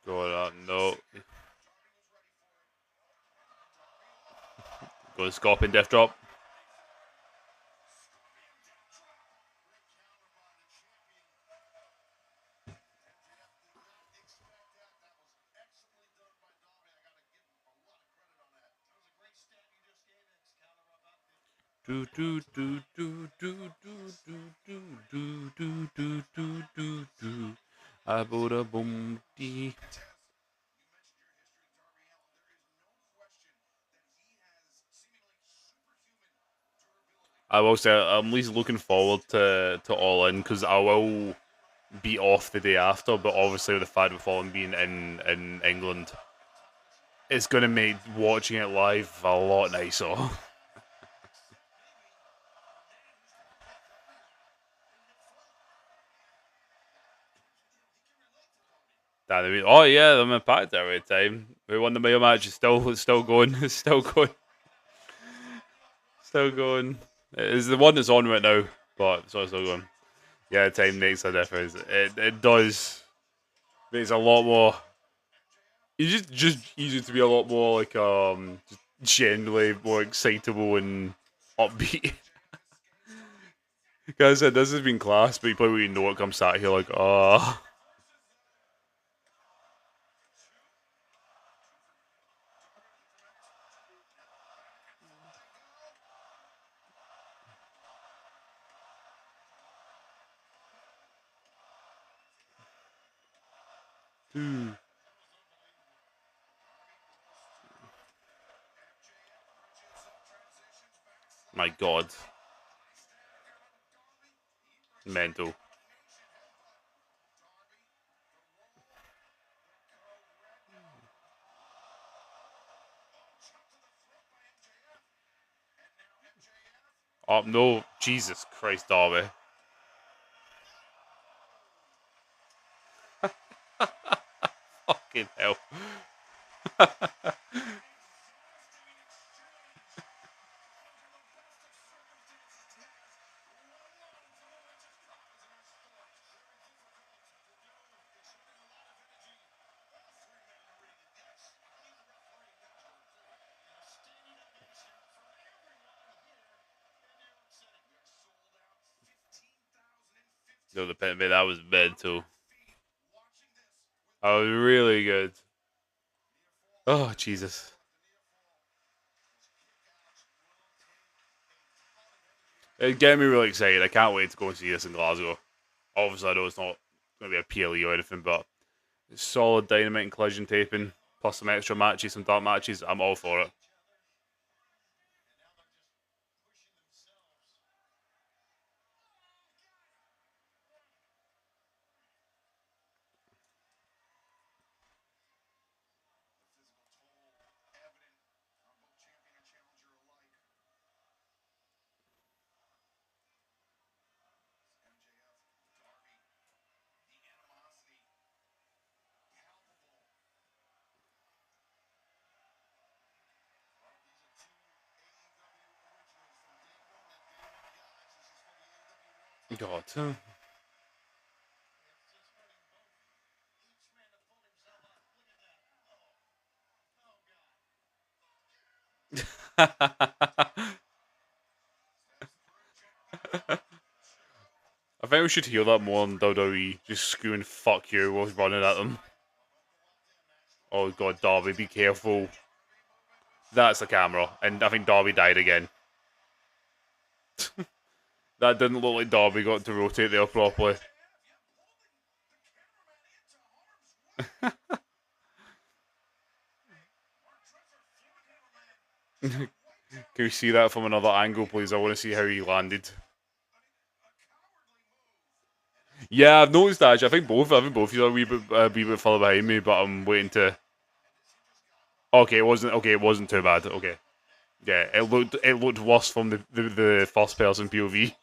God, no. Go to Scorpion Death Drop. Do do do do do do do do do do do do do do. I bought a boom dee. I will say I'm at least looking forward to All In because I will be off the day after. But obviously, with the fact of All In being in England, it's going to make watching it live a lot nicer. Oh yeah, I'm Impact every time. We won the Mayo match. It's still going. It's still going. Still going. It's the one that's on right now, but it's still going. Yeah, time makes a difference. It does. Makes a lot more. It's just easy to be a lot more like just generally more excitable and upbeat. Like I said, this has been class, but you probably wouldn't know it comes sat here like, oh. My God, mental. Oh no, Jesus Christ, Darby. Fucking hell. No, the pen, that was mental. That was really good. Oh Jesus. It get me really excited. I can't wait to go and see this in Glasgow. Obviously, I know it's not going to be a PLE or anything, but it's solid Dynamite and Collision taping, plus some extra matches, some dark matches. I'm all for it. God. I think we should hear that more on WWE. Just screaming "fuck you" while running at them. Oh God, Darby, be careful. That's the camera, and I think Darby died again. That didn't look like Darby got to rotate there properly. Can you see that from another angle, please? I want to see how he landed. Yeah, I've noticed that. Actually. I think both. You're a wee bit further behind me, but I'm waiting to. Okay, it wasn't. Okay, it wasn't too bad. Okay, yeah, it looked worse from the first person POV.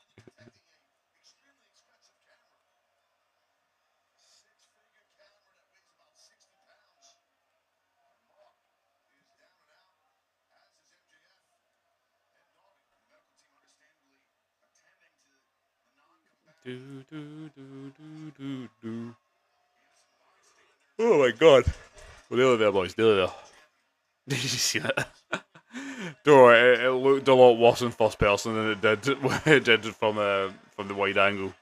Do, do, do, do, do, do. Oh my god. Well, nearly there, boys. Nearly there. Did you see that? Don't worry, it looked a lot worse in first person than it did when it did from the wide angle.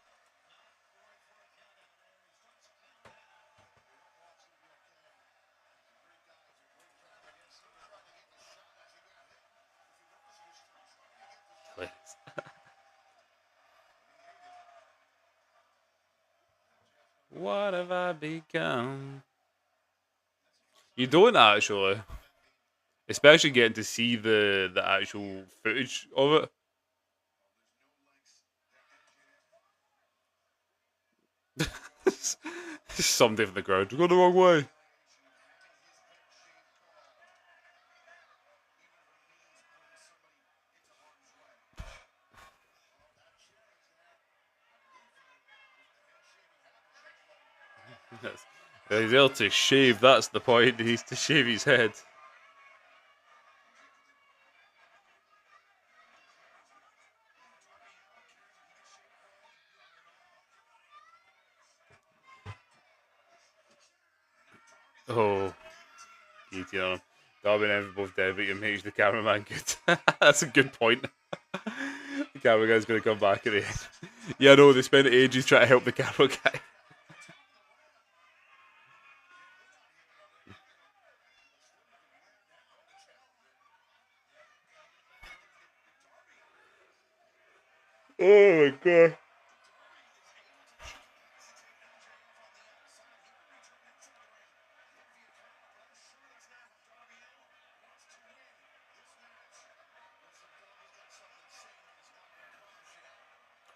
What have I become? You don't actually, especially getting to see the actual footage of it. Somebody from the crowd go the wrong way. He's able to shave. That's the point. He's to shave his head. Oh, you know, Darby and Evan both dead, but it makes the cameraman good. That's a good point. The camera guy's gonna come back at the end. Yeah, no, they spent ages trying to help the camera guy. Oh my god.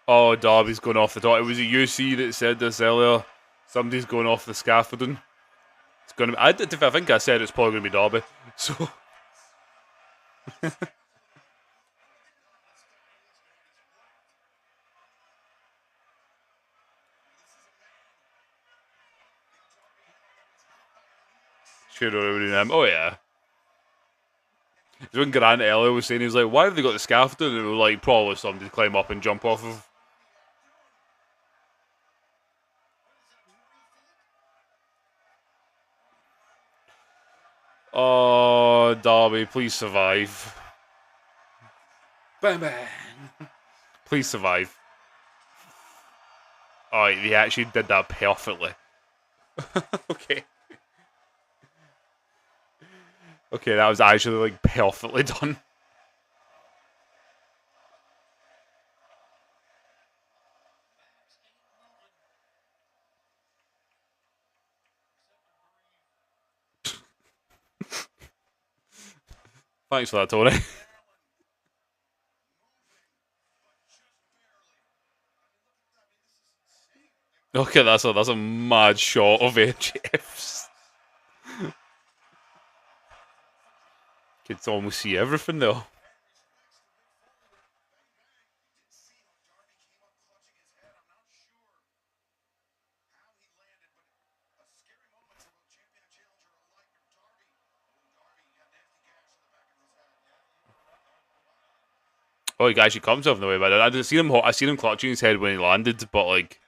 Oh, Darby's going off the top. It was a UC that said this earlier. Somebody's going off the scaffolding. It's gonna be. I think I said it's probably gonna be Darby. So. Should have already known. Oh yeah. When Grant earlier was saying, he was like, "Why have they got the scaffolding?" And it was like, probably somebody to climb up and jump off of. Oh, Darby, please survive. Bang bang. Please survive. Oh, he actually did that perfectly. Okay. Okay, that was actually like perfectly done. Thanks for that, Tony. Okay, that's a mad shot of AJFs. Kids almost see everything though. Oh, he actually comes off in the way, but I didn't see him. I seen him clutching his head when he landed, but like,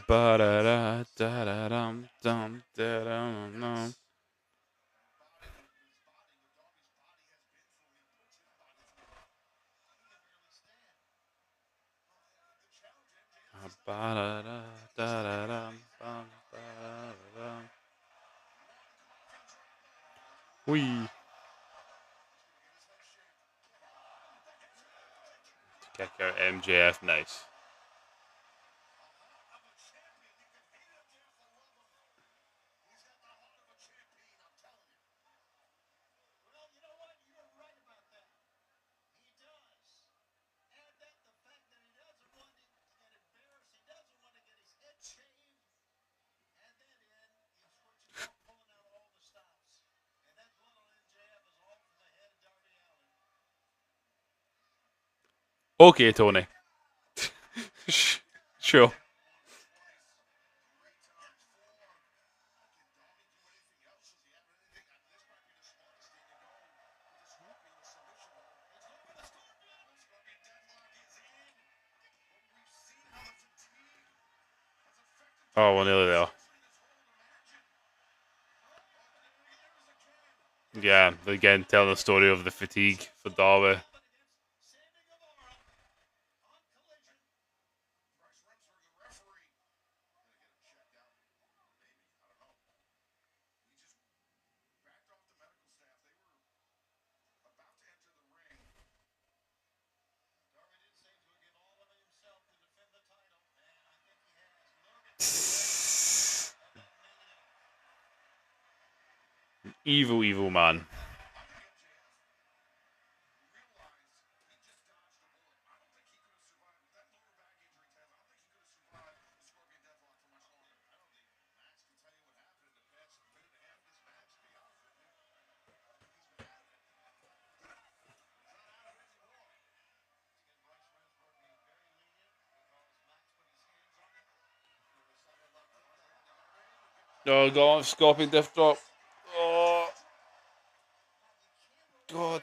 ba da da da da dum dum da dum dum. Wee. Kick out MJF, nice. Okay, Tony. Sure. Oh, we're nearly there. Yeah, again, telling the story of the fatigue for Darby. Evil, evil man. Oh, God, Scorpion Death Drop. Oh, God.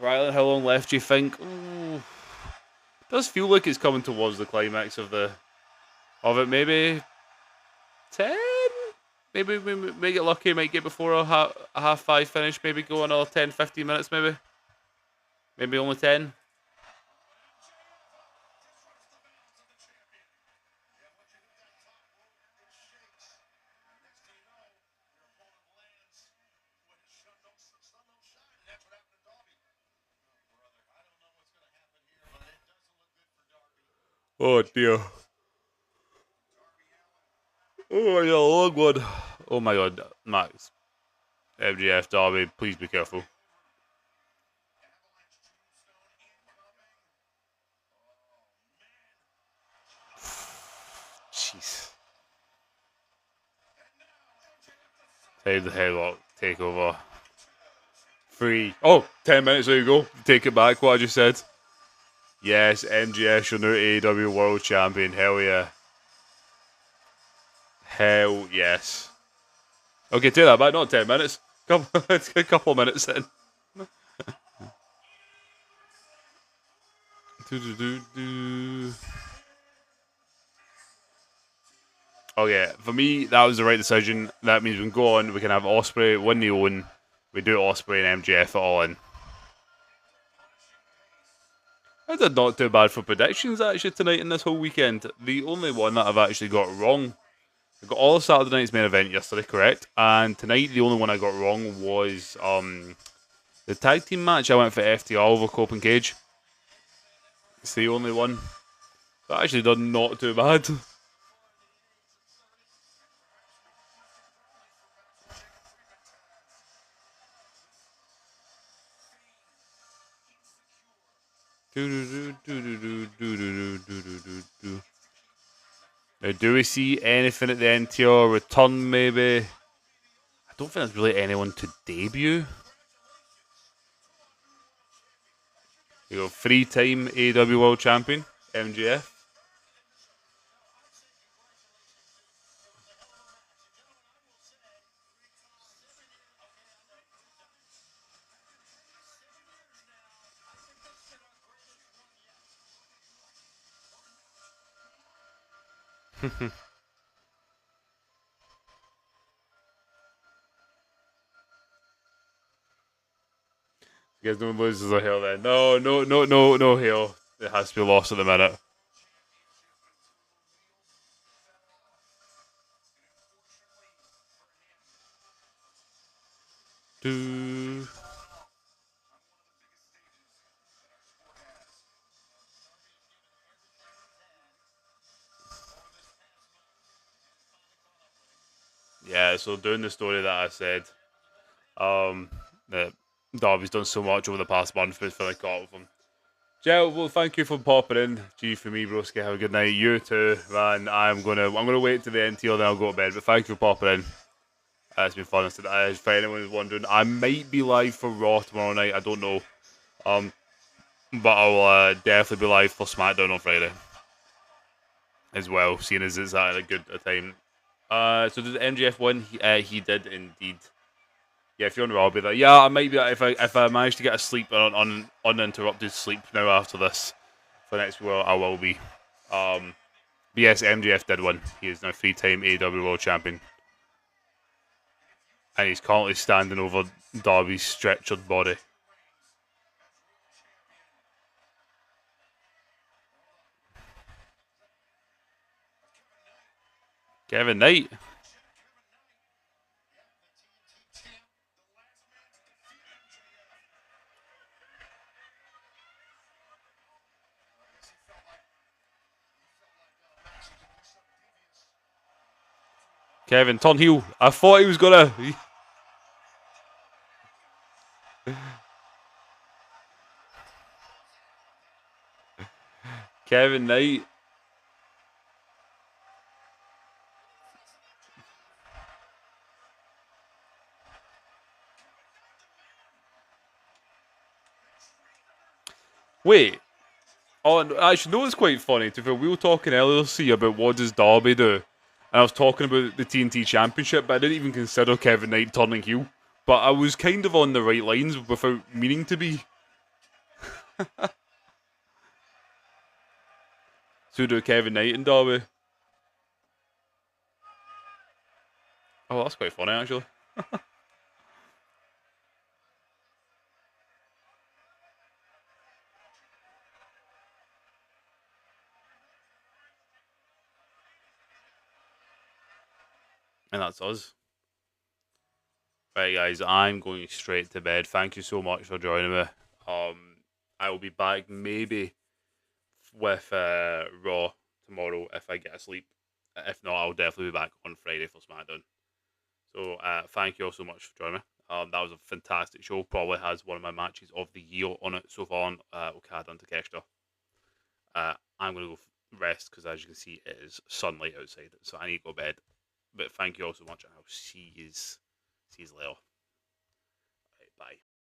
Rylan, how long left do you think? Ooh. Does feel like it's coming towards the climax of it. Maybe 10? Maybe we may get lucky, might get before a half five finish, maybe go another 10, 15 minutes, maybe. Maybe only 10. Oh, dear. Oh, yeah, long one. Oh, my God. Max. MGF, Darby, please be careful. Jeez. Save the headlock. Take over. 3. Oh, 10 minutes. There you go. Take it back, what I just said. Yes, MGF, your new AEW World Champion. Hell yeah. Hell yes. Okay, take that back. Not 10 minutes. It's a couple of minutes then. Oh yeah, for me that was the right decision. That means we can go on. We can have Osprey win the Owen. We do Osprey and MGF it all in. I did not too bad for predictions actually tonight and this whole weekend. The only one that I've actually got wrong. I got all of Saturday night's main event yesterday, correct? And tonight the only one I got wrong was the tag team match. I went for FTR over Cope and Cage. It's the only one. That actually done not too bad. Now, do we see anything at the NTR return? Maybe. I don't think there's really anyone to debut. You go 3-time AEW World Champion MJF. You guys don't lose as a hill then. No, no, no, no, no hill. It has to be lost at the minute. Do. Yeah, so doing the story that I said, that Darby's done so much over the past month, it's finally caught up with him. Joe, well, thank you for popping in. G for me, broski. Have a good night. You too, man. I'm gonna wait to the end till then I'll go to bed. But thank you for popping in. It's been fun. For anyone who's wondering, I might be live for Raw tomorrow night. I don't know. Um, but I'll definitely be live for SmackDown on Friday as well, seeing as it's at a good a time. So did MGF win? He did indeed. Yeah, if you're on Raw, I'll be like, yeah, I might be if I manage to get a sleep on uninterrupted sleep now after this for next week, I will be. But yes, MGF did win. He is now 3-time AEW World Champion, and he's currently standing over Darby's stretchered body. Kevin Knight. Kevin, turn heel. I thought he was gonna. Kevin Knight. Wait. Oh, actually, no, it's quite funny. We were talking earlier, see, about what does Darby do, and I was talking about the TNT Championship, but I didn't even consider Kevin Knight turning heel. But I was kind of on the right lines without meaning to be. So do Kevin Knight and Darby. Oh, that's quite funny, actually. And that's us. Right, guys, I'm going straight to bed. Thank you so much for joining me. I will be back maybe with Raw tomorrow if I get a sleep. If not, I'll definitely be back on Friday for SmackDown. So thank you all so much for joining me. That was a fantastic show. Probably has one of my matches of the year on it so far on Okada and Takeshita. I'm going to go rest because, as you can see, it is sunlight outside. So I need to go to bed. But thank you all so much, and I'll see you later. Right, bye.